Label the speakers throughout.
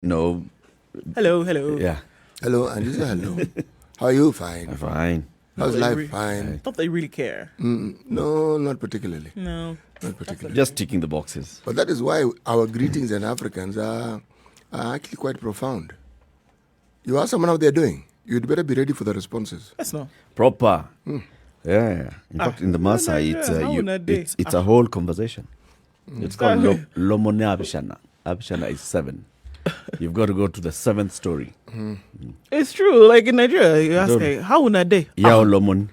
Speaker 1: No.
Speaker 2: Hello, hello.
Speaker 1: Yeah.
Speaker 3: Hello, and you say hello. How are you? Fine.
Speaker 1: I'm fine.
Speaker 3: How's
Speaker 2: They
Speaker 3: life?
Speaker 2: re-
Speaker 3: Fine.
Speaker 2: Not they really care.
Speaker 3: No, not particularly.
Speaker 2: No.
Speaker 3: Not particularly.
Speaker 1: Just ticking the boxes.
Speaker 3: But that is why our greetings in Africans are actually quite profound. You ask someone how they're doing, you'd better be ready for the responses.
Speaker 2: That's not.
Speaker 1: Proper. Yeah. In fact, in the
Speaker 2: no,
Speaker 1: Maasai,
Speaker 2: no, how would that be?
Speaker 1: it's a whole conversation. It's called Lomone Abishana. Abishana is 7. You've got to go to the 7th story.
Speaker 2: It's true. Like in Nigeria, you ask,
Speaker 1: Don't-
Speaker 2: hey, how would that day?
Speaker 1: Yao Lomon.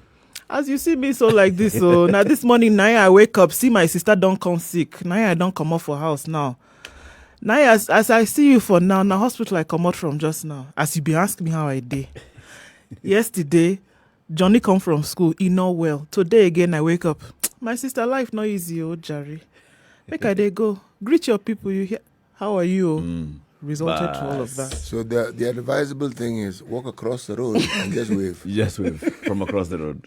Speaker 2: As you see me so like this, so now this morning, now I wake up, see my sister don't come sick. Now I don't come out for house now. Now as I see you for now hospital I come out from just now. As you be asking me how I did. Yesterday, Johnny come from school, he not well. Today again I wake up. My sister, life not easy, oh Jerry. Make I dey go. Greet your people, you hear. How are you? Resulted to all of that.
Speaker 3: So the advisable thing is walk across the road and just wave.
Speaker 1: Yes, from across the road.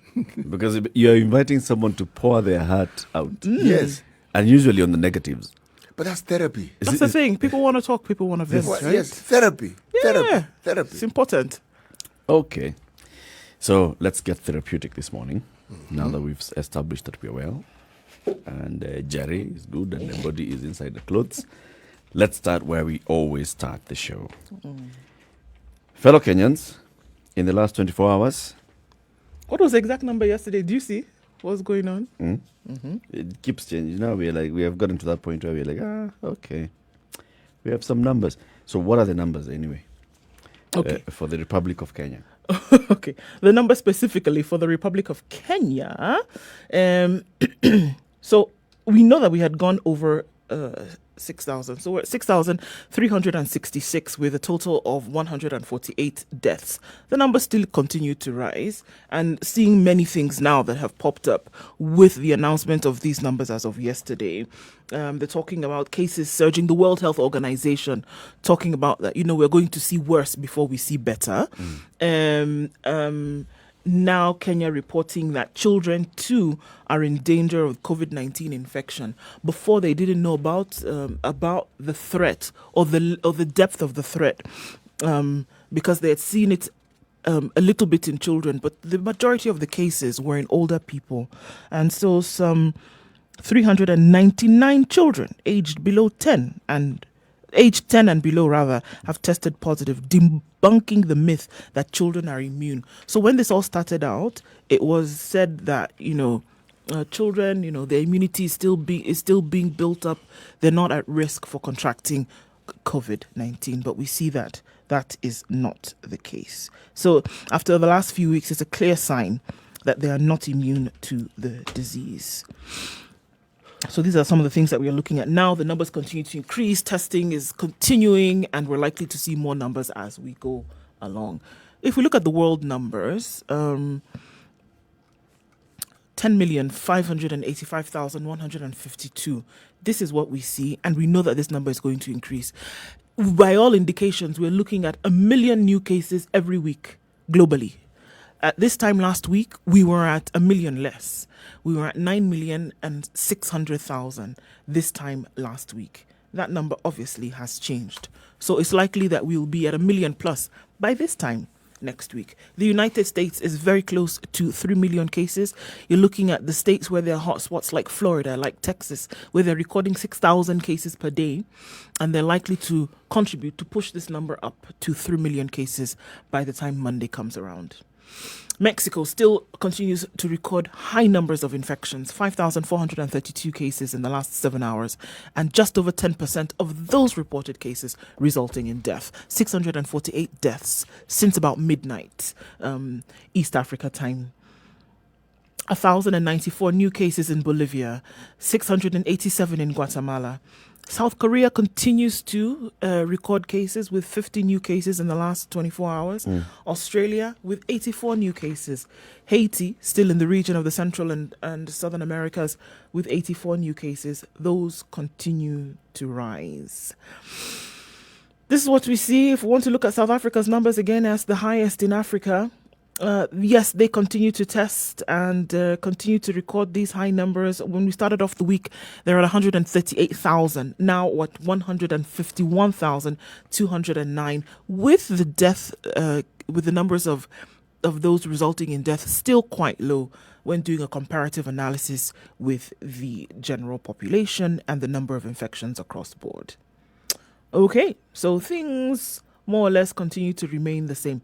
Speaker 1: Because you're inviting someone to pour their heart out.
Speaker 3: Yes,
Speaker 1: And usually on the negatives.
Speaker 3: but that's therapy.
Speaker 2: That's the thing. People want to talk, people want to vent,
Speaker 3: Well,
Speaker 2: right?
Speaker 3: yes, therapy.
Speaker 2: Yeah.
Speaker 3: Therapy.
Speaker 2: It's important.
Speaker 1: Okay. So let's get therapeutic this morning. Now that we've established that we're well. And Jerry is good and the body is inside the clothes. Let's start where we always start the show. Fellow Kenyans, in the last 24 hours,
Speaker 2: What was the exact number yesterday? Do you see what's going on?
Speaker 1: it keeps changing. Now we have gotten to that point where we're like, okay. We have some numbers. So what are the numbers anyway?
Speaker 2: Okay.
Speaker 1: For the Republic of Kenya.
Speaker 2: Okay. The number specifically for the Republic of Kenya. So we know that we had gone over 6,000. So we're at 6,366 with a total of 148 deaths. The numbers still continue to rise, and seeing many things now that have popped up with the announcement of these numbers as of yesterday. They're talking about cases surging. The World Health Organization talking about that, we're going to see worse before we see better. Now Kenya reporting that children too are in danger of COVID-19 infection. Before they didn't know about the threat or the depth of the threat, because they had seen it a little bit in children, but the majority of the cases were in older people, and so some 399 children aged 10 and below have tested positive, debunking the myth that children are immune. So when this all started out, it was said that children, their immunity is still being built up. They're not at risk for contracting COVID-19, but we see that is not the case. So after the last few weeks, it's a clear sign that they are not immune to the disease. So these are some of the things that we are looking at now. The numbers continue to increase. Testing is continuing, and we're likely to see more numbers as we go along. If we look at the world numbers, 10,585,152. This is what we see, and we know that this number is going to increase. By all indications, we're looking at 1 million new cases every week globally. At this time last week, we were at 1 million less. We were at 9,600,000 this time last week. That number obviously has changed. So it's likely that we'll be at 1 million plus by this time next week. The United States is very close to 3 million cases. You're looking at the states where there are hotspots like Florida, like Texas, where they're recording 6,000 cases per day. And they're likely to contribute to push this number up to 3 million cases by the time Monday comes around. Mexico still continues to record high numbers of infections, 5,432 cases in the last 7 hours, and just over 10% of those reported cases resulting in death. 648 deaths since about midnight, East Africa time. 1,094 new cases in Bolivia, 687 in Guatemala. South Korea continues to record cases with 50 new cases in the last 24 hours. Australia with 84 new cases. Haiti, still in the region of the Central and Southern Americas, with 84 new cases. Those continue to rise. This is what we see. If we want to look at South Africa's numbers again as the highest in Africa, Yes, they continue to test and continue to record these high numbers. When we started off the week, there were 138,000. Now, 151,209. With the death, with the numbers of those resulting in death still quite low when doing a comparative analysis with the general population and the number of infections across the board. Okay, so things more or less continue to remain the same.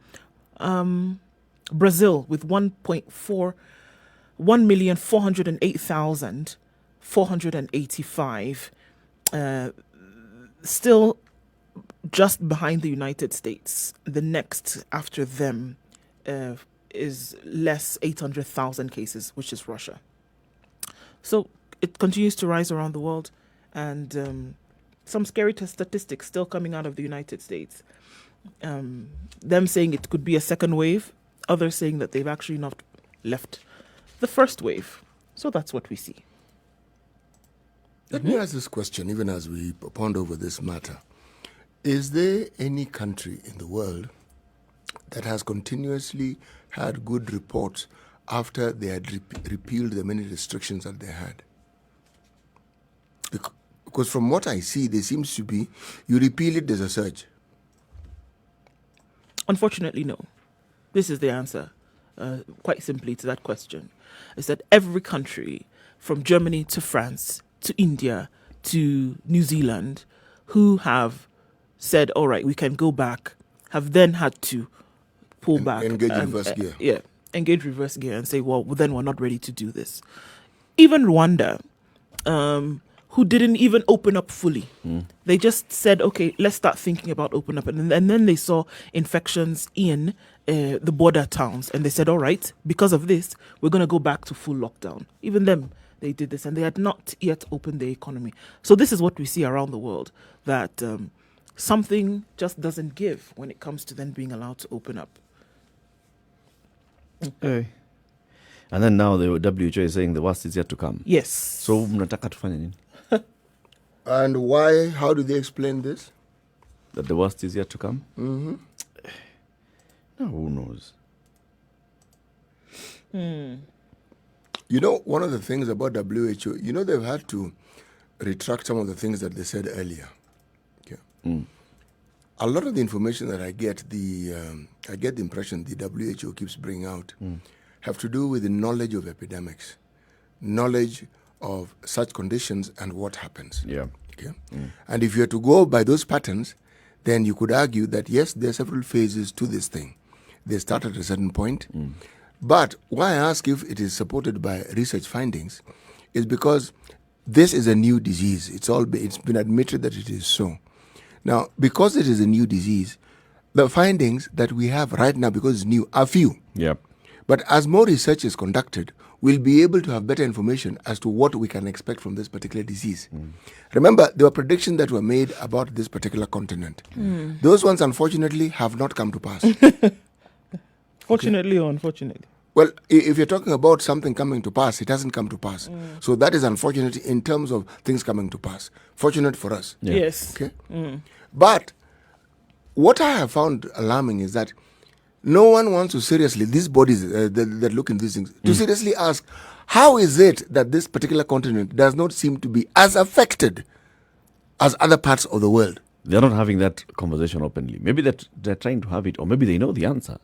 Speaker 2: Brazil with 1,408,485, still just behind the United States. The next after them is less 800,000 cases, which is Russia. So it continues to rise around the world, and some scary statistics still coming out of the United States. Them saying it could be a second wave, others saying that they've actually not left the first wave. So that's what we see.
Speaker 3: Let me ask this question, even as we ponder over this matter. Is there any country in the world that has continuously had good reports after they had repealed the many restrictions that they had? Because from what I see, there seems to be, you repeal it, there's a surge.
Speaker 2: Unfortunately, no. This is the answer, quite simply, to that question. Is that every country, from Germany to France to India to New Zealand, who have said, all right, we can go back, have then had to pull back.
Speaker 3: Engage reverse gear.
Speaker 2: Yeah, engage reverse gear and say, well, then we're not ready to do this. Even Rwanda, who didn't even open up fully. They just said, okay, let's start thinking about open up. And then they saw infections in the border towns. And they said, all right, because of this, we're going to go back to full lockdown. Even them, they did this. And they had not yet opened the economy. So this is what we see around the world, that something just doesn't give when it comes to then being allowed to open up.
Speaker 1: Okay. And then now the WHO is saying the worst is yet to come.
Speaker 2: Yes.
Speaker 1: So mnataka tufanye nini?
Speaker 3: And why? How do they explain this?
Speaker 1: That the worst is yet to come?
Speaker 3: Mm-hmm.
Speaker 1: No, who knows?
Speaker 3: You know, one of the things about WHO, you know, they've had to retract some of the things that they said earlier. Okay. A lot of the information that I get the impression the WHO keeps bringing out have to do with the knowledge of epidemics, knowledge of such conditions and what happens.
Speaker 1: Yeah.
Speaker 3: Okay. And if you are to go by those patterns, then you could argue that yes, there are several phases to this thing. They start at a certain point. But why I ask if it is supported by research findings is because this is a new disease. It's been admitted that it is so. Now, because it is a new disease, the findings that we have right now, because it's new, are few.
Speaker 1: Yep.
Speaker 3: But as more research is conducted, we'll be able to have better information as to what we can expect from this particular disease. Remember, there were predictions that were made about this particular continent. Those ones, unfortunately, have not come to pass.
Speaker 2: Fortunately or unfortunately?
Speaker 3: Well, if you're talking about something coming to pass, it hasn't come to pass. So that is unfortunate in terms of things coming to pass. Fortunate for us.
Speaker 1: Yeah.
Speaker 2: Yes.
Speaker 3: Okay. But what I have found alarming is that no one wants to seriously, these bodies that look into these things, to seriously ask, how is it that this particular continent does not seem to be as affected as other parts of the world?
Speaker 1: They're not having that conversation openly. Maybe they're trying to have it, or maybe they know the answer.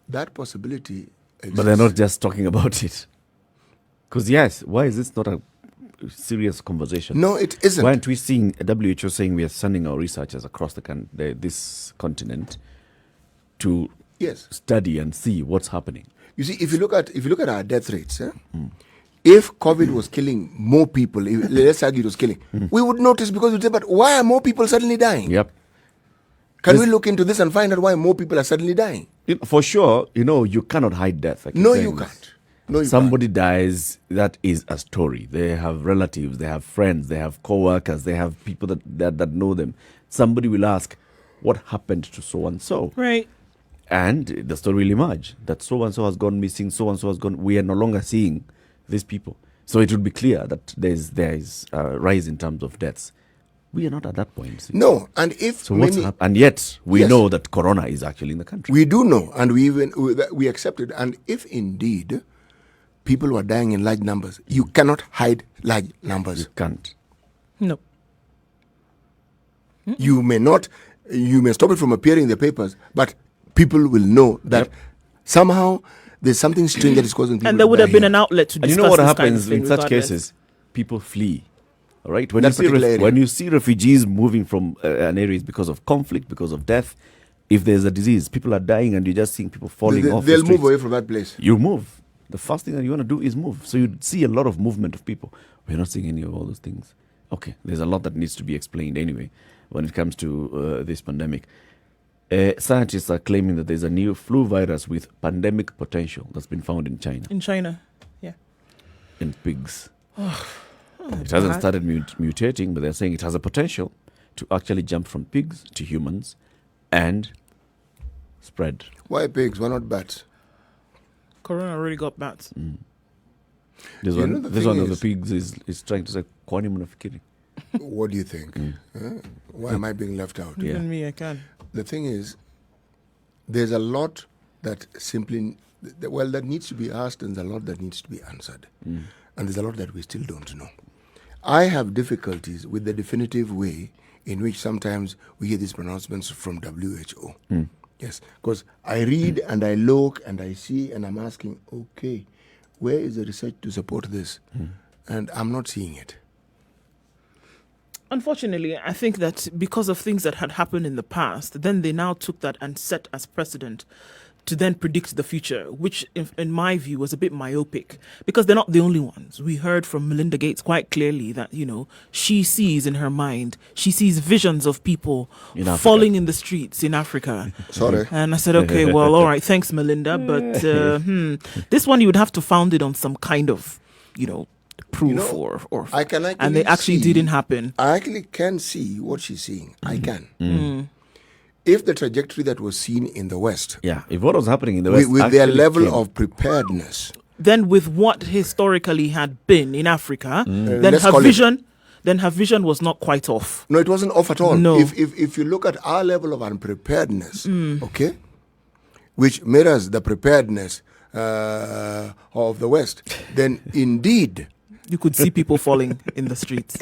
Speaker 3: That possibility exists.
Speaker 1: But they're not just talking about it. Because yes, why is this not a serious conversation?
Speaker 3: No, it isn't.
Speaker 1: Why aren't we seeing WHO saying we are sending our researchers across this continent to
Speaker 3: Yes.
Speaker 1: study and see what's happening?
Speaker 3: You see, if you look at our death rates, if COVID was killing more people, let's argue it was killing, we would notice, because we'd say, but why are more people suddenly dying?
Speaker 1: Yep.
Speaker 3: Can we look into this and find out why more people are suddenly dying?
Speaker 1: For sure, you cannot hide death. I keep
Speaker 3: No,
Speaker 1: saying
Speaker 3: you
Speaker 1: this.
Speaker 3: can't. No, you
Speaker 1: Somebody dies, that is a story. They have relatives, they have friends, they have co-workers, they have people that know them. Somebody will ask, what happened to so-and-so?
Speaker 2: Right.
Speaker 1: And the story will emerge that so-and-so has gone missing, so-and-so has gone. We are no longer seeing these people. So it would be clear that there is a rise in terms of deaths. We are not at that point. See.
Speaker 3: No, and if
Speaker 1: So what's and yet we
Speaker 3: Yes.
Speaker 1: know that corona is actually in the country.
Speaker 3: we do know, and we accept it, and if indeed people were dying in large numbers, you cannot hide large numbers.
Speaker 1: You can't.
Speaker 2: No.
Speaker 3: You may not, you may stop it from appearing in the papers, but people will know that
Speaker 1: Yep.
Speaker 3: somehow there's something strange that is causing people.
Speaker 2: And there
Speaker 3: to
Speaker 2: would
Speaker 3: die
Speaker 2: have been
Speaker 3: here.
Speaker 2: an outlet to
Speaker 1: And
Speaker 2: discuss
Speaker 1: you know what
Speaker 2: this
Speaker 1: happens
Speaker 2: kind of thing
Speaker 1: in such
Speaker 2: regardless.
Speaker 1: cases? People flee. All right. When
Speaker 3: That
Speaker 1: you see
Speaker 3: particular area.
Speaker 1: when you see refugees moving from an area, it's because of conflict, because of death. If there's a disease, people are dying, and you're just seeing people falling off.
Speaker 3: They'll
Speaker 1: the
Speaker 3: move
Speaker 1: streets.
Speaker 3: away from that place.
Speaker 1: You move. The first thing that you want to do is move. So you see a lot of movement of people. We're not seeing any of all those things. Okay, there's a lot that needs to be explained anyway when it comes to this pandemic. Scientists are claiming that there's a new flu virus with pandemic potential that's been found in China,
Speaker 2: In China. Yeah.
Speaker 1: in pigs. It hasn't started mutating, but they're saying it has a potential to actually jump from pigs to humans and spread.
Speaker 3: Why pigs? Why not bats?
Speaker 2: Corona already got bats.
Speaker 1: This
Speaker 3: You know,
Speaker 1: one,
Speaker 3: the
Speaker 1: this
Speaker 3: thing
Speaker 1: one of the
Speaker 3: is-
Speaker 1: pigs is trying to say, "Kwani munafikiri?"
Speaker 3: What do you think? Huh? Why am I being left out?
Speaker 1: Yeah.
Speaker 2: Even me, I can.
Speaker 3: The thing is, there's a lot that simply, that needs to be asked, and there's a lot that needs to be answered. And there's a lot that we still don't know. I have difficulties with the definitive way in which sometimes we hear these pronouncements from WHO. Yes, because I read and I look and I see and I'm asking, okay, where is the research to support this? And I'm not seeing it.
Speaker 2: Unfortunately, I think that because of things that had happened in the past, then they now took that and set as precedent to then predict the future, which in my view was a bit myopic, because they're not the only ones. We heard from Melinda Gates quite clearly that, you know, she sees in her mind, she sees visions of people
Speaker 1: In Africa.
Speaker 2: falling in the streets in Africa.
Speaker 3: Sorry.
Speaker 2: And I said, okay, well, all right, thanks, Melinda. But this one, you would have to found it on some kind of, you know, proof
Speaker 3: You know,
Speaker 2: or
Speaker 3: I can
Speaker 2: and they actually
Speaker 3: see-
Speaker 2: didn't happen.
Speaker 3: I actually can see what she's seeing. I can. If the trajectory that was seen in the West,
Speaker 1: Yeah, if what was happening in the West
Speaker 3: with their
Speaker 1: actually
Speaker 3: level
Speaker 1: came-
Speaker 3: of preparedness,
Speaker 2: Then with what historically had been in Africa, then
Speaker 3: Let's
Speaker 2: her
Speaker 3: call it-
Speaker 2: vision was not quite off.
Speaker 3: no, it wasn't off at all.
Speaker 2: No.
Speaker 3: If you look at our level of unpreparedness, okay, which mirrors the preparedness of the West, then indeed,
Speaker 2: You could see people falling in the streets.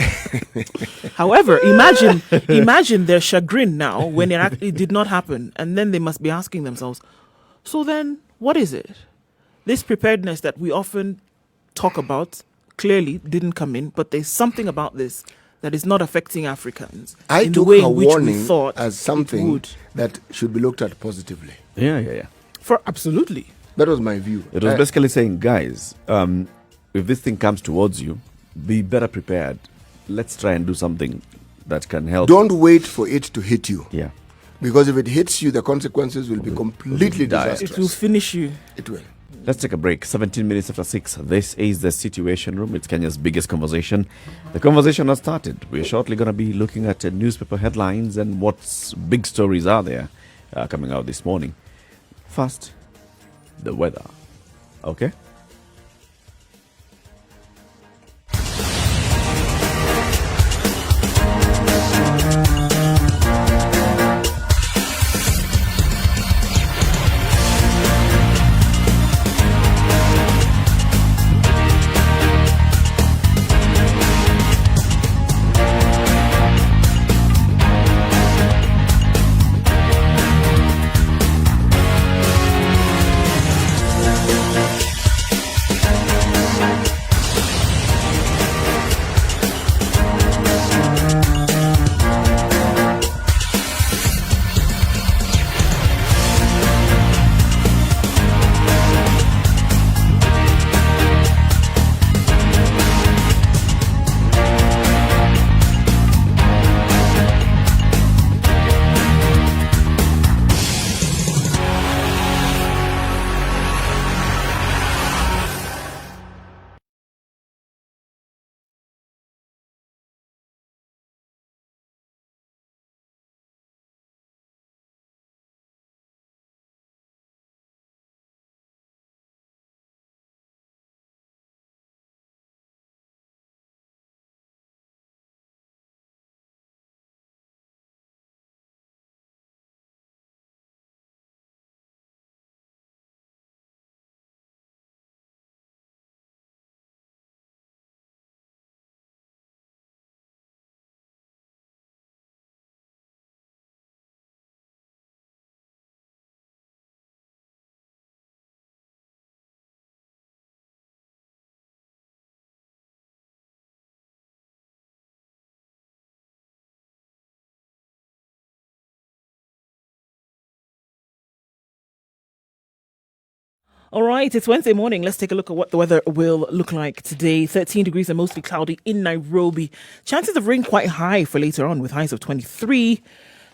Speaker 2: However, imagine their chagrin now when it actually did not happen, and then they must be asking themselves, so then what is it? This preparedness that we often talk about clearly didn't come in, but there's something about this that is not affecting Africans
Speaker 3: I
Speaker 2: in the
Speaker 3: took
Speaker 2: way
Speaker 3: her
Speaker 2: in which we
Speaker 3: warning
Speaker 2: thought
Speaker 3: as
Speaker 2: it
Speaker 3: something
Speaker 2: would.
Speaker 3: that should be looked at positively.
Speaker 1: Yeah.
Speaker 2: For absolutely.
Speaker 3: That was my view.
Speaker 1: It was basically saying, guys, if this thing comes towards you, be better prepared. Let's try and do something that can help.
Speaker 3: Don't wait for it to hit you,
Speaker 1: Yeah.
Speaker 3: because if it hits you, the consequences will be completely
Speaker 1: dire.
Speaker 3: disastrous.
Speaker 2: It will finish you.
Speaker 3: It will.
Speaker 1: Let's take a break. 17 minutes after 6. This is the Situation Room. It's Kenya's biggest conversation. The conversation has started. We're shortly going to be looking at newspaper headlines and what big stories are there coming out this morning. First, the weather. Okay?
Speaker 2: All right, it's Wednesday morning. Let's take a look at what the weather will look like today. 13 degrees and mostly cloudy in Nairobi. Chances of rain quite high for later on with highs of 23.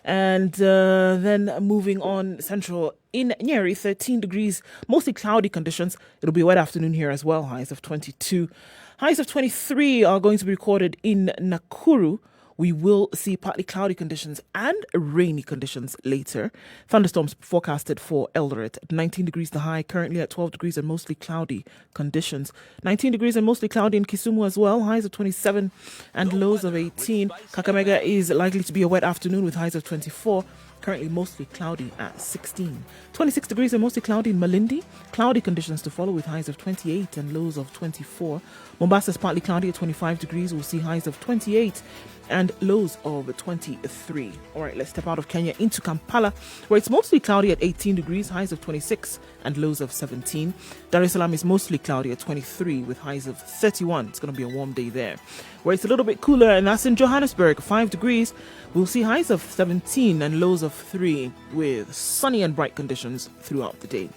Speaker 2: And then moving on, central in Nyeri, 13 degrees, mostly cloudy conditions. It'll be a wet afternoon here as well, highs of 22. Highs of 23 are going to be recorded in Nakuru. We will see partly cloudy conditions and rainy conditions later. Thunderstorms forecasted for Eldoret at 19 degrees the high, currently at 12 degrees and mostly cloudy conditions. 19 degrees and mostly cloudy in Kisumu as well, highs of 27 and lows of 18. Kakamega is likely to be a wet afternoon with highs of 24. Currently mostly cloudy at 16. 26 degrees and mostly cloudy in Malindi. Cloudy conditions to follow with highs of 28 and lows of 24. Mombasa is partly cloudy at 25 degrees. We'll see highs of 28 and lows of 23. All right, let's step out of Kenya into Kampala, where it's mostly cloudy at 18 degrees, highs of 26 and lows of 17. Dar es Salaam is mostly cloudy at 23 with highs of 31. It's going to be a warm day there. Where it's a little bit cooler, and that's in Johannesburg, 5 degrees. We'll see highs of 17 and lows of 3 with sunny and bright conditions throughout the day.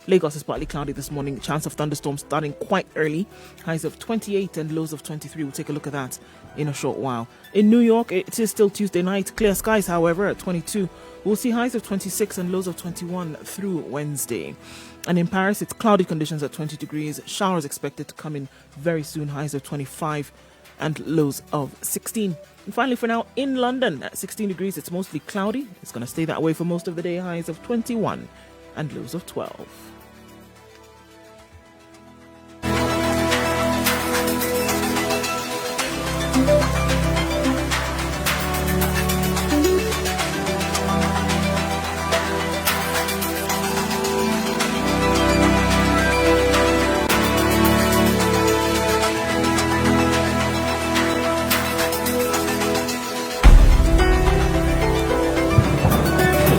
Speaker 2: Lagos is partly cloudy this morning. Chance of thunderstorms starting quite early. Highs of 28 and lows of 23. We'll take a look at that in a short while. In New York, it is still Tuesday night. Clear skies, however, at 22. We'll see highs of 26 and lows of 21 through Wednesday. And in Paris, it's cloudy conditions at 20 degrees. Showers expected to come in very soon. Highs of 25 and lows of 16. And finally, for now, in London, at 16 degrees, it's mostly cloudy. It's going to stay that way for most of the day. Highs of 21 and lows of 12.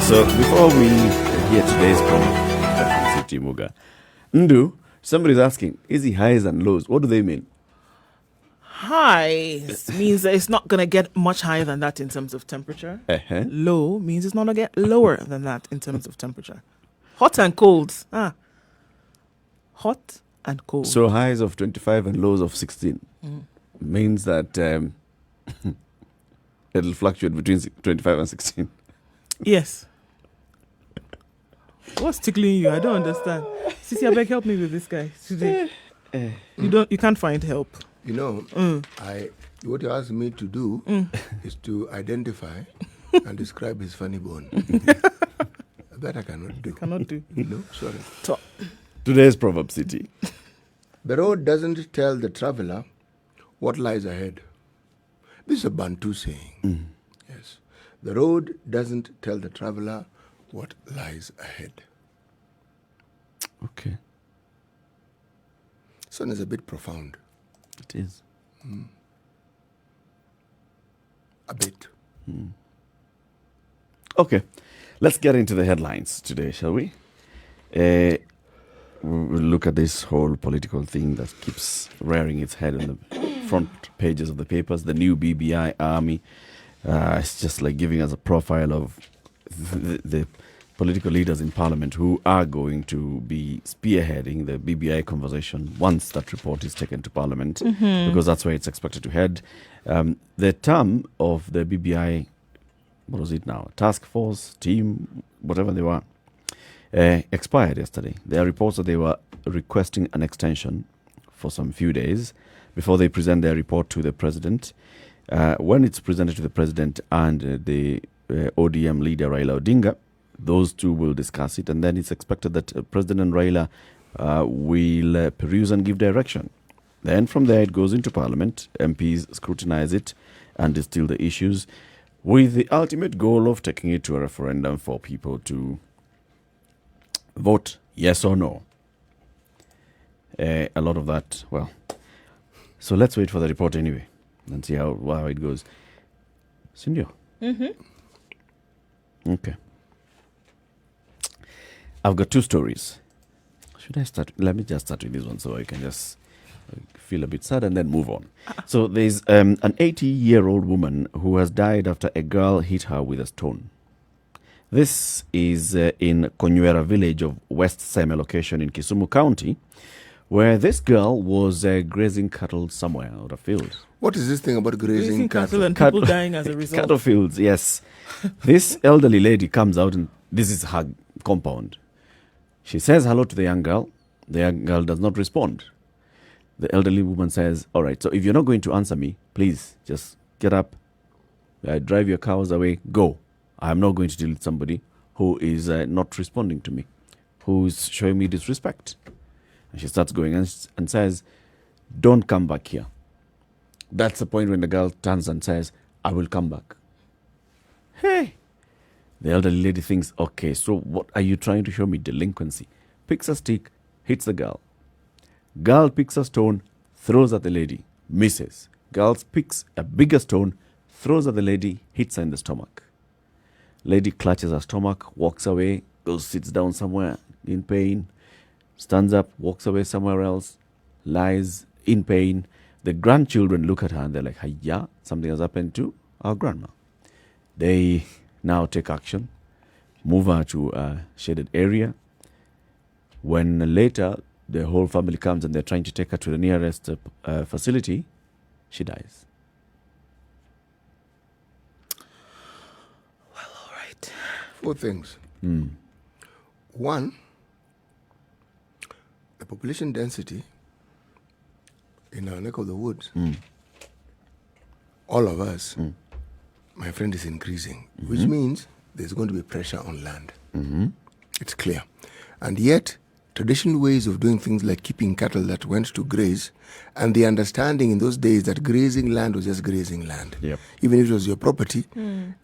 Speaker 1: So before we hear today's program, City Muga, Ndu, somebody's asking, is he highs and lows? What do they mean?
Speaker 2: Highs means that it's not going to get much higher than that in terms of temperature.
Speaker 1: Uh-huh.
Speaker 2: Low means it's not going to get lower than that in terms of temperature. Hot and cold. Hot and cold.
Speaker 1: So highs of 25 and lows of 16 means that it'll fluctuate between 25 and 16.
Speaker 2: Yes. What's tickling you? I don't understand. Sisi, I beg, help me with this guy today. You can't find help.
Speaker 3: You know, what you asked me to do is to identify and describe his funny bone. That I cannot do.
Speaker 2: Cannot do.
Speaker 3: No, sorry.
Speaker 1: Today's proverb, City.
Speaker 3: The road doesn't tell the traveler what lies ahead. This is a Bantu saying. Yes. The road doesn't tell the traveler what lies ahead.
Speaker 1: Okay.
Speaker 3: This one is a bit profound.
Speaker 1: It is.
Speaker 3: A bit.
Speaker 1: Okay. Let's get into the headlines today, shall we? We'll look at this whole political thing that keeps rearing its head on the front pages of the papers. The new BBI army. It's just like giving us a profile of the political leaders in parliament who are going to be spearheading the BBI conversation once that report is taken to parliament, because that's where it's expected to head. The term of the BBI, what was it now? Task force, team, whatever they were, expired yesterday. There are reports that they were requesting an extension for some few days before they present their report to the president. When it's presented to the president and the ODM leader Raila Odinga, those two will discuss it, and then it's expected that President Raila will peruse and give direction. Then from there it goes into Parliament, MPs scrutinize it and distill the issues with the ultimate goal of taking it to a referendum for people to vote yes or no. A lot of that, well, so let's wait for the report anyway and see how it goes. Sindio? Okay. I've got two stories. Should I start? Let me just start with this one so I can just feel a bit sad and then move on. So there's an 80-year-old woman who has died after a girl hit her with a stone. This is in Konywera village of West Seme location in Kisumu County, where this girl was grazing cattle somewhere out of field.
Speaker 3: What is this thing about grazing cattle?
Speaker 2: and people dying as a result.
Speaker 1: Cattle fields, yes. This elderly lady comes out and this is her compound. She says hello to the young girl. The young girl does not respond. The elderly woman says, all right, so if you're not going to answer me, please just get up, drive your cows away, go. I'm not going to deal with somebody who is not responding to me, who is showing me disrespect. And she starts going and says, don't come back here. That's the point when the girl turns and says, I will come back. Hey! The elderly lady thinks, okay, so what are you trying to show me? Delinquency. Picks a stick, hits the girl. Girl picks a stone, throws at the lady, misses. Girl picks a bigger stone, throws at the lady, hits her in the stomach. Lady clutches her stomach, walks away, goes, sits down somewhere in pain, stands up, walks away somewhere else, lies in pain. The grandchildren look at her and they're like, yeah, something has happened to our grandma. They now take action, move her to a shaded area. When later the whole family comes and they're trying to take her to the nearest facility, she dies.
Speaker 2: Well, all right.
Speaker 3: 4 things. One, the population density in our neck of the woods, all of us, my friend, is increasing, which means there's going to be pressure on land. It's clear. And yet, traditional ways of doing things like keeping cattle that went to graze, and the understanding in those days that grazing land was just grazing land.
Speaker 1: Yep.
Speaker 3: Even if it was your property,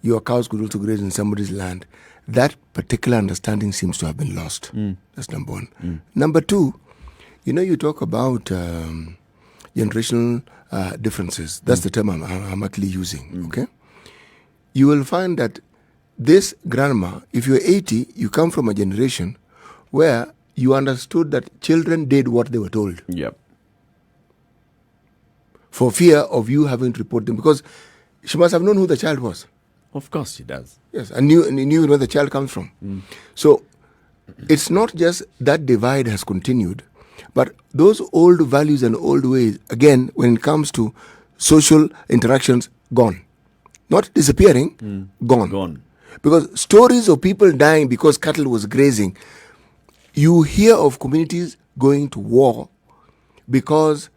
Speaker 3: your cows could also graze in somebody's land. That particular understanding seems to have been lost. That's number one. Number two, you talk about generational differences. That's the term I'm actually using, okay? You will find that this grandma, if you're 80, you come from a generation where you understood that children did what they were told.
Speaker 1: Yep.
Speaker 3: For fear of you having to report them, because she must have known who the child was.
Speaker 1: Of course she does.
Speaker 3: Yes, and knew where the child comes from. So it's not just that divide has continued, but those old values and old ways, again, when it comes to social interactions, gone. Not disappearing, gone.
Speaker 1: Gone.
Speaker 3: Because stories of people dying because cattle was grazing, you hear of communities going to war because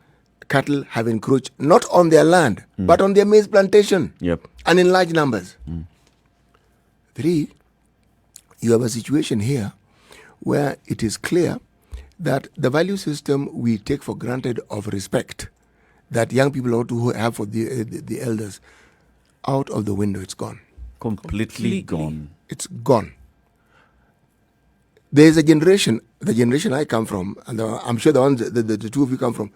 Speaker 3: cattle have encroached not on their land, but on their maize plantation.
Speaker 1: Yep.
Speaker 3: And in large numbers. 3, you have a situation here where it is clear that the value system we take for granted of respect that young people ought to have for the elders, out of the window, it's gone.
Speaker 1: Completely gone.
Speaker 3: It's gone. There is a generation, the generation I come from, and I'm sure the ones the two of you come from.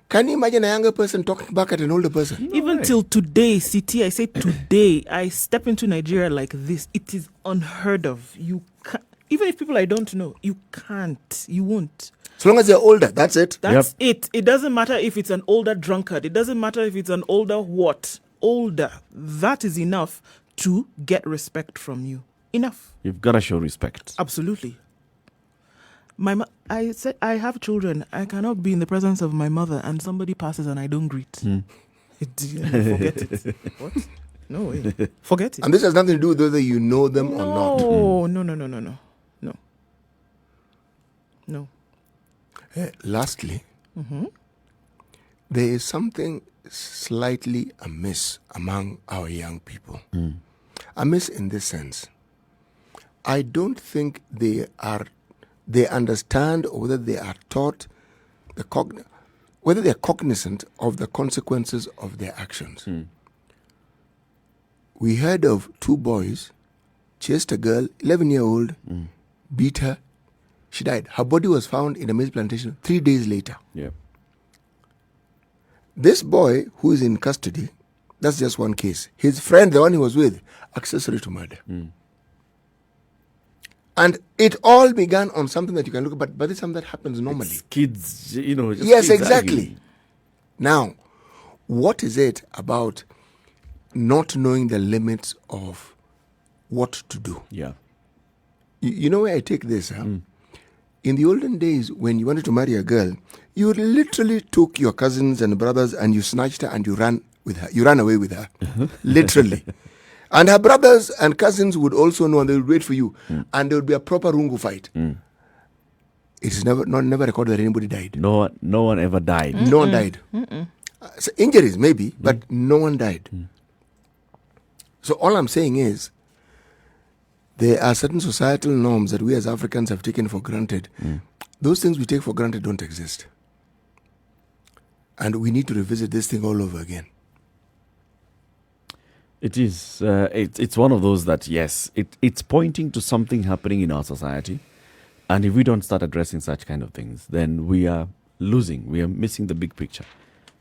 Speaker 3: Can you imagine a younger person talking back at an older person?
Speaker 2: Even till today, CT, I say today, I step into Nigeria like this. It is unheard of. You can't, even if people I don't know, you can't. You won't.
Speaker 3: So long as they're older, that's it.
Speaker 2: That's it. It doesn't matter if it's an older drunkard. It doesn't matter if it's an older what. Older. That is enough to get respect from you. Enough.
Speaker 1: You've got to show respect.
Speaker 2: Absolutely. I said I have children. I cannot be in the presence of my mother and somebody passes and I don't greet. Forget it. What? No way. Forget it.
Speaker 3: And this has nothing to do with whether you know them or not.
Speaker 2: No.
Speaker 3: Lastly, there is something slightly amiss among our young people. Amiss in this sense. I don't think they understand, or whether they are taught, whether they are cognizant of the consequences of their actions. We heard of 2 boys chased a girl, 11-year-old, beat her. She died. Her body was found in a maize plantation 3 days later.
Speaker 1: Yeah.
Speaker 3: This boy who is in custody, that's just one case. His friend, the one he was with, accessory to murder. And it all began on something that you can look at, but it's something that happens normally.
Speaker 1: It's kids, just
Speaker 3: yes,
Speaker 1: kids
Speaker 3: exactly.
Speaker 1: arguing.
Speaker 3: Now, what is it about not knowing the limits of what to do?
Speaker 1: Yeah.
Speaker 3: You know where I take this? Huh? In the olden days, when you wanted to marry a girl, you literally took your cousins and brothers and you snatched her and you ran with her. You ran away with her, literally. And her brothers and cousins would also know, and they would wait for you, and there would be a proper rungu fight. It is never recorded that anybody died.
Speaker 1: No one ever died.
Speaker 3: No one died. So injuries maybe, but no one died. So all I'm saying is, there are certain societal norms that we as Africans have taken for granted. Those things we take for granted don't exist. And we need to revisit this thing all over again.
Speaker 1: It is. It's one of those that, yes, it's pointing to something happening in our society. And if we don't start addressing such kind of things, then we are losing. We are missing the big picture.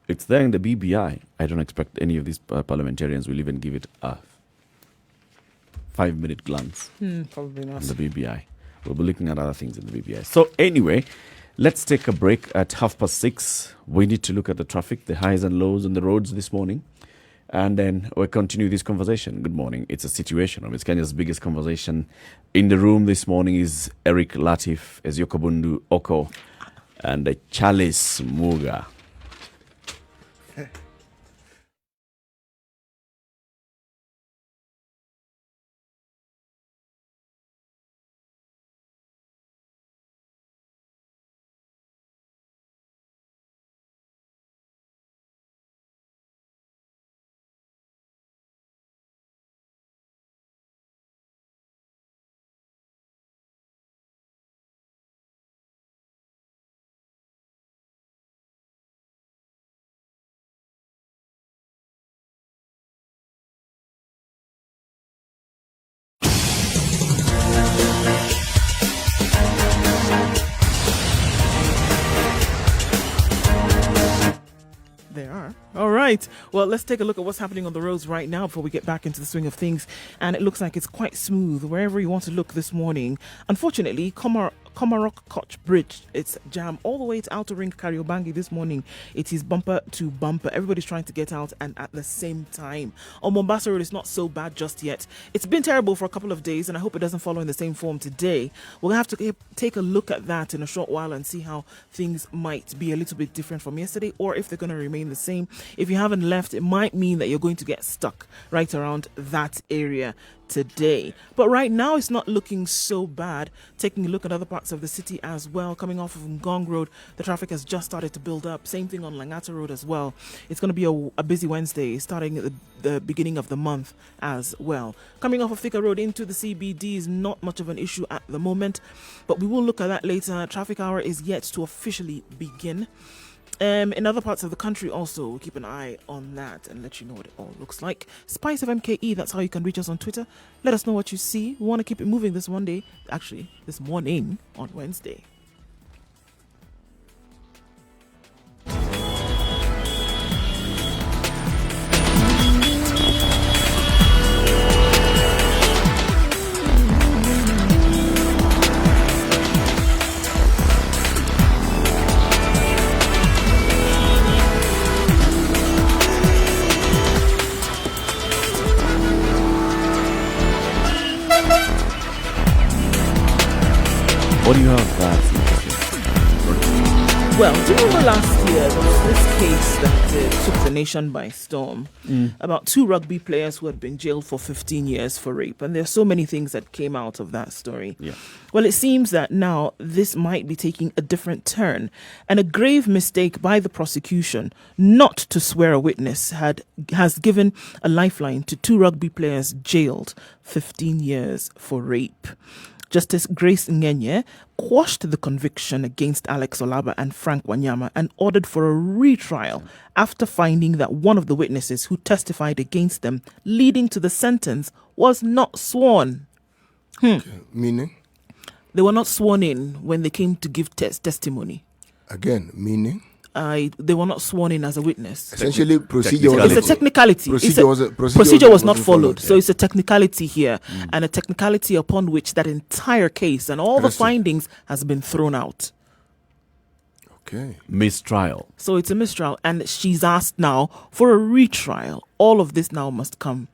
Speaker 1: It's there in the BBI. I don't expect any of these parliamentarians will even give it a 5-minute glance.
Speaker 2: Probably not.
Speaker 1: In the BBI. We'll be looking at other things in the BBI. So anyway, let's take a break at 6:30. We need to look at the traffic, the highs and lows on the roads this morning. And then we'll continue this conversation. Good morning. It's a situation of Kenya's biggest conversation. In the room this morning is Eric Latif, Eziokobundu Oko, and Charles Muga.
Speaker 2: There are. All right. Well, let's take a look at what's happening on the roads right now before we get back into the swing of things. And it looks like it's quite smooth wherever you want to look this morning. Unfortunately, Komarok Koch Bridge, it's jammed all the way to Outer Ring Kariobangi this morning. It is bumper to bumper. Everybody's trying to get out and at the same time. On Mombasa Road, it's not so bad just yet. It's been terrible for a couple of days, and I hope it doesn't follow in the same form today. We'll have to take a look at that in a short while and see how things might be a little bit different from yesterday, or if they're going to remain the same. If you haven't left, it might mean that you're going to get stuck right around that area today. But right now it's not looking so bad. Taking a look at other parts of the city as well, coming off of Ngong Road, the traffic has just started to build up. Same thing on Langata Road as well. It's going to be a busy Wednesday starting at the beginning of the month as well. Coming off of Thika Road into the CBD is not much of an issue at the moment, but we will look at that later. Traffic hour is yet to officially begin. In other parts of the country also, we'll keep an eye on that and let you know what it all looks like. SpiceFM KE, that's how you can reach us on Twitter. Let us know what you see. We want to keep it moving this morning on Wednesday.
Speaker 1: What do you have that's interesting?
Speaker 2: Well, do you remember last year there was this case that took the nation by storm about 2 rugby players who had been jailed for 15 years for rape, and there's so many things that came out of that story.
Speaker 1: Yeah.
Speaker 2: Well, it seems that now this might be taking a different turn, and a grave mistake by the prosecution not to swear a witness has given a lifeline to 2 rugby players jailed 15 years for rape. Justice Grace Ngenye quashed the conviction against Alex Olaba and Frank Wanyama and ordered for a retrial after finding that one of the witnesses who testified against them, leading to the sentence, was not sworn.
Speaker 3: Okay. Meaning?
Speaker 2: They were not sworn in when they came to give testimony.
Speaker 3: Again, meaning?
Speaker 2: They were not sworn in as a witness.
Speaker 3: Essentially, procedure
Speaker 2: It's a technicality. Procedure was not followed. So it's a technicality here, and a technicality upon which that entire case and all the findings has been thrown out.
Speaker 3: Okay.
Speaker 1: Mistrial.
Speaker 2: So it's a mistrial, and she's asked now for a retrial. All of this now must come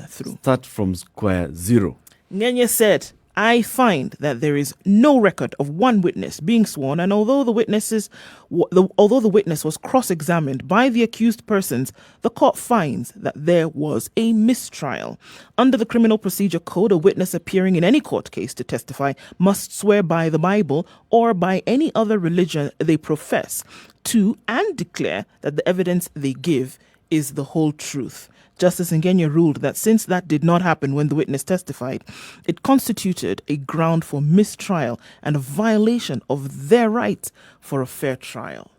Speaker 2: through.
Speaker 1: Start from square zero.
Speaker 2: Ngenye said, I find that there is no record of one witness being sworn, and although the witness was cross-examined by the accused persons, the court finds that there was a mistrial. Under the Criminal Procedure Code, a witness appearing in any court case to testify must swear by the Bible or by any other religion they profess to and declare that the evidence they give is the whole truth. Justice Ngenya ruled that since that did not happen when the witness testified, it constituted a ground for mistrial and a violation of their right for a fair trial.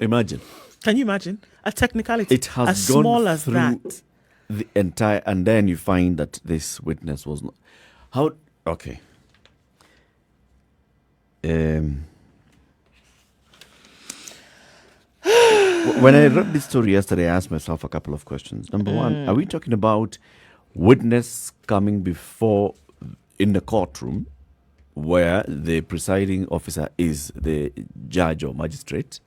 Speaker 1: Imagine.
Speaker 2: Can you imagine? A technicality
Speaker 1: It has
Speaker 2: as
Speaker 1: gone
Speaker 2: small as
Speaker 1: through
Speaker 2: that.
Speaker 1: the entire, and then you find that this witness was not. How? Okay. When I read this story yesterday, I asked myself a couple of questions. Number one, are we talking about witness coming before in the courtroom where the presiding officer is the judge or magistrate?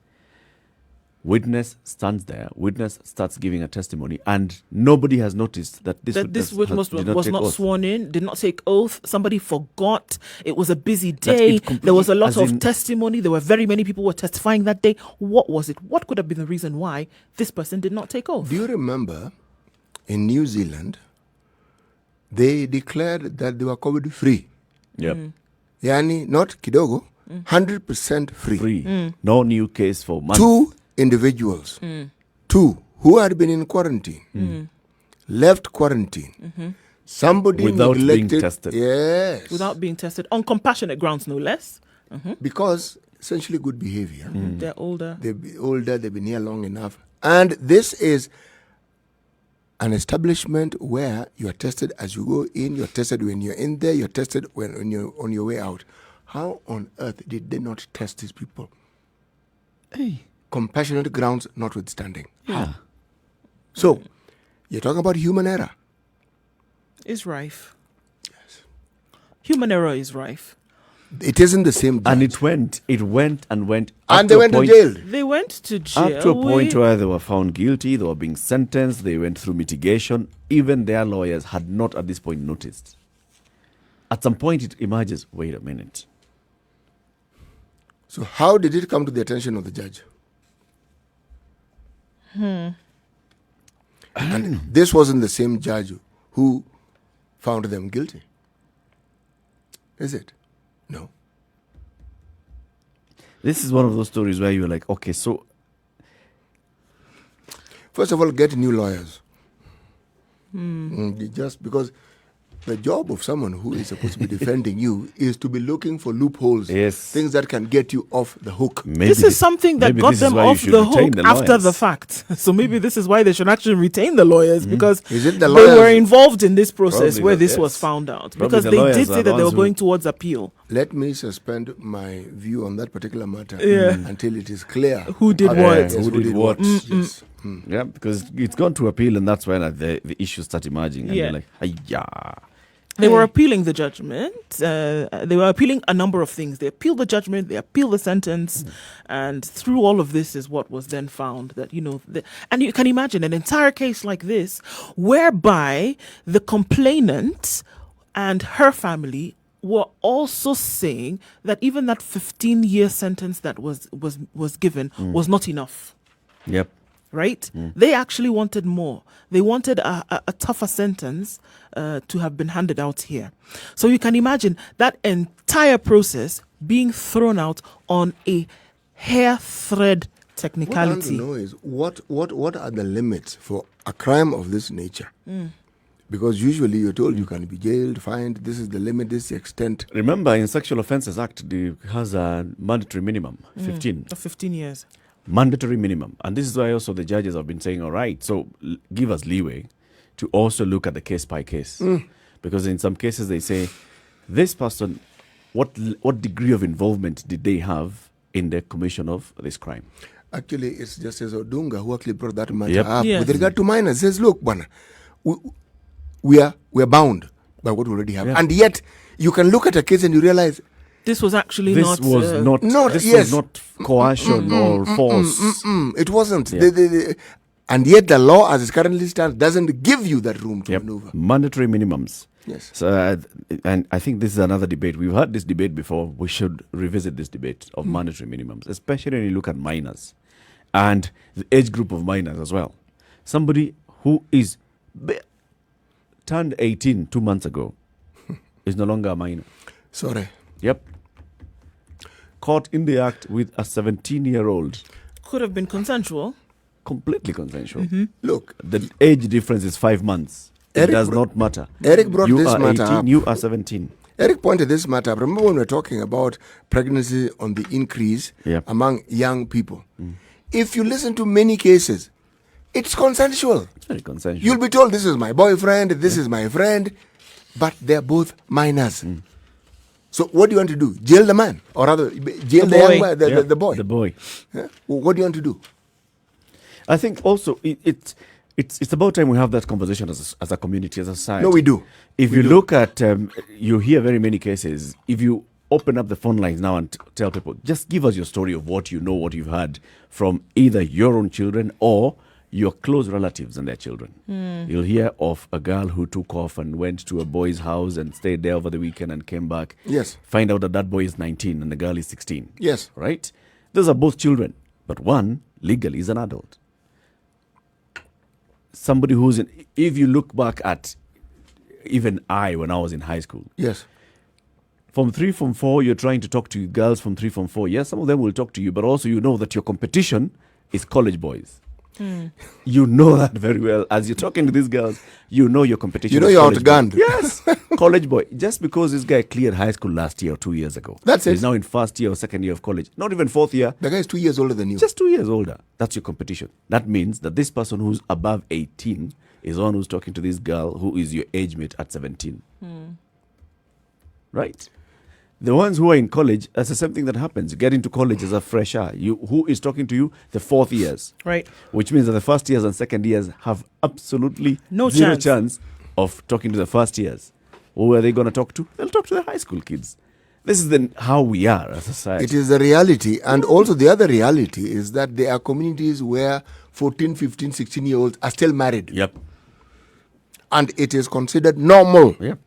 Speaker 1: Witness stands there. Witness starts giving a testimony, and nobody has noticed that this
Speaker 2: Witness
Speaker 1: did
Speaker 2: was
Speaker 1: take
Speaker 2: not
Speaker 1: oath.
Speaker 2: sworn in, did not take oath. Somebody forgot. It was a busy day. There was a lot of testimony. There were very many people were testifying that day. What was it? What could have been the reason why this person did not take oath?
Speaker 3: Do you remember in New Zealand, they declared that they were COVID free?
Speaker 1: Yep.
Speaker 3: Yani, not kidogo, 100% free.
Speaker 1: Free. No new case for months.
Speaker 3: 2 individuals, 2 who had been in quarantine, left quarantine. Somebody
Speaker 1: Without being
Speaker 3: neglected,
Speaker 1: tested.
Speaker 3: yes,
Speaker 2: Without being tested on compassionate grounds, no less.
Speaker 3: because essentially good behavior.
Speaker 2: They're older.
Speaker 3: They've older, they've been here long enough, and this is an establishment where you are tested as you go in, you're tested when you're in there, you're tested when you're on your way out. How on earth did they not test these people?
Speaker 1: Hey.
Speaker 3: Compassionate grounds notwithstanding.
Speaker 1: Yeah.
Speaker 3: So, you're talking about human error.
Speaker 2: Is rife. Yes. Human error is rife.
Speaker 3: It isn't the same.
Speaker 1: And
Speaker 3: judge.
Speaker 1: it went.
Speaker 3: And they went to jail.
Speaker 2: They went to jail.
Speaker 1: Up to a point where they were found guilty, they were being sentenced, they went through mitigation. Even their lawyers had not at this point noticed. At some point it emerges, wait a minute.
Speaker 3: So how did it come to the attention of the judge? And this wasn't the same judge who found them guilty. Is it? No.
Speaker 1: This is one of those stories where you're like, okay, so
Speaker 3: First of all, get new lawyers. Just because the job of someone who is supposed to be defending you is to be looking for loopholes,
Speaker 1: Yes.
Speaker 3: things that can get you off the hook.
Speaker 1: maybe
Speaker 2: This is something that
Speaker 1: maybe
Speaker 2: got
Speaker 1: this is
Speaker 2: them
Speaker 1: why you
Speaker 2: off
Speaker 1: should
Speaker 2: the
Speaker 1: retain
Speaker 2: hook
Speaker 1: the
Speaker 2: after
Speaker 1: lawyers.
Speaker 2: the fact. So maybe this is why they should actually retain the lawyers, because
Speaker 3: Is it the
Speaker 2: they
Speaker 3: lawyers?
Speaker 2: were involved in this process
Speaker 1: Probably
Speaker 2: where
Speaker 1: the-
Speaker 2: this was
Speaker 1: yes.
Speaker 2: found out.
Speaker 1: Probably
Speaker 2: Because
Speaker 1: the
Speaker 2: they
Speaker 1: lawyers
Speaker 2: did
Speaker 1: are
Speaker 2: say
Speaker 1: the
Speaker 2: that they were
Speaker 1: ones who-
Speaker 2: going towards appeal.
Speaker 3: Let me suspend my view on that particular matter
Speaker 2: Yeah.
Speaker 3: until it is clear.
Speaker 2: Who did
Speaker 3: how-
Speaker 2: what?
Speaker 3: yes,
Speaker 1: Who did what?
Speaker 3: Yes.
Speaker 1: Yeah, because it's gone to appeal, and that's when the issues start emerging. And
Speaker 2: Yeah.
Speaker 1: you're like, hiya.
Speaker 2: They were appealing the judgment. They were appealing a number of things. They appealed the judgment, they appealed the sentence, and through all of this is what was then found that, and you can imagine an entire case like this, whereby the complainant and her family were also saying that even that 15-year sentence that was given was not enough.
Speaker 1: Yep.
Speaker 2: Right? They actually wanted more. They wanted a tougher sentence to have been handed out here. So you can imagine that entire process being thrown out on a hair thread
Speaker 3: What I want to
Speaker 2: technicality.
Speaker 3: know is what are the limits for a crime of this nature? Because usually you're told you can be jailed, fined, this is the limit, this is the extent.
Speaker 1: Remember, in Sexual Offences Act, it has a mandatory minimum, 15.
Speaker 2: Of 15 years.
Speaker 1: Mandatory minimum. And this is why also the judges have been saying, all right, so give us leeway to also look at the case by case. Because in some cases they say, this person, what degree of involvement did they have in the commission of this crime?
Speaker 3: Actually, it's Justice Odunga who actually brought that matter
Speaker 1: Yep.
Speaker 3: up
Speaker 2: Yes.
Speaker 3: with regard to minors. Says, look, Bwana, we're bound by what we already have.
Speaker 1: Yeah.
Speaker 3: And yet, you can look at a case and you realize,
Speaker 2: This was actually
Speaker 1: This
Speaker 2: not...
Speaker 1: was not
Speaker 3: Not-
Speaker 1: this
Speaker 3: yes.
Speaker 1: was not coercion or force.
Speaker 3: it wasn't.
Speaker 1: Yeah.
Speaker 3: And yet the law as it currently stands doesn't give you that room to
Speaker 1: Yep.
Speaker 3: maneuver.
Speaker 1: Mandatory minimums.
Speaker 3: Yes.
Speaker 1: So, and I think this is another debate. We've had this debate before. We should revisit this debate of mandatory minimums, especially when you look at minors and the age group of minors as well. Somebody who is turned 18 2 months ago is no longer a minor.
Speaker 3: Sorry.
Speaker 1: Yep. Caught in the act with a 17-year-old.
Speaker 2: Could have been consensual.
Speaker 1: Completely consensual.
Speaker 3: Look,
Speaker 1: The age difference is 5 months. It
Speaker 3: Eric
Speaker 1: does
Speaker 3: bro-
Speaker 1: not matter.
Speaker 3: Eric brought
Speaker 1: You
Speaker 3: this
Speaker 1: are
Speaker 3: matter
Speaker 1: 18,
Speaker 3: up.
Speaker 1: you are 17.
Speaker 3: Eric pointed this matter up. Remember when we were talking about pregnancy on the increase
Speaker 1: Yep.
Speaker 3: among young people? If you listen to many cases, it's consensual.
Speaker 1: It's very consensual.
Speaker 3: You'll be told, this is my boyfriend, this is my friend, but they're both minors. So what do you want to do? Jail the man? Or rather, jail
Speaker 2: The
Speaker 3: the,
Speaker 2: boy.
Speaker 3: young man,
Speaker 1: Yeah,
Speaker 3: the boy?
Speaker 1: The boy.
Speaker 3: Yeah? Well, what do you want to do?
Speaker 1: I think also it's about time we have that conversation as a community, as a society.
Speaker 3: No, we do.
Speaker 1: If
Speaker 3: We
Speaker 1: you
Speaker 3: do.
Speaker 1: look at, you hear very many cases. If you open up the phone lines now and tell people, just give us your story of what you know, what you've heard from either your own children or your close relatives and their children. You'll hear of a girl who took off and went to a boy's house and stayed there over the weekend and came back.
Speaker 3: Yes.
Speaker 1: Find out that that boy is 19 and the girl is 16.
Speaker 3: Yes.
Speaker 1: Right? Those are both children, but one legally is an adult. Somebody who's in, if you look back at even when I was in high school,
Speaker 3: Yes.
Speaker 1: from 3, from 4, you're trying to talk to girls from 3, from 4. Yes, some of them will talk to you, but also you know that your competition is college boys. You know that very well. As you're talking to these girls, you know your competition.
Speaker 3: You know
Speaker 1: is
Speaker 3: you're
Speaker 1: college boys.
Speaker 3: outgunned.
Speaker 1: Yes, college boy. Just because this guy cleared high school last year or 2 years ago.
Speaker 3: That's it.
Speaker 1: He's now in first year or second year of college. Not even fourth year.
Speaker 3: The guy is 2 years older than you.
Speaker 1: Just 2 years older. That's your competition. That means that this person who's above 18 is the one who's talking to this girl who is your age mate at 17. Right? The ones who are in college, that's the same thing that happens. You get into college as a fresher. Who is talking to you? The fourth years.
Speaker 2: Right.
Speaker 1: Which means that the first years and second years have absolutely
Speaker 2: No
Speaker 1: zero
Speaker 2: chance.
Speaker 1: chance of talking to the first years. Who are they going to talk to? They'll talk to the high school kids. This is how we are as a society.
Speaker 3: It is the reality. And also the other reality is that there are communities where 14, 15, 16-year-olds are still married.
Speaker 1: Yep.
Speaker 3: And it is considered normal.
Speaker 1: Yep.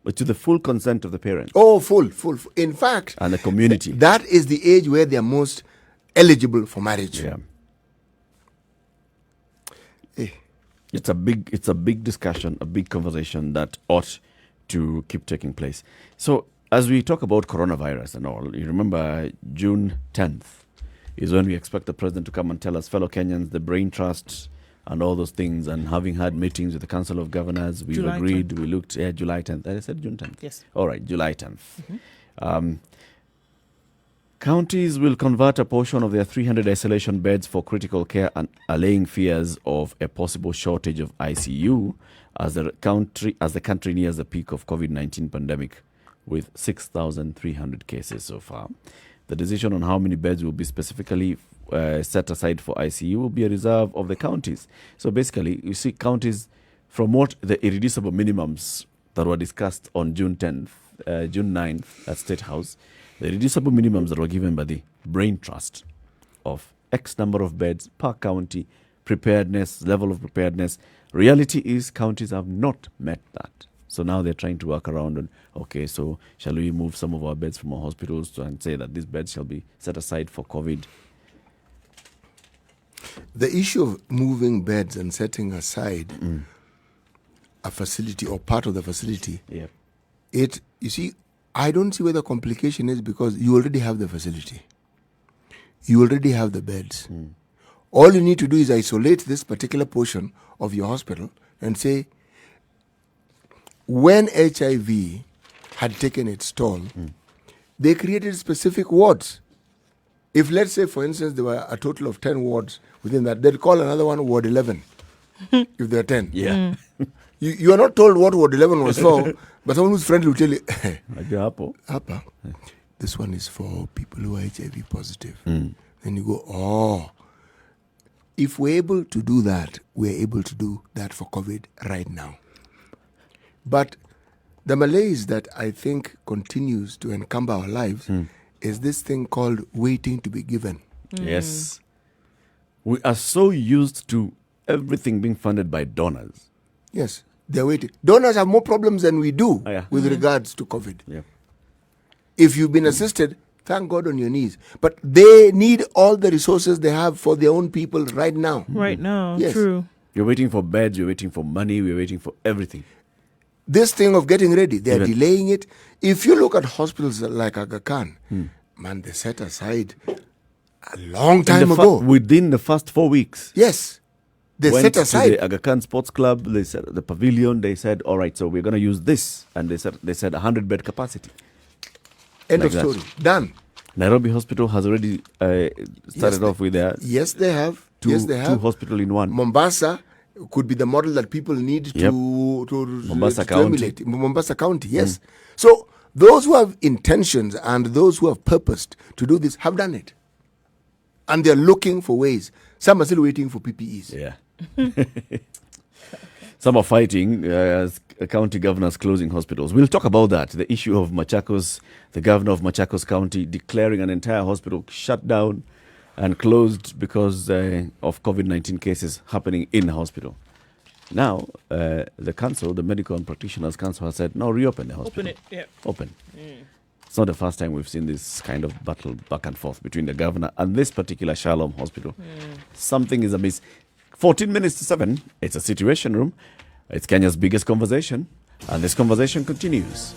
Speaker 1: But to the full consent of the parents
Speaker 3: Oh, full. In fact,
Speaker 1: and the community.
Speaker 3: that is the age where they are most eligible for marriage.
Speaker 1: Yeah.
Speaker 3: Eh.
Speaker 1: It's a big discussion, a big conversation that ought to keep taking place. So as we talk about coronavirus and all, you remember June 10th is when we expect the president to come and tell us, fellow Kenyans, the brain trust and all those things, and having had meetings with the Council of Governors, we've
Speaker 2: July
Speaker 1: agreed,
Speaker 2: 10th.
Speaker 1: we looked, July 10th. I said June 10th.
Speaker 2: Yes.
Speaker 1: All right, July 10th. Counties will convert a portion of their 300 isolation beds for critical care and allaying fears of a possible shortage of ICU as the country nears the peak of COVID-19 pandemic with 6,300 cases so far. The decision on how many beds will be specifically set aside for ICU will be a reserve of the counties. So basically, you see counties from what the irreducible minimums that were discussed on June 9th at State House, the reducible minimums that were given by the Brain Trust of X number of beds per county, preparedness, level of preparedness. Reality is counties have not met that. So now they're trying to work around on, okay, so shall we move some of our beds from our hospitals and say that these beds shall be set aside for COVID?
Speaker 3: The issue of moving beds and setting aside a facility or part of the facility,
Speaker 1: Yeah.
Speaker 3: you see, I don't see where the complication is because you already have the facility. You already have the beds. All you need to do is isolate this particular portion of your hospital and say, when HIV had taken its toll, they created specific wards. If, let's say, for instance, there were a total of 10 wards within that, they'd call another one Ward 11, if there are 10.
Speaker 1: Yeah.
Speaker 3: You are not told what Ward 11 was for, but someone who's friendly will tell you, Appa, this one is for people who are HIV positive. Then you go, oh. If we're able to do that, we're able to do that for COVID right now. But the malaise that I think continues to encumber our lives is this thing called waiting to be given.
Speaker 1: Yes. We are so used to everything being funded by donors.
Speaker 3: Yes. They're waiting. Donors have more problems than we do with regards to COVID.
Speaker 1: Yeah.
Speaker 3: If you've been assisted, thank God on your knees. But they need all the resources they have for their own people right now.
Speaker 2: Right now,
Speaker 3: Yes.
Speaker 2: true.
Speaker 1: You're waiting for beds, you're waiting for money, we're waiting for everything.
Speaker 3: This thing of getting ready, they're delaying it. If you look at hospitals like Aga Khan, man, they set aside a long time ago.
Speaker 1: Within the first 4 weeks.
Speaker 3: Yes. They
Speaker 1: Went
Speaker 3: set
Speaker 1: to
Speaker 3: aside.
Speaker 1: the Aga Khan Sports Club, they said the pavilion, they said, all right, so we're going to use this. And they said 100-bed capacity.
Speaker 3: End
Speaker 1: like
Speaker 3: of
Speaker 1: that.
Speaker 3: story. Done.
Speaker 1: Nairobi Hospital has already started off with their
Speaker 3: Yes, they have.
Speaker 1: two hospital in one.
Speaker 3: Mombasa could be the model that people need
Speaker 1: Yep.
Speaker 3: to
Speaker 1: Mombasa
Speaker 3: to
Speaker 1: County.
Speaker 3: emulate. Mombasa County, yes. So those who have intentions and those who have purposed to do this have done it. And they're looking for ways. Some are still waiting for PPEs.
Speaker 1: Yeah. Some are fighting as county governors closing hospitals. We'll talk about that. The issue of Machakos, the governor of Machakos County declaring an entire hospital shut down and closed because of COVID-19 cases happening in the hospital. Now, the council, the Medical and Practitioners Council, has said, no, reopen the hospital.
Speaker 2: Open it, yeah.
Speaker 1: Open. It's not the first time we've seen this kind of battle back and forth between the governor and this particular Shalom hospital. Something is amiss. 14 minutes to 7, it's a Situation Room. It's Kenya's biggest conversation, and this conversation continues.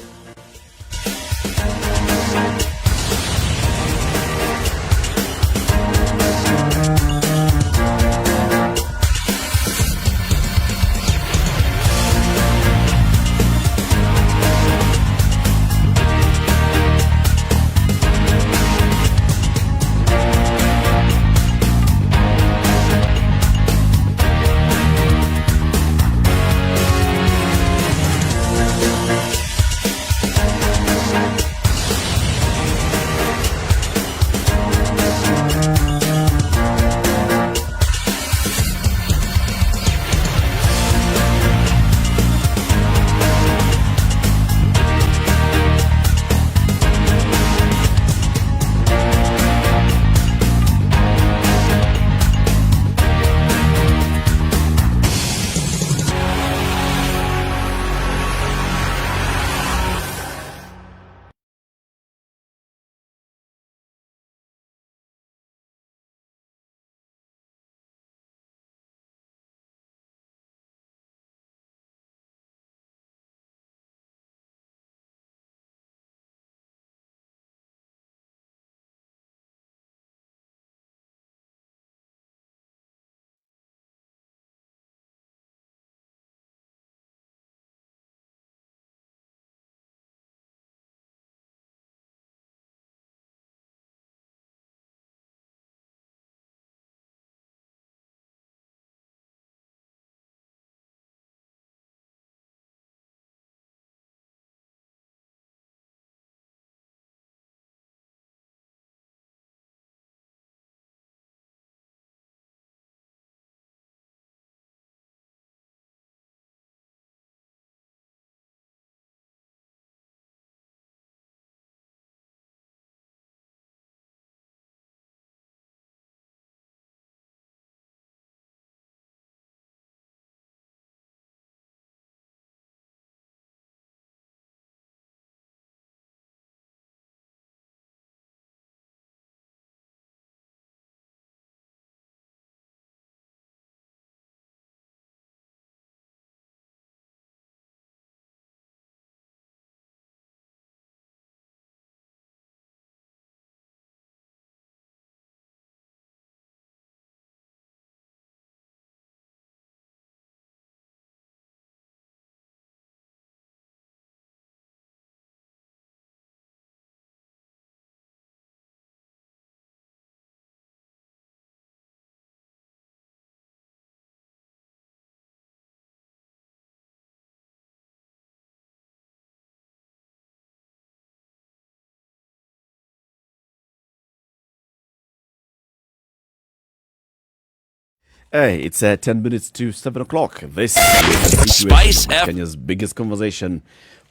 Speaker 1: Hey, it's 10 minutes to 7 o'clock. This is
Speaker 4: Spice F-
Speaker 1: Kenya's biggest conversation.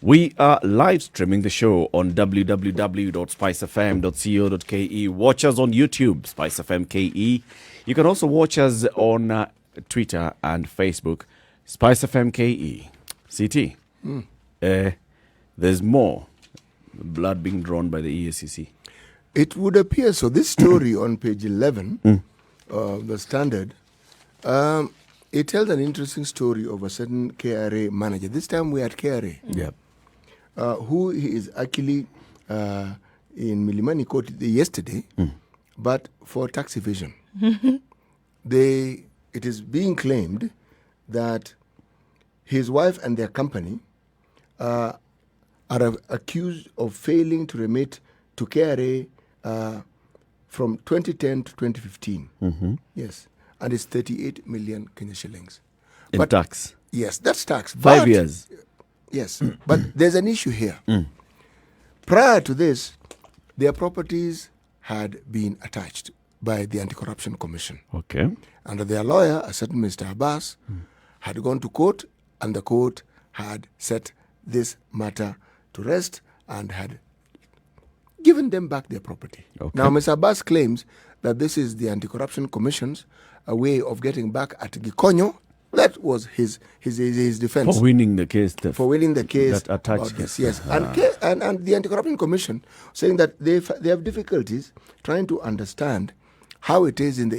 Speaker 1: We are live streaming the show on www.spicefm.co.ke. Watch us on YouTube, SpiceFM KE. You can also watch us on Twitter and Facebook, SpiceFM KE. CT. There's more blood being drawn by the EACC.
Speaker 3: It would appear so. This story on page 11 of the Standard, it tells an interesting story of a certain KRA manager. This time we're at KRA.
Speaker 1: Yeah.
Speaker 3: Who is actually in Milimani Court yesterday, but for tax evasion. It is being claimed that his wife and their company are accused of failing to remit to KRA from 2010 to 2015. Yes. And it's 38 million Kenya shillings.
Speaker 1: In tax?
Speaker 3: Yes, that's tax.
Speaker 1: 5 years?
Speaker 3: Yes. But there's an issue here. Prior to this, their properties had been attached by the Anti-Corruption Commission.
Speaker 1: Okay.
Speaker 3: Under their lawyer, a certain Mr. Abbas, had gone to court, and the court had set this matter to rest and had given them back their property.
Speaker 1: Okay.
Speaker 3: Now, Mr. Abbas claims that this is the Anti-Corruption Commission's a way of getting back at Gikonyo. That was his defense.
Speaker 1: For winning the case.
Speaker 3: For winning the case.
Speaker 1: That attached
Speaker 3: about this,
Speaker 1: case.
Speaker 3: yes. And the Anti-Corruption Commission saying that they have difficulties trying to understand how it is in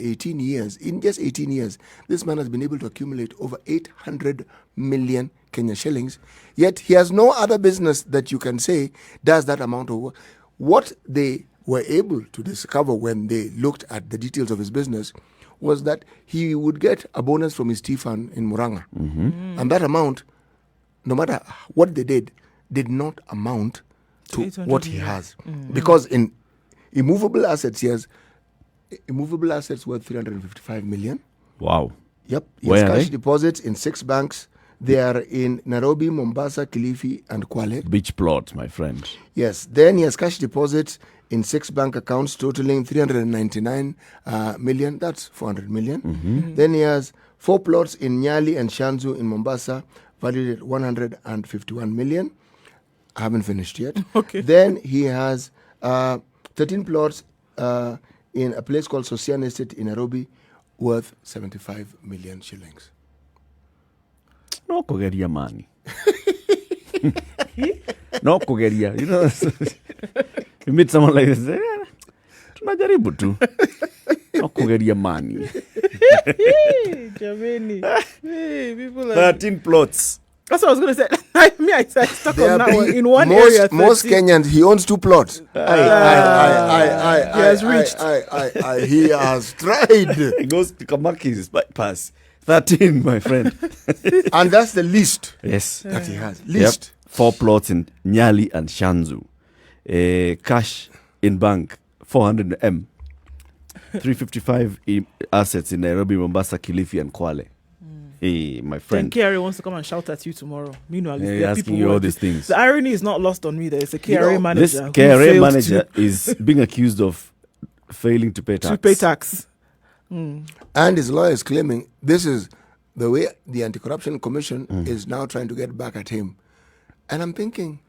Speaker 3: just 18 years, this man has been able to accumulate over 800 million Kenya shillings, yet he has no other business that you can say does that amount of work. What they were able to discover when they looked at the details of his business was that he would get a bonus from his tea fund in Muranga. And that amount, no matter what they did not amount to what he has. Because in immovable assets, he has immovable assets worth 355 million.
Speaker 1: Wow.
Speaker 3: Yep. He
Speaker 1: Where
Speaker 3: has
Speaker 1: are
Speaker 3: cash
Speaker 1: they?
Speaker 3: deposits in 6 banks. They are in Nairobi, Mombasa, Kilifi, and Kwale.
Speaker 1: Beach plot, my friend.
Speaker 3: Yes. Then he has cash deposits in 6 bank accounts totaling 399 million. That's 400 million. Then he has 4 plots in Nyali and Shanzu in Mombasa, valued at 151 million. I haven't finished yet.
Speaker 2: Okay.
Speaker 3: Then he has 13 plots in a place called Sosian Estate in Nairobi, worth 75 million shillings.
Speaker 1: No kugeria money. No kugeria. You know, you meet someone like this, tunajaribu tu. No kugeria money.
Speaker 2: Jameni. Hey, people are
Speaker 1: 13 plots.
Speaker 2: That's what I was going to say. I stuck
Speaker 3: They
Speaker 2: on
Speaker 3: are
Speaker 2: that one.
Speaker 3: being-
Speaker 2: In one
Speaker 3: most,
Speaker 2: area,
Speaker 3: most
Speaker 2: 13.
Speaker 3: Kenyans, he owns 2 plots.
Speaker 2: He has reached.
Speaker 3: He has tried.
Speaker 1: It goes to Kamaki's bypass. 13, my friend.
Speaker 3: And that's the least
Speaker 1: Yes.
Speaker 3: that he has.
Speaker 1: Yep.
Speaker 3: Least.
Speaker 1: 4 plots in Nyali and Shanzu. Cash in bank, 400 M. 355 assets in Nairobi, Mombasa, Kilifi, and Kwale. Hey, my
Speaker 2: Then
Speaker 1: friend.
Speaker 2: KRA wants to come and shout at you tomorrow. Meanwhile,
Speaker 1: Yeah,
Speaker 2: there are
Speaker 1: asking
Speaker 2: people
Speaker 1: you
Speaker 2: who
Speaker 1: all
Speaker 2: are
Speaker 1: these things.
Speaker 2: The irony is not lost on me. There is a KRA
Speaker 3: know,
Speaker 2: manager.
Speaker 1: This
Speaker 2: who
Speaker 1: KRA
Speaker 2: failed
Speaker 1: manager is being accused of failing to pay tax.
Speaker 2: to pay tax.
Speaker 3: And his lawyer is claiming this is the way the Anti-Corruption Commission is now trying to get back at him. And I'm thinking,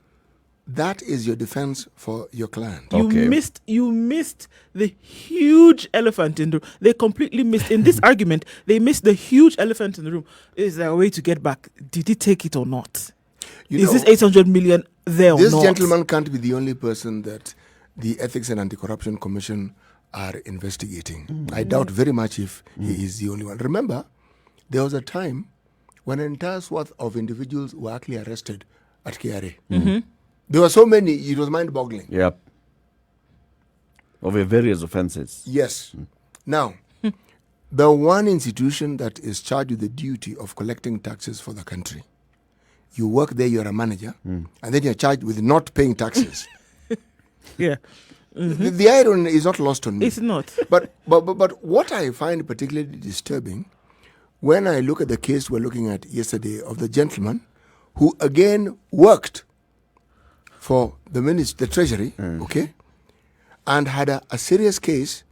Speaker 3: that is your defense for your client.
Speaker 1: Okay.
Speaker 2: You missed the huge elephant in the room. They completely missed in this argument. They missed the huge elephant in the room. Is there a way to get back? Did he take it or not?
Speaker 3: You
Speaker 2: Is
Speaker 3: know,
Speaker 2: this 800 million there or
Speaker 3: this
Speaker 2: not?
Speaker 3: gentleman can't be the only person that the Ethics and Anti-Corruption Commission are investigating. I doubt very much if he is the only one. Remember, there was a time when an entire swath of individuals were actually arrested at KRA. There were so many, it was mind-boggling.
Speaker 1: Yep. Of various offenses.
Speaker 3: Yes. Now, the one institution that is charged with the duty of collecting taxes for the country, you work there, you're a manager, and then you're charged with not paying taxes.
Speaker 2: Yeah,
Speaker 3: The irony is not lost on me.
Speaker 2: it's not.
Speaker 3: But what I find particularly disturbing, when I look at the case we're looking at yesterday of the gentleman who again worked for the treasury, okay, and had a serious case,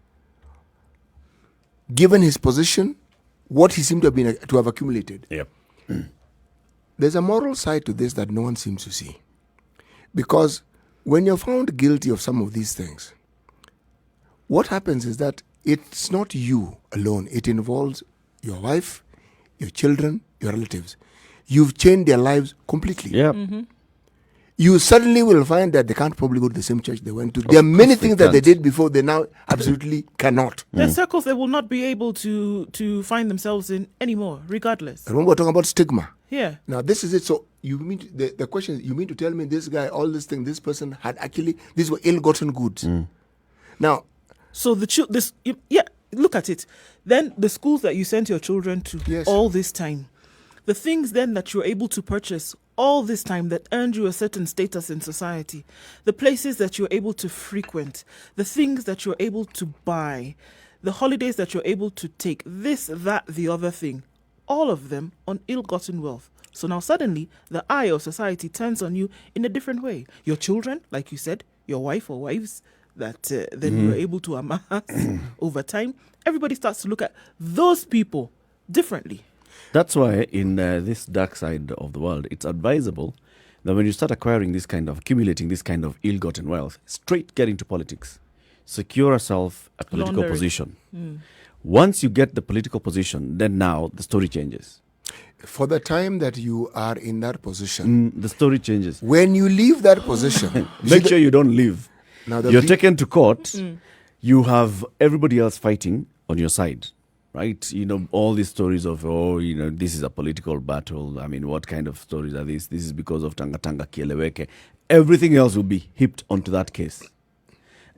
Speaker 3: given his position, what he seemed to have accumulated.
Speaker 1: Yep.
Speaker 3: There's a moral side to this that no one seems to see. Because when you're found guilty of some of these things, what happens is that it's not you alone. It involves your wife, your children, your relatives. you've changed their lives completely.
Speaker 1: Yeah.
Speaker 3: You suddenly will find that they can't probably go to the same church they went to. There are many things that they did before they now absolutely cannot.
Speaker 2: There's circles they will not be able to find themselves in anymore, regardless.
Speaker 3: Remember, we're talking about stigma.
Speaker 2: Yeah.
Speaker 3: Now, this is it. So, you mean the question is, you mean to tell me this guy, all this thing, this person had actually, these were ill-gotten goods. Now,
Speaker 2: So look at it. Then the schools that you sent your children to
Speaker 3: Yes.
Speaker 2: all this time, the things then that you're able to purchase all this time that earned you a certain status in society, the places that you're able to frequent, the things that you're able to buy, the holidays that you're able to take, this, that, the other thing, all of them on ill-gotten wealth. So now suddenly the eye of society turns on you in a different way. Your children, like you said, your wife or wives that then you were able to amass over time, everybody starts to look at those people differently.
Speaker 1: That's why in this dark side of the world, it's advisable that when you start accumulating this kind of ill-gotten wealth, straight get into politics. Secure yourself a political
Speaker 2: Laundering.
Speaker 1: position. Once you get the political position, then now the story changes.
Speaker 3: for the time that you are in that position,
Speaker 1: The story changes.
Speaker 3: when you leave that position,
Speaker 1: Make sure you don't leave.
Speaker 3: Now the
Speaker 1: You're
Speaker 3: big-
Speaker 1: taken to court. You have everybody else fighting on your side, right? You know, all these stories of, this is a political battle. I mean, what kind of stories are these? This is because of Tanga Tanga Kieleweke. Everything else will be heaped onto that case.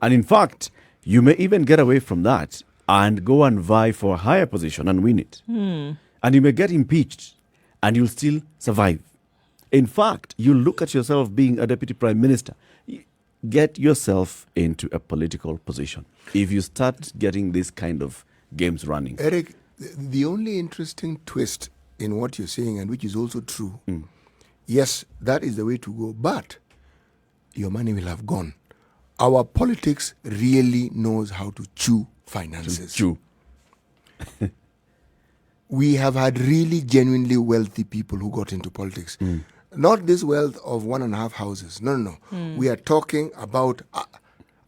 Speaker 1: And in fact, you may even get away from that and go and vie for a higher position and win it. And you may get impeached and you'll still survive. In fact, you look at yourself being a deputy prime minister. Get yourself into a political position if you start getting this kind of games running.
Speaker 3: Eric, the only interesting twist in what you're saying, and which is also true, yes, that is the way to go, but your money will have gone. Our politics really knows how to chew finances.
Speaker 1: True.
Speaker 3: We have had really genuinely wealthy people who got into politics. Not this wealth of 1.5 houses. No. We are talking about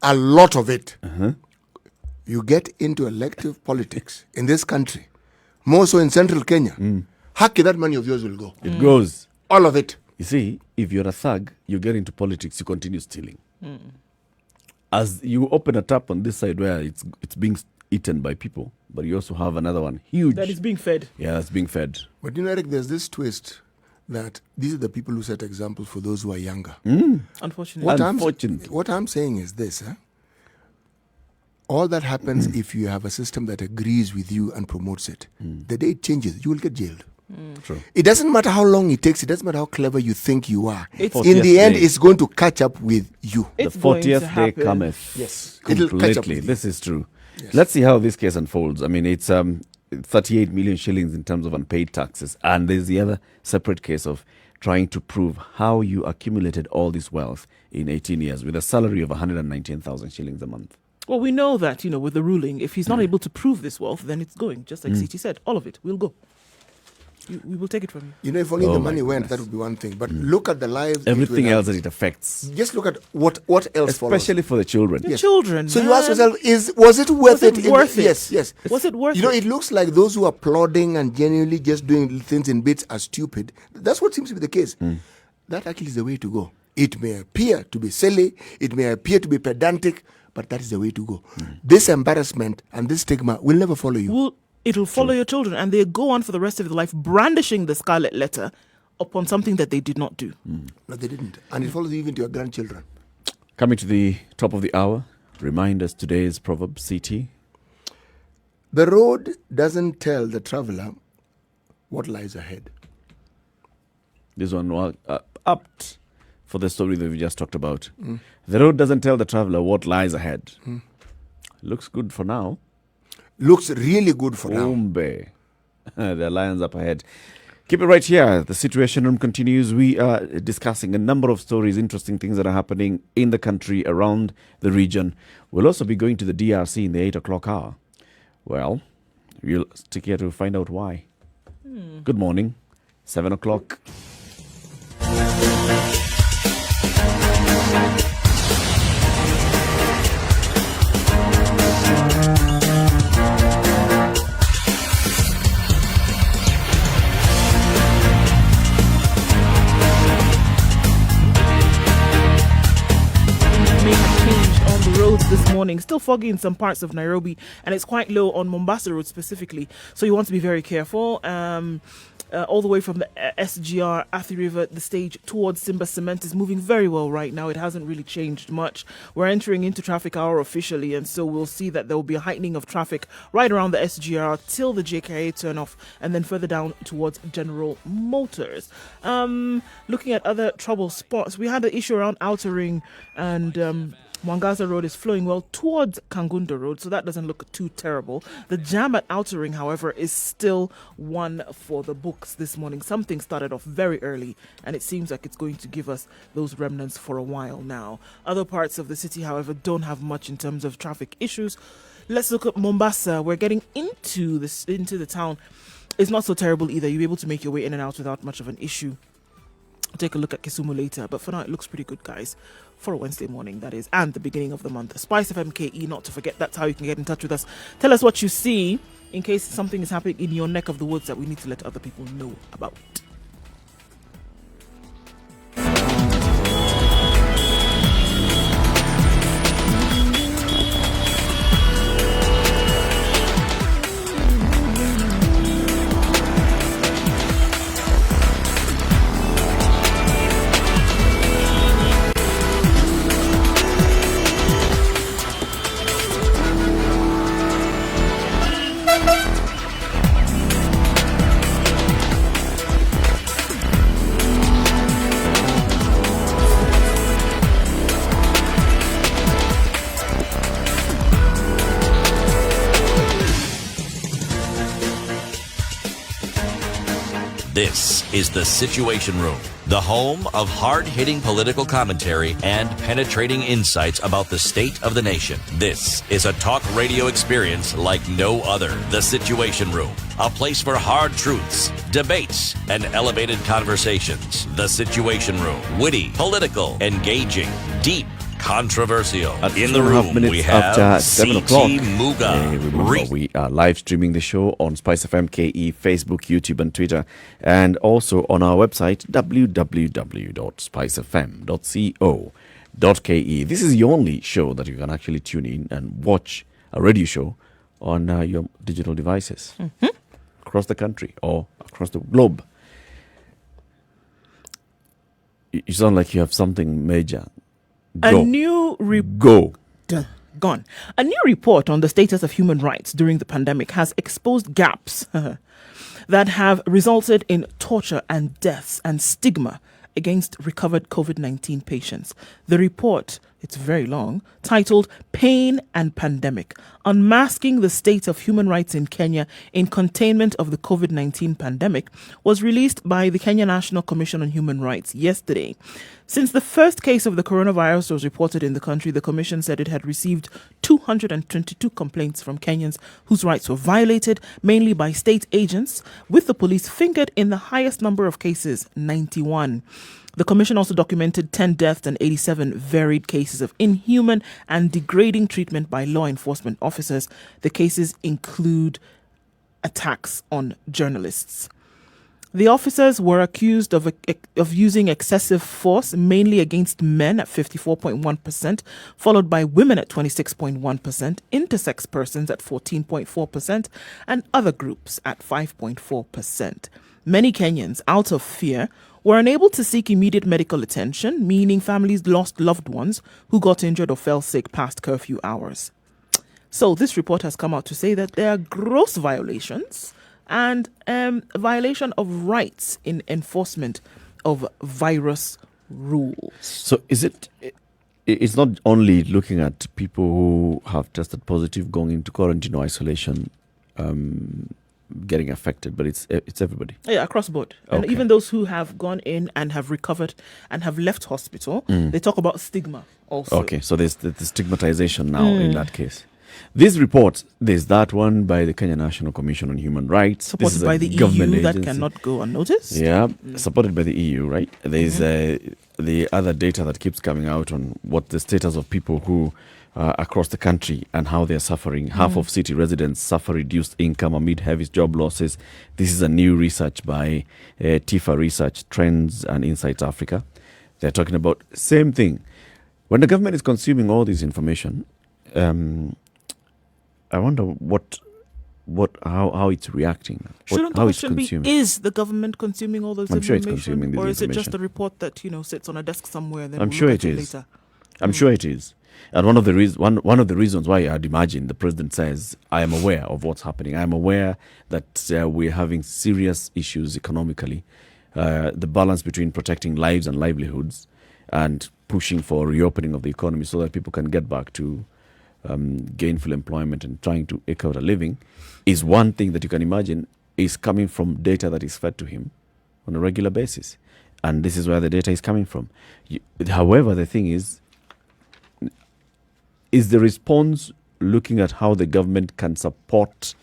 Speaker 3: a lot of it. You get into elective politics in this country, more so in central Kenya, haki, that money of yours will go.
Speaker 1: It goes.
Speaker 3: All of it.
Speaker 1: You see, if you're a thug, you get into politics, you continue stealing. As you open a tap on this side where it's being eaten by people, but you also have another one huge.
Speaker 2: That is being fed.
Speaker 1: Yeah, that's being fed.
Speaker 3: But you know, Eric, there's this twist that these are the people who set examples for those who are younger.
Speaker 2: Unfortunately.
Speaker 1: Unfortunately.
Speaker 3: What I'm saying is this. All that happens if you have a system that agrees with you and promotes it. The day it changes, you will get jailed.
Speaker 1: True.
Speaker 3: It doesn't matter how long it takes. It doesn't matter how clever you think you are.
Speaker 2: It's-
Speaker 3: In the
Speaker 1: 40th
Speaker 3: end,
Speaker 1: day.
Speaker 3: it's going to catch up with you.
Speaker 2: It's
Speaker 1: The
Speaker 2: going to
Speaker 1: 40th day
Speaker 2: happen.
Speaker 1: cometh.
Speaker 3: Yes. It'll catch up
Speaker 1: Completely.
Speaker 3: with you.
Speaker 1: This is true.
Speaker 3: Yes.
Speaker 1: Let's see how this case unfolds. I mean, it's 38 million shillings in terms of unpaid taxes. And there's the other separate case of trying to prove how you accumulated all this wealth in 18 years with a salary of 119,000 shillings a month.
Speaker 2: Well, we know that, with the ruling, if he's not able to prove this wealth, then it's going. Just like City said, all of it will go. We will take it from you.
Speaker 3: You know, if only
Speaker 1: Oh
Speaker 3: the
Speaker 1: my
Speaker 3: money went, that
Speaker 1: goodness.
Speaker 3: would be one thing. But look at the lives. it
Speaker 1: Everything
Speaker 3: will
Speaker 1: else
Speaker 3: have.
Speaker 1: that it affects,
Speaker 3: Just look at what else follows.
Speaker 1: especially for the children.
Speaker 2: The children.
Speaker 3: So you
Speaker 2: man.
Speaker 3: ask yourself, was it worth
Speaker 2: Was it
Speaker 3: it?
Speaker 2: worth it?
Speaker 3: Yes.
Speaker 2: Was it worth
Speaker 3: You know,
Speaker 2: it?
Speaker 3: it looks like those who are applauding and genuinely just doing things in bits are stupid. That's what seems to be the case. That actually is the way to go. It may appear to be silly, it may appear to be pedantic, but that is the way to go. This embarrassment and this stigma will never follow you.
Speaker 2: It'll follow your children, and they go on for the rest of their life brandishing the scarlet letter upon something that they did not do.
Speaker 3: No, they didn't. And it follows you even to your grandchildren.
Speaker 1: Coming to the top of the hour, remind us today's proverb, CT.
Speaker 3: The road doesn't tell the traveler what lies ahead.
Speaker 1: This one was apt for the story that we just talked about. The road doesn't tell the traveler what lies ahead. Looks good for now.
Speaker 3: Looks really good for now.
Speaker 1: Umbe. The lions up ahead. Keep it right here. The Situation Room continues. We are discussing a number of stories, interesting things that are happening in the country, around the region. We'll also be going to the DRC in the 8 o'clock hour. Well, we'll stick here to find out why. Good morning. 7 o'clock.
Speaker 2: this morning. Still foggy in some parts of Nairobi, and it's quite low on Mombasa Road specifically. So you want to be very careful. All the way from the SGR, Athi River, the stage towards Simba Cement is moving very well right now. It hasn't really changed much. We're entering into traffic hour officially, and so we'll see that there will be a heightening of traffic right around the SGR till the JKA turn off, and then further down towards General Motors. Looking at other trouble spots, we had an issue around Outer Ring, and Mwangaza Road is flowing well towards Kangunda Road, so that doesn't look too terrible. The jam at Outer Ring, however, is still one for the books this morning. Something started off very early, and it seems like it's going to give us those remnants for a while now. Other parts of the city, however, don't have much in terms of traffic issues. Let's look at Mombasa. We're getting into the town. It's not so terrible either. You'll be able to make your way in and out without much of an issue. Take a look at Kisumu later, but for now it looks pretty good, guys, for a Wednesday morning, that is, and the beginning of the month. SpiceFM KE, not to forget. That's how you can get in touch with us. Tell us what you see in case something is happening in your neck of the woods that we need to let other people know about.
Speaker 4: This is The Situation Room, the home of hard-hitting political commentary and penetrating insights about the state of the nation. This is a talk radio experience like no other. The Situation Room, a place for hard truths, debates, and elevated conversations. The Situation Room, witty, political, engaging, deep, controversial. In the room, we have C.T. Muga.
Speaker 1: We are live streaming the show on SpiceFM KE, Facebook, YouTube, and Twitter, and also on our website, www.spicefm.co.ke. This is the only show that you can actually tune in and watch a radio show on your digital devices across the country or across the globe. You sound like you have something major.
Speaker 2: Gone. A new report on the status of human rights during the pandemic has exposed gaps that have resulted in torture and deaths and stigma against recovered COVID-19 patients. The report, it's very long, titled Pain and Pandemic, Unmasking the State of Human Rights in Kenya in Containment of the COVID-19 Pandemic, was released by the Kenya National Commission on Human Rights yesterday. Since the first case of the coronavirus was reported in the country, the Commission said it had received 222 complaints from Kenyans whose rights were violated, mainly by state agents, with the police fingered in the highest number of cases, 91. The Commission also documented 10 deaths and 87 varied cases of inhuman and degrading treatment by law enforcement officers. The cases include attacks on journalists. The officers were accused of using excessive force, mainly against men at 54.1%, followed by women at 26.1%, intersex persons at 14.4%, and other groups at 5.4%. Many Kenyans, out of fear, were unable to seek immediate medical attention, meaning families lost loved ones who got injured or fell sick past curfew hours. So this report has come out to say that there are gross violations and violation of rights in enforcement of virus rules.
Speaker 1: So it's not only looking at people who have tested positive going into quarantine or isolation getting affected, but it's everybody.
Speaker 2: Yeah, across the board. And
Speaker 1: Okay.
Speaker 2: even those who have gone in and have recovered and have left hospital, they talk about stigma also.
Speaker 1: Okay, so there's the stigmatization now in that case. This report, there's that one by the Kenya National Commission on Human Rights. This is
Speaker 2: Supported
Speaker 1: a
Speaker 2: by the
Speaker 1: government
Speaker 2: EU that
Speaker 1: agency.
Speaker 2: cannot go unnoticed.
Speaker 1: Yeah, supported by the EU, right? There's the other data that keeps coming out on what the status of people who across the country and how they're suffering. Half of city residents suffer reduced income amid heavy job losses. This is a new research by TIFA Research, Trends and Insights Africa. They're talking about same thing. When the government is consuming all this information, I wonder how it's reacting.
Speaker 2: Shouldn't the
Speaker 1: how it's
Speaker 2: question be,
Speaker 1: consuming.
Speaker 2: is the government consuming all this
Speaker 1: I'm sure
Speaker 2: information?
Speaker 1: it's consuming this
Speaker 2: or is it just
Speaker 1: information.
Speaker 2: a report that, sits on a desk somewhere and then
Speaker 1: I'm
Speaker 2: we'll
Speaker 1: sure
Speaker 2: look
Speaker 1: it
Speaker 2: at
Speaker 1: is.
Speaker 2: later?
Speaker 1: I'm sure it is. And one of the reasons why I'd imagine the president says, I am aware of what's happening. I am aware that we're having serious issues economically. The balance between protecting lives and livelihoods and pushing for reopening of the economy so that people can get back to gainful employment and trying to eke out a living is one thing that you can imagine is coming from data that is fed to him on a regular basis. And this is where the data is coming from. However, the thing is the response looking at how the government can support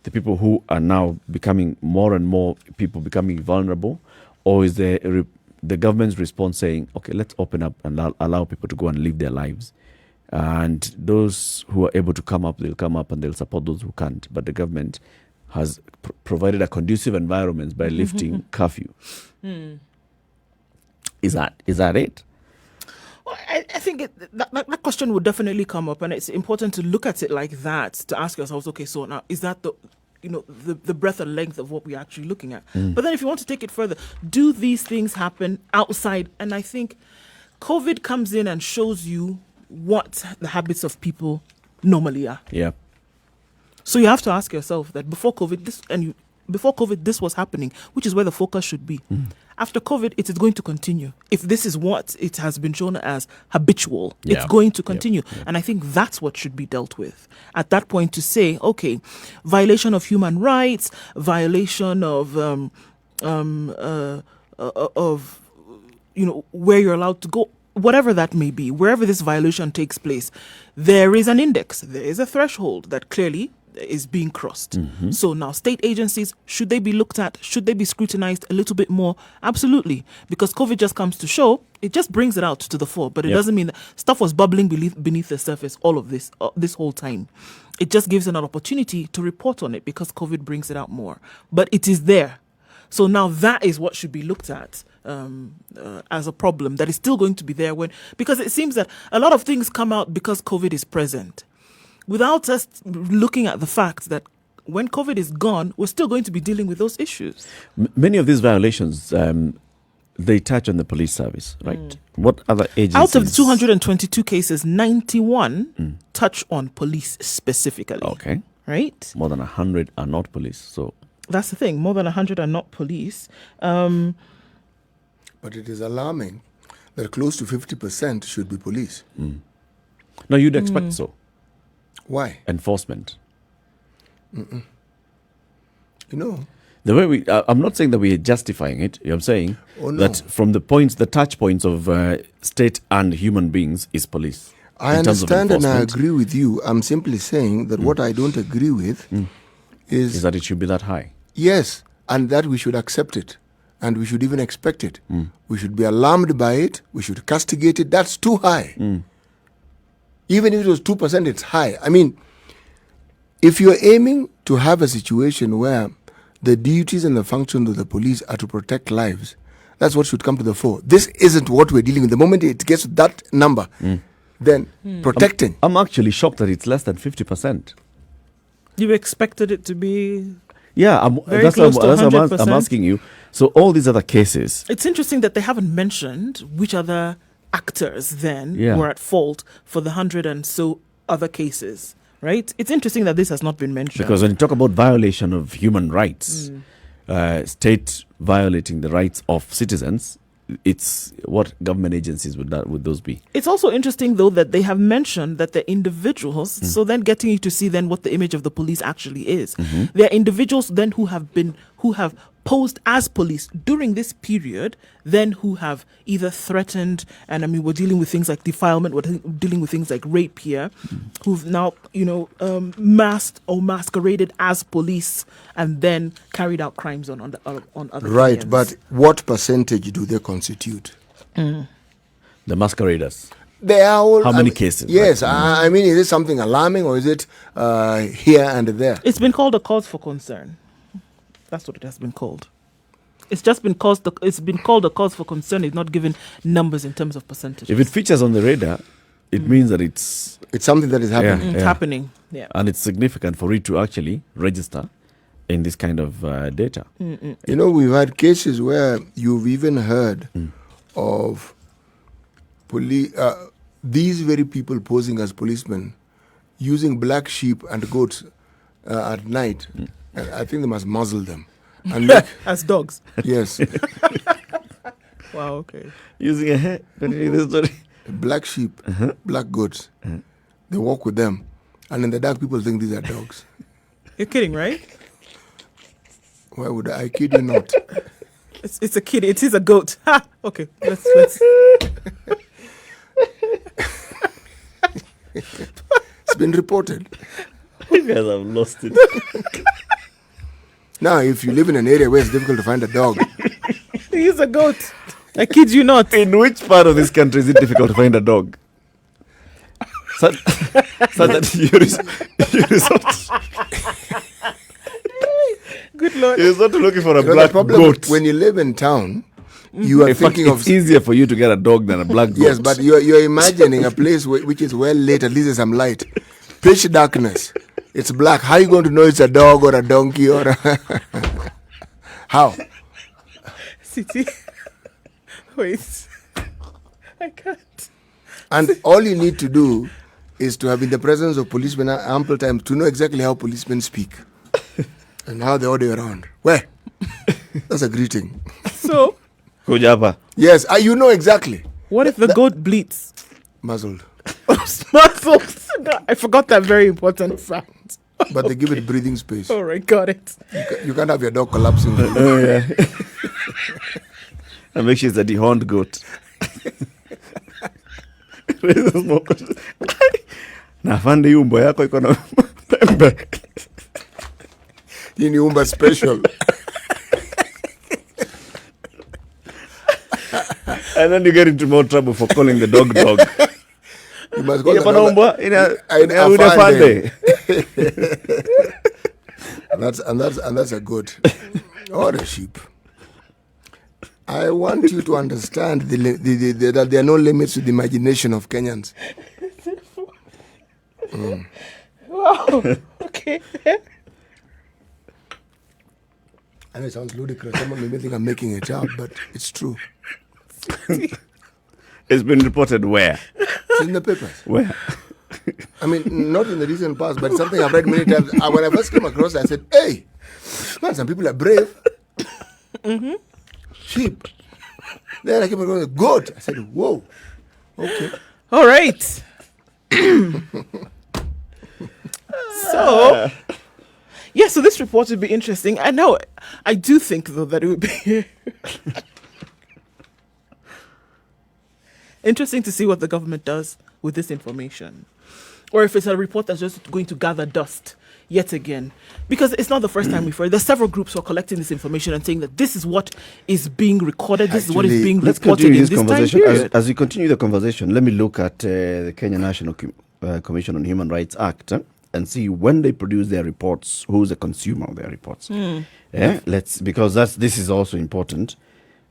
Speaker 1: the people who are now becoming more and more people becoming vulnerable, or is the government's response saying, okay, let's open up and allow people to go and live their lives, and those who are able to come up, they'll come up and they'll support those who can't, but the government has provided a conducive environment by lifting curfew. Is that it?
Speaker 2: Well, I think that question would definitely come up, and it's important to look at it like that, to ask yourselves, okay, so now is that the breadth and length of what we're actually looking at? But then if you want to take it further, do these things happen outside? And I think COVID comes in and shows you what the habits of people normally are.
Speaker 1: Yeah.
Speaker 2: So you have to ask yourself that before COVID, this was happening, which is where the focus should be. After COVID, it is going to continue. If this is what it has been shown as habitual, it's going to continue. And I think that's what should be dealt with. At that point, to say, okay, violation of human rights, violation of where you're allowed to go, whatever that may be, wherever this violation takes place, there is an index, there is a threshold that clearly is being crossed. So now state agencies, should they be looked at? Should they be scrutinized a little bit more? Absolutely. Because COVID just comes to show, it just brings it out to the fore. But it doesn't mean that stuff was bubbling beneath the surface all of this whole time. It just gives an opportunity to report on it because COVID brings it out more. But it is there. So now that is what should be looked at as a problem that is still going to be there because it seems that a lot of things come out because COVID is present, without us looking at the fact that when COVID is gone, we're still going to be dealing with those issues.
Speaker 1: Many of these violations, they touch on the police service, right? What other agencies?
Speaker 2: Out of the 222 cases, 91 touch on police specifically.
Speaker 1: Okay.
Speaker 2: Right?
Speaker 1: More than 100 are not police. So
Speaker 2: that's the thing. More than 100 are not police.
Speaker 3: But it is alarming that close to 50% should be police.
Speaker 1: No, you'd expect so.
Speaker 3: Why?
Speaker 1: Enforcement. The way I'm not saying that we're justifying it. I'm saying that from the touch points of state and human beings is police.
Speaker 3: I understand and I agree with you. I'm simply saying that what I don't agree with is
Speaker 1: that it should be that high.
Speaker 3: Yes, and that we should accept it. And we should even expect it. We should be alarmed by it. We should castigate it. That's too high. Even if it was 2%, it's high. I mean, if you're aiming to have a situation where the duties and the functions of the police are to protect lives, that's what should come to the fore. This isn't what we're dealing with. The moment it gets to that number, then protecting.
Speaker 1: I'm actually shocked that it's less than 50%.
Speaker 2: You expected it to be...
Speaker 1: Yeah,
Speaker 2: that's what
Speaker 1: I'm asking you. So all these other cases...
Speaker 2: It's interesting that they haven't mentioned which other actors then were at fault for the 100 and so other cases, right? It's interesting that this has not been mentioned.
Speaker 1: Because when you talk about violation of human rights, state violating the rights of citizens, it's what government agencies would those be? It's
Speaker 2: also interesting, though, that they have mentioned that they're individuals, so then getting you to see then what the image of the police actually is. They're individuals then who have posed as police during this period, then who have either threatened, and I mean, we're dealing with things like defilement, we're dealing with things like rape here, who've now, masked or masqueraded as police and then carried out crimes on other
Speaker 3: Right,
Speaker 2: Kenyans.
Speaker 3: But what percentage do they constitute?
Speaker 1: The masqueraders.
Speaker 3: They are all...
Speaker 1: How many cases?
Speaker 3: Yes, I mean, is it something alarming or is it here and there?
Speaker 2: It's been called a cause for concern. That's what it has been called. It's just been called a cause for concern. It's not given numbers in terms of percentages.
Speaker 1: If it features on the radar, it means that it's
Speaker 3: something that is happening.
Speaker 2: It's happening. Yeah.
Speaker 1: and it's significant for it to actually register in this kind of data.
Speaker 3: You know, we've had cases where you've even heard of these very people posing as policemen using black sheep and goats at night. And I think they must muzzle them. And
Speaker 2: As dogs.
Speaker 3: yes,
Speaker 2: Wow, okay.
Speaker 1: Using a hair. Continue the story.
Speaker 3: black sheep, black goats. They walk with them. And in the dark, people think these are dogs.
Speaker 2: You're kidding, right?
Speaker 3: Why would I kid you not?
Speaker 2: It's a kid. It is a goat. Ha! Okay, let's.
Speaker 3: It's been reported.
Speaker 1: You guys have lost it.
Speaker 3: Now, if you live in an area where it's difficult to find a dog,
Speaker 2: He's a goat. I kid you not.
Speaker 1: In which part of this country is it difficult to find a dog? So that you resort,
Speaker 2: Good Lord.
Speaker 1: you resort to looking for a
Speaker 3: you know, the
Speaker 1: black
Speaker 3: problem
Speaker 1: goat.
Speaker 3: when you live in town, you are
Speaker 1: In fact,
Speaker 3: thinking of
Speaker 1: it's easier for you to get a dog than a black goat.
Speaker 3: yes, but you're imagining a place which is well lit. At least there's some light. Pitch darkness. It's black. How are you going to know it's a dog or a donkey or a how?
Speaker 2: City. Wait. I can't.
Speaker 3: And all you need to do is to have in the presence of policemen ample time to know exactly how policemen speak and how they order around. Where? That's a greeting.
Speaker 2: So,
Speaker 1: Kujapa.
Speaker 3: Yes, you know exactly.
Speaker 2: what if the goat bleats?
Speaker 3: Muzzled.
Speaker 2: Muscles. I forgot that very important fact.
Speaker 3: But they give it breathing space.
Speaker 2: All right, got it.
Speaker 3: You can't have your dog collapsing.
Speaker 1: Oh, yeah. And make sure it's a dehorned goat. Na fande hii umbo yako iko na pembe.
Speaker 3: Hii ni umba special.
Speaker 1: And then you get into more trouble for calling the dog dog.
Speaker 3: You must call
Speaker 1: Ile
Speaker 3: the
Speaker 1: pana
Speaker 3: dog
Speaker 1: umbwa ina
Speaker 3: afande.
Speaker 1: fande.
Speaker 3: And that's a goat or a sheep. I want you to understand that there are no limits to the imagination of Kenyans.
Speaker 2: Wow. Okay.
Speaker 3: And it sounds ludicrous. Someone may think I'm making it up, but it's true.
Speaker 1: It's been reported where?
Speaker 3: It's in the papers.
Speaker 1: Where?
Speaker 3: I mean, not in the recent past, but something I've read many times. When I first came across it, I said, hey, man, some people are brave. Sheep. Then I came across a goat. I said, whoa. Okay.
Speaker 2: All right. So, yeah, so this report would be interesting. I know, I do think, though, that it would be interesting to see what the government does with this information. Or if it's a report that's just going to gather dust yet again. Because it's not the first time we've heard. There's several groups who are collecting this information and saying that this is what is being recorded, this is what is
Speaker 3: Actually,
Speaker 2: being
Speaker 1: Let's
Speaker 2: reported
Speaker 1: continue
Speaker 2: in
Speaker 1: this
Speaker 2: this time
Speaker 1: conversation.
Speaker 2: period.
Speaker 1: As we continue the conversation, let me look at the Kenya National Commission on Human Rights Act and see when they produce their reports, who's the consumer of their reports. Because this is also important.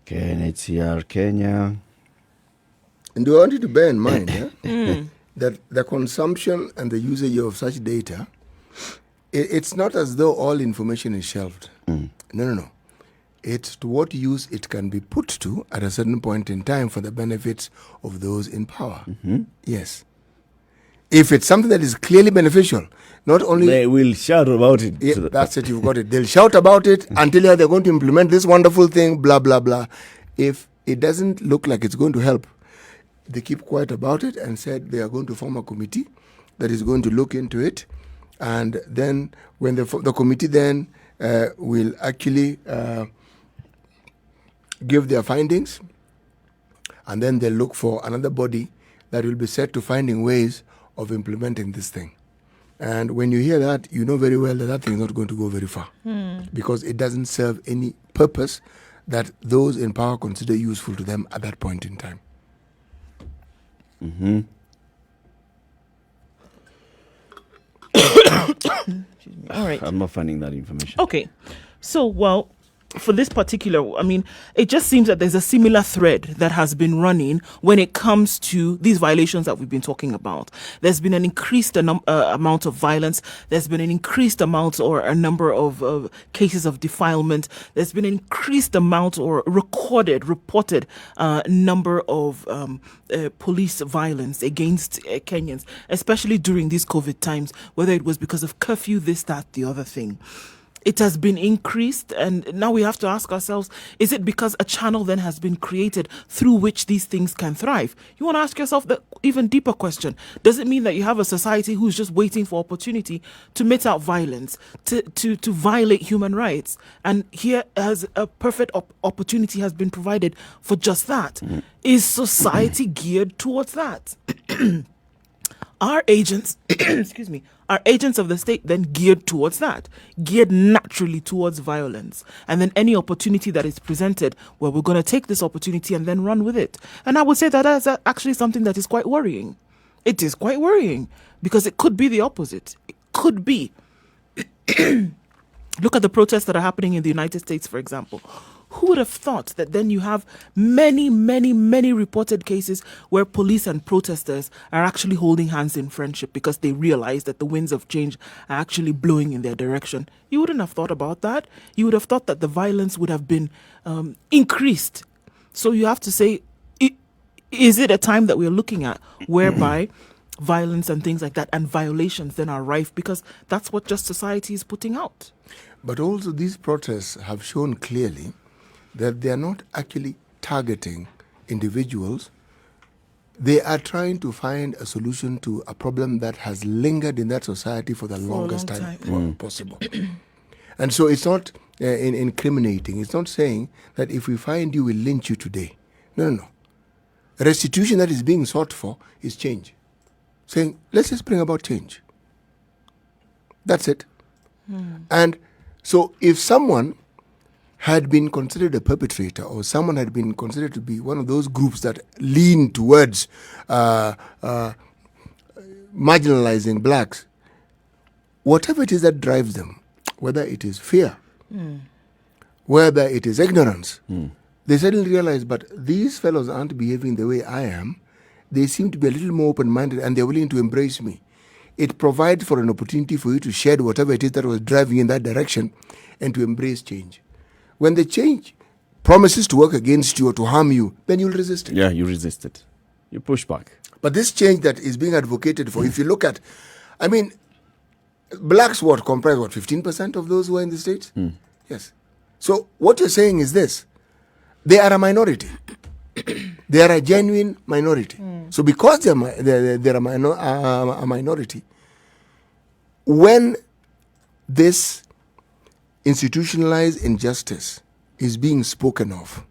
Speaker 1: KNHCR, Kenya.
Speaker 3: And I want you to bear in mind that the consumption and the usage of such data, it's not as though all information is shelved. No. It's to what use it can be put to at a certain point in time for the benefits of those in power. Yes. If it's something that is clearly beneficial, not only...
Speaker 1: They will shout about it.
Speaker 3: Yeah, that's it, you've got it. They'll shout about it until they're going to implement this wonderful thing, blah, blah, blah. If it doesn't look like it's going to help, they keep quiet about it and said they are going to form a committee that is going to look into it. And then when the committee then will actually give their findings, and then they'll look for another body that will be set to finding ways of implementing this thing. And when you hear that, you know very well that that thing is not going to go very far because it doesn't serve any purpose that those in power consider useful to them at that point in time.
Speaker 2: All right.
Speaker 1: I'm not finding that information.
Speaker 2: Okay. So, well, for this particular, I mean, it just seems that there's a similar thread that has been running when it comes to these violations that we've been talking about. There's been an increased amount of violence. There's been an increased amount or a number of cases of defilement. There's been an increased amount or reported number of police violence against Kenyans, especially during these COVID times, whether it was because of curfew, this, that, the other thing. It has been increased, and now we have to ask ourselves, is it because a channel then has been created through which these things can thrive? You want to ask yourself the even deeper question. Does it mean that you have a society who's just waiting for opportunity to mete out violence, to violate human rights? And here, as a perfect opportunity has been provided for just that. Is society geared towards that? Are agents, excuse me, are agents of the state then geared towards that, geared naturally towards violence? And then any opportunity that is presented, well, we're going to take this opportunity and then run with it. And I would say that is actually something that is quite worrying. It is quite worrying because it could be the opposite. It could be. Look at the protests that are happening in the United States, for example. Who would have thought that then you have many, many, many reported cases where police and protesters are actually holding hands in friendship because they realize that the winds of change are actually blowing in their direction? You wouldn't have thought about that. You would have thought that the violence would have been increased. So you have to say, is it a time that we're looking at whereby violence and things like that and violations then are rife, because that's what just society is putting out?
Speaker 3: But also these protests have shown clearly that they are not actually targeting individuals. They are trying to find a solution to a problem that has lingered in that society for the longest time possible. And so it's not incriminating. It's not saying that if we find you, we'll lynch you today. No. Restitution that is being sought for is change. Saying, let's just bring about change. That's it. And so if someone had been considered a perpetrator, or someone had been considered to be one of those groups that lean towards marginalizing blacks, whatever it is that drives them, whether it is fear, whether it is ignorance, they suddenly realize, but these fellows aren't behaving the way I am. They seem to be a little more open-minded and they're willing to embrace me. It provides for an opportunity for you to shed whatever it is that was driving in that direction and to embrace change. When the change promises to work against you or to harm you, then you'll resist it.
Speaker 1: Yeah, you resist it. You push back.
Speaker 3: But this change that is being advocated for, if you look at, I mean, blacks comprise 15% of those who are in the States? Yes. So what you're saying is this: they are a minority. They are a genuine minority. So because they're a minority, when this institutionalized injustice is being spoken of,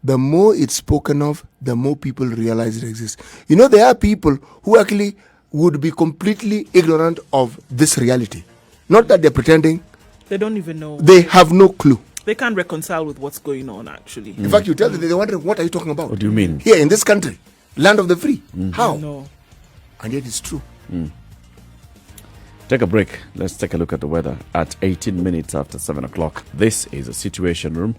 Speaker 3: the more it's spoken of, the more people realize it exists. You know, there are people who actually would be completely ignorant of this reality. Not that they're pretending.
Speaker 2: They don't even know.
Speaker 3: They have no clue.
Speaker 2: They can't reconcile with what's going on, actually.
Speaker 3: In fact, you tell them, they're wondering, what are you talking about?
Speaker 1: What do you mean?
Speaker 3: Here in this country, land of the free. How?
Speaker 2: No.
Speaker 3: And yet it's true.
Speaker 1: Take a break. Let's take a look at the weather at 18 minutes after 7 o'clock. This is a Situation Room,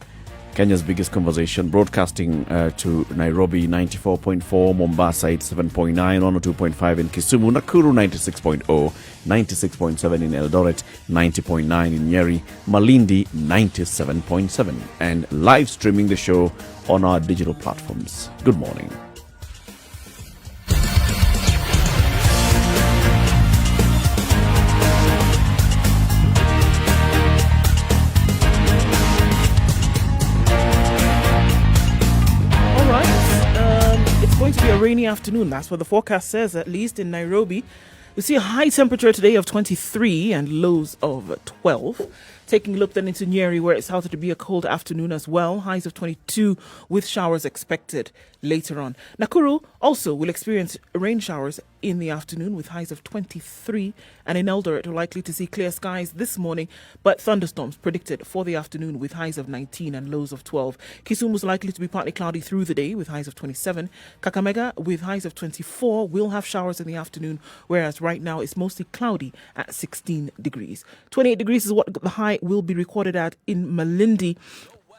Speaker 1: Kenya's biggest conversation, broadcasting to Nairobi 94.4, Mombasa 87.9, 102.5 in Kisumu, Nakuru 96.0, 96.7 in Eldoret, 90.9 in Nyeri, Malindi 97.7, and live streaming the show on our digital platforms. Good morning.
Speaker 2: Going to be a rainy afternoon. That's what the forecast says, at least in Nairobi. We see a high temperature today of 23 and lows of 12. Taking a look then into Nyeri, where it's touted to be a cold afternoon as well. Highs of 22 with showers expected later on. Nakuru also will experience rain showers in the afternoon with highs of 23. And in Eldoret, we're likely to see clear skies this morning, but thunderstorms predicted for the afternoon with highs of 19 and lows of 12. Kisumu is likely to be partly cloudy through the day with highs of 27. Kakamega with highs of 24 will have showers in the afternoon, whereas right now it's mostly cloudy at 16 degrees. 28 degrees is what the high high will be recorded in Malindi,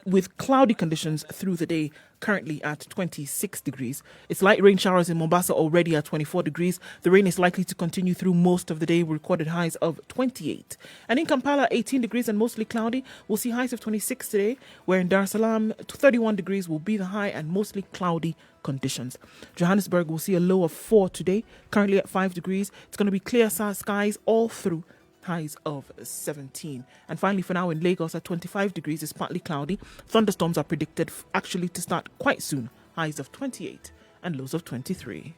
Speaker 2: with cloudy conditions through the day, currently at 26 degrees. It's light rain showers in Mombasa already at 24 degrees. The rain is likely to continue through most of the day, recorded highs of 28. And in Kampala, 18 degrees and mostly cloudy. We'll see highs of 26 today, where in Dar es Salaam, 31 degrees will be the high and mostly cloudy conditions. Johannesburg will see a low of 4 today, currently at 5 degrees. It's going to be clear skies all through, highs of 17. And finally, for now in Lagos at 25 degrees, it's partly cloudy. Thunderstorms are predicted actually to start quite soon, highs of 28 and lows of 23.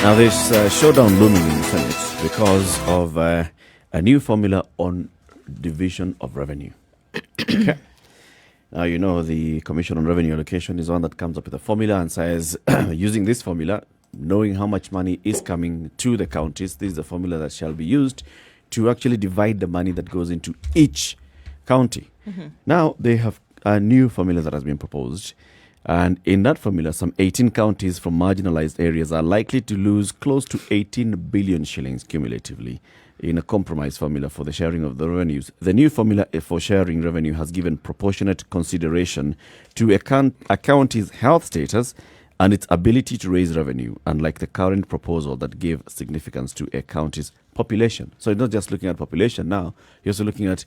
Speaker 1: Now there's a showdown looming in the Senate because of a new formula on division of revenue. Okay. Now, you know, the Commission on Revenue Allocation is one that comes up with a formula and says, using this formula, knowing how much money is coming to the counties, this is the formula that shall be used to actually divide the money that goes into each county. Now, they have a new formula that has been proposed. And in that formula, some 18 counties from marginalized areas are likely to lose close to 18 billion shillings cumulatively in a compromise formula for the sharing of the revenues. The new formula for sharing revenue has given proportionate consideration to a county's health status and its ability to raise revenue, unlike the current proposal that gave significance to a county's population. So you're not just looking at population now, you're also looking at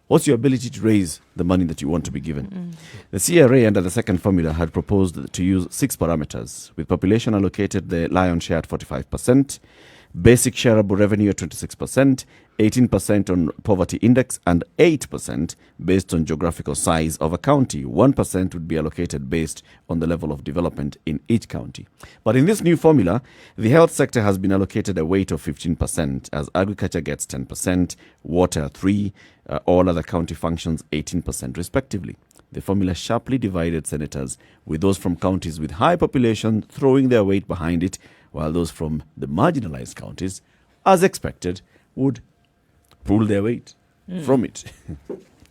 Speaker 1: what's your ability to raise the money that you want to be given? The CRA under the second formula had proposed to use 6 parameters, with population allocated the lion's share at 45%, basic shareable revenue at 26%, 18% on poverty index, and 8% based on geographical size of a county. 1% would be allocated based on the level of development in each county. But in this new formula, the health sector has been allocated a weight of 15%, as agriculture gets 10%, water 3%, all other county functions 18% respectively. The formula sharply divided senators, with those from counties with high population throwing their weight behind it, while those from the marginalized counties, as expected, would pull their weight from it,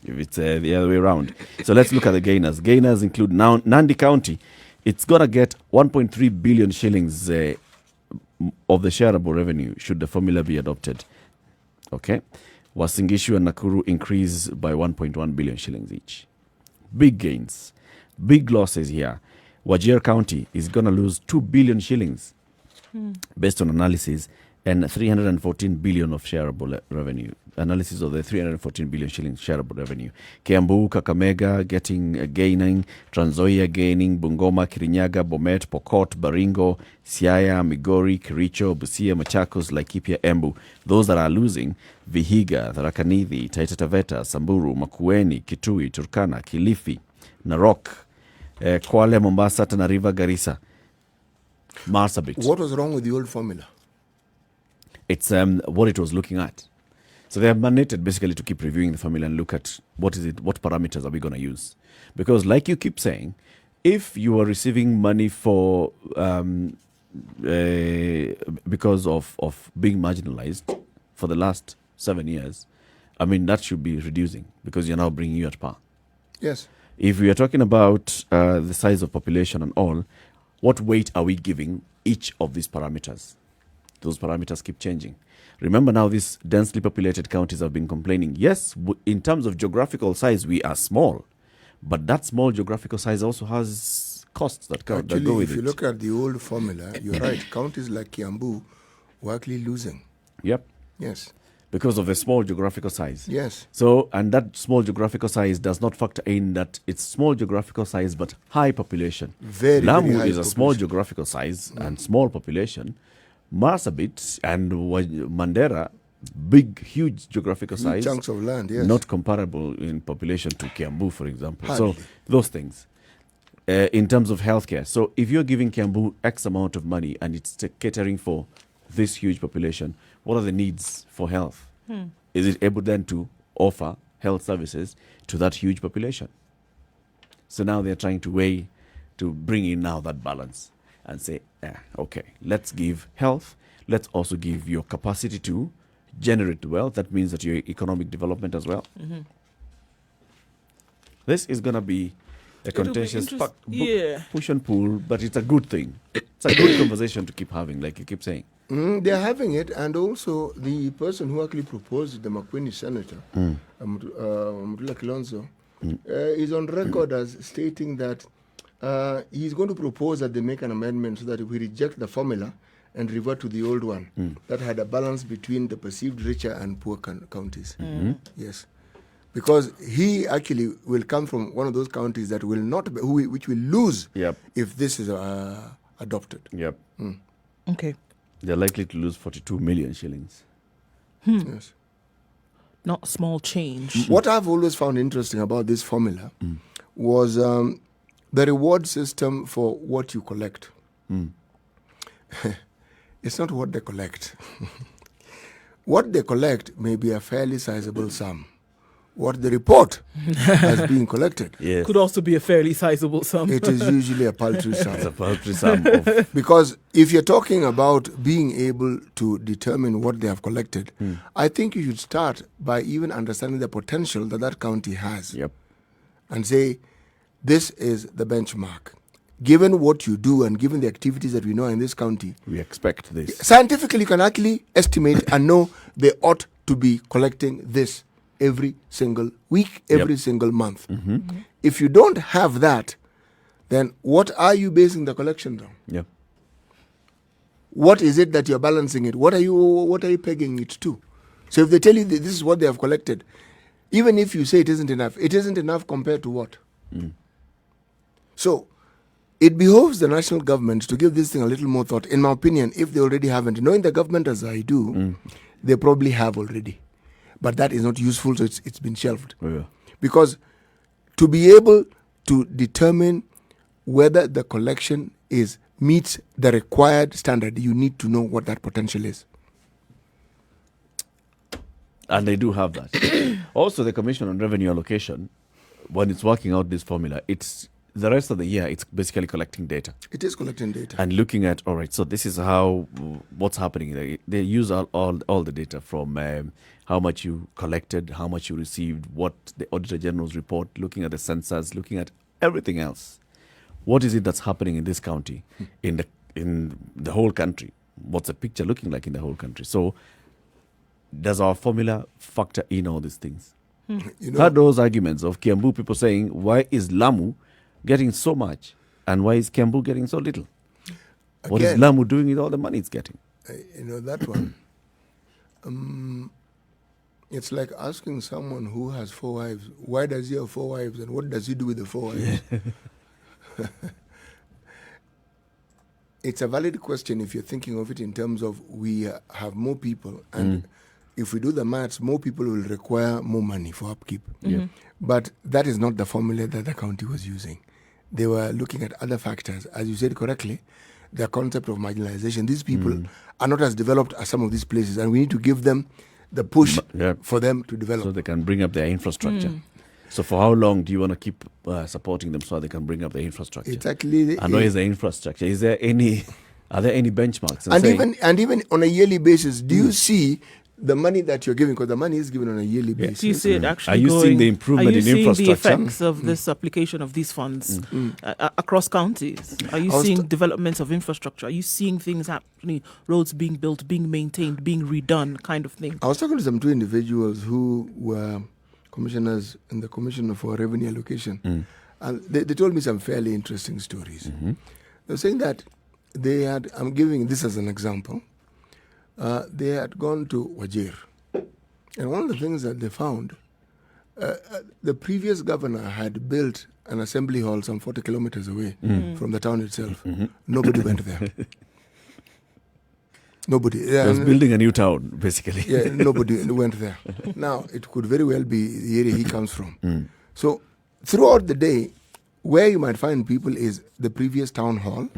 Speaker 1: if it's the other way around. So let's look at the gainers. Gainers include Nandi County. It's going to get 1.3 billion shillings of the shareable revenue should the formula be adopted. Okay. Uasin Gishu and Nakuru increase by 1.1 billion shillings each. Big gains. Big losses here. Wajir County is going to lose 2 billion shillings based on analysis, and 314 billion of shareable revenue. Analysis of the 314 billion shillings shareable revenue. Kiambu, Kakamega gaining, Trans Nzoia gaining, Bungoma, Kirinyaga, Bomet, Pokot, Baringo, Siaya, Migori, Kericho, Busia, Machakos, Laikipia, Embu. Those that are losing: Vihiga, Tharaka Nithi, Taita Taveta, Samburu, Makueni, Kitui, Turkana, Kilifi, Narok, Kwale, Mombasa, Tana River, Garissa, Marsabit.
Speaker 3: What was wrong with the old formula?
Speaker 1: It's what it was looking at. So they have mandated basically to keep reviewing the formula and look at what parameters are we going to use. Because like you keep saying, if you are receiving money for because of being marginalized for the last 7 years, I mean, that should be reducing because you're now bringing you at par.
Speaker 3: Yes.
Speaker 1: If we are talking about the size of population and all, what weight are we giving each of these parameters? Those parameters keep changing. Remember now, these densely populated counties have been complaining. Yes, in terms of geographical size, we are small. But that small geographical size also has costs that go with it.
Speaker 3: Actually, if you look at the old formula, you're right. Counties like Kiambu were actually losing.
Speaker 1: Yep.
Speaker 3: Yes.
Speaker 1: Because of the small geographical size.
Speaker 3: Yes.
Speaker 1: So, and that small geographical size does not factor in that it's small geographical size but high population. Lamu
Speaker 3: very high
Speaker 1: is a small geographical size and small population. Marsabit and Mandera, big, huge geographical size.
Speaker 3: Chunks of land, yes.
Speaker 1: Not comparable in population to Kiambu, for example.
Speaker 3: Hardly.
Speaker 1: So, those things. In terms of healthcare. So, if you're giving Kiambu X amount of money and it's catering for this huge population, what are the needs for health? Is it able then to offer health services to that huge population? So now they're trying to weigh, to bring in now that balance and say, okay, let's give health, let's also give your capacity to generate wealth. That means that your economic development as well. This is going to be a contentious push and pull, but it's a good thing. It's a good conversation to keep having, like you keep saying.
Speaker 3: They're having it, and also the person who actually proposed it, the Makwini senator, Mutula Kilonzo, is on record as stating that he's going to propose that they make an amendment so that we reject the formula and revert to the old one that had a balance between the perceived richer and poor counties. Yes. Because he actually will come from one of those counties that will not be, which will lose if this is adopted.
Speaker 2: Okay.
Speaker 1: They're likely to lose 42 million shillings.
Speaker 3: Yes.
Speaker 2: Not small change.
Speaker 3: What I've always found interesting about this formula was the reward system for what you collect. It's not what they collect. What they collect may be a fairly sizable sum. What the report has been collected
Speaker 2: could also be a fairly sizable sum.
Speaker 3: It is usually a paltry sum.
Speaker 1: It's a paltry sum.
Speaker 3: Because if you're talking about being able to determine what they have collected, I think you should start by even understanding the potential that that county has. And say, this is the benchmark. Given what you do and given the activities that we know in this county,
Speaker 1: we expect this.
Speaker 3: Scientifically, you can actually estimate and know they ought to be collecting this every single week, every single month. If you don't have that, then what are you basing the collection on? What is it that you're balancing it? What are you pegging it to? So if they tell you that this is what they have collected, even if you say it isn't enough compared to what? So it behoves the national government to give this thing a little more thought. In my opinion, if they already haven't, knowing the government as I do, they probably have already. But that is not useful, so it's been shelved. Because to be able to determine whether the collection meets the required standard, you need to know what that potential is.
Speaker 1: And they do have that. Also, the Commission on Revenue Allocation, when it's working out this formula, it's the rest of the year, it's basically collecting data.
Speaker 3: It is collecting data.
Speaker 1: And looking at, all right, so this is what's happening. They use all the data from how much you collected, how much you received, what the Auditor General's report, looking at the census, looking at everything else. What is it that's happening in this county, in the whole country? What's the picture looking like in the whole country? So does our formula factor in all these things? Heard those arguments of Kiambu people saying, why is Lamu getting so much and why is Kiambu getting so little? Again, what is Lamu doing with all the money it's getting?
Speaker 3: That one, it's like asking someone who has 4 wives, why does he have 4 wives and what does he do with the 4 wives? It's a valid question if you're thinking of it in terms of we have more people and if we do the maths, more people will require more money for upkeep. But that is not the formula that the county was using. They were looking at other factors. As you said correctly, the concept of marginalization. These people are not as developed as some of these places, and we need to give them the push for them to develop.
Speaker 1: So they can bring up their infrastructure. So for how long do you want to keep supporting them so they can bring up their infrastructure?
Speaker 3: It's actually...
Speaker 1: And where is the infrastructure? Are there any benchmarks?
Speaker 3: And even on a yearly basis, do you see the money that you're giving, because the money is given on a yearly basis.
Speaker 2: Do you see it actually
Speaker 1: Are you seeing the improvement in infrastructure?
Speaker 2: Are you seeing the effects of this application of these funds across counties? Are you seeing developments of infrastructure? Are you seeing things happening, roads being built, being maintained, being redone, kind of thing?
Speaker 3: I was talking to some 2 individuals who were commissioners in the Commission for Revenue Allocation, and they told me some fairly interesting stories. They were saying that they had, I'm giving this as an example, they had gone to Wajir. And one of the things that they found, the previous governor had built an assembly hall some 40 kilometers away from the town itself. Nobody went there. Nobody.
Speaker 1: He was building a new town, basically.
Speaker 3: Nobody went there. Now, it could very well be the area he comes from. So, throughout the day, where you might find people is the previous town hall.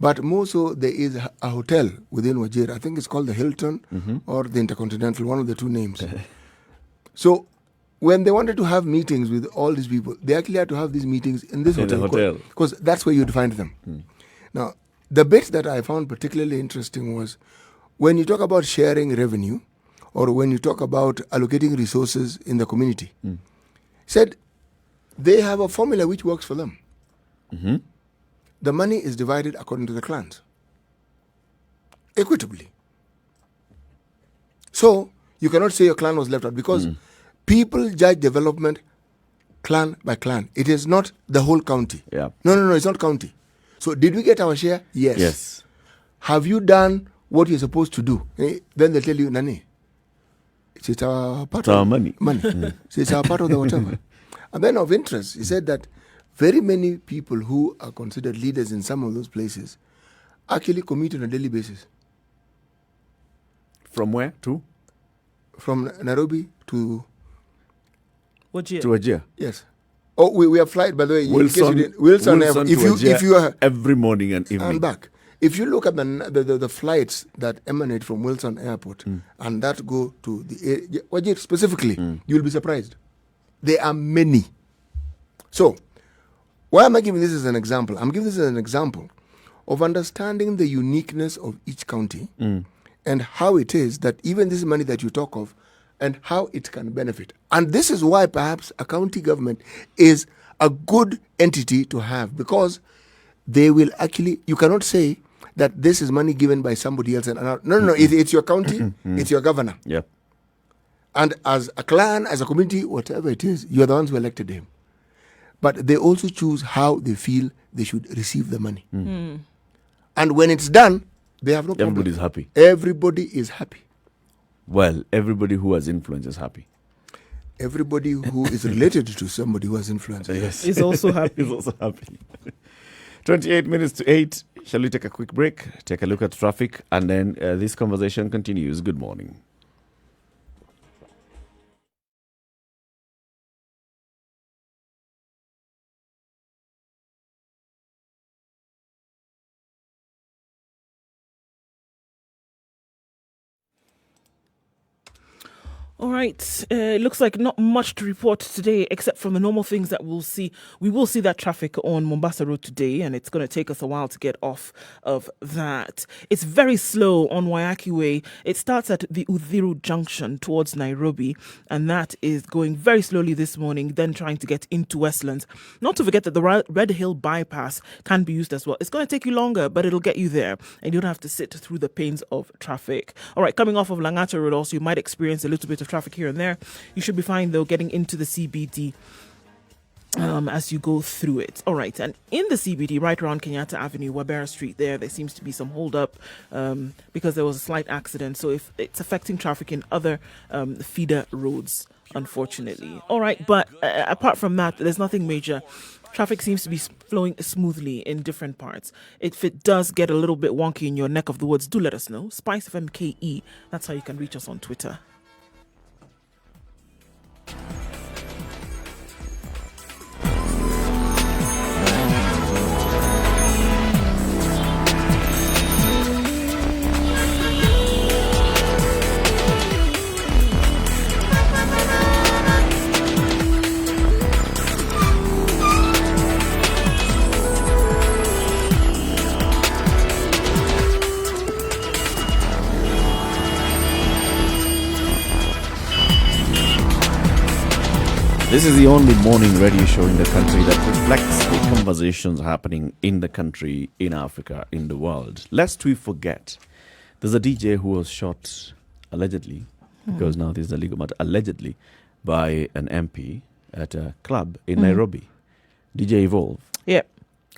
Speaker 3: But more so, there is a hotel within Wajir. I think it's called the Hilton or the Intercontinental, one of the two names. So when they wanted to have meetings with all these people, they actually had to have these meetings in this hotel. Because that's where you'd find them. Now, the bit that I found particularly interesting was when you talk about sharing revenue or when you talk about allocating resources in the community, said they have a formula which works for them. The money is divided according to the clans, equitably. So you cannot say your clan was left out because people judge development clan by clan. It is not the whole county.
Speaker 1: Yeah.
Speaker 3: No, it's not county. So did we get our share? Yes.
Speaker 1: Yes.
Speaker 3: Have you done what you're supposed to do? Then they'll tell you, Nani, it's our part
Speaker 1: It's our
Speaker 3: of
Speaker 1: money.
Speaker 3: So it's our part of the whatever. And then of interest, he said that very many people who are considered leaders in some of those places actually commute on a daily basis.
Speaker 1: From where to?
Speaker 3: From Nairobi to...
Speaker 2: Wajir.
Speaker 1: To Wajir.
Speaker 3: Yes. Oh, we have flight, by the way.
Speaker 1: Wilson
Speaker 3: in case Wilson
Speaker 1: to Wajir
Speaker 3: if you are...
Speaker 1: every morning and evening.
Speaker 3: And back. If you look at the flights that emanate from Wilson Airport and that go to the Wajir specifically, you'll be surprised. There are many. So, why am I giving this as an example? I'm giving this as an example of understanding the uniqueness of each county and how it is that even this money that you talk of and how it can benefit. And this is why perhaps a county government is a good entity to have, because they will actually, you cannot say that this is money given by somebody else. No, it's your county, it's your governor.
Speaker 1: Yeah.
Speaker 3: And as a clan, as a community, whatever it is, you're the ones who elected him. But they also choose how they feel they should receive the money. And when it's done, they have no problem.
Speaker 1: Everybody's happy.
Speaker 3: Everybody is happy.
Speaker 1: Well, everybody who has influence is happy.
Speaker 3: Everybody who is related to somebody who has influence.
Speaker 1: Yes.
Speaker 2: Is also happy.
Speaker 1: Is also happy. 28 minutes to 8. Shall we take a quick break? Take a look at traffic, and then this conversation continues. Good morning.
Speaker 2: All right. It looks like not much to report today, except from the normal things that we'll see. We will see that traffic on Mombasa Road today, and it's going to take us a while to get off of that. It's very slow on Wayaki Way. It starts at the Uthiru Junction towards Nairobi, and that is going very slowly this morning, then trying to get into Westlands. Not to forget that the Red Hill bypass can be used as well. It's going to take you longer, but it'll get you there, and you don't have to sit through the pains of traffic. All right, coming off of Langata Road also, you might experience a little bit of traffic here and there. You should be fine though getting into the CBD as you go through it. All right, and in the CBD, right around Kenyatta Avenue, Wabera Street, there seems to be some hold up because there was a slight accident. So if it's affecting traffic in other feeder roads, unfortunately. All right, but apart from that, there's nothing major. Traffic seems to be flowing smoothly in different parts. If it does get a little bit wonky in your neck of the woods, do let us know. SpiceFM KE, that's how you can reach us on Twitter.
Speaker 1: This is the only morning radio show in the country that reflects the conversations happening in the country, in Africa, in the world. Lest we forget, there's a DJ who was shot allegedly, because now there's a legal matter, allegedly by an MP at a club in Nairobi. DJ Evolve.
Speaker 2: Yeah.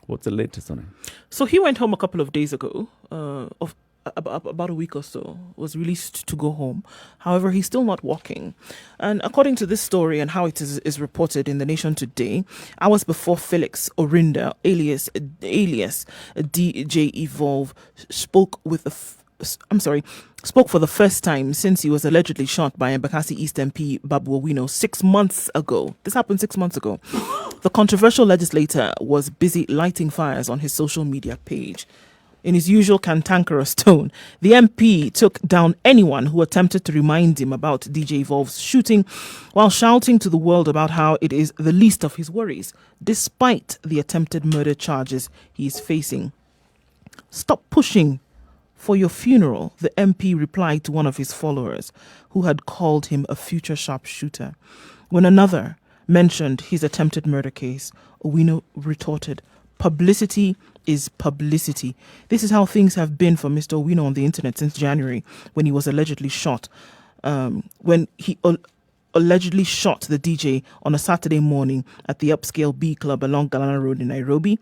Speaker 1: What's the latest on it?
Speaker 2: So he went home a couple of days ago, about a week or so, was released to go home. However, he's still not walking. And according to this story and how it is reported in The Nation today, hours before Felix Orinda, alias DJ Evolve, spoke for the first time since he was allegedly shot by Embakasi East MP Babu Owino 6 months ago. This happened 6 months ago. The controversial legislator was busy lighting fires on his social media page. In his usual cantankerous tone, the MP took down anyone who attempted to remind him about DJ Evolve's shooting, while shouting to the world about how it is the least of his worries, despite the attempted murder charges he is facing. "Stop pushing for your funeral," the MP replied to one of his followers, who had called him a future sharpshooter. When another mentioned his attempted murder case, Owino retorted, "Publicity is publicity." This is how things have been for Mr. Owino on the internet since January, when he was allegedly shot. Allegedly shot the DJ on a Saturday morning at the upscale B Club along Galana Road in Nairobi.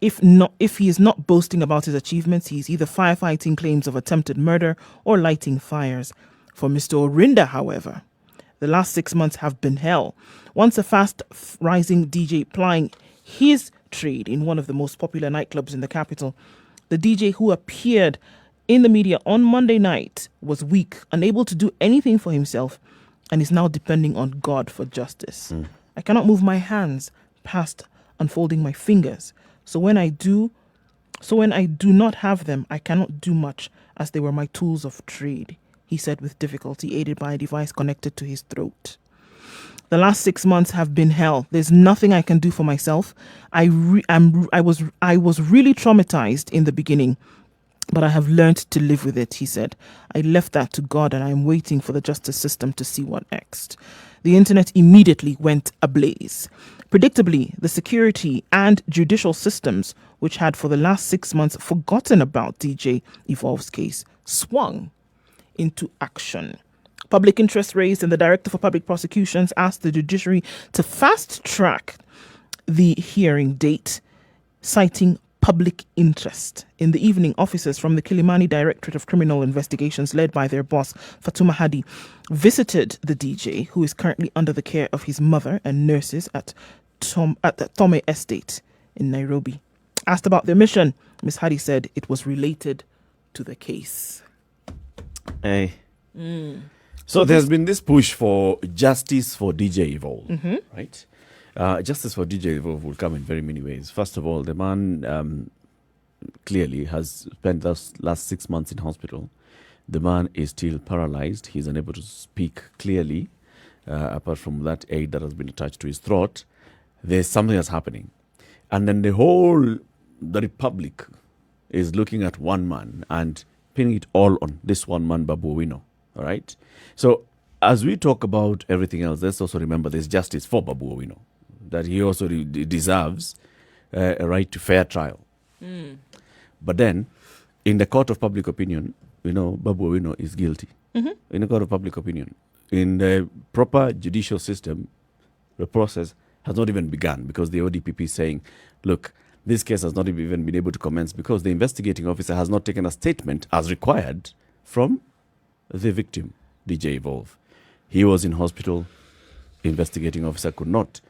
Speaker 2: If he is not boasting about his achievements, he is either firefighting claims of attempted murder or lighting fires. For Mr. Orinda, however, the last 6 months have been hell. Once a fast-rising DJ plying his trade in one of the most popular nightclubs in the capital, the DJ who appeared in the media on Monday night was weak, unable to do anything for himself, and is now depending on God for justice. "I cannot move my hands past unfolding my fingers. So when I do not have them, I cannot do much, as they were my tools of trade," he said with difficulty, aided by a device connected to his throat. "The last 6 months have been hell. There's nothing I can do for myself. I was really traumatized in the beginning, but I have learned to live with it," he said. "I left that to God, and I am waiting for the justice system to see what next." The internet immediately went ablaze. Predictably, the security and judicial systems, which had for the last 6 months forgotten about DJ Evolve's case, swung into action. Public interest raised, and the Director for Public Prosecutions asked the judiciary to fast-track the hearing date, citing public interest. In the evening, officers from the Kilimani Directorate of Criminal Investigations, led by their boss, Fatuma Hadi, visited the DJ, who is currently under the care of his mother and nurses at the Tome Estate in Nairobi. Asked about their mission, Ms. Hadi said it was related to the case.
Speaker 1: Hey. So there's been this push for justice for DJ Evolve, right? Justice for DJ Evolve will come in very many ways. First of all, the man clearly has spent the last 6 months in hospital. The man is still paralyzed. He's unable to speak clearly. Apart from that aid that has been attached to his throat, there's something that's happening. And then the Republic is looking at one man and pinning it all on this one man, Babu Owino. All right? So as we talk about everything else, let's also remember there's justice for Babu Owino, that he also deserves a right to fair trial. But then, in the court of public opinion, Babu Owino is guilty. In the court of public opinion. In the proper judicial system, the process has not even begun, because the ODPP is saying, look, this case has not even been able to commence because the investigating officer has not taken a statement as required from the victim, DJ Evolve. He was in hospital. Investigating officer could not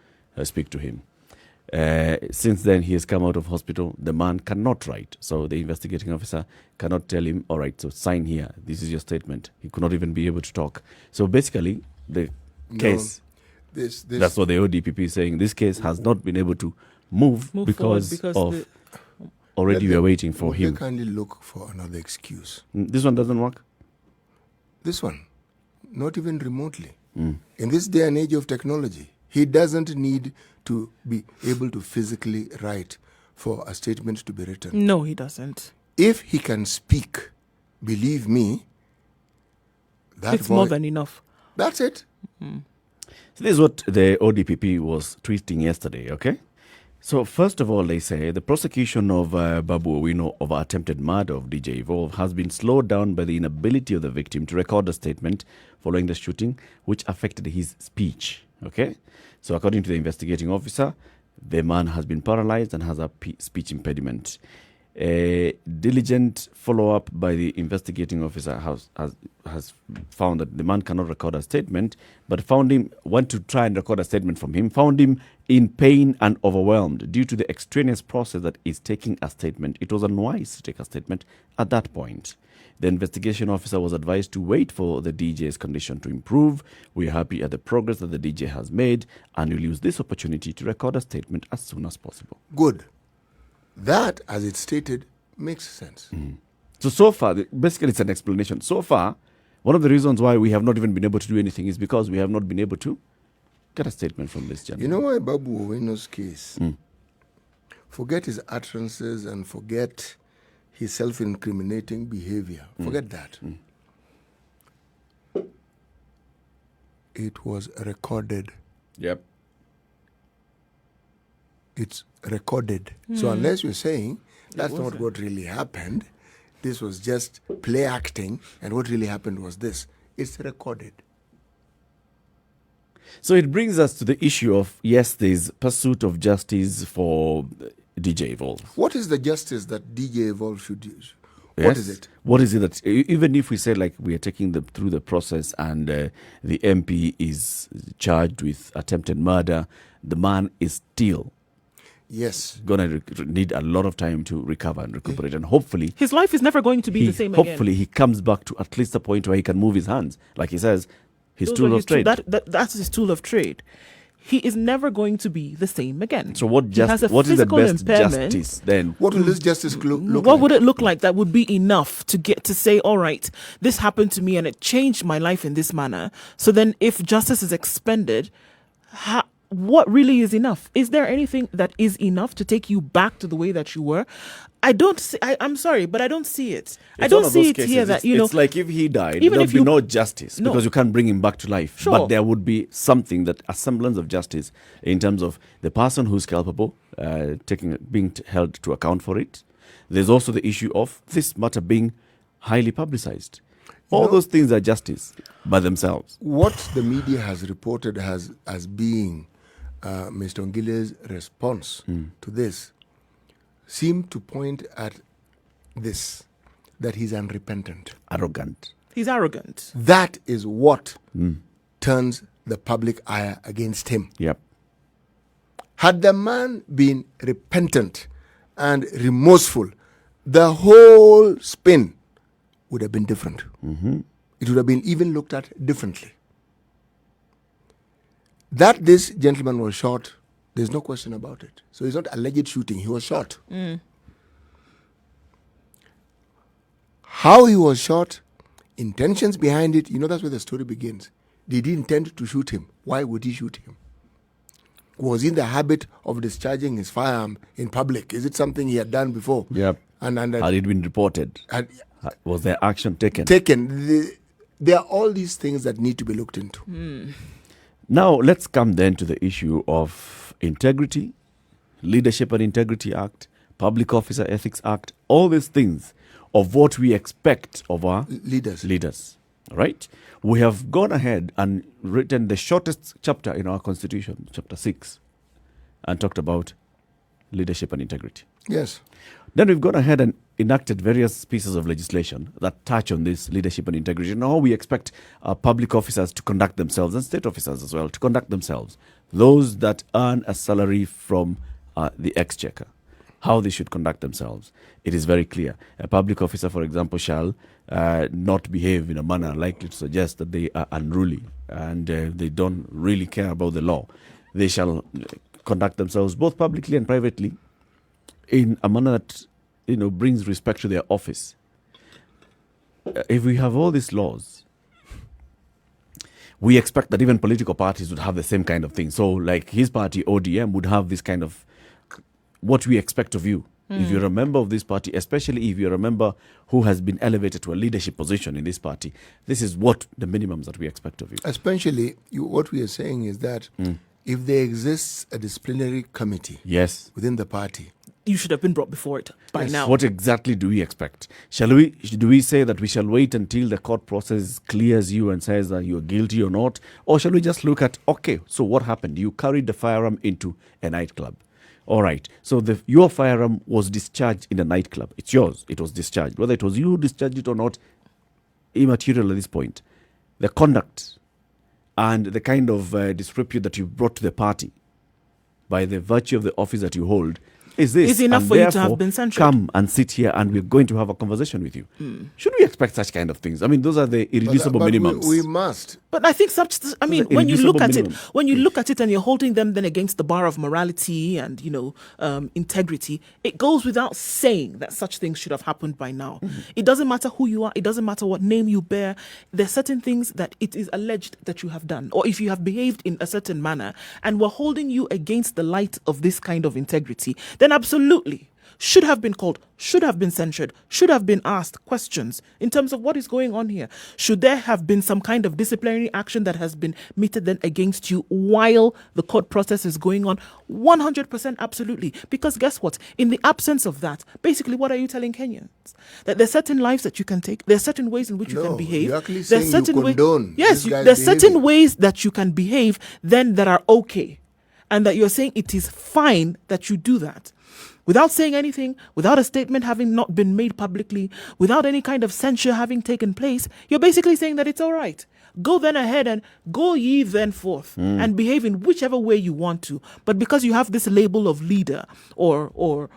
Speaker 1: speak to him. Since then, he has come out of hospital. The man cannot write. So the investigating officer cannot tell him, all right, so sign here. This is your statement. He could not even be able to talk. So basically, the case, that's what the ODPP is saying. This case has not been able to move because already we are waiting for him.
Speaker 3: They kindly look for another excuse.
Speaker 1: This one doesn't work?
Speaker 3: This one, not even remotely. In this day and age of technology, he doesn't need to be able to physically write for a statement to be written.
Speaker 2: No, he doesn't.
Speaker 3: If he can speak, believe me,
Speaker 2: it's more than enough.
Speaker 3: That's it.
Speaker 1: So this is what the ODPP was tweeting yesterday, okay? So first of all, they say the prosecution of Babu Owino over attempted murder of DJ Evolve has been slowed down by the inability of the victim to record a statement following the shooting, which affected his speech, okay? So according to the investigating officer, the man has been paralyzed and has a speech impediment. A diligent follow-up by the investigating officer has found that the man cannot record a statement, but went to try and record a statement from him, found him in pain and overwhelmed due to the extraneous process that is taking a statement. It was unwise to take a statement at that point. The investigation officer was advised to wait for the DJ's condition to improve. We are happy at the progress that the DJ has made, and will use this opportunity to record a statement as soon as possible.
Speaker 3: Good. That, as it's stated, Makes sense.
Speaker 1: So far, basically it's an explanation. So far, one of the reasons why we have not even been able to do anything is because we have not been able to get a statement from this gentleman.
Speaker 3: You know why Babu Oweno's case? Forget his utterances and forget his self-incriminating behavior. Forget that. It was recorded.
Speaker 1: Yep.
Speaker 3: It's recorded. So unless you're saying that's not what really happened, this was just play acting, and what really happened was this, it's recorded.
Speaker 1: So it brings us to the issue of, yes, there's pursuit of justice for DJ Evolve.
Speaker 3: What is the justice that DJ Evolve should use?
Speaker 1: Yes.
Speaker 3: What is it?
Speaker 1: What is it that, even if we say like we are taking them through the process and the MP is charged with attempted murder, the man is still going to need a lot of time to recover and recuperate, and hopefully
Speaker 2: His life is never going to be the same again.
Speaker 1: hopefully he comes back to at least a point where he can move his hands, like he says, his
Speaker 2: Those
Speaker 1: tool
Speaker 2: were
Speaker 1: of trade.
Speaker 2: That's his tool of trade. He is never going to be the same again.
Speaker 1: So what
Speaker 2: He has a
Speaker 1: what is the
Speaker 2: physical
Speaker 1: best
Speaker 2: impairment.
Speaker 1: justice then?
Speaker 3: What will this justice look
Speaker 2: What
Speaker 3: like?
Speaker 2: would it look like that would be enough to get to say, all right, this happened to me and it changed my life in this manner? So then if justice is expended, what really is enough? Is there anything that is enough to take you back to the way that you were? I don't see, I'm sorry, but I don't see it. I
Speaker 1: It's
Speaker 2: don't
Speaker 1: one of
Speaker 2: see
Speaker 1: those
Speaker 2: it
Speaker 1: cases.
Speaker 2: here that, you know,
Speaker 1: It's like if he died,
Speaker 2: even
Speaker 1: there
Speaker 2: if
Speaker 1: would be
Speaker 2: you-
Speaker 1: no justice
Speaker 2: No.
Speaker 1: because you can't bring him back to life.
Speaker 2: Sure.
Speaker 1: But there would be something, that a semblance of justice in terms of the person who's culpable being held to account for it. There's also the issue of this matter being highly publicized. All those things are justice by themselves.
Speaker 3: What the media has reported as being Mr. Ongile's response to this seem to point at this, that he's unrepentant.
Speaker 1: Arrogant.
Speaker 2: he's arrogant.
Speaker 3: That is what turns the public ire against him.
Speaker 1: Yep.
Speaker 3: Had the man been repentant and remorseful, the whole spin would have been different. It would have been even looked at differently. That this gentleman was shot, there's no question about it. So it's not alleged shooting, he was shot. How he was shot, intentions behind it, that's where the story begins. Did he intend to shoot him? Why would he shoot him? Was he in the habit of discharging his firearm in public? Is it something he had done before?
Speaker 1: Yep.
Speaker 3: And
Speaker 1: Had it been reported? Was there action taken?
Speaker 3: There are all these things that need to be looked into.
Speaker 1: Now, let's come then to the issue of integrity, Leadership and Integrity Act, Public Officer Ethics Act, all these things of what we expect of our leaders. Right? We have gone ahead and written the shortest chapter in our Constitution, chapter 6, and talked about leadership and integrity.
Speaker 3: Yes.
Speaker 1: Then we've gone ahead and enacted various pieces of legislation that touch on this leadership and integrity, and how we expect public officers to conduct themselves, and state officers as well, to conduct themselves. Those that earn a salary from the exchequer, how they should conduct themselves. It is very clear. A public officer, for example, shall not behave in a manner likely to suggest that they are unruly and they don't really care about the law. They shall conduct themselves both publicly and privately in a manner that brings respect to their office. If we have all these laws, we expect that even political parties would have the same kind of thing. So like his party, ODM, would have this kind of what we expect of you. If you're a member of this party, especially if you're a member who has been elevated to a leadership position in this party, this is what the minimums that we expect of you.
Speaker 3: Especially, what we are saying is that if there exists a disciplinary committee within the party,
Speaker 2: You should have been brought before it by now.
Speaker 1: What exactly do we expect? Do we say that we shall wait until the court process clears you and says that you're guilty or not? Or shall we just look at, okay, so what happened? You carried the firearm into a nightclub. All right, so your firearm was discharged in a nightclub. It's yours. It was discharged. Whether it was you who discharged it or not, immaterial at this point. The conduct and the kind of disrepute that you brought to the party by the virtue of the office that you hold is this.
Speaker 2: Is enough
Speaker 1: and
Speaker 2: for you to have
Speaker 1: therefore,
Speaker 2: been censured.
Speaker 1: come and sit here and we're going to have a conversation with you. Should we expect such kind of things? I mean, those are the irreducible
Speaker 3: but
Speaker 1: minimums.
Speaker 3: we must.
Speaker 2: But I think I mean,
Speaker 1: an
Speaker 2: when you look at
Speaker 1: irreducible
Speaker 2: it, when you look at it and you're holding them then against the bar of morality and, integrity, it goes without saying that such things should have happened by now. It doesn't matter who you are. It doesn't matter what name you bear. There's certain things that it is alleged that you have done, or if you have behaved in a certain manner and we're holding you against the light of this kind of integrity, then absolutely should have been called, should have been censured, should have been asked questions in terms of what is going on here. Should there have been some kind of disciplinary action that has been meted then against you while the court process is going on? 100% absolutely. Because guess what? In the absence of that, basically what are you telling Kenyans? That there's certain lives that you can take, there's certain ways in which you can behave.
Speaker 3: You're actually
Speaker 2: There's
Speaker 3: saying
Speaker 2: certain
Speaker 3: you condone
Speaker 2: yes,
Speaker 3: this guy's
Speaker 2: there's certain
Speaker 3: behavior.
Speaker 2: ways that you can behave then that are okay. And that you're saying it is fine that you do that. Without saying anything, without a statement having not been made publicly, without any kind of censure having taken place, you're basically saying that it's all right. Go then ahead and go ye then forth and behave in whichever way you want to. But because you have this label of leader or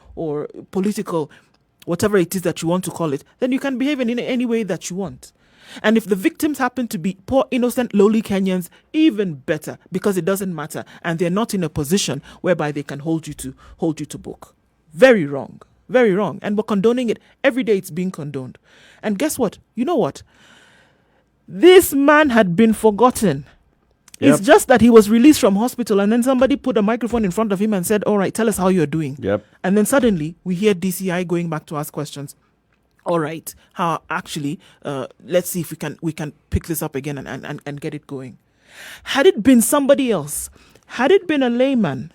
Speaker 2: political, whatever it is that you want to call it, then you can behave in any way that you want. And if the victims happen to be poor, innocent, lowly Kenyans, even better, because it doesn't matter, and they're not in a position whereby they can hold you to book. Very wrong. Very wrong. And we're condoning it. Every day it's being condoned. And guess what? You know what? This man had been forgotten.
Speaker 1: Yep.
Speaker 2: It's just that he was released from hospital and then somebody put a microphone in front of him and said, all right, tell us how you're doing.
Speaker 1: Yep.
Speaker 2: And then suddenly we hear DCI going back to ask questions. All right, how actually, let's see if we can pick this up again and get it going. Had it been somebody else, had it been a layman,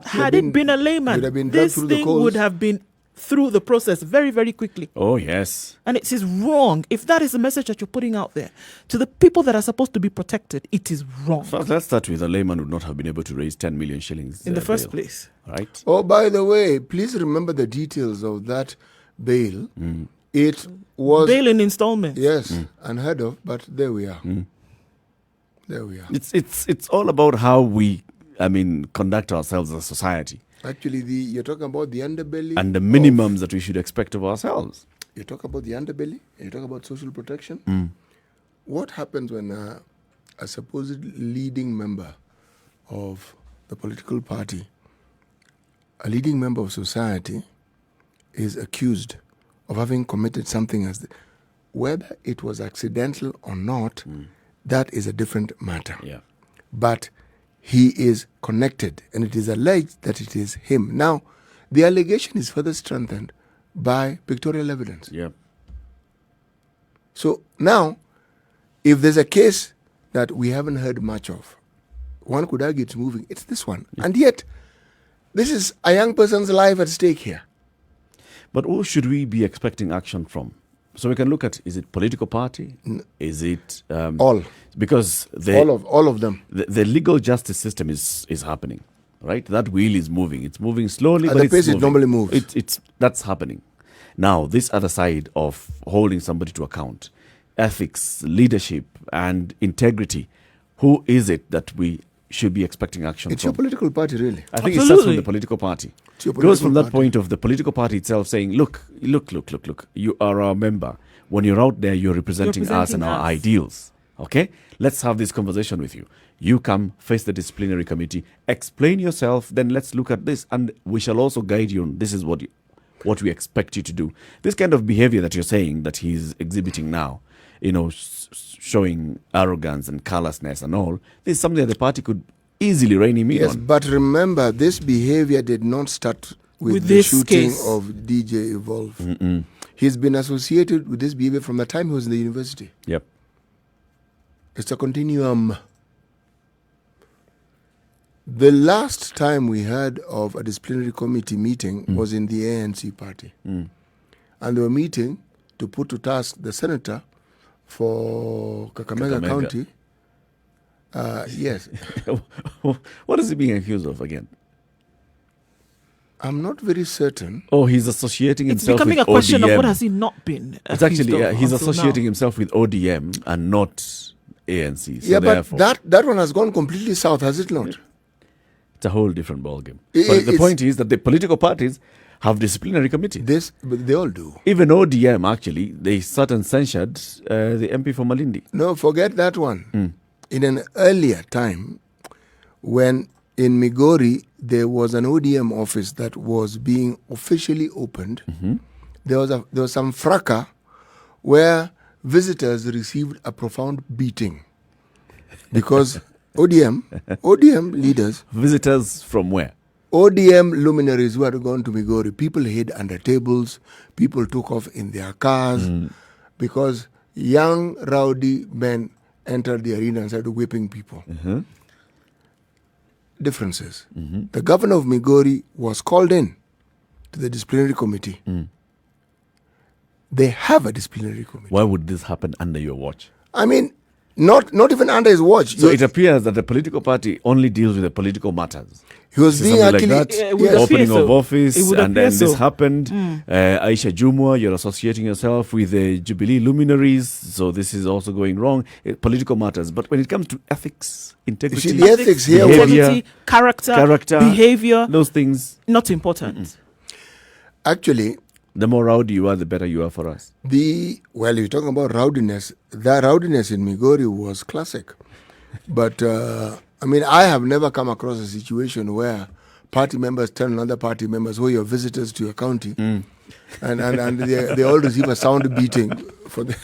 Speaker 3: would have been dragged
Speaker 2: this
Speaker 3: through the
Speaker 2: thing
Speaker 3: coals.
Speaker 2: would have been through the process very, very quickly.
Speaker 1: Oh, yes.
Speaker 2: And it is wrong. If that is the message that you're putting out there to the people that are supposed to be protected, it is wrong.
Speaker 1: First, let's start with a layman would not have been able to raise 10 million shillings.
Speaker 2: In the first
Speaker 1: bail.
Speaker 2: place.
Speaker 1: Right?
Speaker 3: Oh, by the way, please remember the details of that bail. It was
Speaker 2: Bail in installments.
Speaker 3: yes, unheard of, but there we are. There we are.
Speaker 1: It's all about how we, conduct ourselves as a society
Speaker 3: Actually, you're talking about the underbelly
Speaker 1: and the minimums that we should expect of ourselves.
Speaker 3: You talk about the underbelly, and you talk about social protection. What happens when a supposed leading member of the political party, a leading member of society, is accused of having committed something whether it was accidental or not, that is a different matter.
Speaker 1: Yeah.
Speaker 3: But he is connected, and it is alleged that it is him. Now, the allegation is further strengthened by pictorial evidence.
Speaker 1: Yeah.
Speaker 3: So now, if there's a case that we haven't heard much of, one could argue it's moving. It's this one. Yeah. And yet, this is a young person's life at stake here.
Speaker 1: But who should we be expecting action from? So we can look at, is it political party? Is it...
Speaker 3: all.
Speaker 1: Because
Speaker 3: all of them.
Speaker 1: The legal justice system is happening, right? That wheel is moving. It's moving slowly,
Speaker 3: At
Speaker 1: but
Speaker 3: the
Speaker 1: it's
Speaker 3: pace
Speaker 1: moving.
Speaker 3: it normally moves.
Speaker 1: That's happening. Now, this other side of holding somebody to account, ethics, leadership, and integrity, who is it that we should be expecting action
Speaker 3: It's
Speaker 1: from?
Speaker 3: your political party, really.
Speaker 1: I think it
Speaker 2: Absolutely.
Speaker 1: starts from the political party.
Speaker 3: It
Speaker 1: Goes from that point of the political party itself saying, look, you are our member. When you're out there, you're representing us and our ideals. Okay? Let's have this conversation with you. You come, face the disciplinary committee, explain yourself, then let's look at this. And we shall also guide you on this is what we expect you to do. This kind of behavior that you're saying that he's exhibiting now, showing arrogance and callousness and all, this is something that the party could easily rein him in
Speaker 3: Yes,
Speaker 1: on.
Speaker 3: but remember, this behavior did not start with the
Speaker 2: this
Speaker 3: shooting
Speaker 2: case.
Speaker 3: of DJ Evolve. He's been associated with this behavior from the time he was in the university.
Speaker 1: Yep.
Speaker 3: It's a continuum. The last time we heard of a disciplinary committee meeting was in the ANC party. And they were meeting to put to task the senator for Kakamega County. Yes.
Speaker 1: What is he being accused of again?
Speaker 3: I'm not very certain.
Speaker 1: Oh, he's associating
Speaker 2: It's
Speaker 1: himself
Speaker 2: becoming
Speaker 1: with
Speaker 2: a question
Speaker 1: ODM.
Speaker 2: of what has he not been.
Speaker 1: It's actually, he's
Speaker 2: until
Speaker 1: associating
Speaker 2: now.
Speaker 1: himself with ODM and not ANC. So
Speaker 3: Yeah, but
Speaker 1: therefore,
Speaker 3: that one has gone completely south, has it not?
Speaker 1: It's a whole different ballgame.
Speaker 3: It-
Speaker 1: But the
Speaker 3: it's-
Speaker 1: point is that the political parties have disciplinary committee.
Speaker 3: But they all do.
Speaker 1: Even ODM, actually, they sat and censured the MP for Malindi.
Speaker 3: No, forget that one. In an earlier time, when in Migori there was an ODM office that was being officially opened, there was some fracas where visitors received a profound beating because ODM leaders,
Speaker 1: Visitors from where?
Speaker 3: ODM luminaries who had gone to Migori, people hid under tables, people took off in their cars because young rowdy men entered the arena and started whipping people. Differences. The governor of Migori was called in to the disciplinary committee. They have a disciplinary committee.
Speaker 1: Why would this happen under your watch?
Speaker 3: I mean, not even under his watch.
Speaker 1: So it appears that the political party only deals with the political matters.
Speaker 3: He was being
Speaker 1: Something
Speaker 3: actually
Speaker 1: like that.
Speaker 2: Yeah, it would appear
Speaker 1: Opening
Speaker 2: so.
Speaker 1: of office,
Speaker 2: It would
Speaker 1: and
Speaker 2: appear
Speaker 1: then this
Speaker 2: so.
Speaker 1: happened. Aisha Jumwa, you're associating yourself with the Jubilee luminaries, so this is also going wrong. Political matters, but when it comes to ethics, integrity,
Speaker 3: see, the ethics here
Speaker 1: was-
Speaker 2: integrity, character, behavior,
Speaker 1: those things.
Speaker 2: not important.
Speaker 3: actually
Speaker 1: The more rowdy you are, the better you are for us.
Speaker 3: well, you're talking about rowdiness. That rowdiness in Migori was classic. But I mean, I have never come across a situation where party members tell another party members, "Oh, you're visitors to your county," and they all receive a sound beating for the.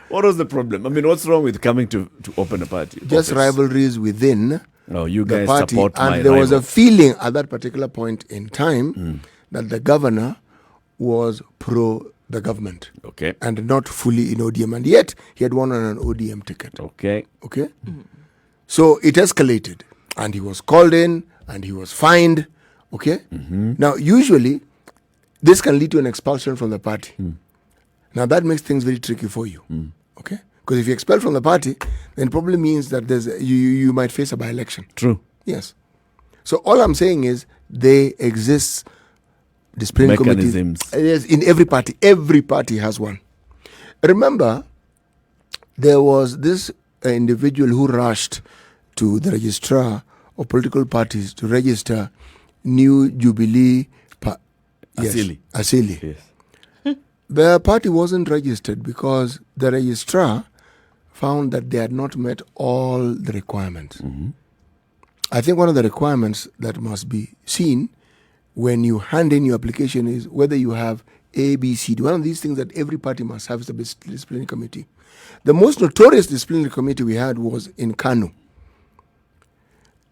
Speaker 1: What was the problem? I mean, what's wrong with coming to open a party?
Speaker 3: Just
Speaker 1: office?
Speaker 3: rivalries within
Speaker 1: No, you
Speaker 3: the
Speaker 1: guys
Speaker 3: party,
Speaker 1: support my
Speaker 3: and there was
Speaker 1: rival.
Speaker 3: a feeling at that particular point in time that the governor was pro the government
Speaker 1: Okay.
Speaker 3: and not fully in ODM, and yet he had won on an ODM ticket.
Speaker 1: Okay.
Speaker 3: Okay, so it escalated, and he was called in, and he was fined. Okay, now usually this can lead to an expulsion from the party. Now that makes things very tricky for you. Okay, because if you expel from the party, then probably means that you might face a by-election.
Speaker 1: True.
Speaker 3: Yes. So all I'm saying is they exist. Disciplinary committees.
Speaker 1: Mechanisms.
Speaker 3: Yes, in every party. Every party has one. Remember, there was this individual who rushed to the registrar of political parties to register New Jubilee.
Speaker 1: Asili.
Speaker 3: Asili.
Speaker 1: Yes.
Speaker 3: The party wasn't registered because the registrar found that they had not met all the requirements. I think one of the requirements that must be seen when you hand in your application is whether you have A, B, C, D. One of these things that every party must have is a disciplinary committee. The most notorious disciplinary committee we had was in Kanu.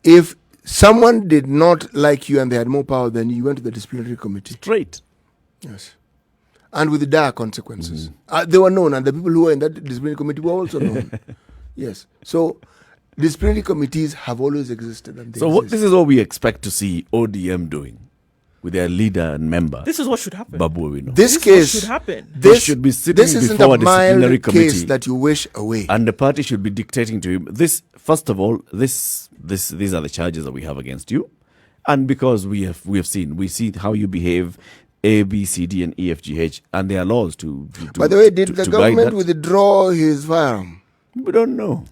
Speaker 3: If someone did not like you and they had more power than you, went to the disciplinary committee.
Speaker 1: Straight.
Speaker 3: Yes. And with dire consequences. They were known, and the people who were in that disciplinary committee were also known. Yes. So disciplinary committees have always existed. And they
Speaker 1: So
Speaker 3: exist.
Speaker 1: this is what we expect to see ODM doing with their leader and member,
Speaker 2: This is what should happen.
Speaker 1: Babu Owino.
Speaker 3: This
Speaker 2: This
Speaker 3: case
Speaker 2: should happen.
Speaker 3: This
Speaker 1: should be sitting
Speaker 3: this isn't
Speaker 1: before
Speaker 3: a
Speaker 1: a disciplinary
Speaker 3: mild
Speaker 1: committee.
Speaker 3: case that you wish away.
Speaker 1: And the party should be dictating to him. This, first of all, these are the charges that we have against you, and because we see how you behave, A, B, C, D, and E, F, G, H, and there are laws to
Speaker 3: By the way, did
Speaker 1: to
Speaker 3: the
Speaker 1: guide
Speaker 3: government
Speaker 1: that.
Speaker 3: withdraw his firearm?
Speaker 1: We don't know.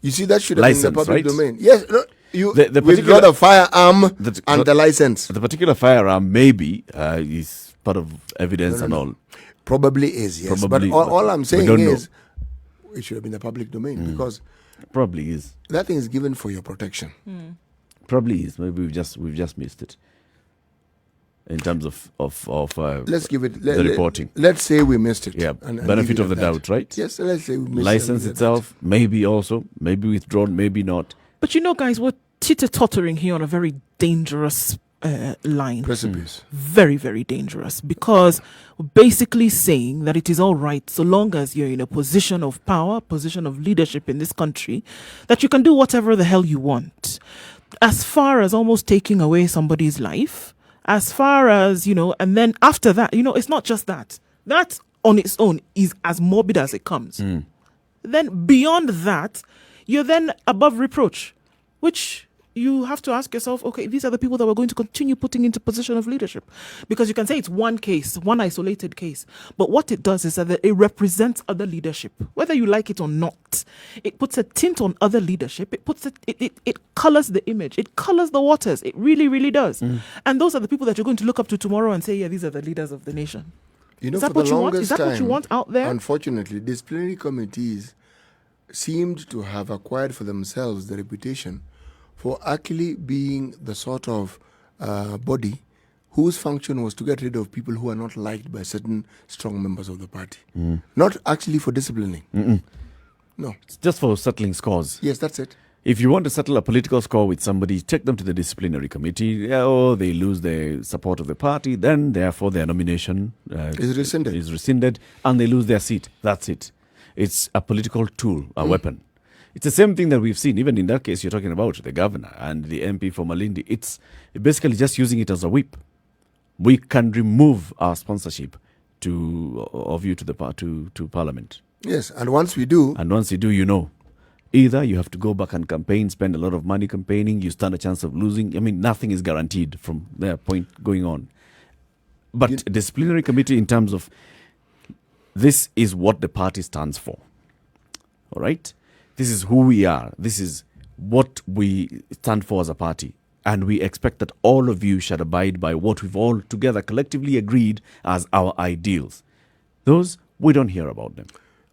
Speaker 3: You see, that should have been
Speaker 1: License,
Speaker 3: the public
Speaker 1: right?
Speaker 3: domain. Yes, no, you
Speaker 1: The
Speaker 3: withdraw
Speaker 1: particular-
Speaker 3: the firearm
Speaker 1: the-
Speaker 3: and the license.
Speaker 1: The particular firearm maybe is part of evidence and all.
Speaker 3: Probably is, yes.
Speaker 1: Probably,
Speaker 3: but all,
Speaker 1: but
Speaker 3: all I'm
Speaker 1: we
Speaker 3: saying
Speaker 1: don't know.
Speaker 3: is it should have been the public domain because
Speaker 1: Probably is.
Speaker 3: that thing is given for your protection.
Speaker 1: Probably is. Maybe we've just missed it in terms of
Speaker 3: Let's give it
Speaker 1: the reporting.
Speaker 3: Let's say we missed it.
Speaker 1: Yeah,
Speaker 3: and
Speaker 1: benefit
Speaker 3: leave it
Speaker 1: of the
Speaker 3: at that.
Speaker 1: doubt, right?
Speaker 3: Yes, let's say we missed
Speaker 1: License
Speaker 3: it.
Speaker 1: itself, maybe also, maybe withdrawn, maybe not.
Speaker 2: But you know, guys, we're teeter-tottering here on a very dangerous line.
Speaker 3: Precipice.
Speaker 2: Very, very dangerous, because we're basically saying that it is all right so long as you're in a position of power, position of leadership in this country, that you can do whatever the hell you want. As far as almost taking away somebody's life, as far as, and then after that, it's not just that. That on its own is as morbid as it comes. Then beyond that, you're then above reproach, which, you have to ask yourself, okay, these are the people that we're going to continue putting into position of leadership. Because you can say it's one case, one isolated case. But what it does is that it represents other leadership. Whether you like it or not, it puts a tint on other leadership. It colors the image. It colors the waters. It really, really does. And those are the people that you're going to look up to tomorrow and say, yeah, these are the leaders of the nation.
Speaker 3: You know,
Speaker 2: Is that
Speaker 3: for
Speaker 2: what
Speaker 3: the
Speaker 2: you want?
Speaker 3: longest
Speaker 2: Is that what you
Speaker 3: time,
Speaker 2: want out there?
Speaker 3: Unfortunately, disciplinary committees seemed to have acquired for themselves the reputation for actually being the sort of body whose function was to get rid of people who are not liked by certain strong members of the party. Not actually for disciplining. No.
Speaker 1: It's just for settling scores.
Speaker 3: Yes, that's it.
Speaker 1: If you want to settle a political score with somebody, take them to the disciplinary committee. They lose the support of the party, then therefore their nomination
Speaker 3: Is rescinded.
Speaker 1: And they lose their seat. That's it. It's a political tool, a weapon. It's the same thing that we've seen. Even in that case you're talking about, the governor and the MP for Malindi. It's basically just using it as a whip. We can remove our sponsorship of you to Parliament.
Speaker 3: Yes, and once we do,
Speaker 1: And once you do, either you have to go back and campaign, spend a lot of money campaigning, you stand a chance of losing. I mean, nothing is guaranteed from their point going on. But disciplinary committee, in terms of this is what the party stands for. All right? This is who we are. This is what we stand for as a party. And we expect that all of you should abide by what we've all together collectively agreed as our ideals. Those, we don't hear about them.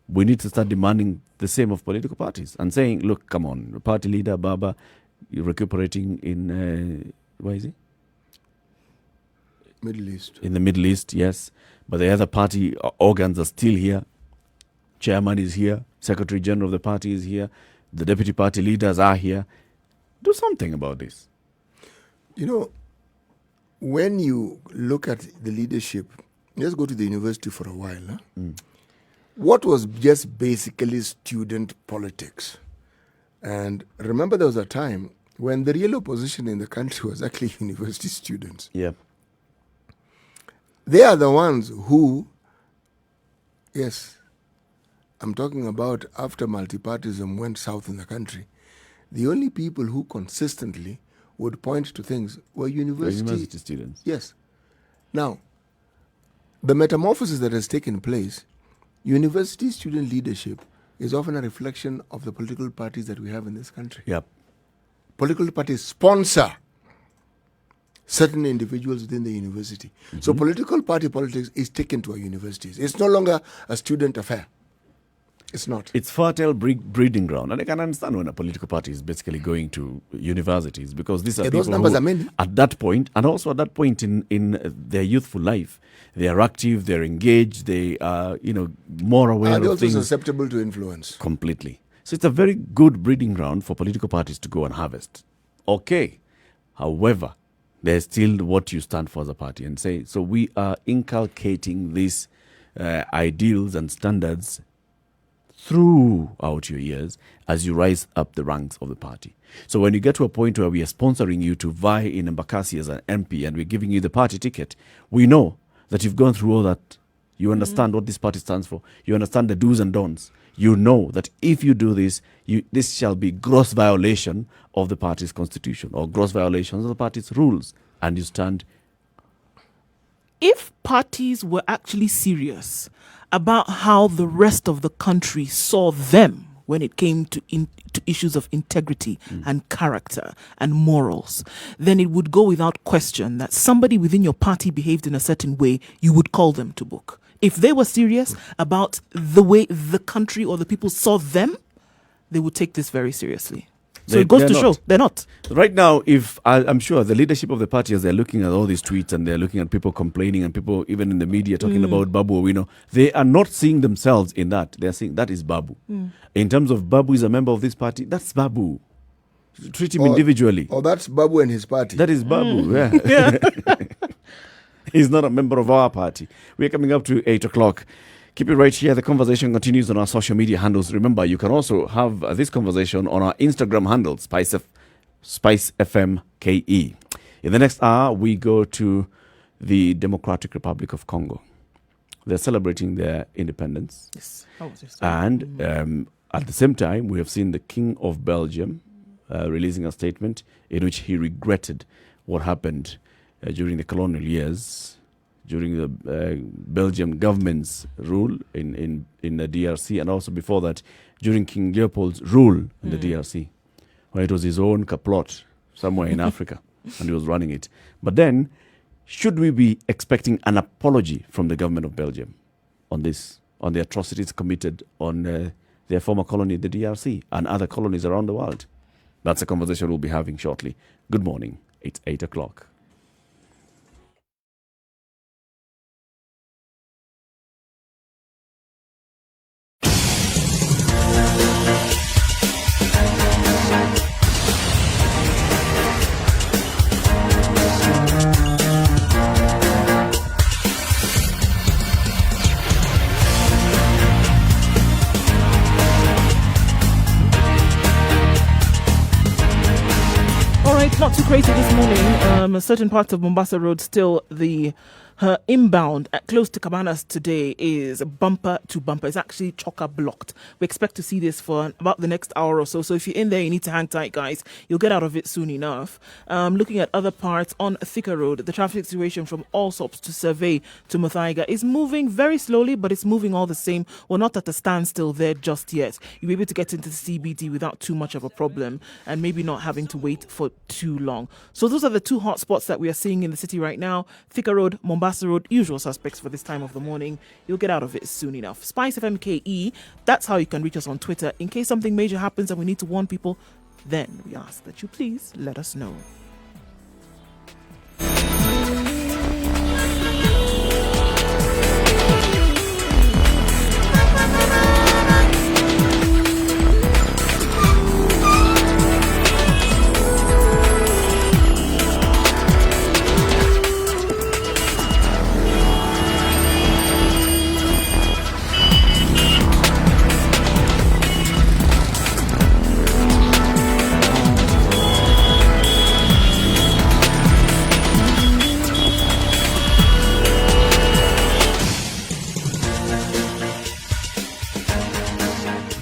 Speaker 1: We need to start demanding the same of political parties and saying, look, come on, party leader Baba, you're recuperating in, where is he?
Speaker 3: Middle East.
Speaker 1: In the Middle East, yes. But the other party organs are still here. Chairman is here. Secretary General of the party is here. The deputy party leaders are here. Do something about this.
Speaker 3: You know, when you look at the leadership, let's go to the university for a while. What was just basically student politics? And remember, there was a time when the real opposition in the country was actually university students.
Speaker 1: Yeah.
Speaker 3: They are the ones who, yes, I'm talking about after multipartyism went south in the country, the only people who consistently would point to things were university
Speaker 1: students.
Speaker 3: Yes. Now, the metamorphosis that has taken place, university student leadership is often a reflection of the political parties that we have in this country.
Speaker 1: Yep.
Speaker 3: Political parties sponsor certain individuals within the university. So political party politics is taken to our universities. It's no longer a student affair. It's not.
Speaker 1: It's fertile breeding ground. And I can understand when a political party is basically going to universities, because these are people
Speaker 3: those numbers
Speaker 1: who,
Speaker 3: are many.
Speaker 1: at that point, and also at that point in their youthful life, they are active, they're engaged, they are, more aware
Speaker 3: they're
Speaker 1: of
Speaker 3: also
Speaker 1: things.
Speaker 3: susceptible to influence.
Speaker 1: Completely. So it's a very good breeding ground for political parties to go and harvest. Okay. However, there's still what you stand for as a party and say, so we are inculcating these ideals and standards throughout your years as you rise up the ranks of the party. So when you get to a point where we are sponsoring you to vie in Embakasi as an MP and we're giving you the party ticket, we know that you've gone through all that. You understand what this party stands for. You understand the do's and don'ts. You know that if you do this, this shall be gross violation of the party's constitution or gross violations of the party's rules. And you stand.
Speaker 2: If parties were actually serious about how the rest of the country saw them when it came to issues of integrity and character and morals, then it would go without question that somebody within your party behaved in a certain way, you would call them to book. If they were serious about the way the country or the people saw them, they would take this very seriously. So it goes to show they're not.
Speaker 1: Right now, I'm sure the leadership of the party, as they're looking at all these tweets and they're looking at people complaining and people even in the media talking about Babu, they are not seeing themselves in that. They're saying that is Babu. In terms of Babu is a member of this party, that's Babu. Treat him individually.
Speaker 3: Or that's Babu and his party.
Speaker 1: That is Babu, yeah. He's not a member of our party. We're coming up to 8 o'clock. Keep it right here. The conversation continues on our social media handles. Remember, you can also have this conversation on our Instagram handle, SpiceFM KE. In the next hour, we go to the Democratic Republic of Congo. They're celebrating their independence.
Speaker 2: Yes.
Speaker 1: And at the same time, we have seen the King of Belgium releasing a statement in which he regretted what happened during the colonial years, during the Belgian government's rule in the DRC, and also before that, during King Leopold's rule in the DRC, where it was his own plot somewhere in Africa, and he was running it. But then, should we be expecting an apology from the government of Belgium on this, on the atrocities committed on their former colony, the DRC, and other colonies around the world? That's a conversation we'll be having shortly. Good morning. It's 8 o'clock.
Speaker 2: Not too crazy this morning. Certain parts of Mombasa Road still her inbound at close to Cabanas today is bumper to bumper. It's actually chocker blocked. We expect to see this for about the next hour or so. So if you're in there, you need to hang tight, guys. You'll get out of it soon enough. Looking at other parts on Thika Road, the traffic situation from Allsops to Survey to Muthaiga is moving very slowly, but it's moving all the same. We're not at a standstill there just yet. You'll be able to get into the CBD without too much of a problem and maybe not having to wait for too long. So those are the two hot spots that we are seeing in the city right now. Thika Road, Mombasa Road, usual suspects for this time of the morning. You'll get out of it soon enough. SpiceFM KE, that's how you can reach us on Twitter. In case something major happens and we need to warn people, then we ask that you please let us know.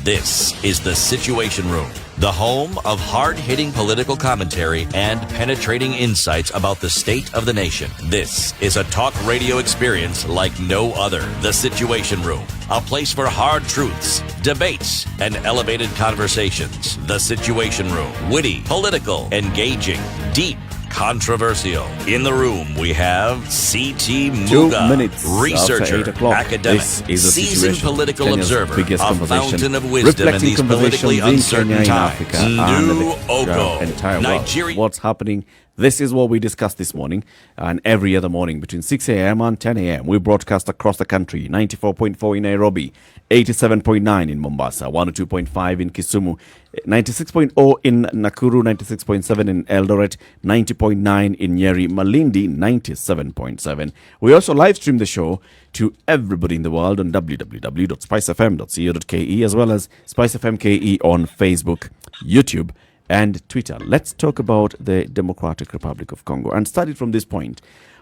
Speaker 4: This is The Situation Room, the home of hard-hitting political commentary and penetrating insights about the state of the nation. This is a talk radio experience like no other. The Situation Room, a place for hard truths, debates, and elevated conversations. The Situation Room, witty, political, engaging, deep, controversial. In the room, we have C.T.
Speaker 1: 2
Speaker 4: Muga,
Speaker 1: minutes
Speaker 4: researcher,
Speaker 1: after 8 o'clock.
Speaker 4: academic,
Speaker 1: This is a
Speaker 4: seasoned
Speaker 1: situation.
Speaker 4: political
Speaker 1: Kenya's
Speaker 4: observer,
Speaker 1: biggest
Speaker 4: a
Speaker 1: conversation,
Speaker 4: fountain of wisdom in
Speaker 1: reflecting
Speaker 4: these politically
Speaker 1: conversations in
Speaker 4: uncertain
Speaker 1: Kenya, in
Speaker 4: times.
Speaker 1: Africa, and
Speaker 4: Ndu
Speaker 1: the
Speaker 4: Ogo,
Speaker 1: entire world.
Speaker 4: Nigeria.
Speaker 1: What's happening? This is what we discuss this morning and every other morning between 6 a.m. and 10 a.m. We broadcast across the country, 94.4 in Nairobi, 87.9 in Mombasa, 102.5 in Kisumu, 96.0 in Nakuru, 96.7 in Eldoret, 90.9 in Nyeri, Malindi, 97.7. We also live stream the show to everybody in the world on www.spicefm.co.ke as well as SpiceFM KE on Facebook, YouTube, and Twitter. Let's talk about the Democratic Republic of Congo and start it from this point.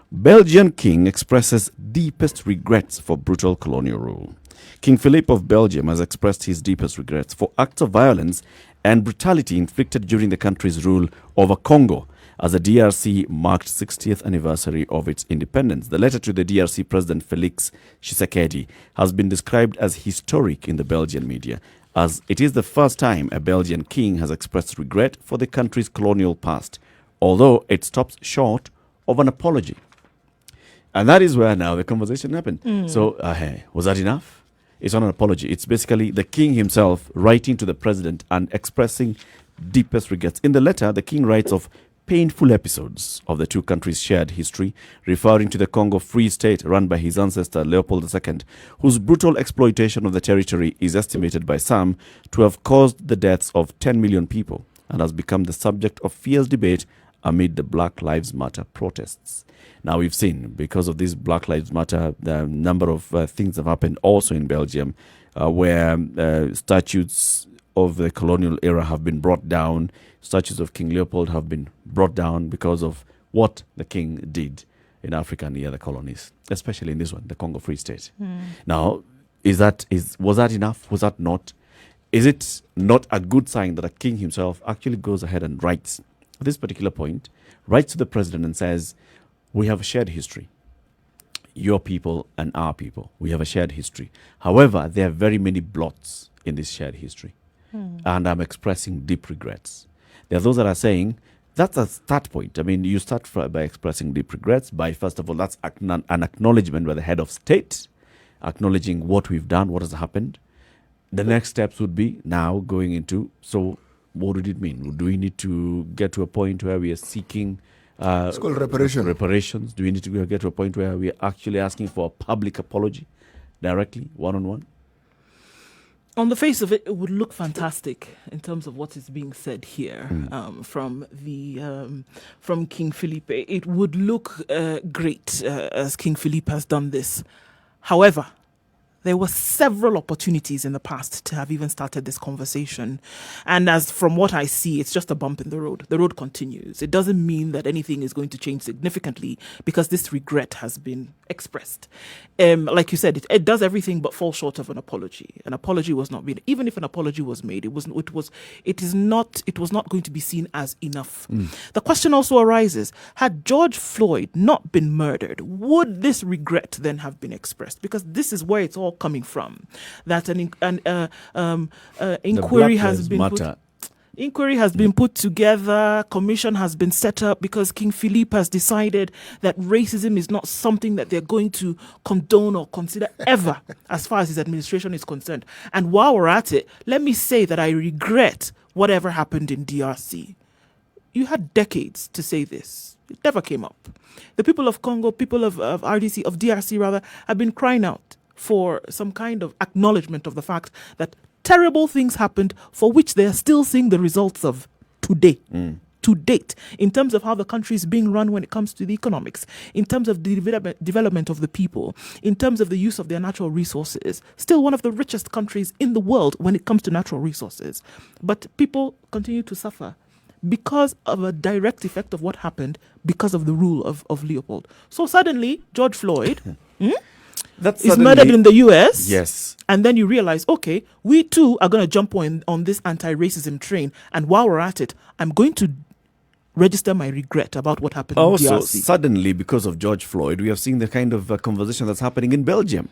Speaker 1: Belgian king expresses deepest regrets for brutal colonial rule. King Philippe of Belgium has expressed his deepest regrets for acts of violence and brutality inflicted during the country's rule over Congo as the DRC marked 60th anniversary of its independence. The letter to the DRC President Felix Tshisekedi has been described as historic in the Belgian media, as it is the first time a Belgian king has expressed regret for the country's colonial past, although it stops short of an apology. And that is where now the conversation happened. So, was that enough? It's not an apology. It's basically the king himself writing to the president and expressing deepest regrets. In the letter, the king writes of painful episodes of the two countries' shared history, referring to the Congo Free State run by his ancestor Leopold II, whose brutal exploitation of the territory is estimated by some to have caused the deaths of 10 million people and has become the subject of fierce debate amid the Black Lives Matter protests. Now, we've seen, because of this Black Lives Matter, the number of things have happened also in Belgium, where statues of the colonial era have been brought down. Statues of King Leopold have been brought down because of what the king did in Africa and the other colonies, especially in this one, the Congo Free State. Now, was that enough? Was that not? is it not a good sign that a king himself actually goes ahead and writes at this particular point, writes to the president and says, we have a shared history, your people and our people. We have a shared history. However, there are very many blots in this shared history. And I'm expressing deep regrets. There are those that are saying, that's a start point. I mean, you start by expressing deep regrets. By, first of all, that's an acknowledgement by the head of state, acknowledging what we've done, what has happened. The next steps would be now going into, so what would it mean? Do we need to get to a point where we are seeking
Speaker 3: it's called reparation.
Speaker 1: reparations? Do we need to get to a point where we are actually asking for a public apology directly, one-on-one?
Speaker 2: On the face of it, it would look fantastic in terms of what is being said here from King Felipe. It would look great as King Felipe has done this. However, there were several opportunities in the past to have even started this conversation. And as from what I see, it's just a bump in the road. The road continues. It doesn't mean that anything is going to change significantly because this regret has been expressed. Like you said, it does everything but fall short of an apology. An apology was not made. Even if an apology was made, it was not going to be seen as enough. The question also arises, had George Floyd not been murdered, would this regret then have been expressed? Because this is where it's all coming from. That an inquiry has been put. Inquiry has been put together, commission has been set up because King Philippe has decided that racism is not something that they're going to condone or consider ever as far as his administration is concerned. And while we're at it, let me say that I regret whatever happened in DRC. You had decades to say this. It never came up. The people of Congo, people of DRC rather, have been crying out for some kind of acknowledgement of the fact that terrible things happened for which they are still seeing the results of today, to date, in terms of how the country is being run when it comes to the economics, in terms of the development of the people, in terms of the use of their natural resources. Still one of the richest countries in the world when it comes to natural resources. But people continue to suffer because of a direct effect of what happened because of the rule of Leopold. So suddenly, George Floyd is murdered in the US.
Speaker 1: Yes.
Speaker 2: And then you realize, okay, we too are going to jump on this anti-racism train. And while we're at it, I'm going to register my regret about what happened in
Speaker 1: Also,
Speaker 2: DRC.
Speaker 1: suddenly, because of George Floyd, we have seen the kind of conversation that's happening in Belgium,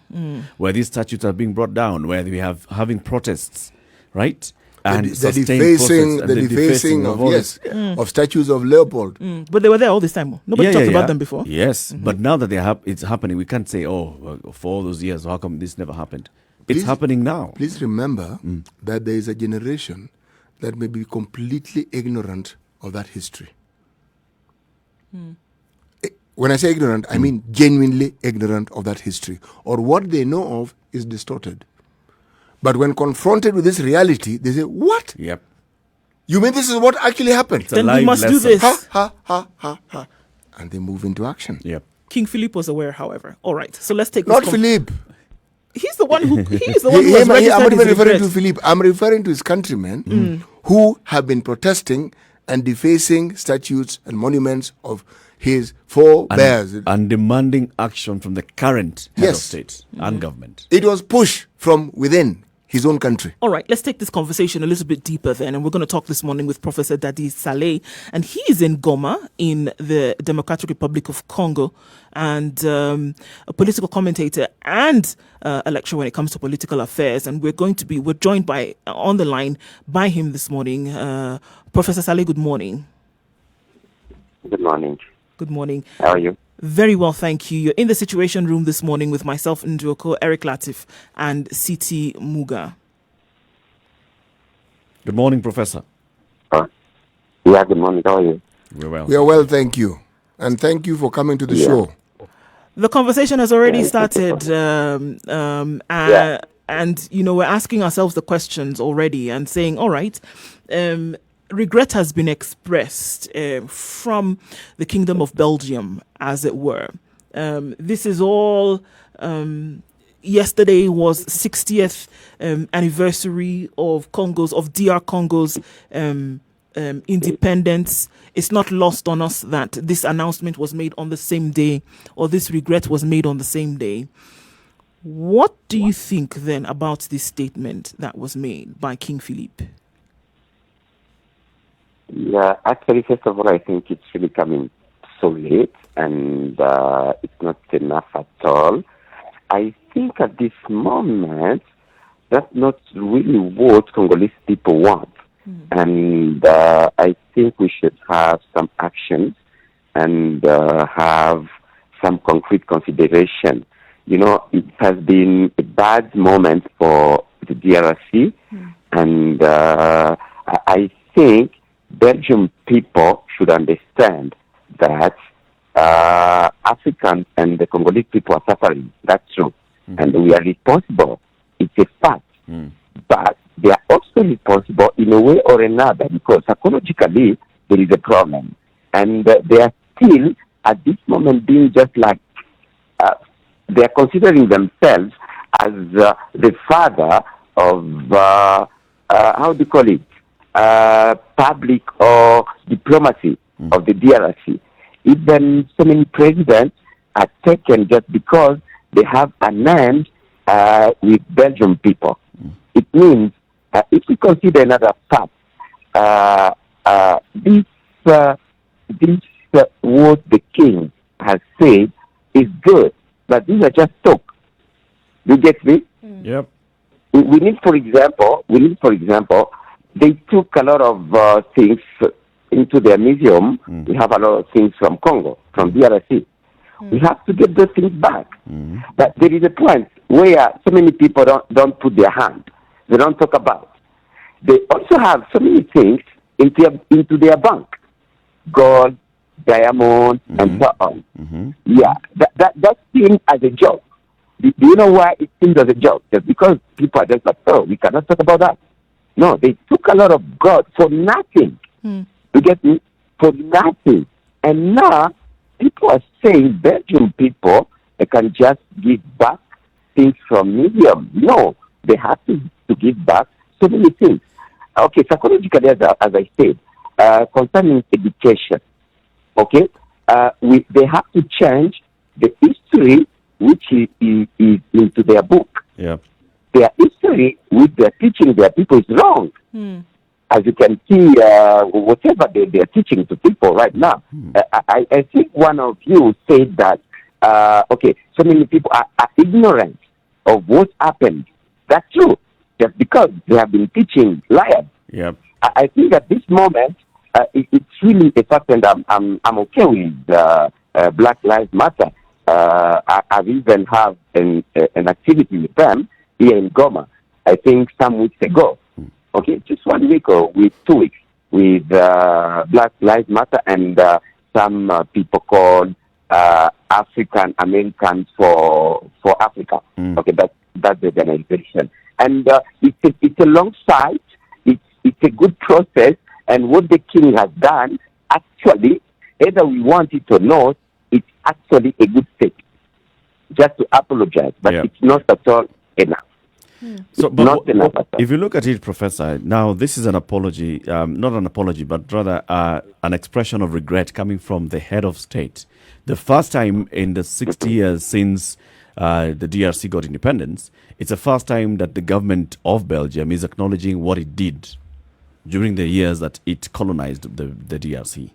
Speaker 1: where these statues are being brought down, where we have having protests, right? And
Speaker 3: the defacing of statues of Leopold.
Speaker 2: But they were there all this time. Nobody talked about them before.
Speaker 1: Yes, but now that it's happening, we can't say, for all those years, how come this never happened? It's happening now.
Speaker 3: Please remember that there is a generation that may be completely ignorant of that history. When I say ignorant, I mean genuinely ignorant of that history. Or what they know of is distorted. But when confronted with this reality, they say, what?
Speaker 1: Yep.
Speaker 3: You mean this is what actually happened?
Speaker 2: Then we must do this.
Speaker 3: Ha. And they move into action.
Speaker 1: Yep.
Speaker 2: King Philippe was aware, however. All right, so let's take
Speaker 3: Not
Speaker 2: this.
Speaker 3: Philippe.
Speaker 2: He's the one who has registered
Speaker 3: I'm not even
Speaker 2: his
Speaker 3: referring to
Speaker 2: regret.
Speaker 3: Philippe. I'm referring to his countrymen who have been protesting and defacing statues and monuments of his forebears.
Speaker 1: And demanding action from the current head of
Speaker 3: Yes.
Speaker 1: state and government.
Speaker 3: It was push from within his own country.
Speaker 2: All right, let's take this conversation a little bit deeper then. And we're going to talk this morning with Professor Dadi Saleh. And he is in Goma in the Democratic Republic of Congo and a political commentator and a lecturer when it comes to political affairs. And we're joined on the line by him this morning. Professor Saleh, good morning.
Speaker 5: Good morning.
Speaker 2: Good morning.
Speaker 5: How are you?
Speaker 2: Very well, thank you. You're in the Situation Room this morning with myself, Ndroko, Eric Latif, and Siti Muga.
Speaker 1: Good morning, Professor.
Speaker 5: Yeah, good morning. How are you?
Speaker 1: We're well.
Speaker 3: We are well, thank you. And thank you for coming to the show.
Speaker 2: The conversation has already started, and we're asking ourselves the questions already and saying, all right, regret has been expressed from the Kingdom of Belgium, as it were. This is all. Yesterday was 60th anniversary of DR Congo's independence. It's not lost on us that this announcement was made on the same day, or this regret was made on the same day. What do you think then about this statement that was made by King Philippe?
Speaker 5: Yeah, actually, first of all, I think it's really coming so late, and it's not enough at all. I think at this moment, that's not really what Congolese people want. And I think we should have some actions and have some concrete consideration. You know, it has been a bad moment for the DRC, and I think Belgian people should understand that Africans and the Congolese people are suffering. That's true. And we are responsible. It's a fact. But they are also responsible in a way or another because psychologically there is a problem. And they are still, at this moment, being just like, they are considering themselves as the father of, how do you call it, public or diplomacy of the DRC. Even so many presidents are taken just because they have an end with Belgian people. It means, if we consider another fact, this what the king has said is good, but these are just talk. You get me?
Speaker 1: Yep.
Speaker 5: We need, for example, they took a lot of things into their museum. We have a lot of things from Congo, from DRC. We have to get those things back. But there is a point where so many people don't put their hand. They don't talk about. They also have so many things into their bank. Gold, diamond, and so on. Yeah, that's seen as a joke. Do you know why it seems as a joke? Just because people are just like, oh, we cannot talk about that. No, they took a lot of gold for nothing. You get me? For nothing. And now, people are saying Belgian people, they can just give back things from museum. No, they have to give back so many things. Okay, psychologically, as I said, concerning education, okay, they have to change the history which is into their book.
Speaker 1: Yeah.
Speaker 5: Their history, which they're teaching their people, is wrong. As you can see, whatever they're teaching to people right now. I think one of you said that, okay, so many people are ignorant of what happened. That's true. Just because they have been teaching liars.
Speaker 1: Yep.
Speaker 5: I think at this moment, it's really a fact, and I'm okay with Black Lives Matter. I've even have an activity with them here in Goma, I think some weeks ago. Okay, just 1 week or with 2 weeks with Black Lives Matter and some people called African Americans for Africa. Okay, that's the organization. And it's a long fight. It's a good process. And what the king has done, actually, either we want it or not, it's actually a good step. Just to apologize, but it's not at all enough.
Speaker 1: So, but if you look at it, Professor, now this is an apology, not an apology, but rather an expression of regret coming from the head of state. The first time in the 60 years since the DRC got independence, it's the first time that the government of Belgium is acknowledging what it did during the years that it colonized the DRC.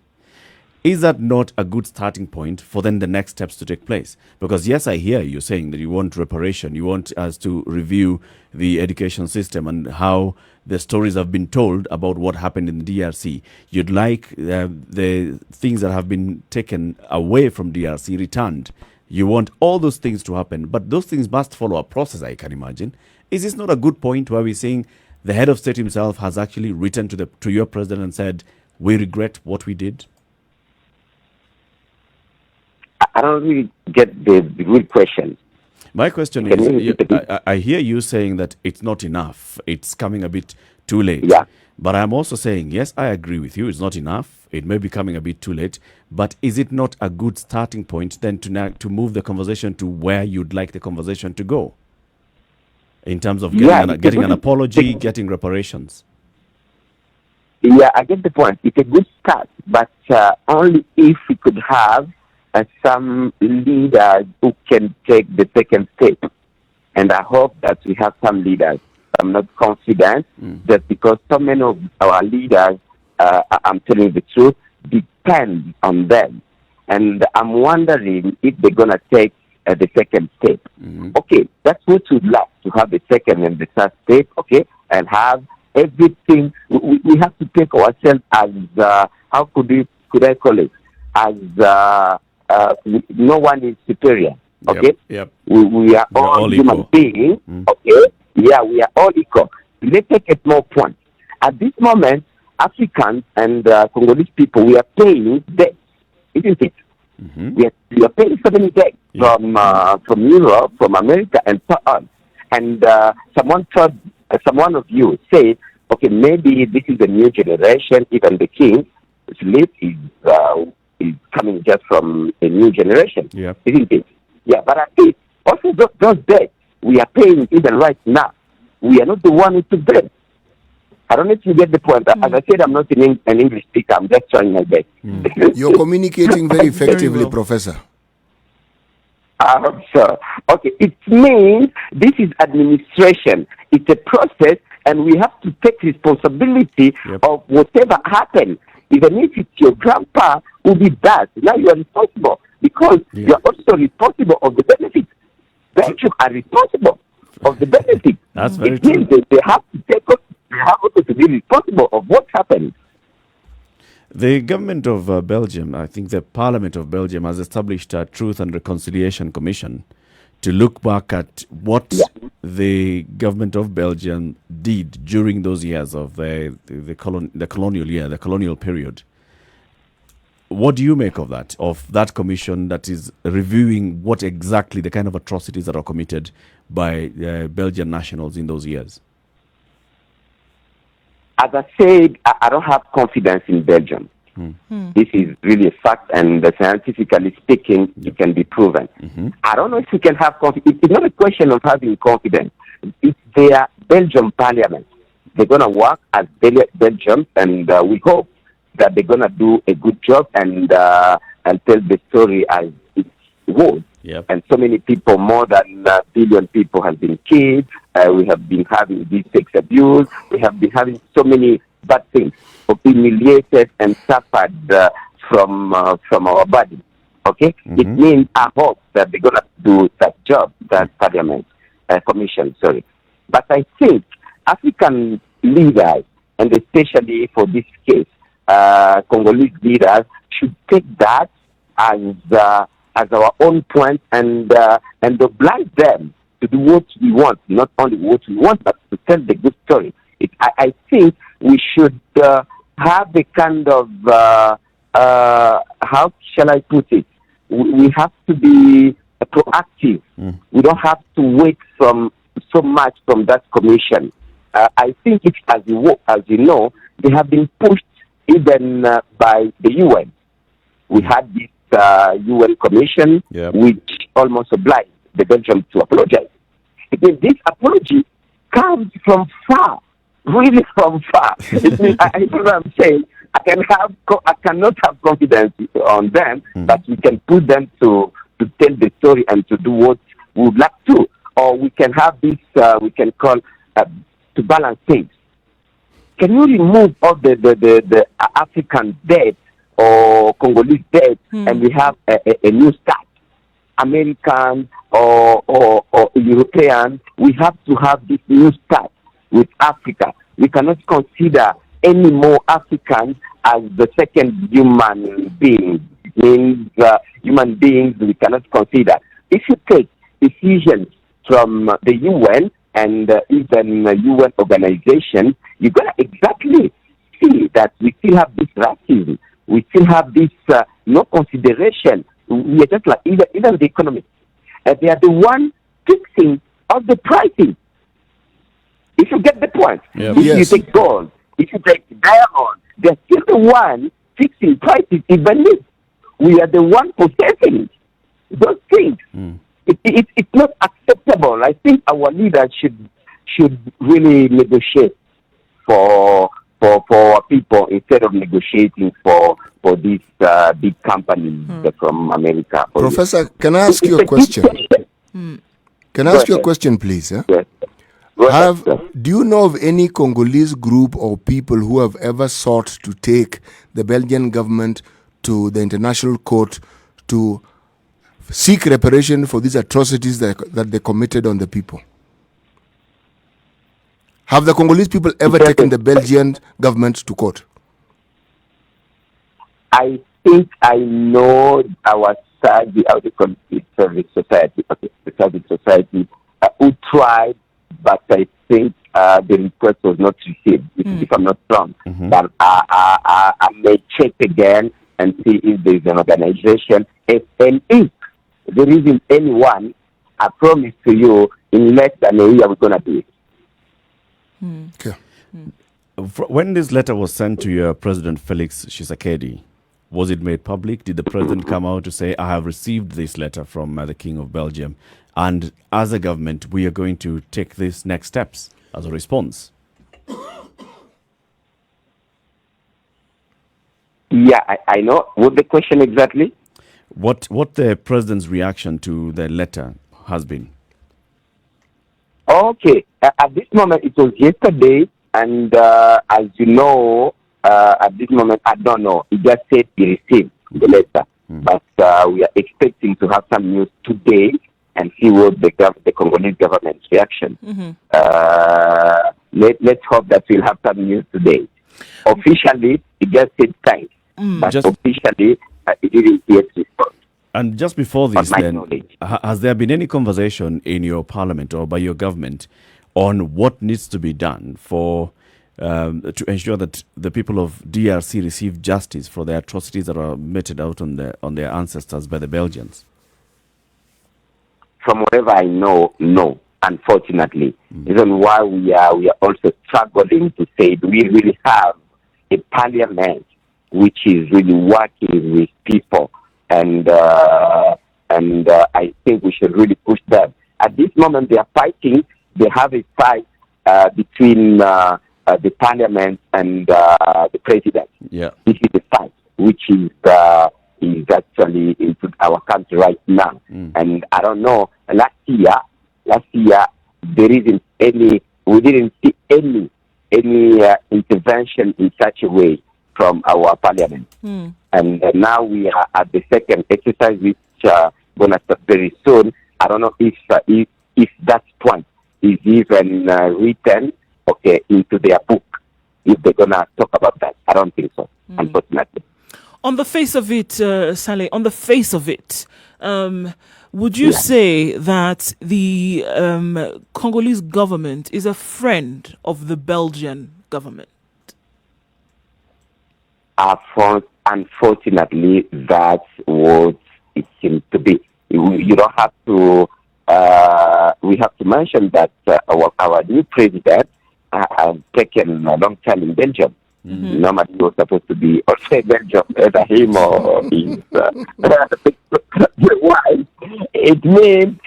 Speaker 1: Is that not a good starting point for then the next steps to take place? Because yes, I hear you saying that you want reparation, you want us to review the education system and how the stories have been told about what happened in the DRC. You'd like the things that have been taken away from DRC returned. You want all those things to happen, but those things must follow a process, I can imagine. Is this not a good point where we're saying the head of state himself has actually written to your president and said, we regret what we did?
Speaker 5: I don't really get the good question.
Speaker 1: My question is, I hear you saying that it's not enough. It's coming a bit too late.
Speaker 5: Yeah.
Speaker 1: But I'm also saying, yes, I agree with you. It's not enough. It may be coming a bit too late. But is it not a good starting point then to move the conversation to where you'd like the conversation to go? In terms of getting an apology, getting reparations.
Speaker 5: Yeah, I get the point. It's a good start, but only if we could have some leaders who can take the second step. And I hope that we have some leaders. I'm not confident that because so many of our leaders, I'm telling the truth, depend on them. And I'm wondering if they're going to take the second step. Okay, that's what we'd like, to have the second and the third step, okay, and have everything. We have to take ourselves as, how could I call it? As no one is superior, okay?
Speaker 1: Yep.
Speaker 5: We are all human beings, okay? Yeah, we are all equal. Let's take a small point. At this moment, Africans and Congolese people, we are paying debt, isn't it? We are paying so many debts from Europe, from America, and so on. And someone of you said, okay, maybe this is a new generation. Even the king, Philip, is coming just from a new generation, isn't it? Yeah, but at least also those debts we are paying even right now. We are not the one who took them. I don't know if you get the point. As I said, I'm not an English speaker. I'm just trying my best.
Speaker 3: You're communicating very effectively, Professor.
Speaker 5: I hope so. Okay, it means this is administration. It's a process, and we have to take responsibility of whatever happened. Even if it's your grandpa who did that, now you are responsible because you are also responsible of the benefits. Belgium are responsible of the benefits.
Speaker 1: That's very
Speaker 5: it
Speaker 1: true.
Speaker 5: means that they have to take up. They have also to be responsible of what happened.
Speaker 1: The government of Belgium, I think the Parliament of Belgium, has established a Truth and Reconciliation Commission to look back at what the government of Belgium did during those years of the colonial period. What do you make of that commission that is reviewing what exactly the kind of atrocities that are committed by Belgian nationals in those years?
Speaker 5: As I said, I don't have confidence in Belgium. This is really a fact, and scientifically speaking, it can be proven. I don't know if we can have confidence. It's not a question of having confidence. It's their Belgian parliament. They're going to work as Belgium, and we hope that they're going to do a good job and tell the story as it was. And so many people, more than a billion people, have been killed. We have been having this sex abuse. We have been having so many bad things, humiliated and suffered from our body. Okay, it means I hope that they're gonna do that job, that Parliament Commission. Sorry, but I think African leaders, and especially for this case, Congolese leaders, should take that as our own point and oblige them to do what we want, not only what we want, but to tell the good story. I think we should have a kind of, how shall I put it? We have to be proactive. We don't have to wait so much from that commission. I think it's, as you know, they have been pushed even by the UN. We had this UN commission, which almost obliged the Belgium to apologize. Again, this apology comes from far, really from far. It means, I know what I'm saying. I cannot have confidence on them, but we can put them to tell the story and to do what we would like to. Or we can have this, we can call to balance things. Can you remove all the African debt or Congolese debt and we have a new start? Americans or Europeans, we have to have this new start with Africa. We cannot consider any more Africans as the second human beings. It means human beings we cannot consider. If you take decisions from the UN and even UN organizations, you're going to exactly see that we still have this racism. We still have this no consideration. We are just like even the economists. They are the one fixing all the pricing. If you get the point, if you take gold, if you take diamond, they're still the one fixing prices. Even if we are the one possessing those things, it's not acceptable. I think our leaders should really negotiate for our people instead of negotiating for these big companies from America.
Speaker 3: Professor, can I ask you a question? Can I
Speaker 5: Go
Speaker 3: ask you a
Speaker 5: ahead.
Speaker 3: question, please? Huh?
Speaker 5: Yes. Go ahead, sir.
Speaker 3: Do you know of any Congolese group or people who have ever sought to take the Belgian government to the International Court to seek reparation for these atrocities that they committed on the people? Have the Congolese people ever taken the Belgian government to court?
Speaker 5: I think I know our side, the service society, the service society, who tried, but I think the request was not received. If I'm not wrong, but I may check again and see if there is an organization. If there isn't anyone, I promise to you, in less than a year, we're going to do it.
Speaker 3: Okay.
Speaker 1: When this letter was sent to your President Felix Tshisekedi, was it made public? Did the president come out to say, I have received this letter from the King of Belgium, and as a government, we are going to take these next steps as a response?
Speaker 5: Yeah, I know. What the question exactly?
Speaker 1: What the president's reaction to the letter has been?
Speaker 5: Okay. At this moment, it was yesterday, and as you know, at this moment, I don't know. He just said he received the letter. But we are expecting to have some news today and see what the Congolese government's reaction. Let's hope that we'll have some news today. Officially, he just said thanks. But officially, it didn't yet respond.
Speaker 1: And just before this,
Speaker 5: my
Speaker 1: then,
Speaker 5: knowledge.
Speaker 1: has there been any conversation in your parliament or by your government on what needs to be done for to ensure that the people of DRC receive justice for the atrocities that are meted out on their ancestors by the Belgians?
Speaker 5: From whatever I know, no. Unfortunately, reason why we are also struggling to say, do we really have a parliament which is really working with people? And I think we should really push them. At this moment, they are fighting. They have a fight between the parliament and the president.
Speaker 1: Yeah.
Speaker 5: This is a fight which is actually into our country right now. And I don't know. Last year there isn't any. We didn't see any intervention in such a way from our parliament. And now we are at the second exercise, which going to start very soon. I don't know if that point is even written, into their book. If they're going to talk about that, I don't think so, unfortunately.
Speaker 2: On the face of it, Saleh, on the face of it, would you say that the Congolese government is a friend of the Belgian government?
Speaker 5: Unfortunately, that's what it seems to be. You don't have to. We have to mention that our new president has taken a long time in Belgium. Normally, he was supposed to be also in Belgium, either him or his wife. It means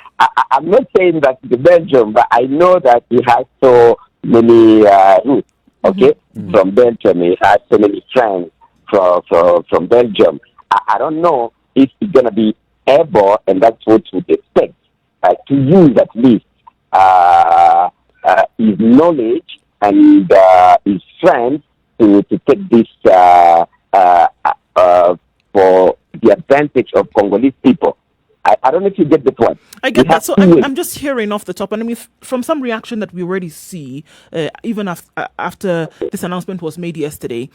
Speaker 5: I'm not saying that the Belgium, but I know that he has so many roots. From Belgium, he has so many friends from Belgium. I don't know if he's going to be able, and that's what we expect, to use at least his knowledge and his friends to take this for the advantage of Congolese people. I don't know if you get the point.
Speaker 2: I get that. So I'm just hearing off the top, and I mean, from some reaction that we already see, even after this announcement was made yesterday,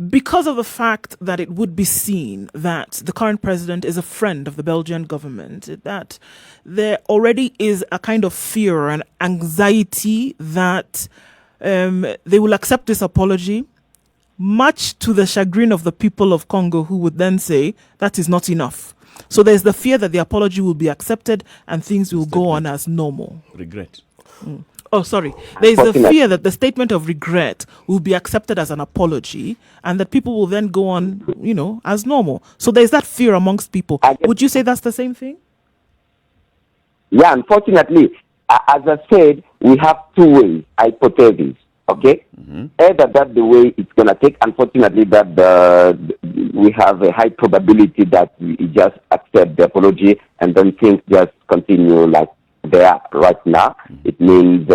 Speaker 2: because of the fact that it would be seen that the current president is a friend of the Belgian government, that there already is a kind of fear and anxiety that they will accept this apology, much to the chagrin of the people of Congo, who would then say that is not enough. So there's the fear that the apology will be accepted and things will go on as normal.
Speaker 1: Regret.
Speaker 2: Oh, sorry. There's the fear that the statement of regret will be accepted as an apology and that people will then go on, as normal. So there's that fear amongst people. Would you say that's the same thing?
Speaker 5: Yeah, unfortunately, as I said, we have two ways, hypotheses. Either that's the way it's going to take. Unfortunately, that we have a high probability that we just accept the apology and then things just continue like there right now. It means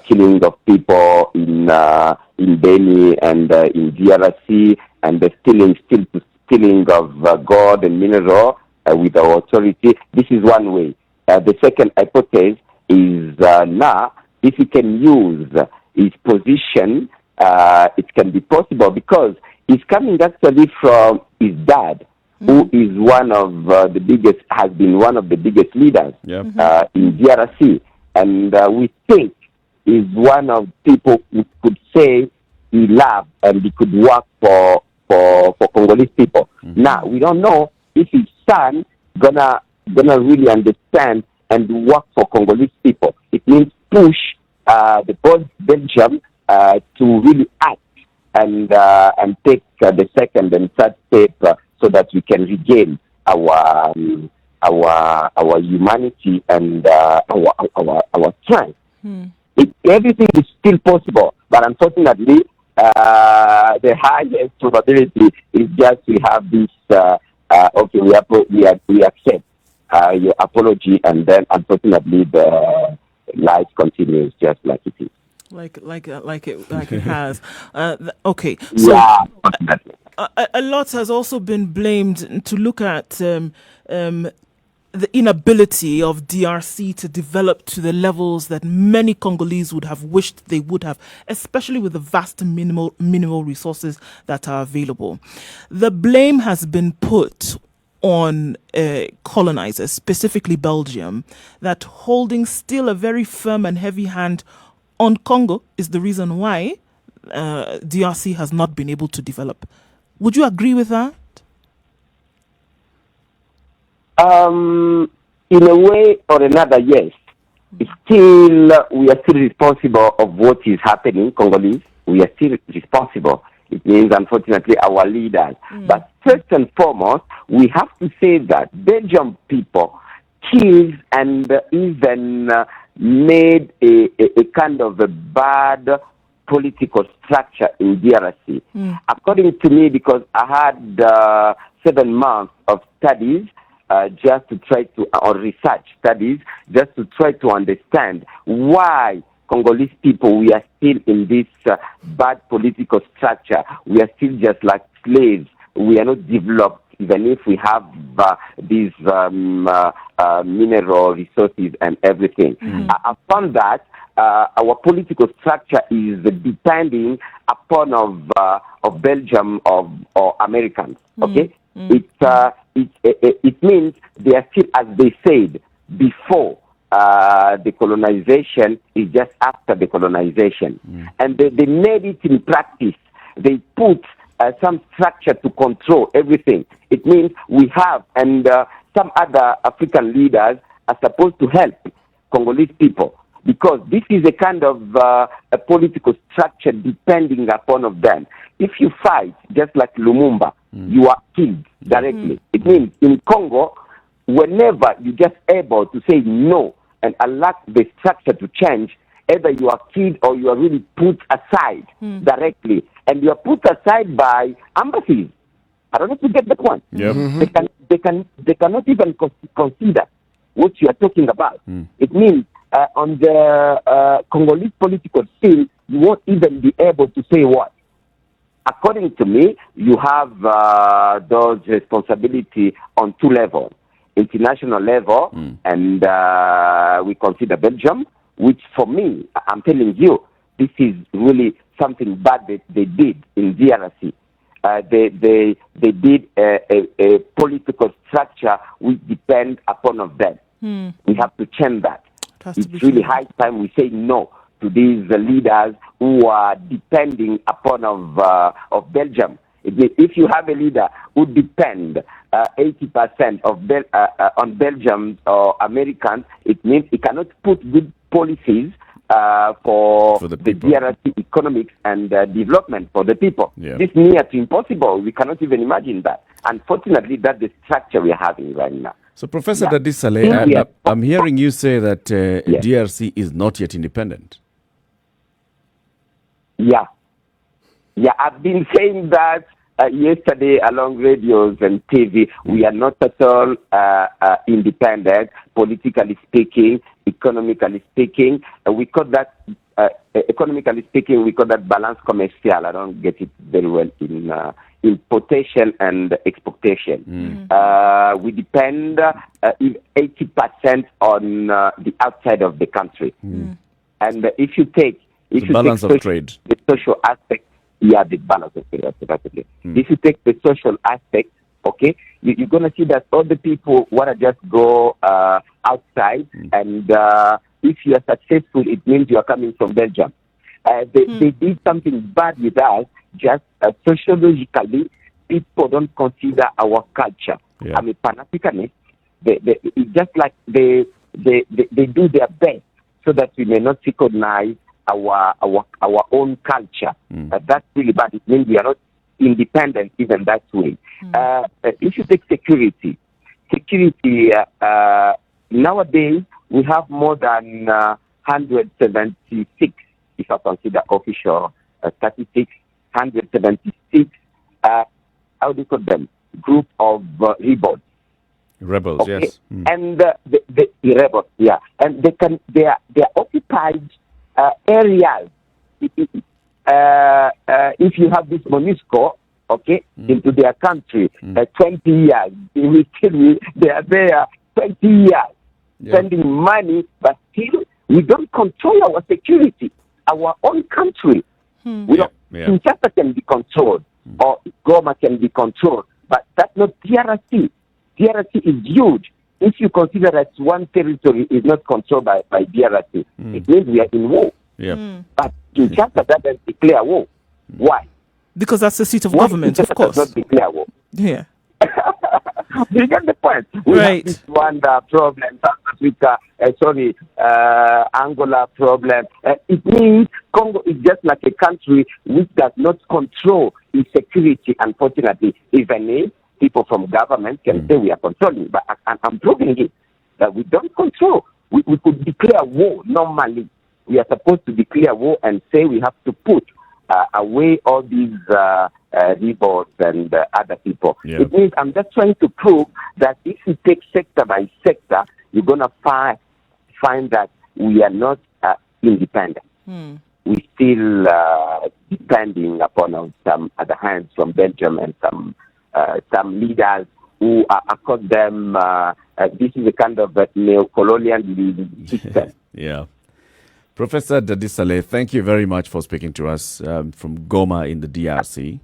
Speaker 5: killing of people in Beni and in DRC, and the stealing of gold and mineral with our authority. This is one way. The second hypothesis is now, if he can use his position, it can be possible because he's coming actually from his dad, who is has been one of the biggest leaders in DRC. And we think is one of people who could say he loved and he could work for Congolese people. Now, we don't know if his son gonna really understand and work for Congolese people. It means push the Belgium to really act and take the second and third step so that we can regain our humanity and our strength. Everything is still possible, but unfortunately, the highest probability is just we have this. Okay, we accept your apology, and then unfortunately the life continues just like it is.
Speaker 2: Like it has. Okay, so
Speaker 5: Yeah,
Speaker 2: a lot has also been blamed to look at the inability of DRC to develop to the levels that many Congolese would have wished they would have, especially with the vast minimal resources that are available. The blame has been put on colonizers, specifically Belgium, that holding still a very firm and heavy hand on Congo is the reason why DRC has not been able to develop. Would you agree with that?
Speaker 5: In a way or another, yes. We are still responsible of what is happening, Congolese. We are still responsible. It means, unfortunately, our leaders. But first and foremost, we have to say that Belgian people killed and even made a kind of a bad political structure in DRC. According to me, because I had 7 months of studies, just to try to, or research studies, just to try to understand why Congolese people, we are still in this bad political structure. We are still just like slaves. We are not developed, even if we have these mineral resources and everything. I found that our political structure is depending upon of Belgium or Americans. Okay, it means they are still, as they said before, the colonization is just after the colonization, and they made it in practice. They put some structure to control everything. It means we have, and some other African leaders are supposed to help Congolese people, because this is a kind of a political structure depending upon of them. If you fight, just like Lumumba, you are killed directly. It means in Congo, whenever you're just able to say no and allow the structure to change, either you are killed or you are really put aside directly. And you are put aside by embassies. I don't know if you get that one. They cannot even consider what you are talking about. It means on the Congolese political scene, you won't even be able to say what. According to me, you have those responsibility on two levels. International level, and we consider Belgium, which for me, I'm telling you, this is really something bad that they did in DRC. They did a political structure which depends upon of them. We have to change that. It's really high time we say no to these leaders who are depending upon of Belgium. If you have a leader who depend 80% on Belgium or Americans, it means he cannot put good policies for the DRC economics and development for the people. This is near to impossible. We cannot even imagine that. Unfortunately, that's the structure we are having right now.
Speaker 1: So, Professor Dadisale, I'm hearing you say that DRC is not yet independent.
Speaker 5: Yeah, I've been saying that yesterday along radios and TV. We are not at all independent, politically speaking, economically speaking. We call that, economically speaking, we call that balance commercial. I don't get it very well in importation and exportation. We depend 80% on the outside of the country. And if you take
Speaker 1: the balance of trade,
Speaker 5: the social aspect, the balance of trade, absolutely. If you take the social aspect, okay, you're going to see that all the people want to just go outside, and if you are successful, it means you are coming from Belgium. They did something bad with us, just sociologically, people don't consider our culture.
Speaker 1: Yeah.
Speaker 5: I'm a Pan-Africanist. It's just like they do their best so that we may not recognize our own culture. That's really bad. It means we are not independent even that way. If you take security, nowadays we have more than 176, if I consider official statistics, 176, how do you call them? Group of rebels.
Speaker 1: Rebels,
Speaker 5: Okay?
Speaker 1: yes.
Speaker 5: And the rebels, yeah. And they are occupied areas. If you have this MONUSCO, okay, into their country, 20 years, they are there 20 years, spending money, but still we don't control our security, our own country. Kinshasa can be controlled, or Goma can be controlled, but that's not DRC. DRC is huge. If you consider that one territory is not controlled by DRC, it means we are in war. But Kinshasa doesn't declare war. Why?
Speaker 2: Because that's the seat of government, of course.
Speaker 5: Does not declare war.
Speaker 2: Yeah.
Speaker 5: You get the point. We have this Rwanda problem, South Africa, Angola problem. It means Congo is just like a country which does not control its security, unfortunately, even if people from government can say we are controlling. But I'm proving it, that we don't control. We could declare war normally. We are supposed to declare war and say we have to put away all these rebels and other people. It means I'm just trying to prove that if you take sector by sector, you're going to find that we are not independent. We still depending upon some other hands from Belgium and some leaders who are called them. This is a kind of neo-colonial system.
Speaker 1: Professor Dadisale, thank you very much for speaking to us from Goma in the DRC.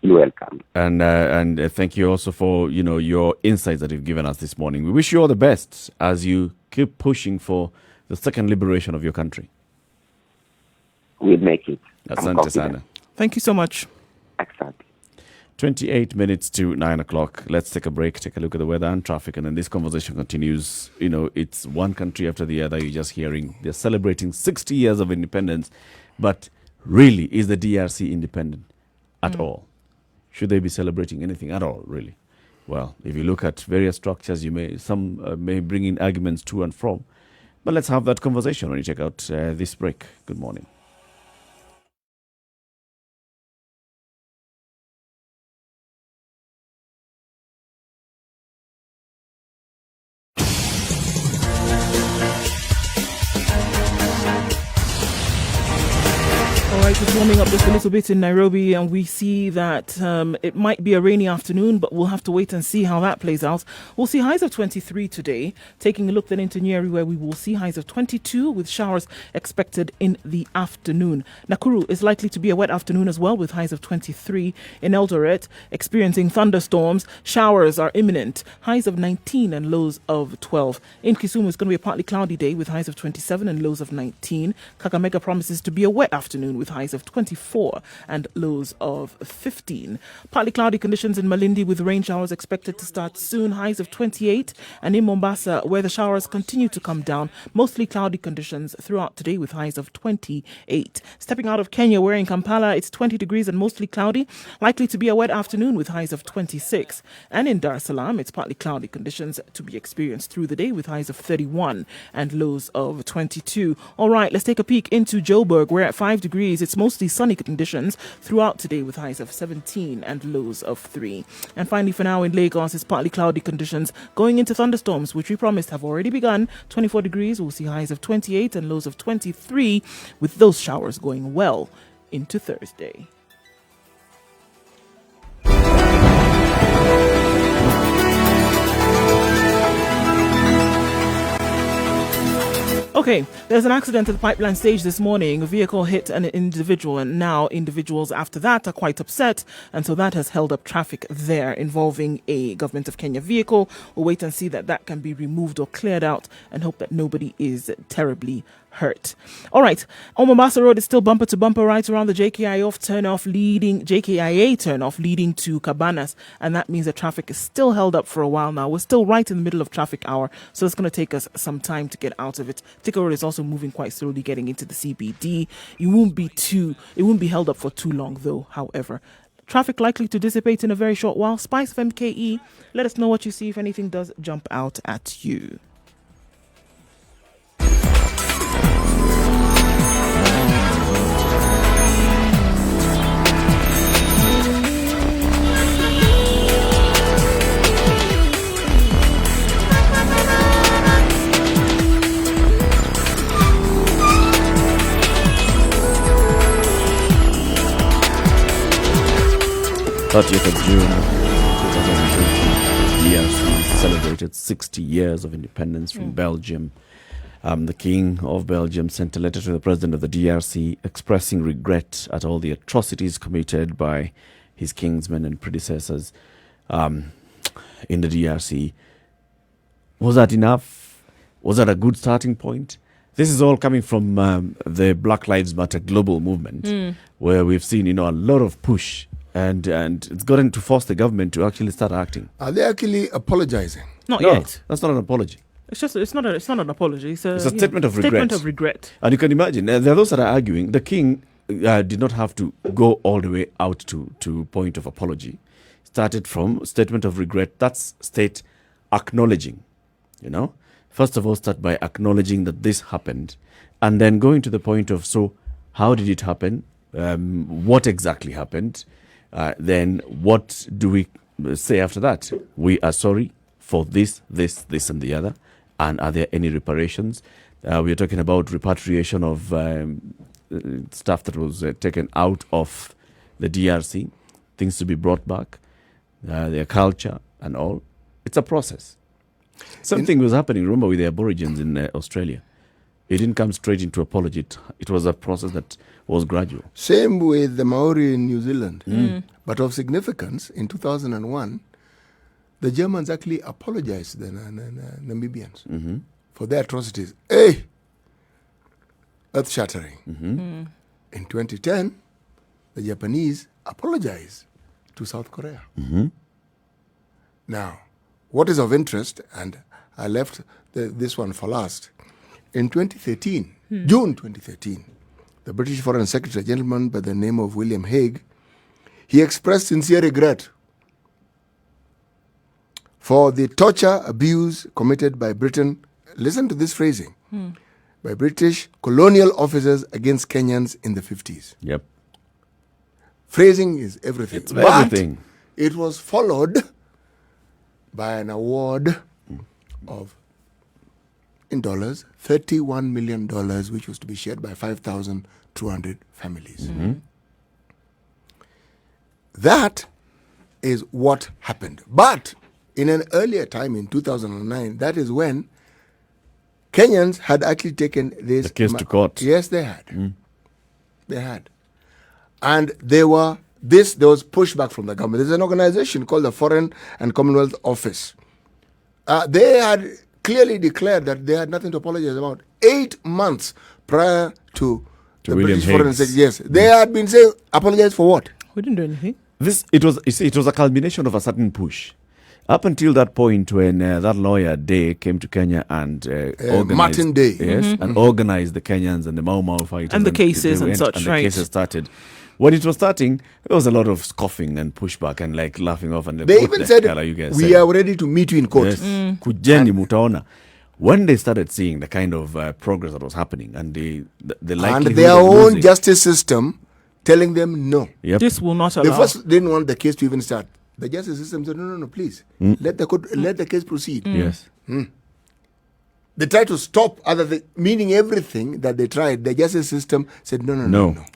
Speaker 5: You're welcome.
Speaker 1: And thank you also for your insights that you've given us this morning. We wish you all the best as you keep pushing for the second liberation of your country.
Speaker 5: We'll make it.
Speaker 1: Asante sana.
Speaker 2: Thank you so much.
Speaker 5: Excellent.
Speaker 1: 28 minutes to 9 o'clock. Let's take a break, take a look at the weather and traffic, and then this conversation continues. It's one country after the other. You're just hearing they're celebrating 60 years of independence. But really, is the DRC independent at all? Should they be celebrating anything at all, really? Well, if you look at various structures, some may bring in arguments to and from. But let's have that conversation when you check out this break. Good morning.
Speaker 2: It's warming up just a little bit in Nairobi, and we see that it might be a rainy afternoon, but we'll have to wait and see how that plays out. We'll see highs of 23 today. Taking a look then into Nyeri, where we will see highs of 22 with showers expected in the afternoon. Nakuru is likely to be a wet afternoon as well, with highs of 23. In Eldoret, experiencing thunderstorms. Showers are imminent. Highs of 19 and lows of 12. In Kisumu, it's going to be a partly cloudy day with highs of 27 and lows of 19. Kakamega promises to be a wet afternoon with highs of 24 and lows of 15. Partly cloudy conditions in Malindi with rain showers expected to start soon, highs of 28. And in Mombasa, where the showers continue to come down, mostly cloudy conditions throughout today with highs of 28. Stepping out of Kenya, where in Kampala it's 20 degrees and mostly cloudy, likely to be a wet afternoon with highs of 26. And in Dar es Salaam, it's partly cloudy conditions to be experienced through the day with highs of 31 and lows of 22. All right, let's take a peek into Joburg, where at 5 degrees it's It's mostly sunny conditions throughout today with highs of 17 and lows of 3. And finally, for now in Lagos, it's partly cloudy conditions going into thunderstorms, which we promised have already begun. 24 degrees, we'll see highs of 28 and lows of 23, with those showers going well into Thursday. Okay, there's an accident at the pipeline stage this morning. A vehicle hit an individual, and now individuals after that are quite upset, and so that has held up traffic there involving a Government of Kenya vehicle. We'll wait and see that can be removed or cleared out and hope that nobody is terribly hurt. All right, on Mombasa Road, it's still bumper to bumper right around the JKIA turnoff leading to Cabanas, and that means that traffic is still held up for a while now. We're still right in the middle of traffic hour, so it's going to take us some time to get out of it. Thika Road is also moving quite slowly getting into the CBD. It won't be held up for too long though, however. Traffic likely to dissipate in a very short while. SpiceFM KE, let us know what you see if anything does jump out at you.
Speaker 1: June 2020, DRC celebrated 60 years of independence from Belgium. The King of Belgium sent a letter to the President of the DRC expressing regret at all the atrocities committed by his kinsmen and predecessors in the DRC. Was that enough? Was that a good starting point? This is all coming from the Black Lives Matter global movement, where we've seen, a lot of push. And it's gotten to force the government to actually start acting.
Speaker 3: Are they actually apologizing?
Speaker 2: Not yet.
Speaker 1: That's not an apology.
Speaker 2: It's not an apology. It's a
Speaker 1: statement of regret.
Speaker 2: Statement of regret.
Speaker 1: And you can imagine, there are those that are arguing the king did not have to go all the way out to point of apology. Started from statement of regret. That's state acknowledging, First of all, start by acknowledging that this happened. And then going to the point of, so how did it happen? What exactly happened? Then what do we say after that? We are sorry for this, and the other. And are there any reparations? We are talking about repatriation of stuff that was taken out of the DRC, things to be brought back, their culture and all. It's a process. Something was happening, remember, with the Aborigines in Australia. It didn't come straight into apology. It was a process that was gradual.
Speaker 3: Same with the Maori in New Zealand. But of significance, in 2001, the Germans actually apologized to the Namibians for their atrocities. Earth-shattering. In 2010, the Japanese apologized to South Korea. Now, what is of interest, and I left this one for last, in 2013, June 2013, the British Foreign Secretary, a gentleman by the name of William Hague, he expressed sincere regret for the torture, abuse committed by Britain. Listen to this phrasing. By British colonial officers against Kenyans in the 50s.
Speaker 1: Yep.
Speaker 3: Phrasing is everything.
Speaker 1: It's everything.
Speaker 3: It was followed by an award of, in dollars, $31 million, which was to be shared by 5,200 families. That is what happened. But in an earlier time, in 2009, that is when Kenyans had actually taken this...
Speaker 1: The case to court.
Speaker 3: Yes, they had. They had. And there was pushback from the government. There's an organization called the Foreign and Commonwealth Office. They had clearly declared that they had nothing to apologize about. 8 months prior to the
Speaker 1: William
Speaker 3: British Foreign
Speaker 1: Hague's.
Speaker 3: Secretary. Yes, they had been saying, apologize for what?
Speaker 2: We didn't do anything.
Speaker 1: It was a culmination of a certain push. Up until that point when that lawyer Day came to Kenya and organized...
Speaker 3: Martin Day.
Speaker 1: Yes, and organized the Kenyans and the Mau Mau fighters.
Speaker 2: And the cases
Speaker 1: they
Speaker 2: and such,
Speaker 1: and
Speaker 2: right.
Speaker 1: the cases started. When it was starting, there was a lot of scoffing and pushback and like laughing off. And
Speaker 3: They even said, we are ready to meet you in court.
Speaker 1: Yes. Kujeni mutaona. When they started seeing the kind of progress that was happening and the
Speaker 3: And
Speaker 1: likelihood
Speaker 3: their
Speaker 1: of
Speaker 3: own
Speaker 1: losing,
Speaker 3: justice system telling them no.
Speaker 1: Yep.
Speaker 2: This will not
Speaker 3: They
Speaker 2: allow.
Speaker 3: first didn't want the case to even start. The justice system said, no, please. Let the case proceed.
Speaker 1: Yes.
Speaker 3: They tried to stop meaning everything that they tried. The justice system said, no.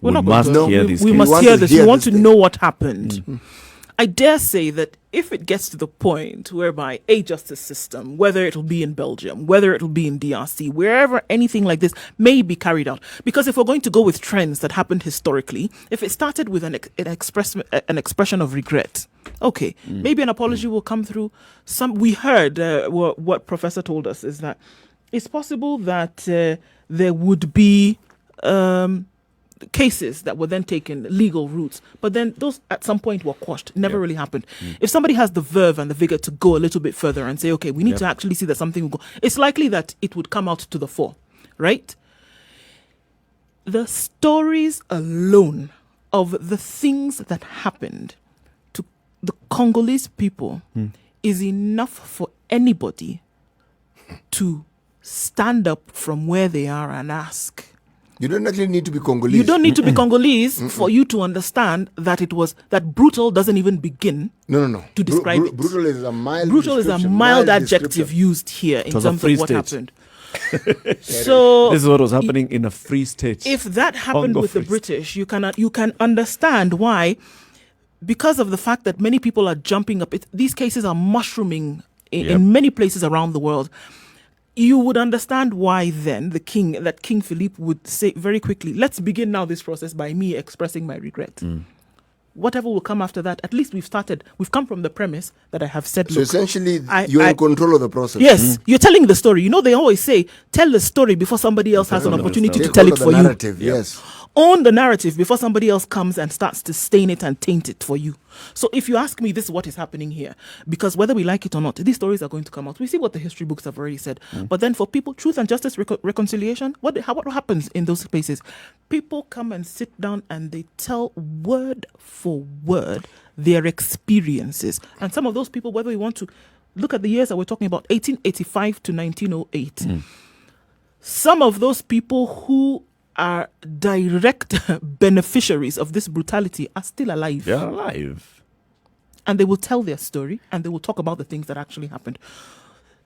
Speaker 2: We're
Speaker 1: We
Speaker 2: not
Speaker 1: must
Speaker 2: going to-
Speaker 1: hear
Speaker 2: we-
Speaker 1: this
Speaker 2: We
Speaker 1: case.
Speaker 2: must
Speaker 3: want
Speaker 2: hear
Speaker 3: to
Speaker 2: this.
Speaker 3: hear
Speaker 2: We want
Speaker 3: this
Speaker 2: to
Speaker 3: thing.
Speaker 2: know what happened. I dare say that if it gets to the point whereby a justice system, whether it'll be in Belgium, whether it'll be in DRC, wherever anything like this may be carried out, because if we're going to go with trends that happened historically, if it started with an expression of regret, okay, maybe an apology will come through. We heard what Professor told us is that it's possible that there would be cases that were then taken legal routes, but then those at some point were quashed. Never really happened. If somebody has the verve and the vigor to go a little bit further and say, okay, we need to actually see that something will go, it's likely that it would come out to the fore, right? The stories alone of the things that happened to the Congolese people is enough for anybody to stand up from where they are and ask.
Speaker 3: You don't actually need to be Congolese.
Speaker 2: You don't need to be Congolese for you to understand that it was that brutal doesn't even begin
Speaker 3: No.
Speaker 2: to describe it.
Speaker 3: Brutal is a mild
Speaker 2: Brutal is a
Speaker 3: description,
Speaker 2: mild adjective
Speaker 3: description.
Speaker 2: used here in
Speaker 1: was a
Speaker 2: terms
Speaker 1: free
Speaker 2: of what
Speaker 1: state.
Speaker 2: happened. So
Speaker 1: This is what was happening in a free state.
Speaker 2: if that happened
Speaker 1: Congo
Speaker 2: with the
Speaker 1: Free
Speaker 2: British, you can understand why, because of the fact that many people are jumping up. These cases are mushrooming in many places around the world. You would understand why then King Philippe would say very quickly, let's begin now this process by me expressing my regret. Whatever will come after that, at least we've come from the premise that I have said,
Speaker 3: So
Speaker 2: look,
Speaker 3: essentially, you're in control of the process.
Speaker 2: yes, you're telling the story. You know, they always say, tell the story before somebody else has an
Speaker 1: somebody
Speaker 2: opportunity
Speaker 1: else.
Speaker 2: to tell
Speaker 3: Take
Speaker 2: it
Speaker 3: hold
Speaker 2: for
Speaker 3: of the
Speaker 2: you.
Speaker 3: narrative, yes.
Speaker 2: Own the narrative before somebody else comes and starts to stain it and taint it for you. So if you ask me, this is what is happening here, because whether we like it or not, these stories are going to come out. We see what the history books have already said. But then for people, truth and justice reconciliation, what happens in those places? People come and sit down and they tell word for word their experiences. And some of those people, whether we want to look at the years that we're talking about, 1885 to 1908, some of those people who are direct beneficiaries of this brutality are still alive.
Speaker 1: They're alive.
Speaker 2: And they will tell their story and they will talk about the things that actually happened.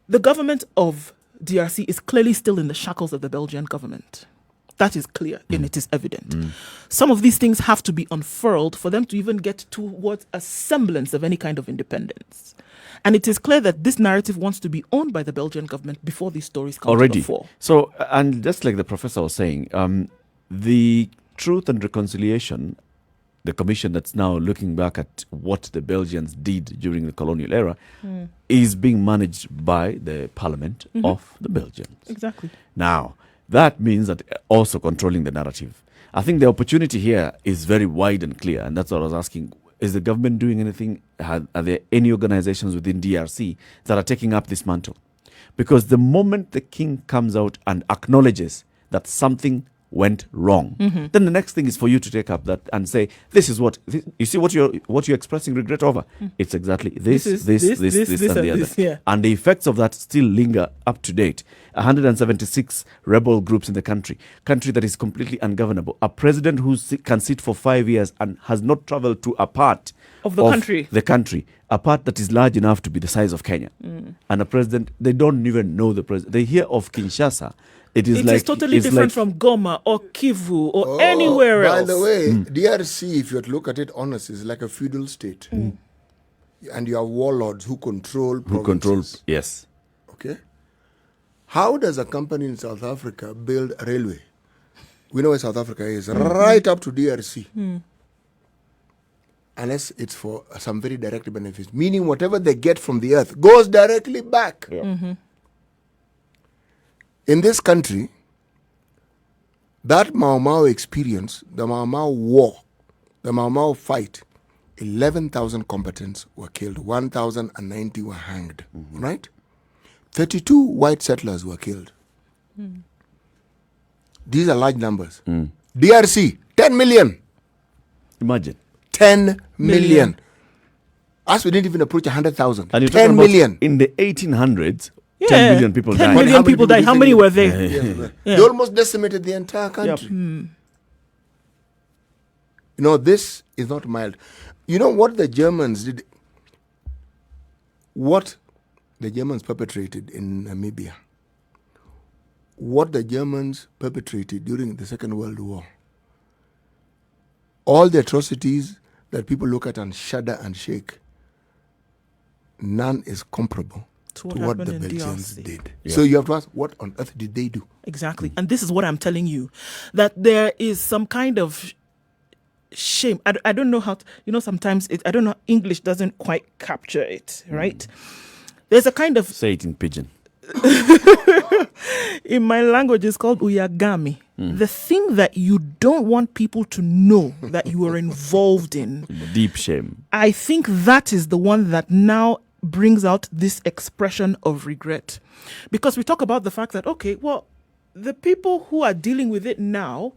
Speaker 2: The government of DRC is clearly still in the shackles of the Belgian government. That is clear and it is evident. Some of these things have to be unfurled for them to even get towards a semblance of any kind of independence. And it is clear that this narrative wants to be owned by the Belgian government before these stories come to the fore.
Speaker 1: So, and just like the professor was saying, the Truth and Reconciliation, the commission that's now looking back at what the Belgians did during the colonial era, is being managed by the parliament of the Belgians.
Speaker 2: Exactly.
Speaker 1: Now, that means that also controlling the narrative. I think the opportunity here is very wide and clear, and that's what I was asking. Is the government doing anything? Are there any organizations within DRC that are taking up this mantle? Because the moment the king comes out and acknowledges that something went wrong, then the next thing is for you to take up that and say, this is what, you see what you're expressing regret over? It's exactly this, and the other.
Speaker 2: Yeah.
Speaker 1: And the effects of that still linger up to date. 176 rebel groups in the country that is completely ungovernable. A president who can sit for 5 years and has not traveled to a part
Speaker 2: Of the country.
Speaker 1: A part that is large enough to be the size of Kenya. And a president, they don't even know the president. They hear of Kinshasa. It is
Speaker 2: totally different from Goma or Kivu or anywhere else.
Speaker 3: By the way, DRC, if you were to look at it honestly, is like a feudal state. And you have warlords who control provinces.
Speaker 1: Yes.
Speaker 3: Okay? How does a company in South Africa build a railway? We know where South Africa is, right up to DRC. Unless it's for some very direct benefits. Meaning whatever they get from the earth goes directly back.
Speaker 1: Yeah.
Speaker 3: In this country, that Mau Mau experience, the Mau Mau war, the Mau Mau fight, 11,000 combatants were killed, 1,090 were hanged, right? 32 white settlers were killed. These are large numbers. DRC, 10 million.
Speaker 1: Imagine.
Speaker 3: 10 million. Us, we didn't even approach 100,000.
Speaker 1: And you're
Speaker 3: 10
Speaker 1: talking about
Speaker 3: million.
Speaker 1: in the 1800s,
Speaker 2: Yeah.
Speaker 1: 10 million people
Speaker 2: 10
Speaker 1: died.
Speaker 2: million
Speaker 3: How many
Speaker 2: people
Speaker 3: people
Speaker 2: died. How
Speaker 3: do you
Speaker 2: many
Speaker 3: think-
Speaker 2: were there?
Speaker 3: Yes,
Speaker 2: Yeah.
Speaker 3: They almost decimated the entire country. You This is not mild. You know what the Germans did? What the Germans perpetrated in Namibia, what the Germans perpetrated during the Second World War, all the atrocities that people look at and shudder and shake, none is comparable to what the Belgians did.
Speaker 2: Yeah.
Speaker 3: So you have to ask, what on earth did they do?
Speaker 2: Exactly. And this is what I'm telling you, that there is some kind of shame. I don't know how to, sometimes I don't know, English doesn't quite capture it, right? There's a kind of...
Speaker 1: Say it in pidgin.
Speaker 2: In my language, it's called uyagami. The thing that you don't want people to know that you are involved in.
Speaker 1: Deep shame.
Speaker 2: I think that is the one that now brings out this expression of regret. Because we talk about the fact that, okay, well, the people who are dealing with it now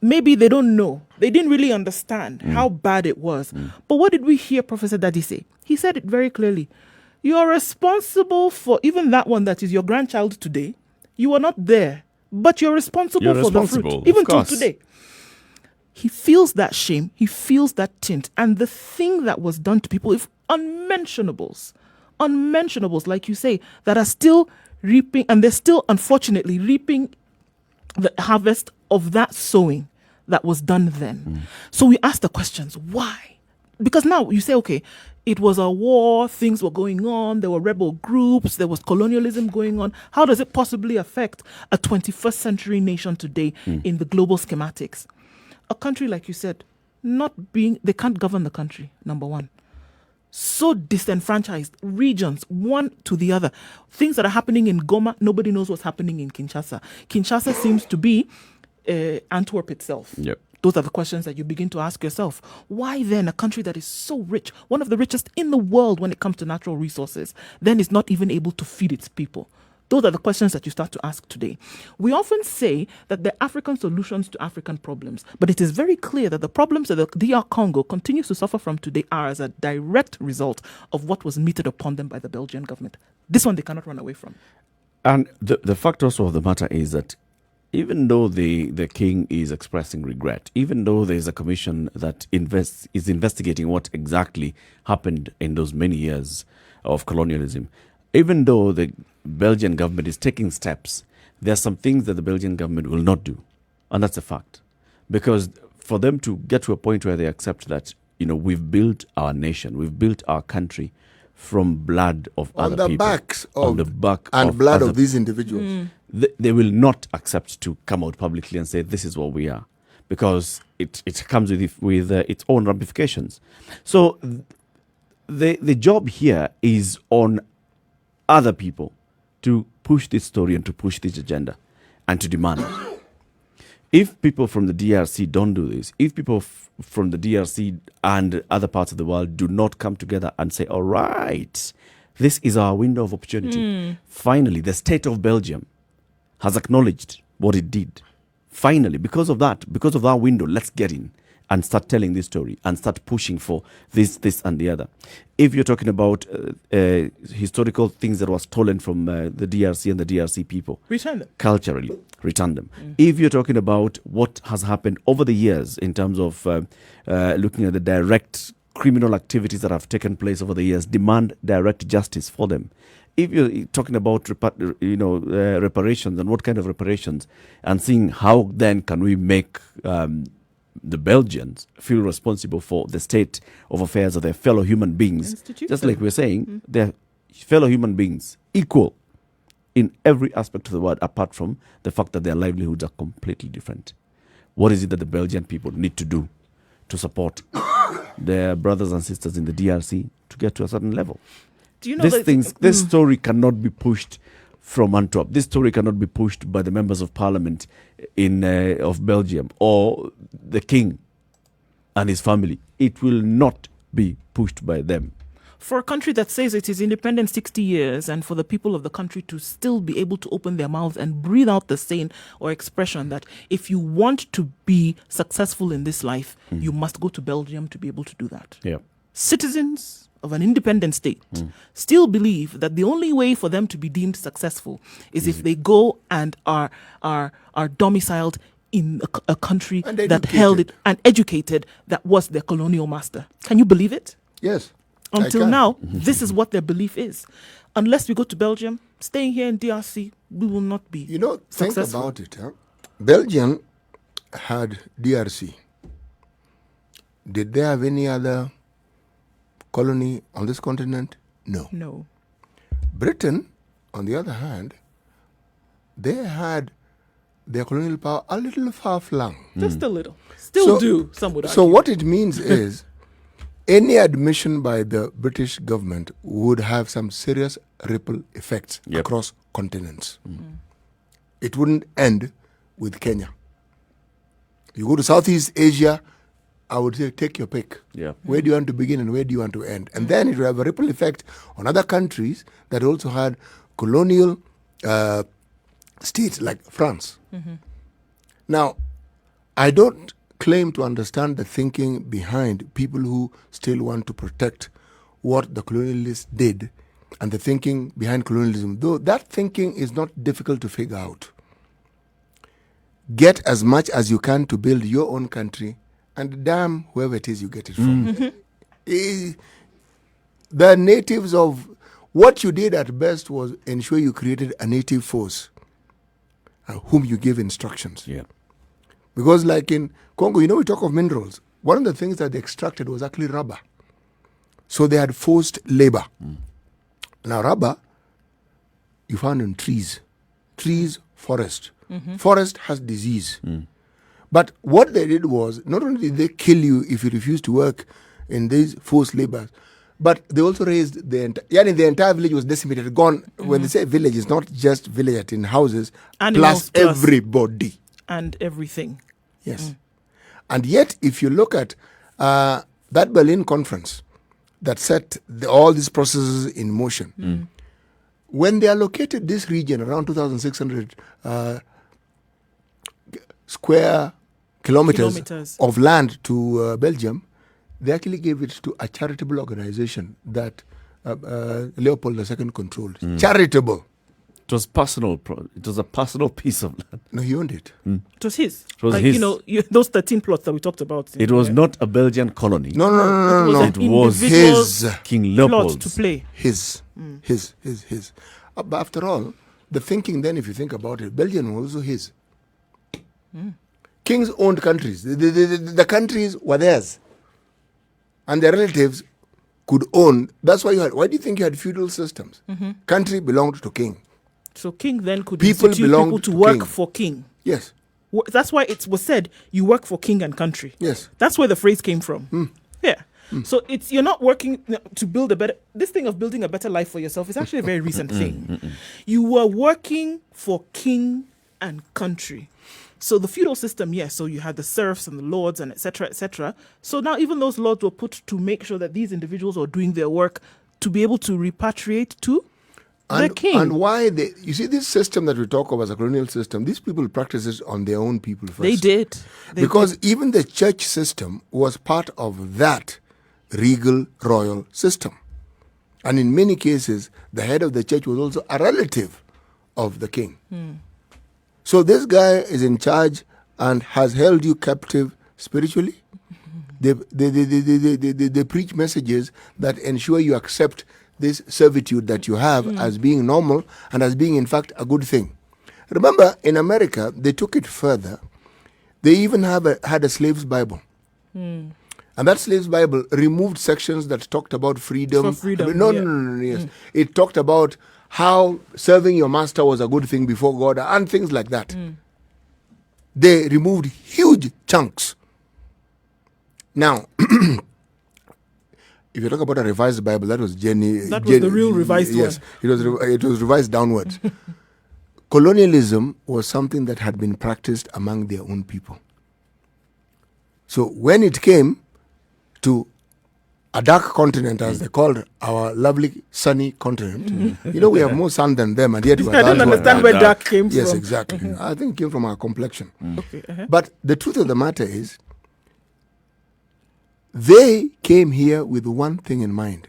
Speaker 2: maybe they don't know. They didn't really understand how bad it was. But what did we hear Professor Daddy say? He said it very clearly. You're responsible for even that one that is your grandchild today. You are not there, but you're responsible for the fruit, even till today. He feels that shame. He feels that tint. And the thing that was done to people, if unmentionables, like you say, that are still reaping, and they're still, unfortunately, reaping the harvest of that sowing that was done then. So we ask the questions, why? Because now you say, okay, it was a war, things were going on, there were rebel groups, there was colonialism going on. How does it possibly affect a 21st century nation today in the global schematics? A country, like you said, they can't govern the country, number one. So disenfranchised, regions, one to the other. Things that are happening in Goma, nobody knows what's happening in Kinshasa. Kinshasa seems to be Antwerp itself.
Speaker 1: Yep.
Speaker 2: Those are the questions that you begin to ask yourself. Why then a country that is so rich, one of the richest in the world when it comes to natural resources, then is not even able to feed its people? Those are the questions that you start to ask today. We often say that the African solutions to African problems, but it is very clear that the problems that the DR Congo continues to suffer from today are as a direct result of what was meted upon them by the Belgian government. This one they cannot run away from.
Speaker 1: And the fact also of the matter is that even though the king is expressing regret, even though there's a commission that is investigating what exactly happened in those many years of colonialism, even though the Belgian government is taking steps, there are some things that the Belgian government will not do. And that's a fact. Because for them to get to a point where they accept that, we've built our nation, we've built our country from blood of other people.
Speaker 3: On the back and blood of these individuals.
Speaker 1: They will not accept to come out publicly and say, this is what we are. Because it comes with its own ramifications. So the job here is on other people to push this story and to push this agenda and to demand. If people from the DRC don't do this, if people from the DRC and other parts of the world do not come together and say, all right, this is our window of opportunity. Finally, the state of Belgium has acknowledged what it did. Finally, because of that window, let's get in and start telling this story and start pushing for this and the other. If you're talking about historical things that were stolen from the DRC and the DRC people,
Speaker 2: return them.
Speaker 1: Culturally, return them. If you're talking about what has happened over the years in terms of looking at the direct criminal activities that have taken place over the years, demand direct justice for them. If you're talking about reparations and what kind of reparations, and seeing how then can we make the Belgians feel responsible for the state of affairs of their fellow human beings, just like we're saying, they're fellow human beings, equal in every aspect of the word, apart from the fact that their livelihoods are completely different. What is it that the Belgian people need to do to support their brothers and sisters in the DRC to get to a certain level?
Speaker 2: Do you know
Speaker 1: this story cannot be pushed from Antwerp. This story cannot be pushed by the members of parliament of Belgium or the king and his family. It will not be pushed by them.
Speaker 2: For a country that says it is independent 60 years, and for the people of the country to still be able to open their mouths and breathe out the saying or expression that if you want to be successful in this life, you must go to Belgium to be able to do that.
Speaker 1: Yeah.
Speaker 2: Citizens of an independent state still believe that the only way for them to be deemed successful is if they go and are domiciled in a country
Speaker 3: And
Speaker 2: that held it, and educated, that was their colonial master. Can you believe it?
Speaker 3: Yes.
Speaker 2: Until now, this is what their belief is. Unless we go to Belgium, staying here in DRC, we will not be
Speaker 3: Think
Speaker 2: successful.
Speaker 3: about it. Huh? Belgium had DRC. Did they have any other colony on this continent? No.
Speaker 2: No.
Speaker 3: Britain, on the other hand, they had their colonial power a little far-flung.
Speaker 2: Just a little. Still do, some would argue.
Speaker 3: So what it means is any admission by the British government would have some serious ripple effects across continents. It wouldn't end with Kenya. You go to Southeast Asia, I would say take your pick.
Speaker 1: Yeah.
Speaker 3: Where do you want to begin and where do you want to end? And then it will have a ripple effect on other countries that also had colonial states like France. Now, I don't claim to understand the thinking behind people who still want to protect what the colonialists did and the thinking behind colonialism, though that thinking is not difficult to figure out. Get as much as you can to build your own country, and damn whoever it is you get it from. The natives of what you did at best was ensure you created a native force whom you give instructions.
Speaker 1: Yeah.
Speaker 3: Because like in Congo, we talk of minerals. One of the things that they extracted was actually rubber. So they had forced labor. Now rubber, you found in trees. Trees, forest. Forest has disease. But what they did was, not only did they kill you if you refuse to work in these forced labors, but they also raised the entire village was decimated, gone. When they say village, it's not just village in houses,
Speaker 2: Animals
Speaker 3: plus everybody.
Speaker 2: And everything.
Speaker 3: Yes. And yet, if you look at that Berlin conference that set all these processes in motion, when they allocated this region, around 2,600 square kilometers of land to Belgium, they actually gave it to a charitable organization that Leopold II controlled. Charitable.
Speaker 1: It was personal. It was a personal piece of land.
Speaker 3: No, he owned it.
Speaker 2: It was his.
Speaker 1: It was
Speaker 2: like,
Speaker 1: his.
Speaker 2: Those 13 plots that we talked about.
Speaker 1: It was not a Belgian colony.
Speaker 3: No.
Speaker 1: It was
Speaker 3: his.
Speaker 1: King
Speaker 2: plot
Speaker 1: Leopold's.
Speaker 2: to play.
Speaker 3: His. But after all, the thinking then, if you think about it, Belgium was also his. Kings owned countries. The countries were theirs. And their relatives could own. That's why why do you think you had feudal systems? Country belonged to king.
Speaker 2: So king then could
Speaker 3: People
Speaker 2: institute
Speaker 3: belonged
Speaker 2: people to
Speaker 3: to
Speaker 2: work
Speaker 3: king.
Speaker 2: for king.
Speaker 3: Yes.
Speaker 2: That's why it was said, you work for king and country.
Speaker 3: Yes.
Speaker 2: That's where the phrase came from. Yeah. So you're not working to build this thing of building a better life for yourself is actually a very recent thing. You were working for king and country. So the feudal system, yes, so you had the serfs and the lords and et cetera, et cetera. So now even those lords were put to make sure that these individuals are doing their work to be able to repatriate to the king.
Speaker 3: And why you see this system that we talk of as a colonial system, these people practice it on their own people first.
Speaker 2: They did.
Speaker 3: Because even the church system was part of that regal royal system. And in many cases, the head of the church was also a relative of the king. So this guy is in charge and has held you captive spiritually. They preach messages that ensure you accept this servitude that you have as being normal and as being, in fact, a good thing. Remember, in America, they took it further. They even had a slave's Bible. And that slave's Bible removed sections that talked about freedom.
Speaker 2: For freedom,
Speaker 3: No, yes. It talked about how serving your master was a good thing before God and things like that. They removed huge chunks. Now, if you talk about a revised Bible, that was
Speaker 2: That was the real revised
Speaker 3: yes,
Speaker 2: one.
Speaker 3: It was revised downwards. Colonialism was something that had been practiced among their own people. So when it came to a dark continent, as they called our lovely sunny continent, we have more sun than them, and yet we're
Speaker 2: I don't understand where dark came from.
Speaker 3: Yes, exactly. I think it came from our complexion.
Speaker 2: Okay.
Speaker 3: But the truth of the matter is, they came here with one thing in mind,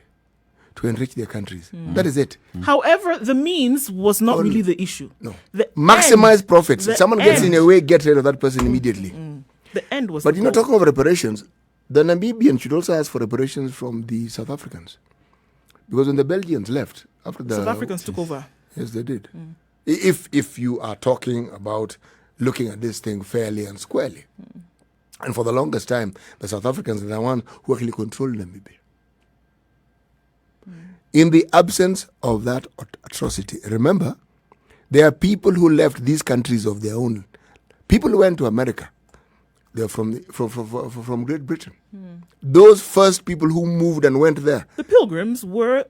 Speaker 3: to to enrich their countries. That is it.
Speaker 2: However, the means was not really the issue.
Speaker 3: No.
Speaker 2: The
Speaker 3: Maximize
Speaker 2: end-
Speaker 3: profits.
Speaker 2: the
Speaker 3: If someone gets in
Speaker 2: end-
Speaker 3: your way, get rid of that person immediately.
Speaker 2: The end was.
Speaker 3: But
Speaker 2: the
Speaker 3: you know,
Speaker 2: goal.
Speaker 3: talking of reparations, the Namibians should also ask for reparations from the South Africans. Because when the Belgians left, after the
Speaker 2: South Africans took over.
Speaker 3: Yes, they did. If you are talking about looking at this thing fairly and squarely. And for the longest time, the South Africans are the ones who actually controlled Namibia. In the absence of that atrocity, remember, there are people who left these countries of their own. People who went to America. They're from Great Britain. Those first people who moved and went there.
Speaker 2: The Pilgrims were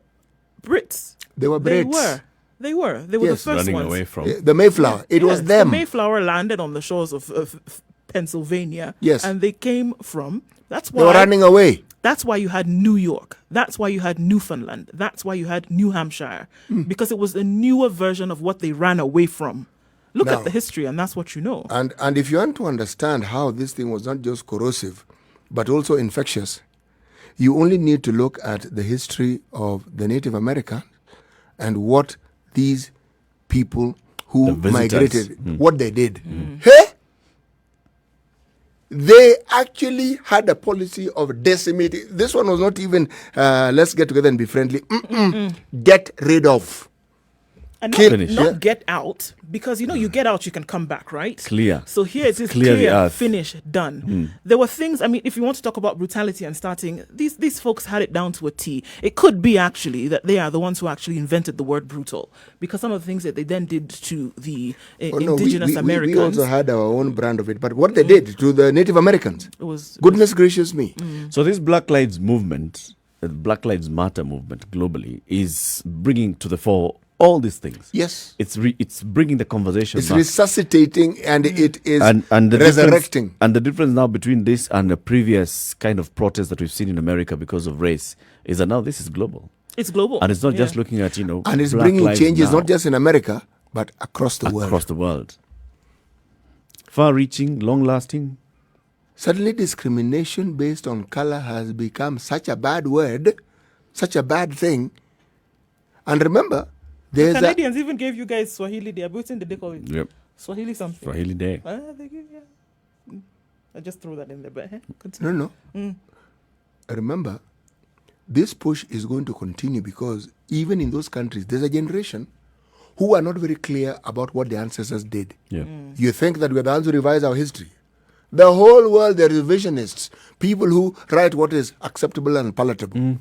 Speaker 2: Brits.
Speaker 3: They were Brits.
Speaker 2: They were the
Speaker 3: Yes.
Speaker 2: first
Speaker 1: Running
Speaker 2: ones.
Speaker 1: away from.
Speaker 3: The Mayflower. It was
Speaker 2: Yes,
Speaker 3: them.
Speaker 2: The Mayflower landed on the shores of Pennsylvania.
Speaker 3: Yes.
Speaker 2: And they came from. That's
Speaker 3: They were
Speaker 2: why.
Speaker 3: running away.
Speaker 2: That's why you had New York. That's why you had Newfoundland. That's why you had New Hampshire. Because it was a newer version of what they ran away from. Look
Speaker 3: Now-
Speaker 2: at the history, and that's what you know.
Speaker 3: And if you want to understand how this thing was not just corrosive, but also infectious, you only need to look at the history of the Native Americans and what these people who
Speaker 1: The visitors.
Speaker 3: migrated, what they did. Hey? They actually had a policy of decimating. This one was not even, let's get together and be friendly. Get rid of.
Speaker 2: And
Speaker 3: Kill-
Speaker 2: not,
Speaker 1: Finish.
Speaker 2: not
Speaker 3: Yeah.
Speaker 2: get out, because you get out, you can come back, right?
Speaker 1: Clear.
Speaker 2: So here it is
Speaker 1: Clear the
Speaker 2: clear,
Speaker 1: earth.
Speaker 2: finish, done. There were things, I mean, if you want to talk about brutality and starting, these folks had it down to a T. It could be actually that they are the ones who actually invented the word brutal, because some of the things that they then did to the
Speaker 3: Oh, no,
Speaker 2: indigenous Americans,
Speaker 3: we also had our own brand of it. But what they did to the Native Americans,
Speaker 2: it was
Speaker 3: goodness gracious me.
Speaker 1: So this Black Lives movement, Black Lives Matter movement globally, is bringing to the fore all these things.
Speaker 3: Yes.
Speaker 1: It's bringing the conversation
Speaker 3: It's
Speaker 1: back.
Speaker 3: resuscitating and it is
Speaker 1: and the
Speaker 3: resurrecting.
Speaker 1: difference, and the difference now between this and the previous kind of protest that we've seen in America because of race is that now this is global.
Speaker 2: it's global.
Speaker 1: And it's not just
Speaker 2: Yeah.
Speaker 1: looking at,
Speaker 3: And it's
Speaker 1: Black
Speaker 3: bringing
Speaker 1: lives
Speaker 3: changes
Speaker 1: now
Speaker 3: not just in America, but across the world.
Speaker 1: across the world. Far-reaching, long-lasting.
Speaker 3: Suddenly, discrimination based on color has become such a bad word, such a bad thing. And remember, there's a,
Speaker 2: Canadians even gave you guys Swahili Day. I've written the day called
Speaker 1: Yep.
Speaker 2: Swahili something.
Speaker 1: Swahili Day.
Speaker 2: They give, yeah. I just throw that in there, but continue.
Speaker 3: no. Remember, this push is going to continue because even in those countries, there's a generation who are not very clear about what their ancestors did.
Speaker 1: Yeah.
Speaker 3: You think that we're the ones who revise our history. The whole world, they're revisionists, people who write what is acceptable and palatable.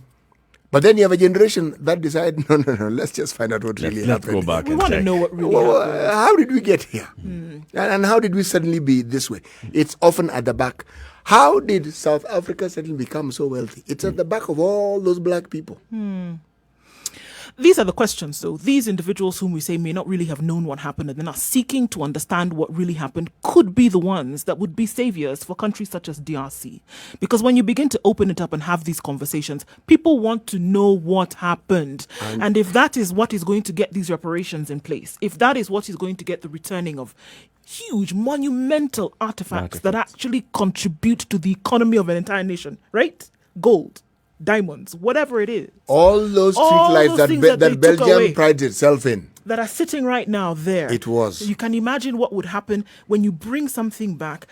Speaker 3: But then you have a generation that decide, no, let's just find out what really
Speaker 1: Let's
Speaker 3: happened.
Speaker 1: go back
Speaker 2: We
Speaker 1: and
Speaker 2: want to
Speaker 1: check.
Speaker 2: know what really
Speaker 3: Well,
Speaker 2: happened.
Speaker 3: how did we get here? And how did we suddenly be this way? It's often at the back. How did South Africa suddenly become so wealthy? It's at the back of all those black people.
Speaker 2: These are the questions, though. These individuals whom we say may not really have known what happened and they're not seeking to understand what really happened could be the ones that would be saviors for countries such as DRC. Because when you begin to open it up and have these conversations, people want to know what happened. And if that is what is going to get these reparations in place, if that is what is going to get the returning of huge, monumental artifacts that actually contribute to the economy of an entire nation, right? Gold, diamonds, whatever it is.
Speaker 3: All those
Speaker 2: All
Speaker 3: streetlights
Speaker 2: those
Speaker 3: that,
Speaker 2: things that they took
Speaker 3: Belgium
Speaker 2: away.
Speaker 3: prides itself in.
Speaker 2: That are sitting right now there.
Speaker 3: It was.
Speaker 2: You can imagine what would happen when you bring something back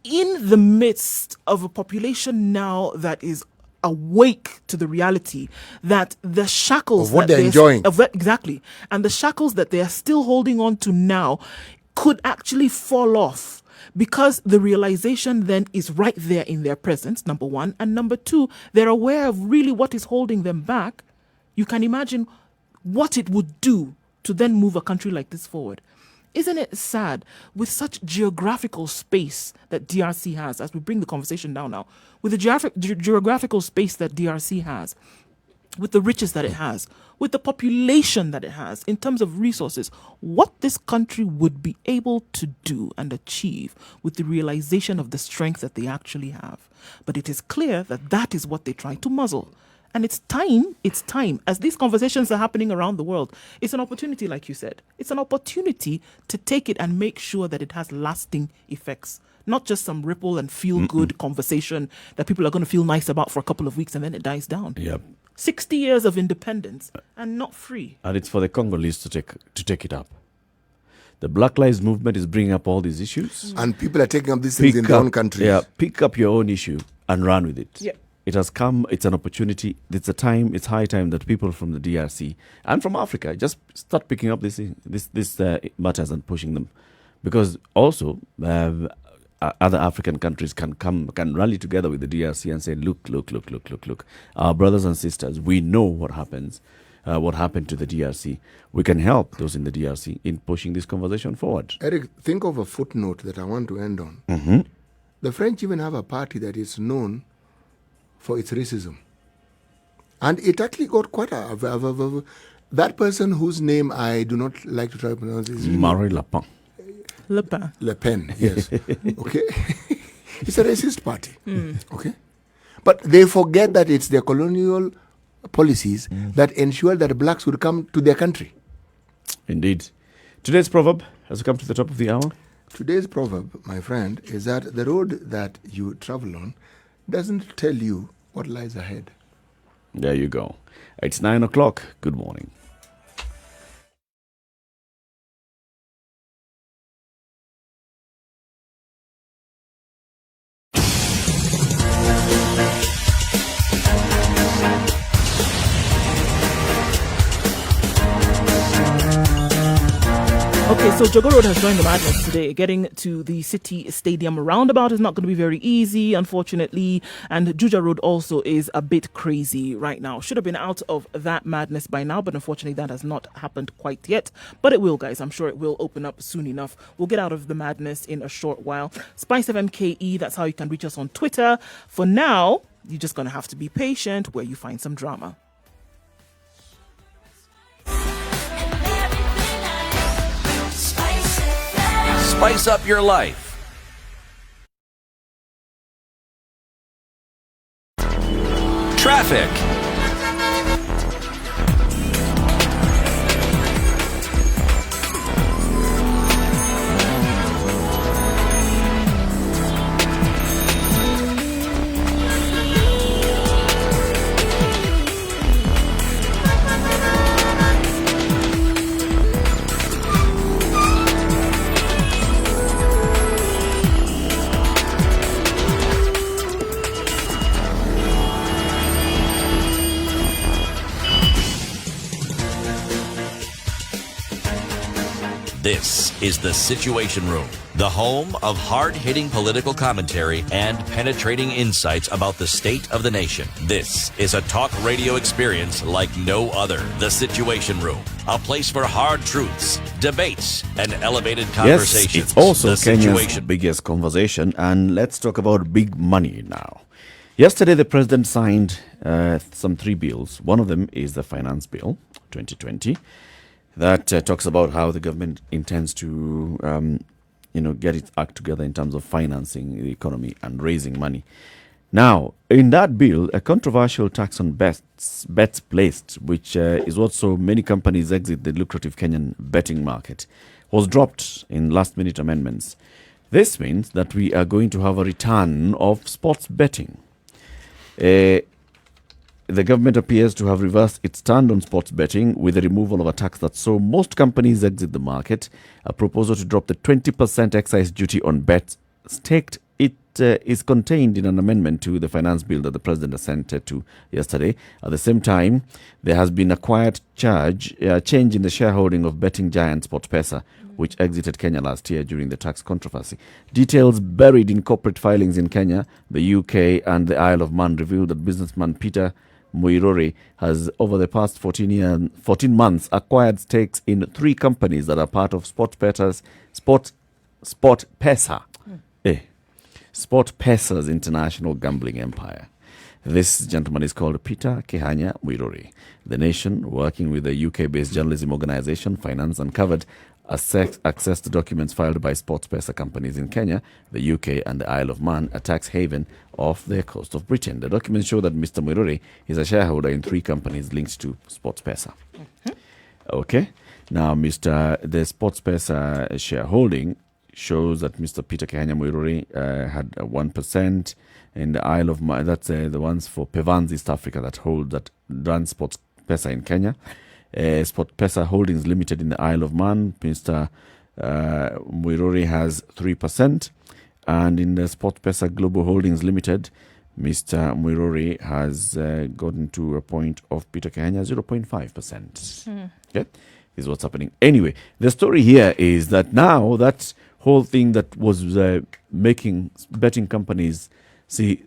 Speaker 2: in the midst of a population now that is awake to the reality that the shackles
Speaker 3: Of what
Speaker 2: that
Speaker 3: they're enjoying.
Speaker 2: exactly, and the shackles that they are still holding on to now could actually fall off. Because the realization then is right there in their presence, number one. And number two, they're aware of really what is holding them back. You can imagine what it would do to then move a country like this forward. Isn't it sad with such geographical space that DRC has, as we bring the conversation down now, with the geographical space that DRC has, with the riches that it has, with the population that it has, in terms of resources, what this country would be able to do and achieve with the realization of the strength that they actually have. But it is clear that that is what they try to muzzle. And it's time, as these conversations are happening around the world, it's an opportunity, like you said. It's an opportunity to take it and make sure that it has lasting effects. Not just some ripple and feel-good conversation that people are going to feel nice about for a couple of weeks and then it dies down.
Speaker 1: Yep.
Speaker 2: 60 years of independence and not free.
Speaker 1: And it's for the Congolese to take it up. The Black Lives Movement is bringing up all these issues.
Speaker 3: And people are taking up these things in their own countries.
Speaker 1: Yeah, pick up your own issue and run with it.
Speaker 2: Yep.
Speaker 1: It has come, it's an opportunity, it's high time that people from the DRC and from Africa just start picking up this matters and pushing them. Because also, other African countries can rally together with the DRC and say, look, our brothers and sisters, we know what happened to the DRC. We can help those in the DRC in pushing this conversation forward.
Speaker 3: Eric, think of a footnote that I want to end on.
Speaker 1: Mm-hmm.
Speaker 3: The French even have a party that is known for its racism. And it actually got quite that person whose name I do not like to try to pronounce is
Speaker 1: Marie Le Pen.
Speaker 3: Le Pen, yes. Okay. It's a racist party. Okay. But they forget that it's their colonial policies that ensure that blacks would come to their country.
Speaker 1: Indeed. Today's proverb has come to the top of the hour.
Speaker 3: Today's proverb, my friend, is that the road that you travel on doesn't tell you what lies ahead.
Speaker 1: There you go. It's 9 o'clock. Good morning.
Speaker 2: Okay, so Jogo Road has joined the madness today. Getting to the City Stadium roundabout is not going to be very easy, unfortunately. And Juja Road also is a bit crazy right now. Should have been out of that madness by now, but unfortunately that has not happened quite yet. But it will, guys. I'm sure it will open up soon enough. We'll get out of the madness in a short while. SpiceFM KE, that's how you can reach us on Twitter. For now, you're just going to have to be patient where you find some drama.
Speaker 4: Spice up your life. Traffic. This is The Situation Room, the home of hard-hitting political commentary and penetrating insights about the state of the nation. This is a talk radio experience like no other. The Situation Room, a place for hard truths, debates, and elevated conversations.
Speaker 1: Yes, it's also
Speaker 4: the
Speaker 1: Kenya's biggest conversation, and let's talk about big money now. Yesterday, the president signed some 3 bills. One of them is the Finance Bill 2020. That talks about how the government intends to, get its act together in terms of financing the economy and raising money. Now, in that bill, a controversial tax on bets placed, which is what so many companies exit the lucrative Kenyan betting market, was dropped in last-minute amendments. This means that we are going to have a return of sports betting. The government appears to have reversed its stand on sports betting with the removal of a tax that saw most companies exit the market. A proposal to drop the 20% excise duty on bets staked is contained in an amendment to the finance bill that the president assented to yesterday. At the same time, there has been a quiet change in the shareholding of betting giant SportPesa, which exited Kenya last year during the tax controversy. Details buried in corporate filings in Kenya, the UK, and the Isle of Man revealed that businessman Peter Muiruri has, over the past 14 months, acquired stakes in 3 companies that are part of SportPesa's international gambling empire. This gentleman is called Peter Kehanya Muiruri. The Nation, working with the UK-based journalism organisation Finance, uncovered access to documents filed by SportPesa companies in Kenya, the UK and the Isle of Man, a tax haven off the coast of Britain. The documents show that Mr. Muiruri is a shareholder in 3 companies linked to SportPesa. Okay. Now, the SportPesa shareholding shows that Mr. Peter Kehanya Muiruri had 1%. In the Isle of Man, that's the ones for Pevans East Africa that runs Sports Pesa in Kenya. Sport Pesa Holdings Limited in the Isle of Man, Mr. Muiruri has 3%. And in the Sport Pesa Global Holdings Limited, Mr. Muiruri has gotten to a point of Peter Kehanya 0.5%. Okay, is what's happening. Anyway, the story here is that now that whole thing that was making betting companies see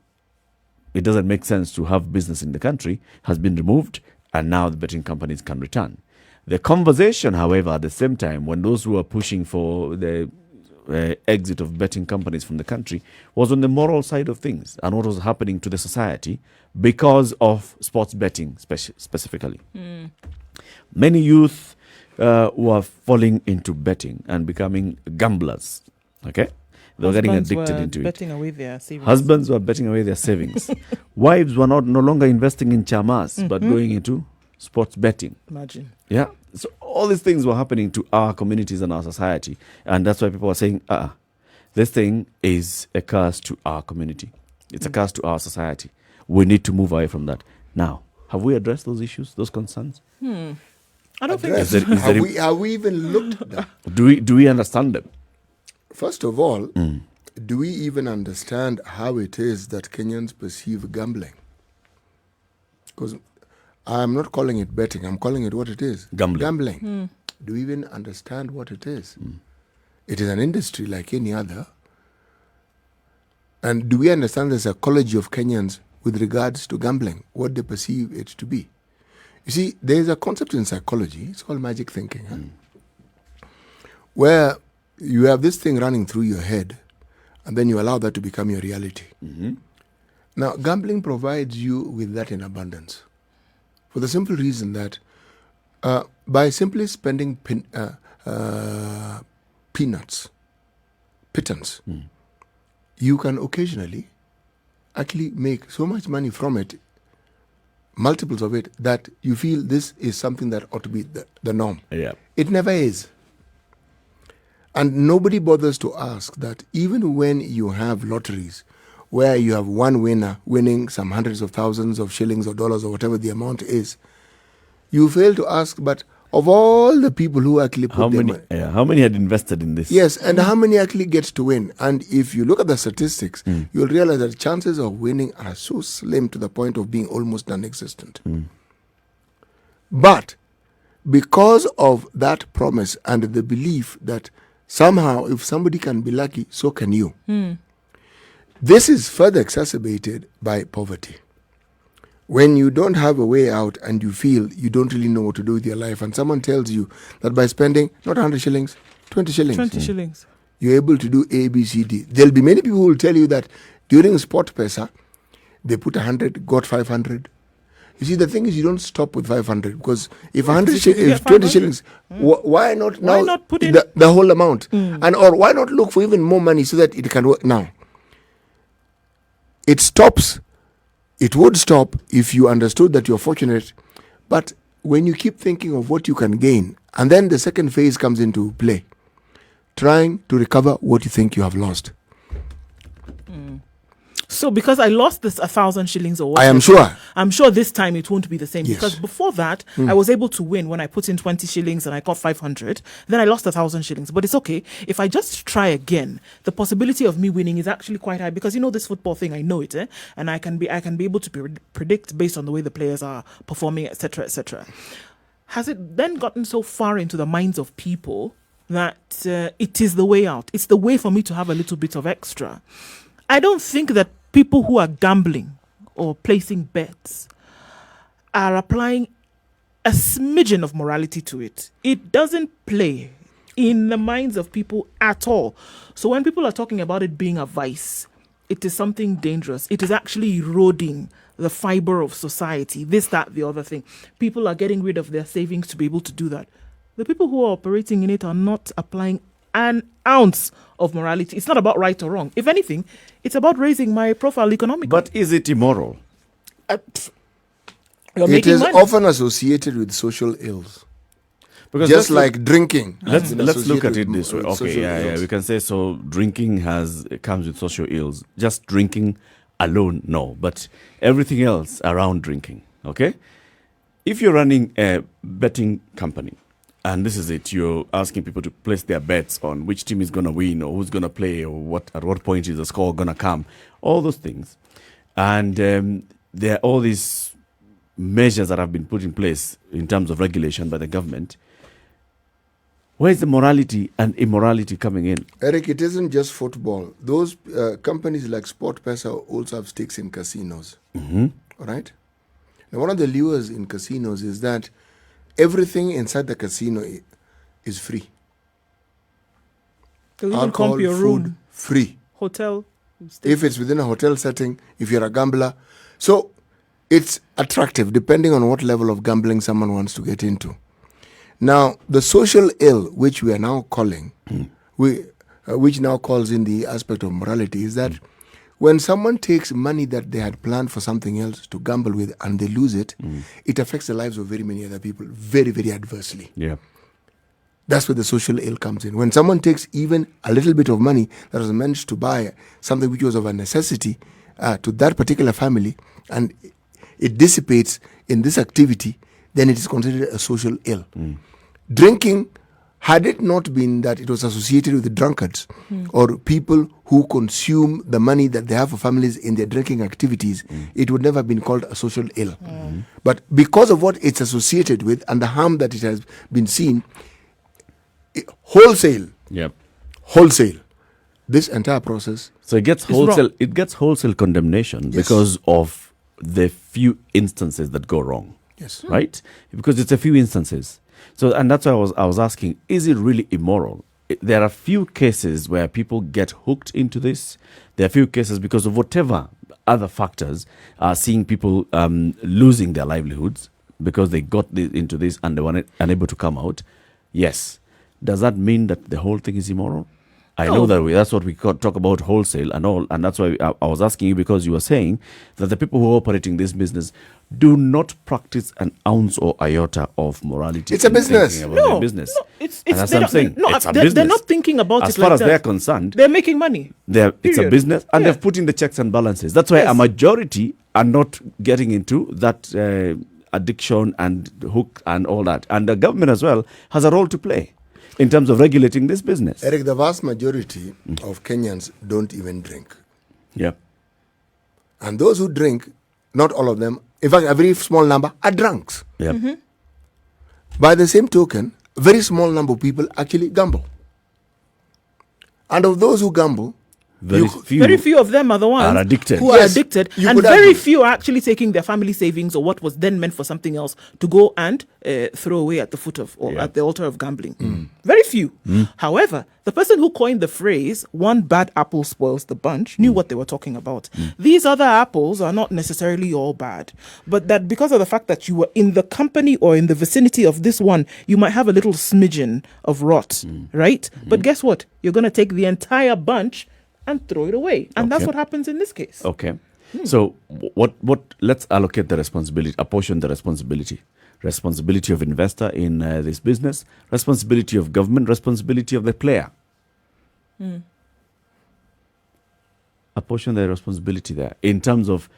Speaker 1: it doesn't make sense to have business in the country has been removed, and now the betting companies can return. The conversation, however, at the same time, when those who are pushing for the exit of betting companies from the country was on the moral side of things and what was happening to the society because of sports betting specifically. Many youth were falling into betting and becoming gamblers. Okay, they were getting addicted into
Speaker 2: betting
Speaker 1: it.
Speaker 2: Away their savings.
Speaker 1: Husbands were betting away their savings. Wives were no longer investing in chamas but going into sports betting.
Speaker 2: Imagine.
Speaker 1: Yeah. So all these things were happening to our communities and our society. And that's why people are saying, this thing is a curse to our community. It's a curse to our society. We need to move away from that. Now, have we addressed those issues, those concerns?
Speaker 2: I don't think
Speaker 3: Address. Have we even looked at that?
Speaker 1: Do we understand them?
Speaker 3: First of all, do we even understand how it is that Kenyans perceive gambling? Because I'm not calling it betting. I'm calling it what it is.
Speaker 1: Gambling.
Speaker 3: Do we even understand what it is? It is an industry like any other. And do we understand the psychology of Kenyans with regards to gambling, what they perceive it to be? You see, there is a concept in psychology, it's called magic thinking, where you have this thing running through your head, and then you allow that to become your reality. Now, gambling provides you with that in abundance. For the simple reason that by simply spending pittance, you can occasionally actually make so much money from it, multiples of it, that you feel this is something that ought to be the norm.
Speaker 1: Yeah.
Speaker 3: It never is. And nobody bothers to ask that even when you have lotteries where you have one winner winning some hundreds of thousands of shillings or dollars or whatever the amount is, you fail to ask, but of all the people who actually put
Speaker 1: how many had invested in this?
Speaker 3: Yes, and how many actually gets to win? And if you look at the statistics, you'll realize that chances of winning are so slim to the point of being almost non-existent. But because of that promise and the belief that somehow if somebody can be lucky, so can you. This is further exacerbated by poverty. When you don't have a way out and you feel you don't really know what to do with your life, and someone tells you that by spending not 100 shillings, 20 shillings,
Speaker 2: 20 shillings,
Speaker 3: you're able to do A, B, C, D. There'll be many people who will tell you that during Sport Pesa, they put 100, got 500. You see, the thing is, you don't stop with 500 because if 20 shillings, why not now?
Speaker 2: Why not put in
Speaker 3: the whole amount? And or why not look for even more money so that it can work now? It stops. It would stop if you understood that you're fortunate, but when you keep thinking of what you can gain, and then the second phase comes into play, trying to recover what you think you have lost.
Speaker 2: So because I lost this 1,000 shillings or what,
Speaker 3: I am sure.
Speaker 2: I'm sure this time it won't be the same.
Speaker 3: Yes.
Speaker 2: Because before that, I was able to win when I put in 20 shillings and I got 500. Then I lost 1,000 shillings. But it's okay. If I just try again, the possibility of me winning is actually quite high because this football thing, I know it, and I can be able to predict based on the way the players are performing, etc., etc. Has it then gotten so far into the minds of people that it is the way out? It's the way for me to have a little bit of extra. I don't think that people who are gambling or placing bets are applying a smidgen of morality to it. It doesn't play in the minds of people at all. So when people are talking about it being a vice, it is something dangerous. It is actually eroding the fiber of society, this, that, the other thing. People are getting rid of their savings to be able to do that. The people who are operating in it are not applying an ounce of morality. It's not about right or wrong. If anything, it's about raising my profile economically.
Speaker 1: But is it immoral?
Speaker 3: It is often associated with social ills.
Speaker 1: Because
Speaker 3: just like drinking.
Speaker 1: Let's
Speaker 3: has been
Speaker 1: look at
Speaker 3: associated
Speaker 1: it this way.
Speaker 3: with
Speaker 1: Okay,
Speaker 3: social
Speaker 1: yeah,
Speaker 3: ills.
Speaker 1: we can say so. Drinking comes with social ills. Just drinking alone, no. But everything else around drinking. Okay, if you're running a betting company, and this is it, you're asking people to place their bets on which team is going to win or who's going to play or at what point is the score going to come, all those things, and there are all these measures that have been put in place in terms of regulation by the government. Where is the morality and immorality coming in?
Speaker 3: Eric, it isn't just football. Those companies like SportPesa also have stakes in casinos. All right? Now, one of the lures in casinos is that everything inside the casino is free.
Speaker 2: They'll even
Speaker 3: Alcohol,
Speaker 2: comp your
Speaker 3: food,
Speaker 2: room,
Speaker 3: free.
Speaker 2: hotel.
Speaker 3: If it's within a hotel setting, if you're a gambler. So it's attractive depending on what level of gambling someone wants to get into. Now, the social ill, which we are now calling, which now calls in the aspect of morality, is that when someone takes money that they had planned for something else to gamble with and they lose it, it affects the lives of very many other people very, very adversely.
Speaker 1: Yeah.
Speaker 3: That's where the social ill comes in. When someone takes even a little bit of money that was meant to buy something which was of a necessity to that particular family and it dissipates in this activity, then it is considered a social ill. Drinking, had it not been that it was associated with the drunkards or people who consume the money that they have for families in their drinking activities, it would never have been called a social ill. But because of what it's associated with and the harm that it has been seen, wholesale, this entire process.
Speaker 1: So it gets wholesale. It gets wholesale condemnation because of the few instances that go wrong.
Speaker 3: Yes.
Speaker 1: Right? Because it's a few instances. So, and that's why I was asking: is it really immoral? There are few cases where people get hooked into this. There are few cases because of whatever other factors are seeing people losing their livelihoods because they got into this and they were unable to come out. Yes. Does that mean that the whole thing is immoral? I know that's what we talk about wholesale and all, and that's why I was asking you, because you were saying that the people who are operating this business do not practice an ounce or iota of morality.
Speaker 3: It's a business.
Speaker 1: Their business.
Speaker 2: No, it's
Speaker 1: and that's what I'm saying.
Speaker 2: No,
Speaker 1: it's a business.
Speaker 2: They're not thinking about
Speaker 1: as
Speaker 2: it
Speaker 1: far
Speaker 2: like
Speaker 1: as
Speaker 2: that.
Speaker 1: they're concerned.
Speaker 2: They're making money.
Speaker 1: It's a
Speaker 2: Period.
Speaker 1: business, and
Speaker 2: Yeah.
Speaker 1: they've put in the checks and balances. That's why a majority are not getting into that addiction and hook and all that. And the government as well has a role to play in terms of regulating this business.
Speaker 3: Eric, the vast majority of Kenyans don't even drink.
Speaker 1: Yeah.
Speaker 3: And those who drink, not all of them, in fact, a very small number are drunks.
Speaker 1: Yeah.
Speaker 3: By the same token, a very small number of people actually gamble. And of those who gamble,
Speaker 1: Very
Speaker 2: few of them are the ones
Speaker 1: are addicted.
Speaker 2: who are addicted,
Speaker 3: you
Speaker 2: and
Speaker 3: could
Speaker 2: very
Speaker 3: argue.
Speaker 2: few are actually taking their family savings or what was then meant for something else to go and throw away at the foot of or at the altar of gambling. Very few. However, the person who coined the phrase "one bad apple spoils the bunch" knew what they were talking about. These other apples are not necessarily all bad, but that because of the fact that you were in the company or in the vicinity of this one, you might have a little smidgen of rot, right? But guess what? You're going to take the entire bunch and throw it away. And that's
Speaker 1: Okay.
Speaker 2: what happens in this case.
Speaker 1: Okay. So what let's allocate the responsibility, apportion the responsibility. Responsibility of investor in this business, responsibility of government, responsibility of the player. Apportion the responsibility there in terms of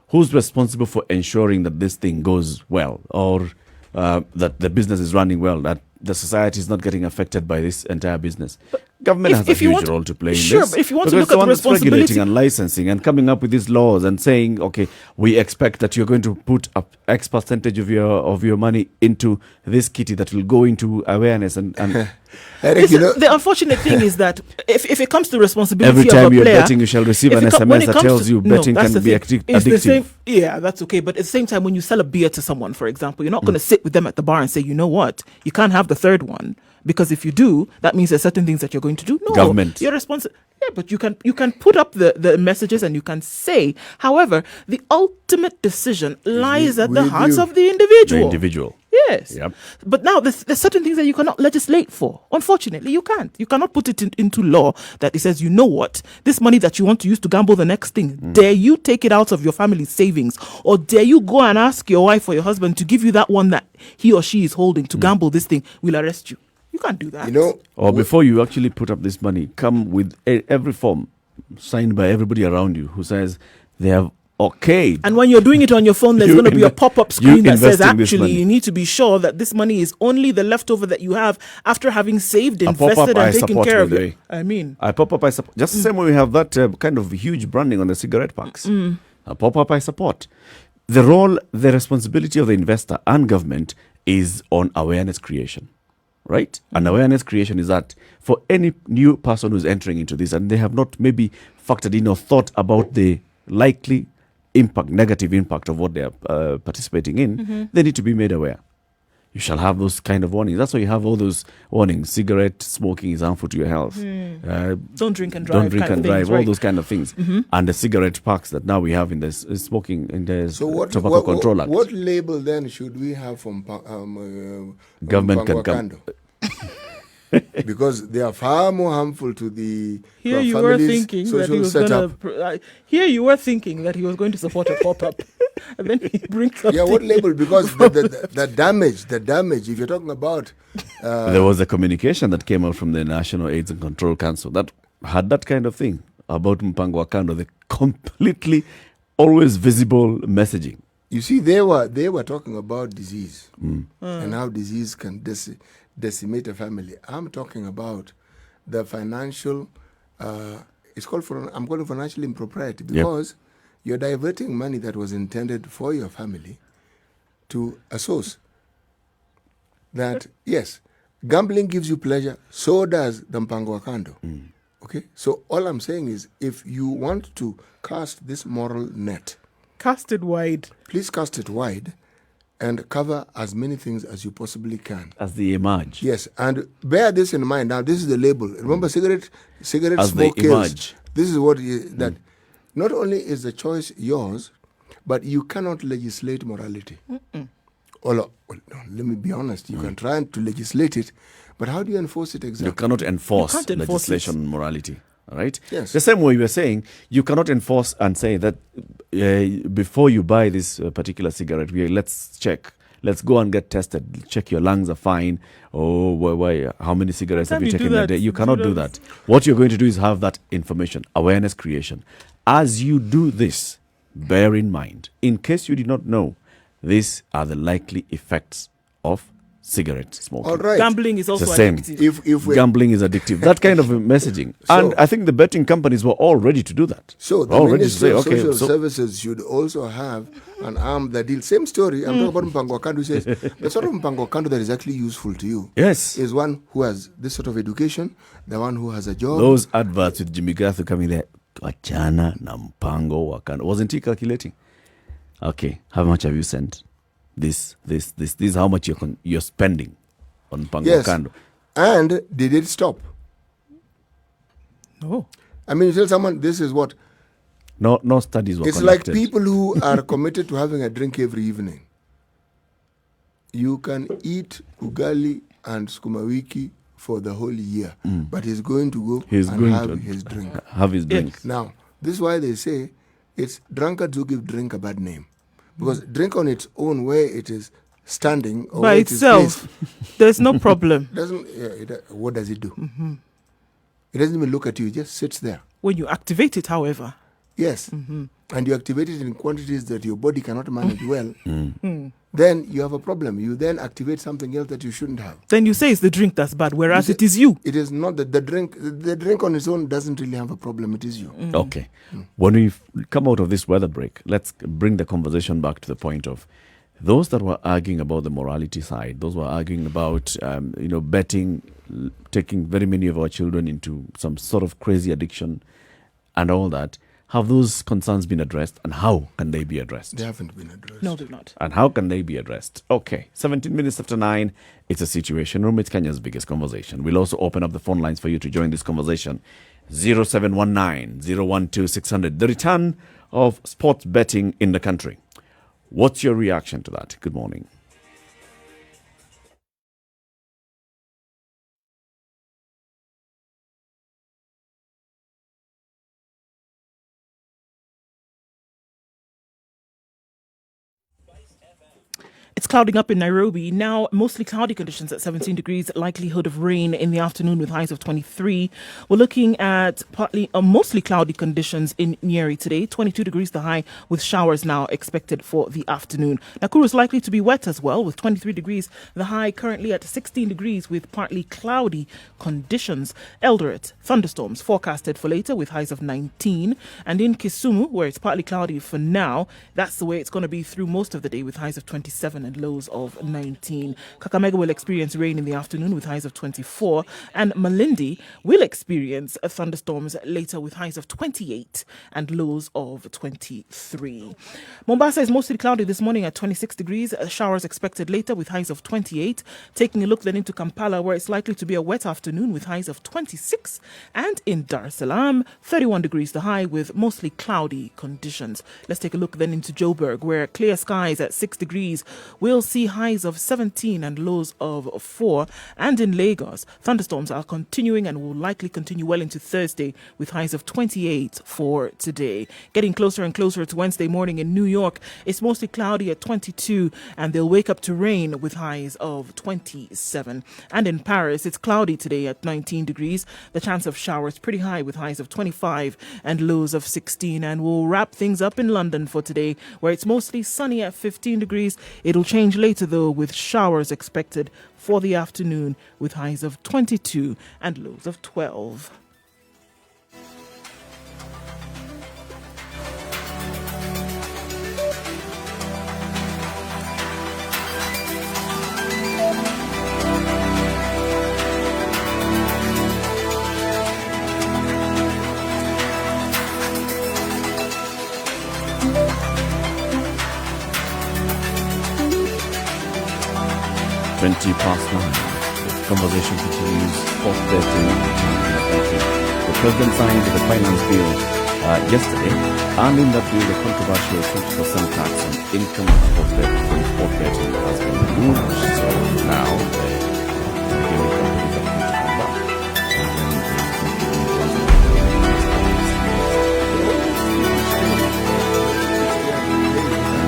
Speaker 1: who's responsible for ensuring that this thing goes well, or that the business is running well, that the society is not getting affected by this entire business. Government has a huge role to play in this.
Speaker 2: But if you want to
Speaker 1: because
Speaker 2: look at the
Speaker 1: it's the one that's
Speaker 2: responsibility,
Speaker 1: regulating and licensing and coming up with these laws and saying, okay, we expect that you're going to put up X percentage of your money into this kitty that will go into awareness and
Speaker 3: Eric,
Speaker 2: the unfortunate thing is that if it comes to responsibility
Speaker 1: every
Speaker 2: of
Speaker 1: time
Speaker 2: a
Speaker 1: you're
Speaker 2: player,
Speaker 1: betting, you shall receive
Speaker 2: if
Speaker 1: an
Speaker 2: it when
Speaker 1: SMS
Speaker 2: it
Speaker 1: that
Speaker 2: comes
Speaker 1: tells
Speaker 2: to-
Speaker 1: you
Speaker 2: no,
Speaker 1: betting
Speaker 2: that's
Speaker 1: can
Speaker 2: the
Speaker 1: be
Speaker 2: thing. It's the
Speaker 1: addictive.
Speaker 2: same. Yeah, that's okay. But at the same time, when you sell a beer to someone, for example, you're not going to sit with them at the bar and say, you know what, you can't have the third one. Because if you do, that means there's certain things that you're going to do. No,
Speaker 1: Government.
Speaker 2: You're responsible. Yeah, but you can put up the messages and you can say. However, the ultimate decision lies at the
Speaker 3: with
Speaker 2: hearts
Speaker 3: you.
Speaker 2: of the
Speaker 1: The
Speaker 2: individual.
Speaker 1: individual.
Speaker 2: Yes.
Speaker 1: Yep.
Speaker 2: But now there's certain things that you cannot legislate for. Unfortunately, you can't. You cannot put it into law that it says, you know what, this money that you want to use to gamble the next thing, dare you take it out of your family's savings, or dare you go and ask your wife or your husband to give you that one that he or she is holding to gamble this thing, we'll arrest you. You can't do that.
Speaker 3: You know,
Speaker 1: Or before you actually put up this money, come with every form signed by everybody around you who says they have okayed.
Speaker 2: And when you're doing it on your phone, there's
Speaker 1: You
Speaker 2: going to be a
Speaker 1: inve-
Speaker 2: pop-up
Speaker 1: you
Speaker 2: screen that says,
Speaker 1: investing this
Speaker 2: actually,
Speaker 1: money.
Speaker 2: you need to be sure that this money is only the leftover that you have after having saved,
Speaker 1: pop-up
Speaker 2: invested,
Speaker 1: I
Speaker 2: and taken
Speaker 1: support,
Speaker 2: care
Speaker 1: by
Speaker 2: of
Speaker 1: the
Speaker 2: it.
Speaker 1: way.
Speaker 2: I mean,
Speaker 1: I pop-up I support. Just the same way we have that kind of huge branding on the cigarette packs. A pop-up I support. The role, the responsibility of the investor and government is on awareness creation. Right? And awareness creation is that for any new person who's entering into this and they have not maybe factored in or thought about the likely impact, negative impact of what they are participating in, they need to be made aware. You shall have those kind of warnings. That's why you have all those warnings. Cigarette smoking is harmful to your health.
Speaker 2: don't drink and drive.
Speaker 1: Don't drink
Speaker 2: kind
Speaker 1: and
Speaker 2: of
Speaker 1: drive.
Speaker 2: things,
Speaker 1: All
Speaker 2: right?
Speaker 1: those kind of things. And the cigarette packs that now we have in the smoking in the
Speaker 3: so what,
Speaker 1: Tobacco Control Act.
Speaker 3: what label then should we have from
Speaker 1: Government can come.
Speaker 3: Wakando? Because they are far more harmful to the
Speaker 2: Here
Speaker 3: our
Speaker 2: you were
Speaker 3: family's
Speaker 2: thinking that he
Speaker 3: social
Speaker 2: was going
Speaker 3: setup.
Speaker 2: to. Here you were thinking that he was going to support a pop-up, and then he brings something.
Speaker 3: Yeah, what label? Because the damage. If you're talking about,
Speaker 1: There was a communication that came out from the National AIDS and Control Council that had that kind of thing about Mpango wa Kando, the completely always visible messaging.
Speaker 3: you see, they were talking about disease and how disease can decimate a family. I'm talking about the financial. I'm calling financial impropriety because you're diverting money that was intended for your family to a source. That yes, gambling gives you pleasure. So does the Mpango wa Kando. Okay, so all I'm saying is, if you want to cast this moral net,
Speaker 2: Cast it wide.
Speaker 3: please cast it wide and cover as many things as you possibly can.
Speaker 1: As they emerge.
Speaker 3: Yes, and bear this in mind. Now, this is the label. Remember, cigarette
Speaker 1: As they
Speaker 3: smoke kills.
Speaker 1: emerge.
Speaker 3: This is what that. Not only is the choice yours, but you cannot legislate morality. Well, no, let me be honest. You can try to legislate it, but how do you enforce it
Speaker 1: You
Speaker 3: exactly?
Speaker 1: cannot enforce
Speaker 2: You can't enforce
Speaker 1: legislation on morality. All right?
Speaker 3: Yes.
Speaker 1: The same way you were saying, you cannot enforce and say that before you buy this particular cigarette, let's check. Let's go and get tested. Check your lungs are fine. Oh, why? How many cigarettes have you
Speaker 2: Time you
Speaker 1: taken
Speaker 2: do
Speaker 1: a
Speaker 2: that,
Speaker 1: day? You cannot do
Speaker 2: Judas.
Speaker 1: that. What you're going to do is have that information, awareness creation. As you do this, bear in mind, in case you did not know, these are the likely effects of cigarette smoking.
Speaker 3: All right.
Speaker 2: Gambling is also
Speaker 1: the same.
Speaker 2: addictive.
Speaker 3: If we
Speaker 1: Gambling is addictive. That kind of messaging. And I think the betting companies were all ready to do that.
Speaker 3: So the
Speaker 1: all ready to
Speaker 3: Ministry
Speaker 1: say,
Speaker 3: of
Speaker 1: okay,
Speaker 3: Social
Speaker 1: so
Speaker 3: Services should also have an arm that deals. Same story. I'm talking about Mpango wa Kando. Says the sort of Mpango wa Kando that is actually useful to you
Speaker 1: yes,
Speaker 3: is one who has this sort of education, the one who has a job.
Speaker 1: those adverts with Jimmy Gathu coming there, wachana na mpango wa kando. Wasn't he calculating? Okay, how much have you sent? This is how much you're spending on mpango
Speaker 3: Yes.
Speaker 1: wa kando.
Speaker 3: And did it stop?
Speaker 2: No.
Speaker 3: I mean, you tell someone this is what
Speaker 1: No studies were
Speaker 3: it's like.
Speaker 1: conducted.
Speaker 3: People who are committed to having a drink every evening. You can eat ugali and sukuma wiki for the whole year, but he's going to go
Speaker 1: He's
Speaker 3: and
Speaker 1: going
Speaker 3: have
Speaker 1: to
Speaker 3: his drink.
Speaker 1: have his drink.
Speaker 3: Now, this is why they say it's drunkards who give drink a bad name. Because drink on its own, where it is standing or
Speaker 2: By
Speaker 3: where it is
Speaker 2: itself,
Speaker 3: placed,
Speaker 2: there's no problem.
Speaker 3: doesn't. What does it do? It doesn't even look at you. It just sits there.
Speaker 2: When you activate it, however,
Speaker 3: Yes. And you activate it in quantities that your body cannot manage well, then you have a problem. You then activate something else that you shouldn't have.
Speaker 2: then you say it's the drink that's bad, whereas
Speaker 3: You
Speaker 2: it is you.
Speaker 3: It is not that the drink on its own doesn't really have a problem. It is you.
Speaker 1: Okay. When we come out of this weather break, let's bring the conversation back to the point of those that were arguing about the morality side, those were arguing about, betting, taking very many of our children into some sort of crazy addiction and all that. Have those concerns been addressed, and how can they be addressed?
Speaker 3: They haven't been addressed.
Speaker 2: No, they're not.
Speaker 1: And how can they be addressed? Okay, 17 minutes after 9, it's a Situation Room. It's Kenya's biggest conversation. We'll also open up the phone lines for you to join this conversation. 0719 012 600. The return of sports betting in the country. What's your reaction to that? Good morning.
Speaker 2: It's clouding up in Nairobi. Now, mostly cloudy conditions at 17 degrees, likelihood of rain in the afternoon with highs of 23. We're looking at mostly cloudy conditions in Nyeri today, 22 degrees the high, with showers now expected for the afternoon. Nakuru is likely to be wet as well, with 23 degrees the high, currently at 16 degrees with partly cloudy conditions. Eldoret, thunderstorms forecasted for later with highs of 19. And in Kisumu, where it's partly cloudy for now, that's the way it's going to be through most of the day with highs of 27 and lows of 19. Kakamega will experience rain in the afternoon with highs of 24. And Malindi will experience thunderstorms later with highs of 28 and lows of 23. Mombasa is mostly cloudy this morning at 26 degrees. Showers expected later with highs of 28. Taking a look then into Kampala, where it's likely to be a wet afternoon with highs of 26. And in Dar es Salaam, 31 degrees the high with mostly cloudy conditions. Let's take a look then into Joburg, where clear skies at 6 degrees. We'll see highs of 17 and lows of 4. And in Lagos, thunderstorms are continuing and will likely continue well into Thursday with highs of 28 for today. Getting closer and closer to Wednesday morning in New York, it's mostly cloudy at 22 and they'll wake up to rain with highs of 27. And in Paris, it's cloudy today at 19 degrees. The chance of showers pretty high with highs of 25 and lows of 16. And we'll wrap things up in London for today, where it's mostly sunny at 15 degrees. It'll change later though with showers expected for the afternoon with highs of 22 and lows of 12.
Speaker 1: Past 9. The conversation continues. 4:30 in the country. The president signed the finance bill yesterday, and in that bill, the controversial 20% tax on income for 4:30 has been removed. So now the gaming companies are going to come back.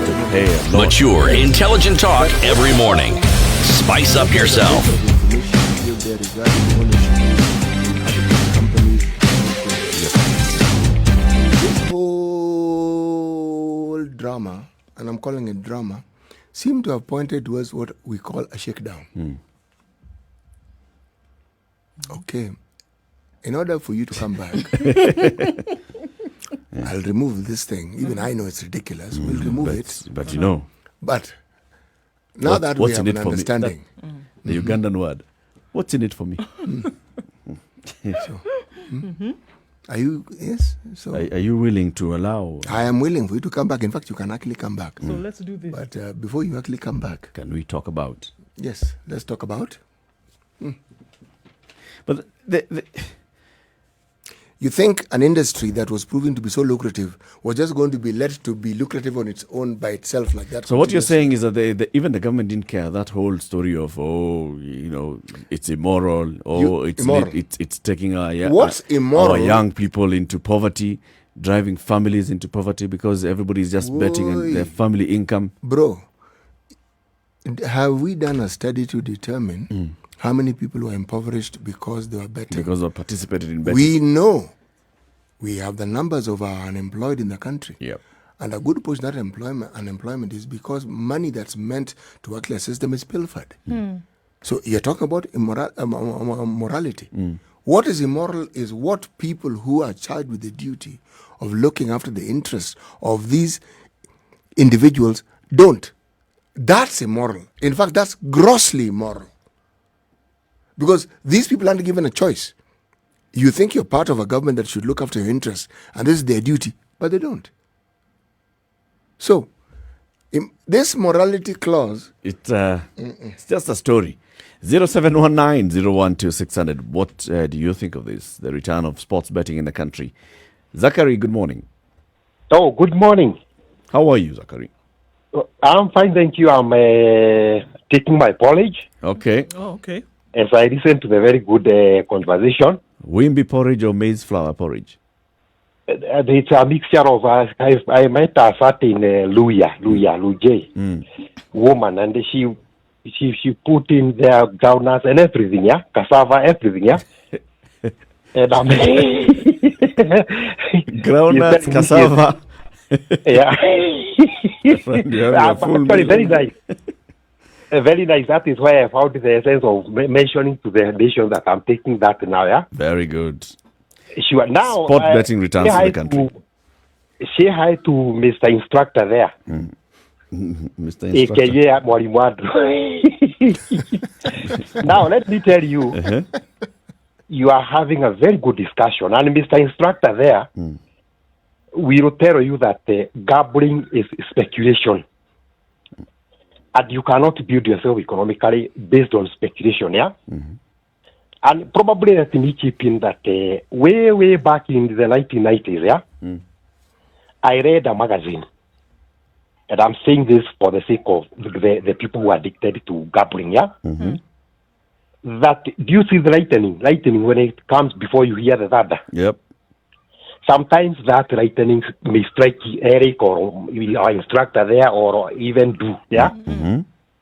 Speaker 1: To pay a lot.
Speaker 4: Mature, intelligent talk every morning. Spice up yourself.
Speaker 3: This whole drama, and I'm calling it drama, seem to have pointed towards what we call a shakedown. Okay. In order for you to come back, I'll remove this thing. Even I know it's ridiculous. We'll remove it.
Speaker 1: But you know.
Speaker 3: But now that we have an understanding.
Speaker 1: The Ugandan word. What's in it for me?
Speaker 3: Are you, yes? So
Speaker 1: Are you willing to allow?
Speaker 3: I am willing for you to come back. In fact, you can actually come back.
Speaker 2: So let's do this.
Speaker 3: But before you actually come back.
Speaker 1: Can we talk about?
Speaker 3: Yes, let's talk about.
Speaker 1: But
Speaker 3: you think an industry that was proven to be so lucrative was just going to be let to be lucrative on its own by itself like that?
Speaker 1: So what you're saying is that even the government didn't care. That whole story of it's immoral.
Speaker 3: Immoral.
Speaker 1: It's taking
Speaker 3: What's immoral?
Speaker 1: our young people into poverty, driving families into poverty because everybody's just betting on their family income.
Speaker 3: Bro, have we done a study to determine how many people were impoverished because they were betting?
Speaker 1: Because they participated in betting.
Speaker 3: We know. We have the numbers of our unemployed in the country.
Speaker 1: Yep.
Speaker 3: And a good portion of that unemployment is because money that's meant to actually assist them is pilfered. So you're talking about morality. What is immoral is what people who are charged with the duty of looking after the interests of these individuals don't. That's immoral. In fact, that's grossly immoral. Because these people aren't given a choice. You think you're part of a government that should look after your interests, and this is their duty, but they don't. So, this morality clause...
Speaker 1: It's just a story. 0719-012-600. What do you think of this, the return of sports betting in the country? Zachary, good morning.
Speaker 6: Oh, good morning.
Speaker 1: How are you, Zachary?
Speaker 6: I'm fine, thank you. I'm taking my porridge.
Speaker 1: Okay.
Speaker 2: Oh, okay.
Speaker 6: As I listen to the very good conversation.
Speaker 1: Wimby porridge or maize flour porridge?
Speaker 6: it's a mixture of, I met a certain Lujay woman, and she put in their groundnuts and everything, yeah, cassava, everything, yeah. And
Speaker 1: Groundnuts, cassava.
Speaker 6: Yeah.
Speaker 1: Actually,
Speaker 6: very nice. Very nice. That is why I found the essence of mentioning to the nation that I'm taking that now, yeah.
Speaker 1: Very good.
Speaker 6: Sure. Now,
Speaker 1: sport betting returns to the country.
Speaker 6: Say hi to Mr. Instructor there.
Speaker 1: Mr. Instructor.
Speaker 6: AKA Mwalimu. Now, let me tell you, you are having a very good discussion. And Mr. Instructor there will tell you that gambling is speculation. And you cannot build yourself economically based on speculation, yeah? And probably let me chip in that way back in the 1990s, yeah? I read a magazine. And I'm saying this for the sake of the people who are addicted to gambling, yeah? That, do you see the lightning when it comes before you hear the thunder?
Speaker 1: Yep.
Speaker 6: Sometimes that lightning may strike Eric or our instructor there or even do, yeah?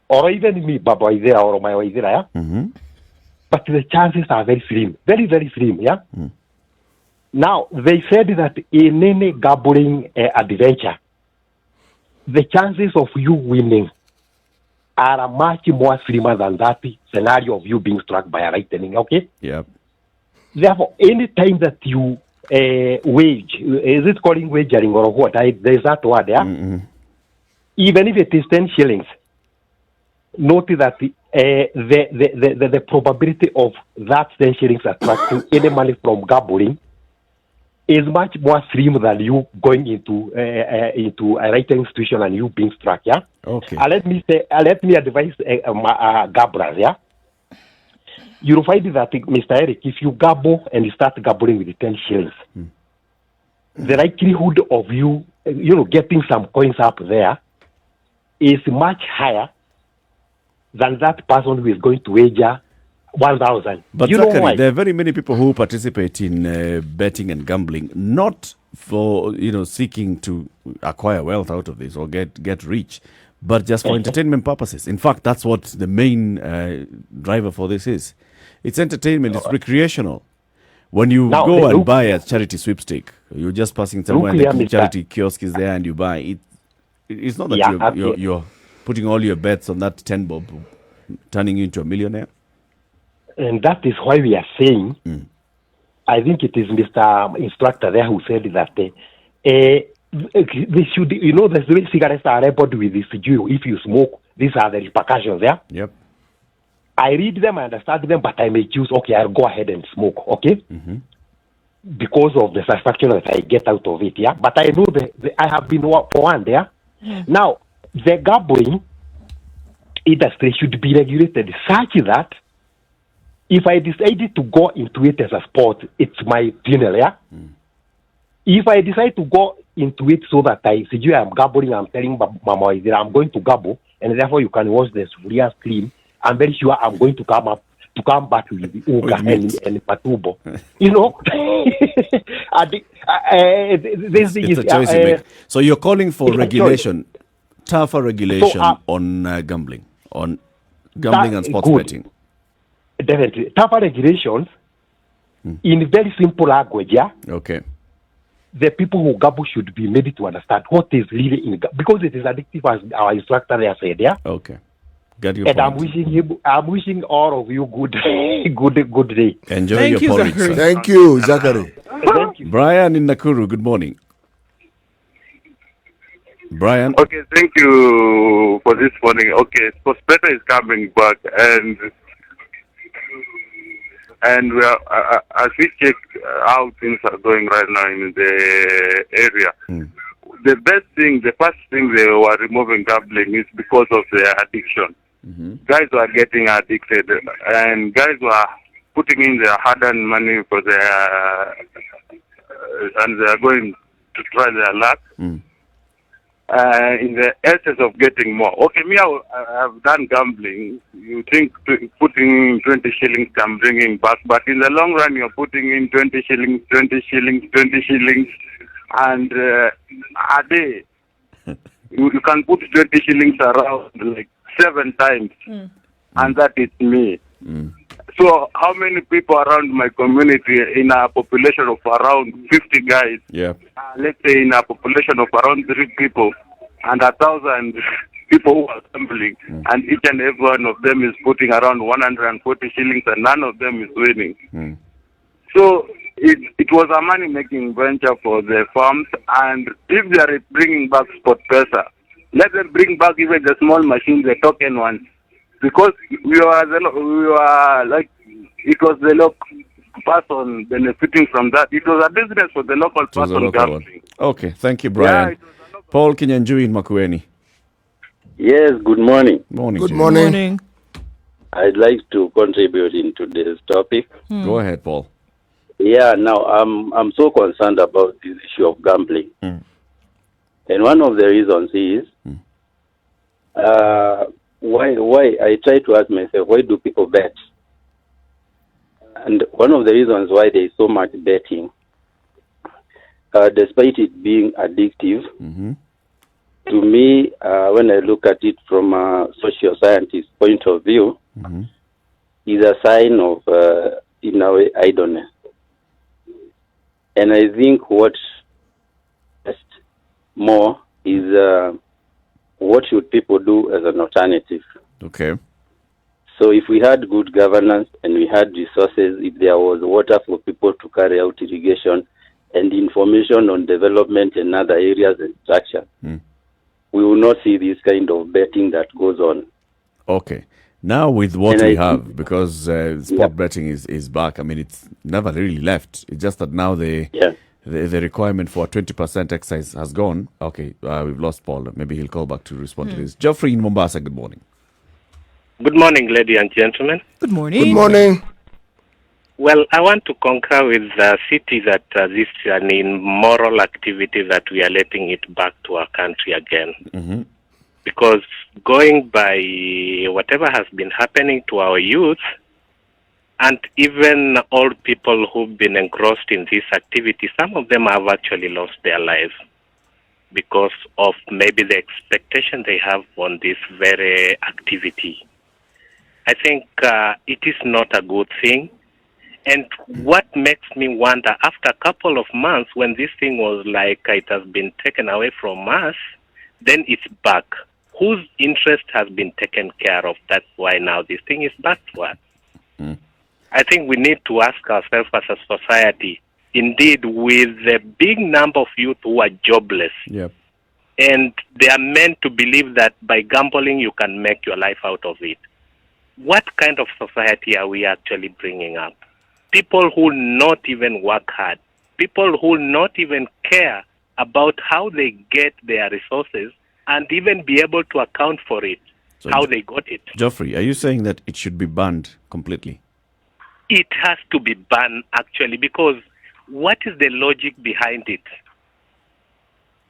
Speaker 6: Or even me, Baba Izera or my Izera, yeah? But the chances are very slim, very, very slim, yeah? Now, they said that in any gambling adventure, the chances of you winning are much more slimmer than that scenario of you being struck by a lightning, okay?
Speaker 1: Yep.
Speaker 6: Therefore, any time that you wage, is it calling wagering or what? There's that word, yeah? Even if it is 10 shillings, note that the probability of that 10 shillings attracting any money from gambling is much more slim than you going into a writing institution and you being struck, yeah?
Speaker 1: Okay.
Speaker 6: Let me advise gamblers, yeah? You'll find that, Mr. Eric, if you gamble and you start gambling with 10 shillings, the likelihood of you getting some coins up there is much higher than that person who is going to wager 1,000.
Speaker 1: But Zachary, there are very many people who participate in betting and gambling, not for seeking to acquire wealth out of this or get rich, but just for entertainment purposes. In fact, that's what the main driver for this is. It's entertainment. It's recreational. When you go and buy a charity sweepstake, you're just passing somewhere and the charity kiosk is there and you buy it. It's not that you're putting all your bets on that 10 bob, turning you into a millionaire. And
Speaker 6: that is why we are saying, I think it is Mr. Instructor there who said that they should, the cigarettes are labeled with this if you smoke, these are the repercussions, yeah?
Speaker 1: Yep.
Speaker 6: I read them, I understand them, but I may choose, okay, I'll go ahead and smoke, okay? Because of the satisfaction that I get out of it, yeah? But I know that I have been for one there. Now, the gambling industry should be regulated such that if I decided to go into it as a sport, it's my funeral, yeah? If I decide to go into it so that I'm gambling, I'm telling Mama that I'm going to gamble, and therefore you can watch the Suria's clean, I'm very sure I'm going to come back with the Uga and Patubo. This
Speaker 1: it's a choice you make. So you're calling for regulation, tougher regulation on gambling and sports betting.
Speaker 6: Definitely. Tougher regulations in very simple language, yeah?
Speaker 1: Okay.
Speaker 6: The people who gamble should be made to understand what is really in because it is addictive, as our instructor there said, yeah?
Speaker 1: Okay. Got your
Speaker 6: and
Speaker 1: point.
Speaker 6: I'm wishing all of you good day.
Speaker 1: Enjoy your porridge.
Speaker 3: Thank you, Zachary.
Speaker 6: Thank you.
Speaker 1: Brian in Nakuru, good morning. Brian.
Speaker 7: Okay, thank you for this morning. Okay, Sports Better is coming back, and we are, as we check how things are going right now in the area, the first thing they were removing gambling is because of their addiction. Guys were getting addicted, and guys were putting in their hard-earned money for and they are going to try their luck. in the essence of getting more. Okay, me, I have done gambling. You think putting 20 shillings can bring in back, but in the long run, you're putting in 20 shillings, 20 shillings, 20 shillings, and a day. You can put 20 shillings around like 7 times, and that is me. So how many people around my community in a population of around 50 guys, let's say in a population of around 3 people and 1,000 people who are gambling, and each and every one of them is putting around 140 shillings and none of them is winning. So it was a money-making venture for the farms, and if they are bringing back spot pesa, let them bring back even the small machines, the token ones, because we were like, it was the local person benefiting from that. It was a business for the local person gambling.
Speaker 1: Okay, thank you, Brian. Paul Kinyanjui in Makueni.
Speaker 8: Yes, good morning.
Speaker 3: Good morning.
Speaker 8: I'd like to contribute in today's topic.
Speaker 1: Go ahead, Paul.
Speaker 8: Yeah, now I'm so concerned about this issue of gambling. And one of the reasons is why I try to ask myself, why do people bet? And one of the reasons why there is so much betting, despite it being addictive, to me, when I look at it from a social scientist point of view, is a sign of, in a way, idleness. And I think what best more is what should people do as an alternative.
Speaker 1: Okay.
Speaker 8: So if we had good governance and we had resources, if there was water for people to carry out irrigation and information on development in other areas and structure, we will not see this kind of betting that goes on.
Speaker 1: Okay. Now with what we have, because sport betting is back, I mean, it's never really left. It's just that now the requirement for 20% excise has gone. Okay, we've lost Paul. Maybe he'll call back to respond to this. Geoffrey in Mombasa, good morning.
Speaker 9: Good morning, ladies and gentlemen.
Speaker 2: Good morning.
Speaker 3: Good morning.
Speaker 9: Well, I want to concur with the city that this is an immoral activity that we are letting it back to our country again. Because going by whatever has been happening to our youth, and even old people who've been engrossed in this activity, some of them have actually lost their lives because of maybe the expectation they have on this very activity. I think it is not a good thing. And what makes me wonder, after a couple of months, when this thing was like it has been taken away from us, then it's back. Whose interest has been taken care of? That's why now this thing is back to us. I think we need to ask ourselves as a society, indeed, with the big number of youth who are jobless, and they are meant to believe that by gambling you can make your life out of it. What kind of society are we actually bringing up? People who not even work hard, people who not even care about how they get their resources and even be able to account for it, so how they got it.
Speaker 1: Geoffrey, are you saying that it should be banned completely?
Speaker 9: It has to be banned, actually, because what is the logic behind it?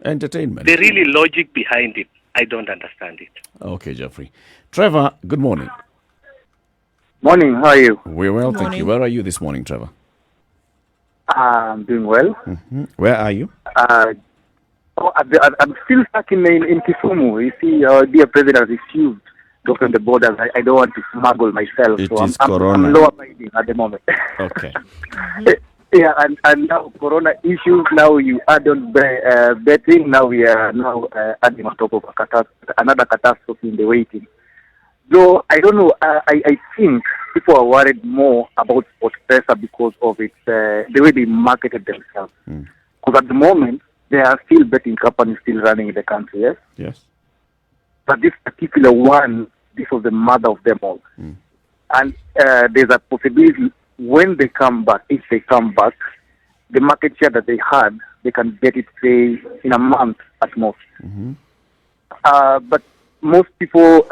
Speaker 1: Entertainment.
Speaker 9: The really logic behind it, I don't understand it.
Speaker 1: Okay, Geoffrey. Trevor, good morning.
Speaker 10: Morning, how are you?
Speaker 1: We're well, thank you. Where are you this morning, Trevor?
Speaker 10: I'm doing well.
Speaker 1: Where are you?
Speaker 10: I'm still stuck in Kisumu. You see, our dear president refused to open the borders. I don't want to smuggle myself.
Speaker 1: It
Speaker 10: so
Speaker 1: is Corona.
Speaker 10: I'm law-abiding at the moment.
Speaker 1: Okay.
Speaker 10: Yeah, and now Corona issues, now you add on betting, now we are adding on top of another catastrophe in the waiting. Though, I don't know, I think people are worried more about sport pesa because of its, the way they marketed themselves. Because at the moment, there are still betting companies still running in the country, yes?
Speaker 1: Yes.
Speaker 10: But this particular one, this was the mother of them all. And there's a possibility when they come back, if they come back, the market share that they had, they can get it, say, in a month at most. But most people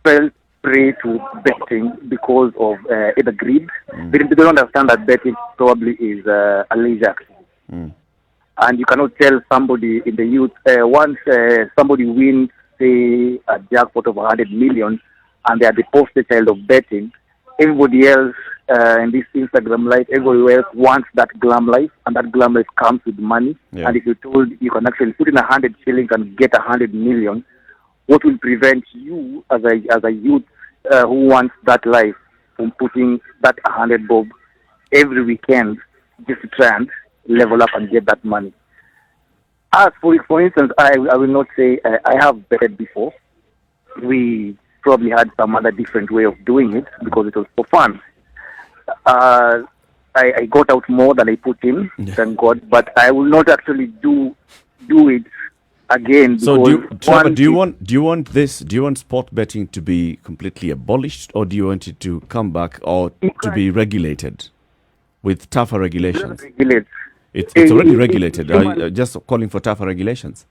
Speaker 10: fell prey to betting because of either greed. They don't understand that betting probably is a leisure activity. and you cannot tell somebody in the youth, once somebody wins, say, a jackpot of 100 million, and they are the poster child of betting, everybody else in this Instagram life, everybody else wants that glam life, and that glam life comes with money.
Speaker 1: Yeah.
Speaker 10: And if you're told you can actually put in 100 shillings and get 100 million, what will prevent you as a youth who wants that life from putting that 100 bob every weekend just to try and level up and get that money? As for instance, I will not say I have betted before. We probably had some other different way of doing it because it was for fun. I got out more than I put in, thank God, but I will not actually do it again.
Speaker 1: So do you want sport betting to be completely abolished, or do you want it to come back or to be regulated with tougher regulations? It's already regulated. Are you just calling for tougher regulations?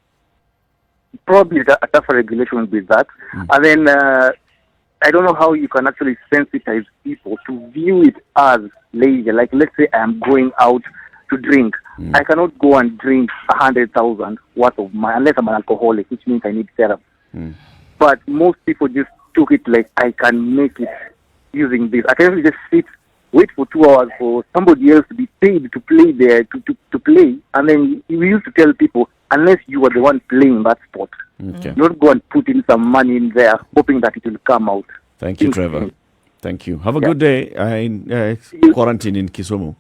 Speaker 10: Probably a tougher regulation will be that. And then I don't know how you can actually sensitize people to view it as leisure. Like, let's say I am going out to drink. I cannot go and drink 100,000 worth of money unless I'm an alcoholic, which means I need therapy. But most people just took it like, I can make it using this. I can just wait for 2 hours for somebody else to be paid to play there, to play. And then we used to tell people, unless you are the one playing that sport, don't go and put in some money in there, hoping that it will come out.
Speaker 1: Thank you, Trevor. Thank you. Have a good day in quarantine in Kisumu.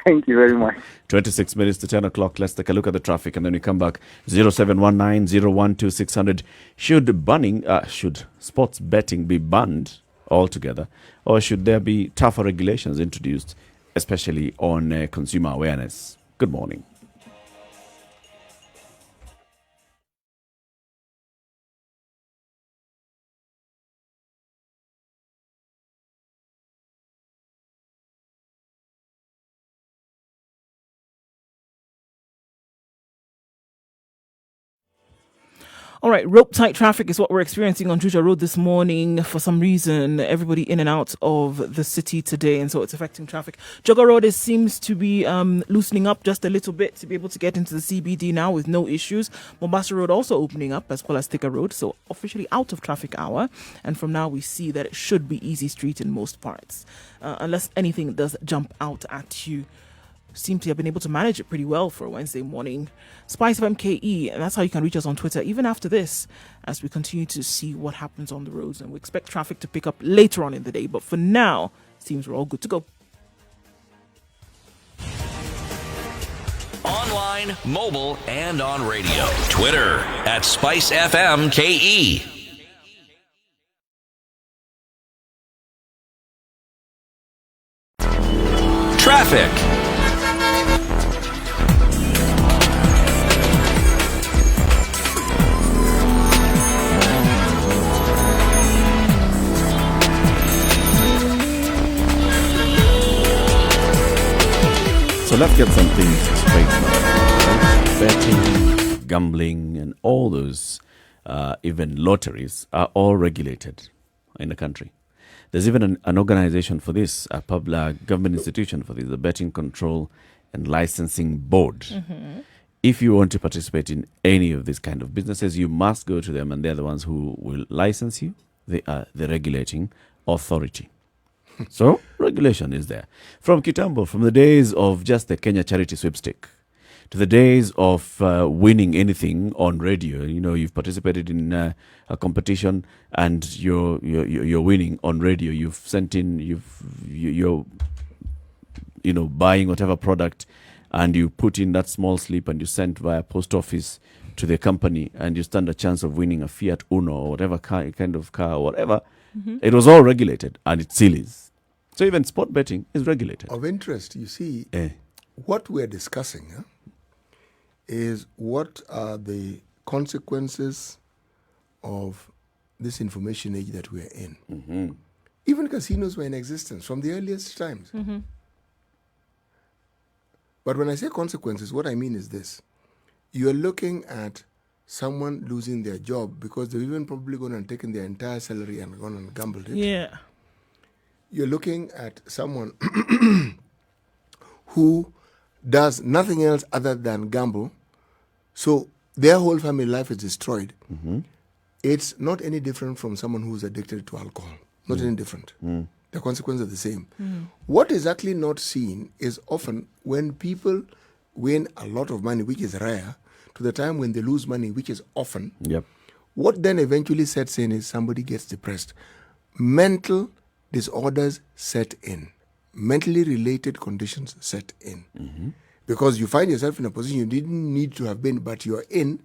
Speaker 10: Thank you very much.
Speaker 1: 26 minutes to 10 o'clock. Let's take a look at the traffic and then we come back. 0719-012-600. Should sports betting be banned altogether, or should there be tougher regulations introduced, especially on consumer awareness? Good morning.
Speaker 2: All right, rope-tight traffic is what we're experiencing on Juja Road this morning. For some reason, everybody in and out of the city today, and so it's affecting traffic. Jogger Road seems to be loosening up just a little bit to be able to get into the CBD now with no issues. Mombasa Road also opening up, as well as Thika Road, so officially out of traffic hour. And from now, we see that it should be easy street in most parts, unless anything does jump out at you. Seem to have been able to manage it pretty well for a Wednesday morning. SpiceFM KE, and that's how you can reach us on Twitter, even after this, as we continue to see what happens on the roads. And we expect traffic to pick up later on in the day. But for now, seems we're all good to go.
Speaker 4: Online, mobile, and on radio. Twitter at SpiceFM KE. Traffic.
Speaker 1: So let's get some things straight. Betting, gambling, and all those, even lotteries, are all regulated in the country. There's even an organization for this, a public government institution for this, the Betting Control and Licensing Board. If you want to participate in any of these kind of businesses, you must go to them, and they're the ones who will license you. They are the regulating authority. So, regulation is there. From Kitambo, from the days of just the Kenya Charity Sweepstake, to the days of winning anything on radio. You know, you've participated in a competition and you're winning on radio. You've sent in, you're buying whatever product, and you put in that small slip and you send via post office to the company, and you stand a chance of winning a Fiat Uno or whatever kind of car or whatever. It was all regulated, and it still is. So even sport betting is regulated.
Speaker 3: Of interest, you see, what we're discussing is what are the consequences of this information age that we're in. Even casinos were in existence from the earliest times. But when I say consequences, what I mean is this. You're looking at someone losing their job because they're even probably going and taken their entire salary and gone and gambled it.
Speaker 2: Yeah.
Speaker 3: You're looking at someone who does nothing else other than gamble, so their whole family life is destroyed, it's not any different from someone who's addicted to alcohol. Not any different. The consequences are the same. What is actually not seen is often when people win a lot of money, which is rare, to the time when they lose money, which is often.
Speaker 1: Yep.
Speaker 3: What then eventually sets in is somebody gets depressed. Mental disorders set in. Mentally related conditions set in. Because you find yourself in a position you didn't need to have been, but you're in,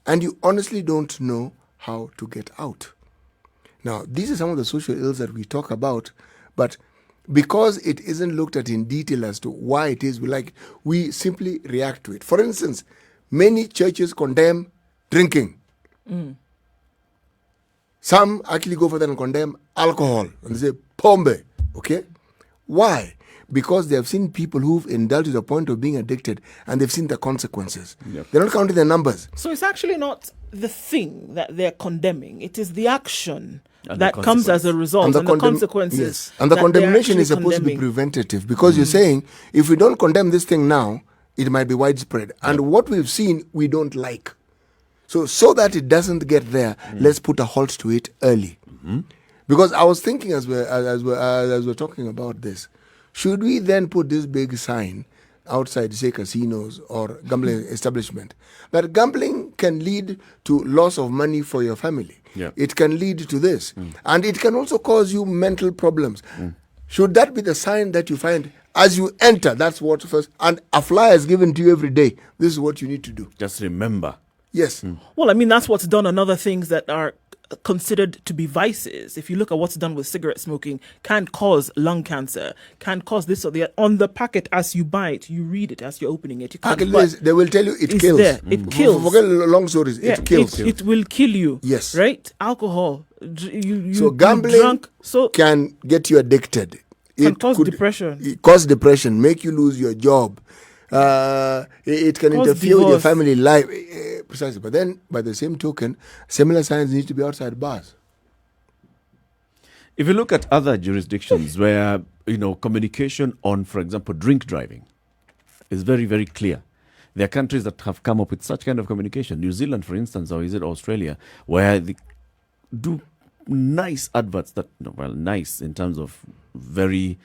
Speaker 3: and you honestly don't know how to get out. Now, these are some of the social ills that we talk about, but because it isn't looked at in detail as to why it is, we simply react to it. For instance, many churches condemn drinking. Some actually go further and condemn alcohol and say, pombe, okay? Why? Because they have seen people who've indulged to the point of being addicted and they've seen the consequences. They're not counting the numbers.
Speaker 2: So it's actually not the thing that they're condemning. It is the action that comes as a result and the consequences.
Speaker 3: Yes. And the condemnation is supposed to be preventative because you're saying, if we don't condemn this thing now, it might be widespread. And what we've seen, we don't like. So that it doesn't get there, let's put a halt to it early. Because I was thinking as we're talking about this, should we then put this big sign outside, say, casinos or gambling establishment, that gambling can lead to loss of money for your family? It can lead to this. And it can also cause you mental problems. Should that be the sign that you find as you enter? That's what first. And a flyer is given to you every day. This is what you need to do.
Speaker 1: Just remember.
Speaker 3: Yes.
Speaker 2: Well, I mean, that's what's done on other things that are considered to be vices. If you look at what's done with cigarette smoking, can cause lung cancer, can cause this or that. On the packet, as you buy it, you read it as you're opening it. You can't,
Speaker 3: they will tell you it kills.
Speaker 2: There. It kills.
Speaker 3: Forget long stories. It kills.
Speaker 2: It will kill you.
Speaker 3: Yes.
Speaker 2: Right? Alcohol.
Speaker 3: So gambling can get you addicted.
Speaker 2: It can cause depression.
Speaker 3: It cause depression, make you lose your job. It can interfere with your family life. Precisely. But then, by the same token, similar signs need to be outside bars.
Speaker 1: If you look at other jurisdictions where, communication on, for example, drink driving is very, very clear. There are countries that have come up with such kind of communication. New Zealand, for instance, or is it Australia, where they do nice adverts that, nice in terms of very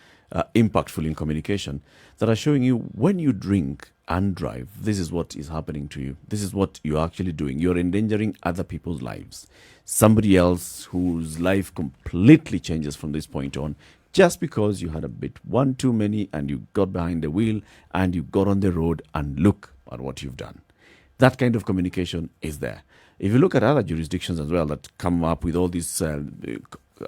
Speaker 1: impactful in communication, that are showing you when you drink and drive, this is what is happening to you. This is what you're actually doing. You're endangering other people's lives. Somebody else whose life completely changes from this point on, just because you had a bit one too many and you got behind the wheel and you got on the road and look at what you've done. That kind of communication is there. If you look at other jurisdictions as well that come up with all these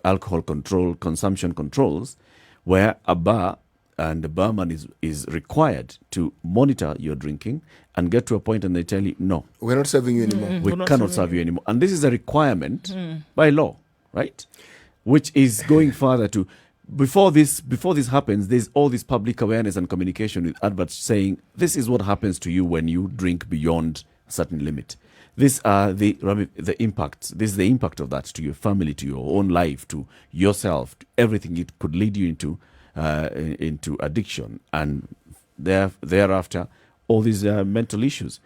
Speaker 1: alcohol control, consumption controls, where a bar and the barman is required to monitor your drinking and get to a point and they tell you, no,
Speaker 3: we're not serving you anymore.
Speaker 1: We cannot serve you anymore. And this is a requirement by law, right? Which is going further to, before this happens, there's all this public awareness and communication with adverts saying, this is what happens to you when you drink beyond a certain limit. These are the impacts. This is the impact of that to your family, to your own life, to yourself, to everything. It could lead you into addiction and thereafter all these mental issues.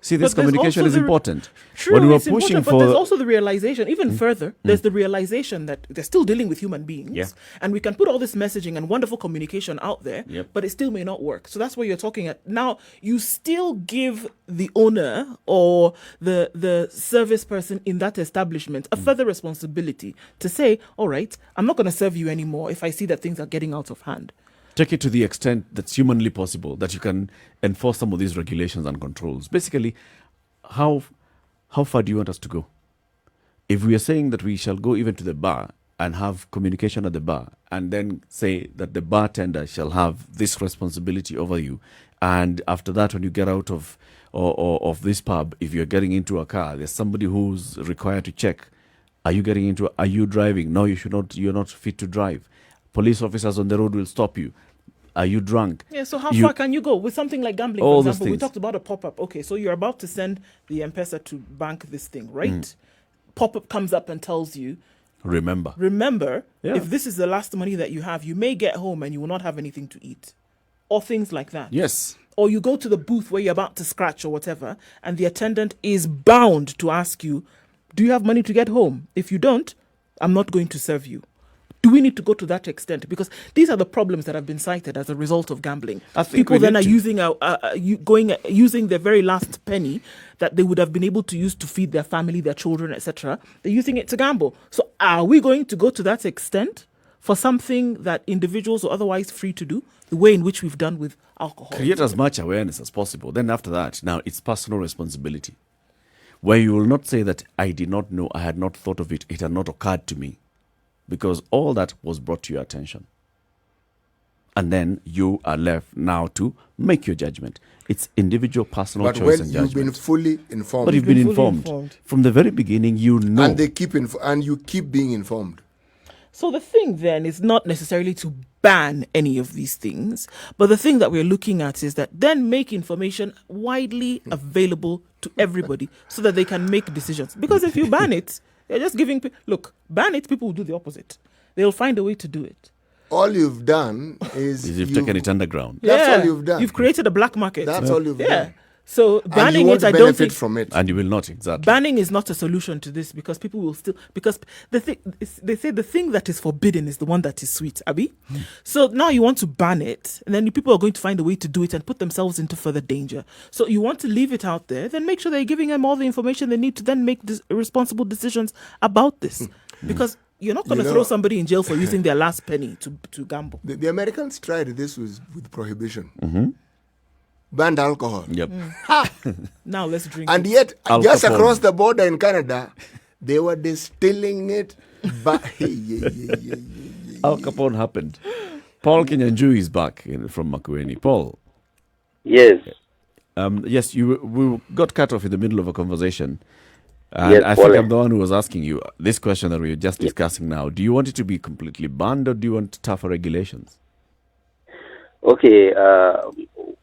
Speaker 1: See, this communication is important.
Speaker 2: True, when we it's important, but there's also the realization, even further, there's the realization that they're still dealing with human beings, and we can put all this messaging and wonderful communication out there, but it still may not work. So that's what you're talking at. Now, you still give the owner or the service person in that establishment a further responsibility to say, all right, I'm not going to serve you anymore if I see that things are getting out of hand.
Speaker 1: Take it to the extent that's humanly possible, that you can enforce some of these regulations and controls. Basically, how far do you want us to go? If we are saying that we shall go even to the bar and have communication at the bar, and then say that the bartender shall have this responsibility over you, and after that, when you get out of this pub, if you're getting into a car, there's somebody who's required to check, are you driving? No, you should not. You're not fit to drive. Police officers on the road will stop you. Are you drunk?
Speaker 2: Yeah, so how far can you go with something like gambling, for example? We talked about a pop-up. Okay, so you're about to send the M-Pesa to bank this thing, right? Pop-up comes up and tells you, Remember, if this is the last money that you have, you may get home and you will not have anything to eat. or things like that.
Speaker 1: Yes.
Speaker 2: Or you go to the booth where you're about to scratch or whatever, and the attendant is bound to ask you, do you have money to get home? If you don't, I'm not going to serve you. Do we need to go to that extent? Because these are the problems that have been cited as a result of gambling. People then are using using their very last penny that they would have been able to use to feed their family, their children, etc. They're using it to gamble. So are we going to go to that extent for something that individuals are otherwise free to do, the way in which we've done with alcohol?
Speaker 1: Create as much awareness as possible. Then after that, now it's personal responsibility, where you will not say that I did not know, I had not thought of it, it had not occurred to me, because all that was brought to your attention. And then you are left now to make your judgment. It's individual personal choice and judgment.
Speaker 3: But when you've been fully informed.
Speaker 1: But you've been informed. From the very beginning, you know.
Speaker 3: And and you keep being informed.
Speaker 2: So the thing then is not necessarily to ban any of these things, but the thing that we're looking at is that then make information widely available to everybody so that they can make decisions. Because if you ban it, you're just giving look, ban it, people will do the opposite. They'll find a way to do it.
Speaker 3: All you've done is
Speaker 1: you've taken it underground.
Speaker 3: That's all you've done.
Speaker 2: You've created a black market.
Speaker 3: That's all you've done.
Speaker 2: So banning it, I don't think
Speaker 3: from it.
Speaker 1: And you will not, exactly.
Speaker 2: Banning is not a solution to this, because people will still, because the thing they say the thing that is forbidden is the one that is sweet, Abi. So now you want to ban it, and then people are going to find a way to do it and put themselves into further danger. So you want to leave it out there, then make sure they're giving them all the information they need to then make responsible decisions about this, because you're not going to throw somebody in jail for using their last penny to gamble.
Speaker 3: The Americans tried this with prohibition. Banned alcohol.
Speaker 1: Yep.
Speaker 2: Now let's drink.
Speaker 3: And yet, just across the border in Canada, they were distilling it.
Speaker 1: Al Capone happened. Paul Kinyanjui is back from Makueni. Paul.
Speaker 8: Yes.
Speaker 1: Yes, we got cut off in the middle of a conversation. And
Speaker 8: yes,
Speaker 1: I think I'm the one who was asking you this question that we were just discussing now. Do you want it to be completely banned, or do you want tougher regulations?
Speaker 8: Okay,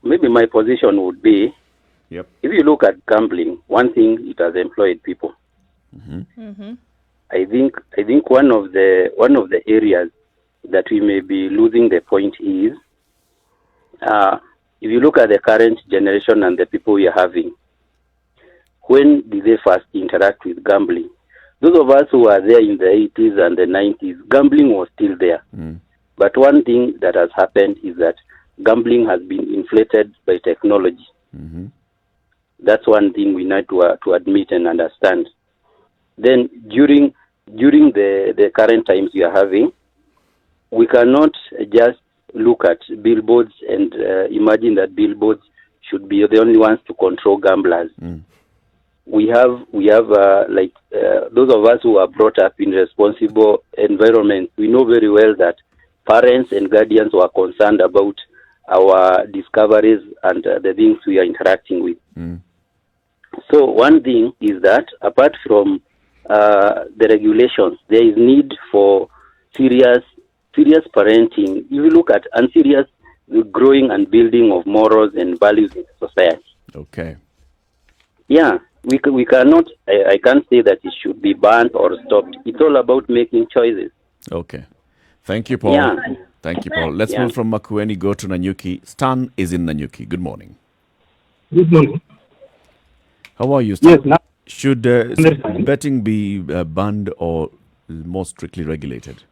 Speaker 8: maybe my position would be, if you look at gambling, one thing, it has employed people. I think one of the areas that we may be losing the point is, if you look at the current generation and the people we are having, when did they first interact with gambling? Those of us who are there in the 80s and the 90s, gambling was still there. But one thing that has happened is that gambling has been inflated by technology. That's one thing we need to admit and understand. Then during the current times we are having, we cannot just look at billboards and imagine that billboards should be the only ones to control gamblers. We have those of us who are brought up in responsible environments, we know very well that parents and guardians were concerned about our discoveries and the things we are interacting with. So one thing is that apart from the regulations, there is need for serious parenting. If you look at unserious growing and building of morals and values in society.
Speaker 1: Okay.
Speaker 8: Yeah, we cannot. I can't say that it should be banned or stopped. It's all about making choices.
Speaker 1: Okay. Thank you, Paul.
Speaker 8: Yeah.
Speaker 1: Thank you, Paul. Let's move from Makueni, go to Nanyuki. Stan is in Nanyuki. Good morning.
Speaker 11: Good morning.
Speaker 1: How are you, Stan?
Speaker 11: Yes,
Speaker 1: Should betting be banned or more strictly regulated?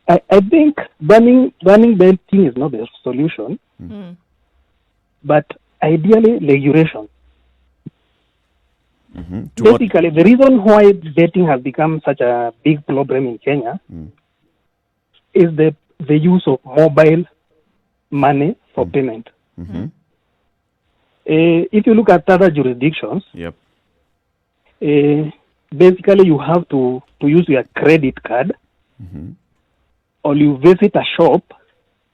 Speaker 11: I think banning betting is not the solution, but ideally regulation. Basically, the reason why betting has become such a big problem in Kenya is the use of mobile money for payment. If you look at other jurisdictions, basically you have to use your credit card, or you visit a shop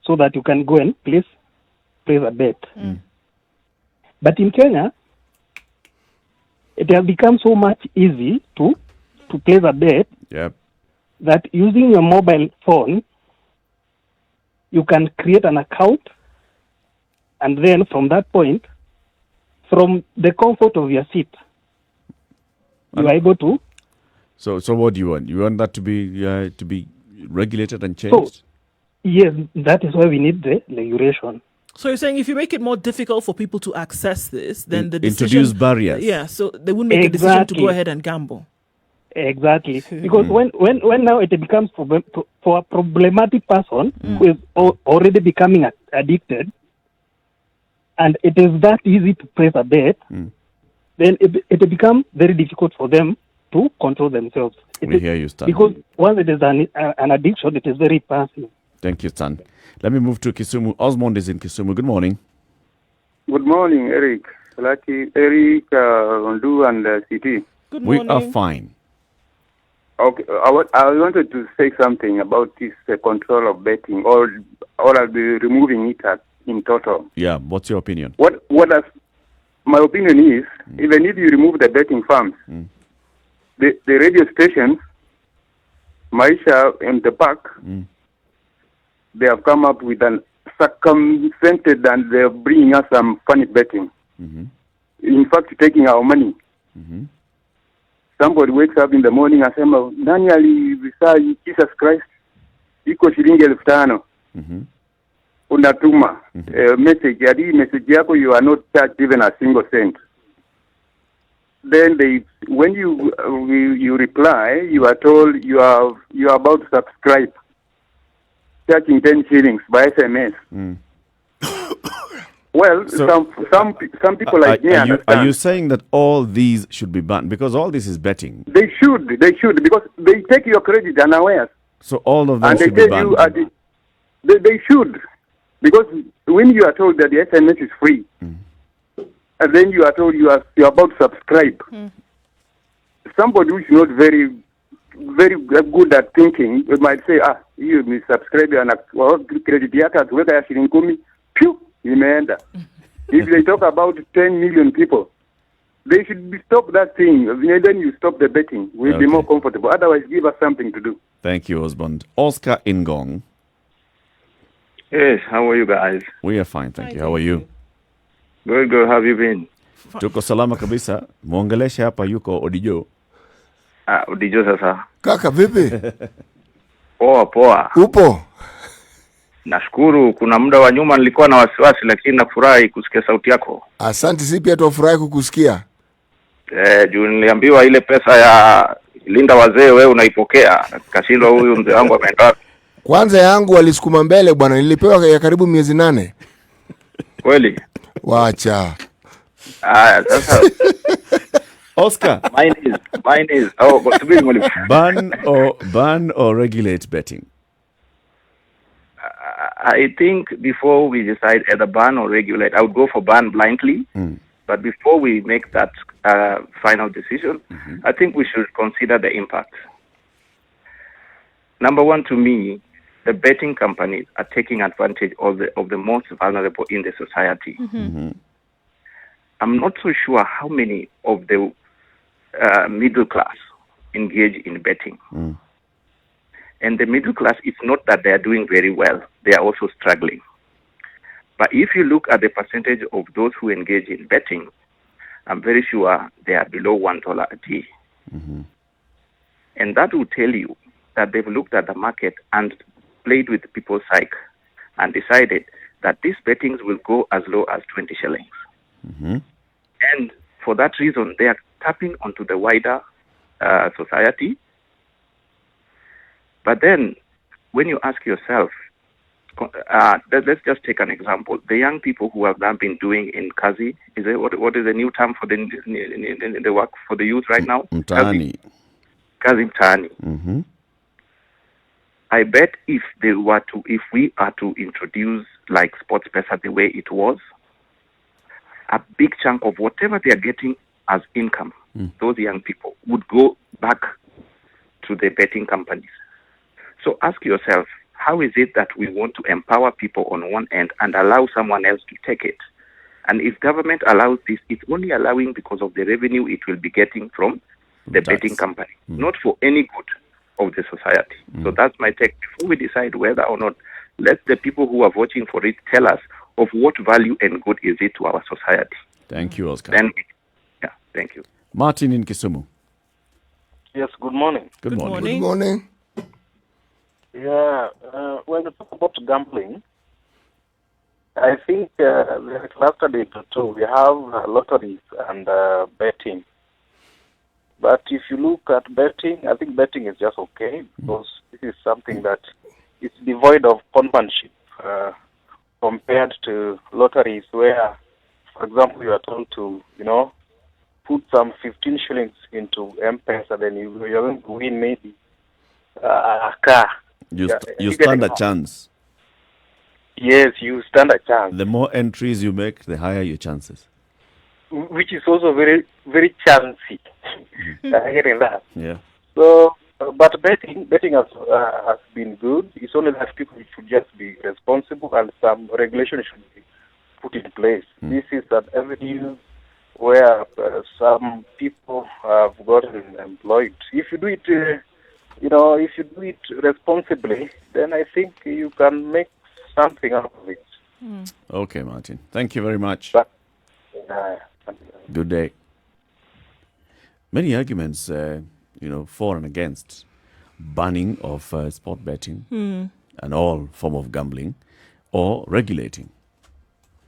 Speaker 11: so that you can go and place a bet. But in Kenya, it has become so much easy to place a bet that using your mobile phone, you can create an account, and then from that point, from the comfort of your seat, you are able to.
Speaker 1: So what do you want? You want that to be regulated and changed?
Speaker 11: So, yes, that is why we need the regulation.
Speaker 2: So you're saying if you make it more difficult for people to access this, then the decision...
Speaker 1: Introduce barriers.
Speaker 2: Yeah, so they wouldn't make a decision to go ahead and gamble.
Speaker 11: Exactly. Because when now it becomes for a problematic person who is already becoming addicted, and it is that easy to place a bet, then it becomes very difficult for them to control themselves.
Speaker 1: We hear you, Stan.
Speaker 11: Because once it is an addiction, it is very passive.
Speaker 1: Thank you, Stan. Let me move to Kisumu. Osmond is in Kisumu. Good morning.
Speaker 12: Good morning, Eric. Lucky, Eric, Ondu, and CT.
Speaker 2: Good morning.
Speaker 1: We are fine.
Speaker 12: Okay, I wanted to say something about this control of betting, or I'll be removing it in total.
Speaker 1: Yeah, what's your opinion?
Speaker 12: My opinion is, even if you remove the betting farms, the radio stations, Maisha and the park, they have come up with an circumvented, and they're bringing us some funny betting. In fact, taking our money. Somebody wakes up in the morning and says, "Nani alivisa Jesus Christ? Iko shilingi 5,000." Unatuma message. Message yako, you are not charged even a single cent. Then when you reply, you are told you are about to subscribe, charging 10 shillings by SMS. Well, so, some people like me understand.
Speaker 1: Are you saying that all these should be banned? Because all this is betting.
Speaker 12: They should, because they take your credit unawares.
Speaker 1: So all of them
Speaker 12: and
Speaker 1: should
Speaker 12: they
Speaker 1: be
Speaker 12: tell
Speaker 1: banned.
Speaker 12: you, they should, because when you are told that the SMS is free, and then you are told you are about to subscribe, somebody who is not very good at thinking might say, you may subscribe and credit yako akiweka ya shilingi 10, phew, imeenda. If they talk about 10 million people, they should stop that thing. Then you stop the betting. We'll be more comfortable. Otherwise, give us something to do.
Speaker 1: Thank you, Osmond. Oscar Ingong.
Speaker 13: Yes, how are you guys?
Speaker 1: We are fine, thank you. How are you?
Speaker 13: Good, good. How have you been?
Speaker 1: Tuko salama kabisa. Mwongelesha hapa yuko Odijo.
Speaker 13: Odijo sasa.
Speaker 3: Kaka, vipi?
Speaker 13: Poa.
Speaker 3: Upo?
Speaker 13: Nashukuru. Kuna muda wa nyuma nilikuwa na wasiwasi, lakini nafurahi kusikia sauti yako.
Speaker 3: Asante, si pia tuwafurahi kukusikia.
Speaker 13: Juu niliambiwa ile pesa ya linda wazee wewe unaipokea. Kashindwa huyu mzee wangu ameenda.
Speaker 3: Kwanza yangu walisukuma mbele bwana, nilipewa ya karibu miezi 8.
Speaker 13: Kweli?
Speaker 3: Wacha.
Speaker 13: Sasa
Speaker 1: Oscar.
Speaker 13: Mine is.
Speaker 1: Ban or regulate betting?
Speaker 13: I think before we decide either ban or regulate, I would go for ban blindly. But before we make that final decision, I think we should consider the impact. Number one, to me, the betting companies are taking advantage of the most vulnerable in the society. I'm not so sure how many of the middle class engage in betting. And the middle class, it's not that they are doing very well. They are also struggling. But if you look at the percentage of those who engage in betting, I'm very sure they are below $1 a day. And that will tell you that they've looked at the market and played with people's psyche and decided that these bettings will go as low as 20 shillings. And for that reason, they are tapping onto the wider society. But then, when you ask yourself, let's just take an example. The young people who have now been doing in Kazi, what is the new term for the work for the youth right now?
Speaker 1: Mtaani.
Speaker 13: Kazi Mtaani. I bet if we are to introduce like sports pesa the way it was, a big chunk of whatever they are getting as income, those young people would go back to the betting companies. So ask yourself, how is it that we want to empower people on one end and allow someone else to take it? And if government allows this, it's only allowing because of the revenue it will be getting from the betting company, not for any good of the society. So that's my take. Before we decide whether or not, let the people who are voting for it tell us of what value and good is it to our society.
Speaker 1: Thank you, Oscar.
Speaker 13: Thank you.
Speaker 1: Martin in Kisumu.
Speaker 14: Yes, good morning.
Speaker 1: Good morning.
Speaker 3: Good morning.
Speaker 14: Yeah, when we talk about gambling, I think we are clustered into two. We have lotteries and betting. But if you look at betting, I think betting is just okay because this is something that is devoid of conmanship compared to lotteries where, for example, you are told to, put some 15 shillings into M-Pesa, then you're going to win maybe a car.
Speaker 1: You stand a chance.
Speaker 14: Yes, you stand a chance.
Speaker 1: The more entries you make, the higher your chances.
Speaker 14: Which is also very, very chancy. Getting that.
Speaker 1: Yeah.
Speaker 14: So, but betting has been good. It's only that people should just be responsible and some regulation should be put in place. This is an avenue where some people have gotten employed. If you do it, if you do it responsibly, then I think you can make something out of it.
Speaker 1: Okay, Martin. Thank you very much. Good day. Many arguments, for and against banning of sport betting and all form of gambling or regulating.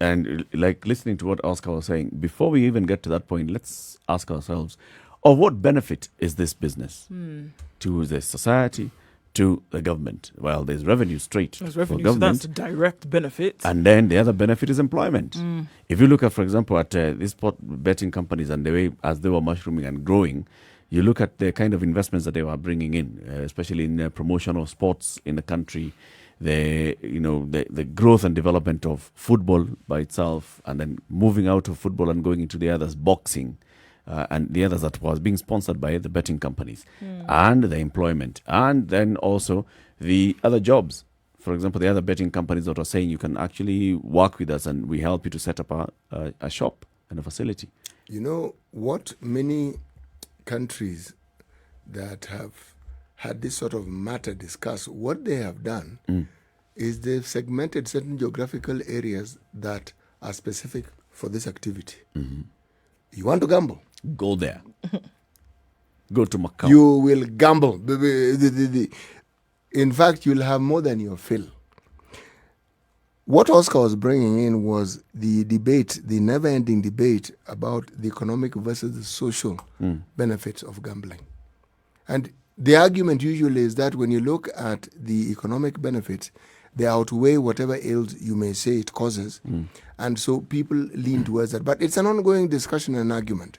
Speaker 1: And like listening to what Oscar was saying, before we even get to that point, let's ask ourselves, of what benefit is this business to the society, to the government? Well, there's revenue straight
Speaker 2: There's
Speaker 1: for
Speaker 2: revenue,
Speaker 1: government.
Speaker 2: so that's a direct benefit.
Speaker 1: And then the other benefit is employment. If you look at, for example, at these sport betting companies and the way as they were mushrooming and growing, you look at the kind of investments that they were bringing in, especially in promotion of sports in the country, the growth and development of football by itself, and then moving out of football and going into the others, boxing, and the others that was being sponsored by the betting companies, and the employment, and then also the other jobs. For example, the other betting companies that are saying you can actually work with us and we help you to set up a shop and a facility.
Speaker 3: You know what many countries that have had this sort of matter discussed, what they have done is they've segmented certain geographical areas that are specific for this activity. You want to gamble?
Speaker 1: Go there. Go to Macau.
Speaker 3: You will gamble. In fact, you'll have more than your fill. What Oscar was bringing in was the debate, the never-ending debate about the economic versus the social benefits of gambling. And the argument usually is that when you look at the economic benefits, they outweigh whatever ills you may say it causes. And so people lean towards that. But it's an ongoing discussion and argument.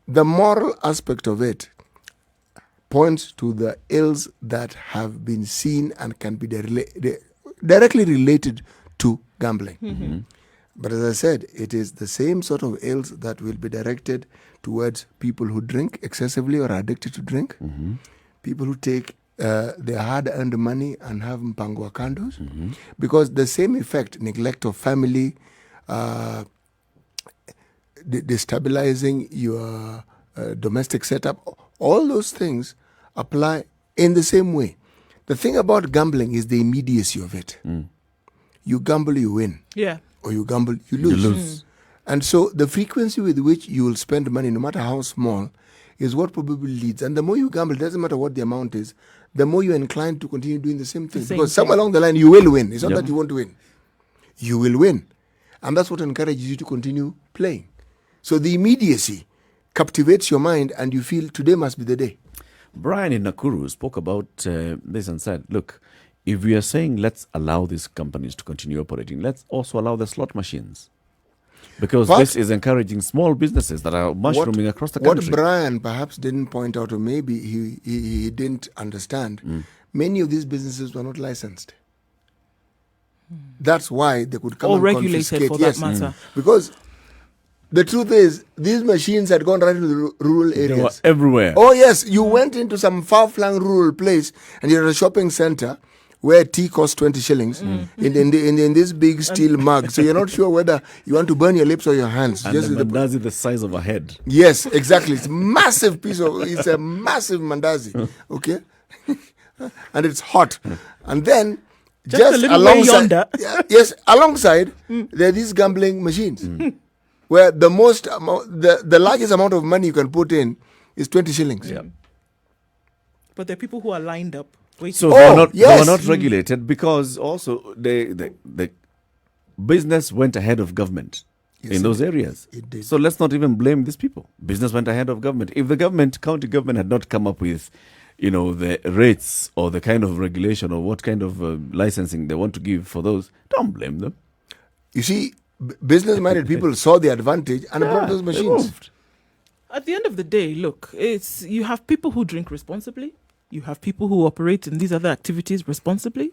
Speaker 3: The moral aspect of it points to the ills that have been seen and can be directly related to gambling. But as I said, it is the same sort of ills that will be directed towards people who drink excessively or are addicted to drink, people who take their hard-earned money and have mpango kandos, because the same effect, neglect of family, destabilizing your domestic setup, all those things apply in the same way. The thing about gambling is the immediacy of it. You gamble, you win.
Speaker 2: Yeah.
Speaker 3: Or you gamble, you lose. And so the frequency with which you will spend money, no matter how small, is what probably leads. And the more you gamble, it doesn't matter what the amount is, the more you're inclined to continue doing the same thing. Because somewhere along the line, you will win. It's not that you want to win. You will win. And that's what encourages you to continue playing. So the immediacy captivates your mind and you feel today must be the day.
Speaker 1: Brian in Nakuru spoke about this and said, look, if we are saying let's allow these companies to continue operating, let's also allow the slot machines. Because this is encouraging small businesses that are mushrooming across the country.
Speaker 3: What Brian perhaps didn't point out, or maybe he didn't understand, many of these businesses were not licensed. That's why they could come and
Speaker 2: regulated
Speaker 3: confiscate.
Speaker 2: For that matter.
Speaker 3: Because the truth is, these machines had gone right into the rural areas.
Speaker 1: They were everywhere.
Speaker 3: Oh yes, you went into some far-flung rural place and you're at a shopping center where tea costs 20 shillings in this big steel mug. So you're not sure whether you want to burn your lips or your hands.
Speaker 1: And the mandazi the size of a head.
Speaker 3: Yes, exactly. It's a massive it's a massive mandazi. Okay? And it's hot. And then just alongside, alongside there are these gambling machines where the largest amount of money you can put in is 20 shillings.
Speaker 1: Yeah.
Speaker 2: But there are people who are lined up.
Speaker 1: So they were not regulated because also business went ahead of government in those areas.
Speaker 3: It did.
Speaker 1: So let's not even blame these people. Business went ahead of government. If the county government had not come up with, the rates or the kind of regulation or what kind of licensing they want to give for those, don't blame them.
Speaker 3: You see, business-minded people saw the advantage and brought those machines.
Speaker 2: At the end of the day, look, you have people who drink responsibly. You have people who operate in these other activities responsibly.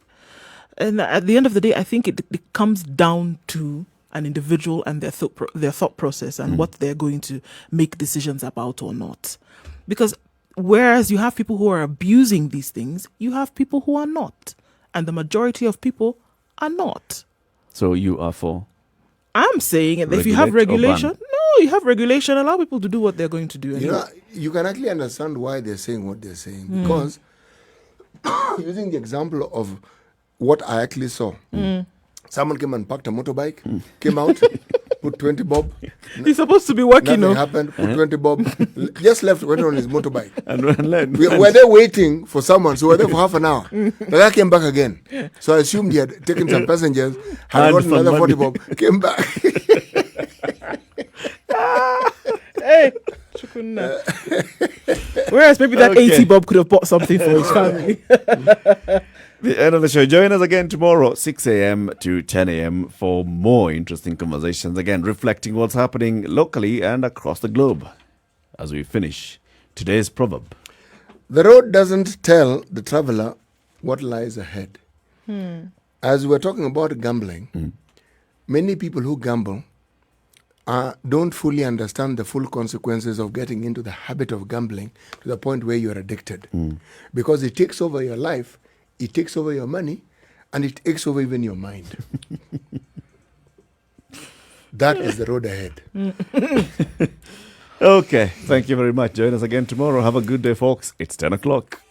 Speaker 2: And at the end of the day, I think it comes down to an individual and their thought process and what they're going to make decisions about or not. Because whereas you have people who are abusing these things, you have people who are not. And the majority of people are not.
Speaker 1: So you are for?
Speaker 2: I'm saying that if you have regulation, you have regulation, allow people to do what they're going to do. Anyway.
Speaker 3: You can actually understand why they're saying what they're saying. Because using the example of what I actually saw, someone came and parked a motorbike, came out, put 20 bob.
Speaker 2: He's supposed to be working.
Speaker 3: Nothing happened, put 20 bob, just left, went on his motorbike.
Speaker 1: And
Speaker 3: were they waiting for someone? So were there for half an hour. The guy came back again. So I assumed he had taken some passengers, had got another 40 bob, came back.
Speaker 2: Hey, whereas maybe that 80 bob could have bought something for his family.
Speaker 1: The end of the show. Join us again tomorrow, 6 a.m. to 10 a.m. for more interesting conversations. Again, reflecting what's happening locally and across the globe. As we finish today's proverb.
Speaker 3: The road doesn't tell the traveler what lies ahead. As we're talking about gambling, many people who gamble don't fully understand the full consequences of getting into the habit of gambling to the point where you're addicted. Because it takes over your life, it takes over your money, and it takes over even your mind. That is the road ahead.
Speaker 1: Okay, thank you very much. Join us again tomorrow. Have a good day, folks. It's 10 o'clock.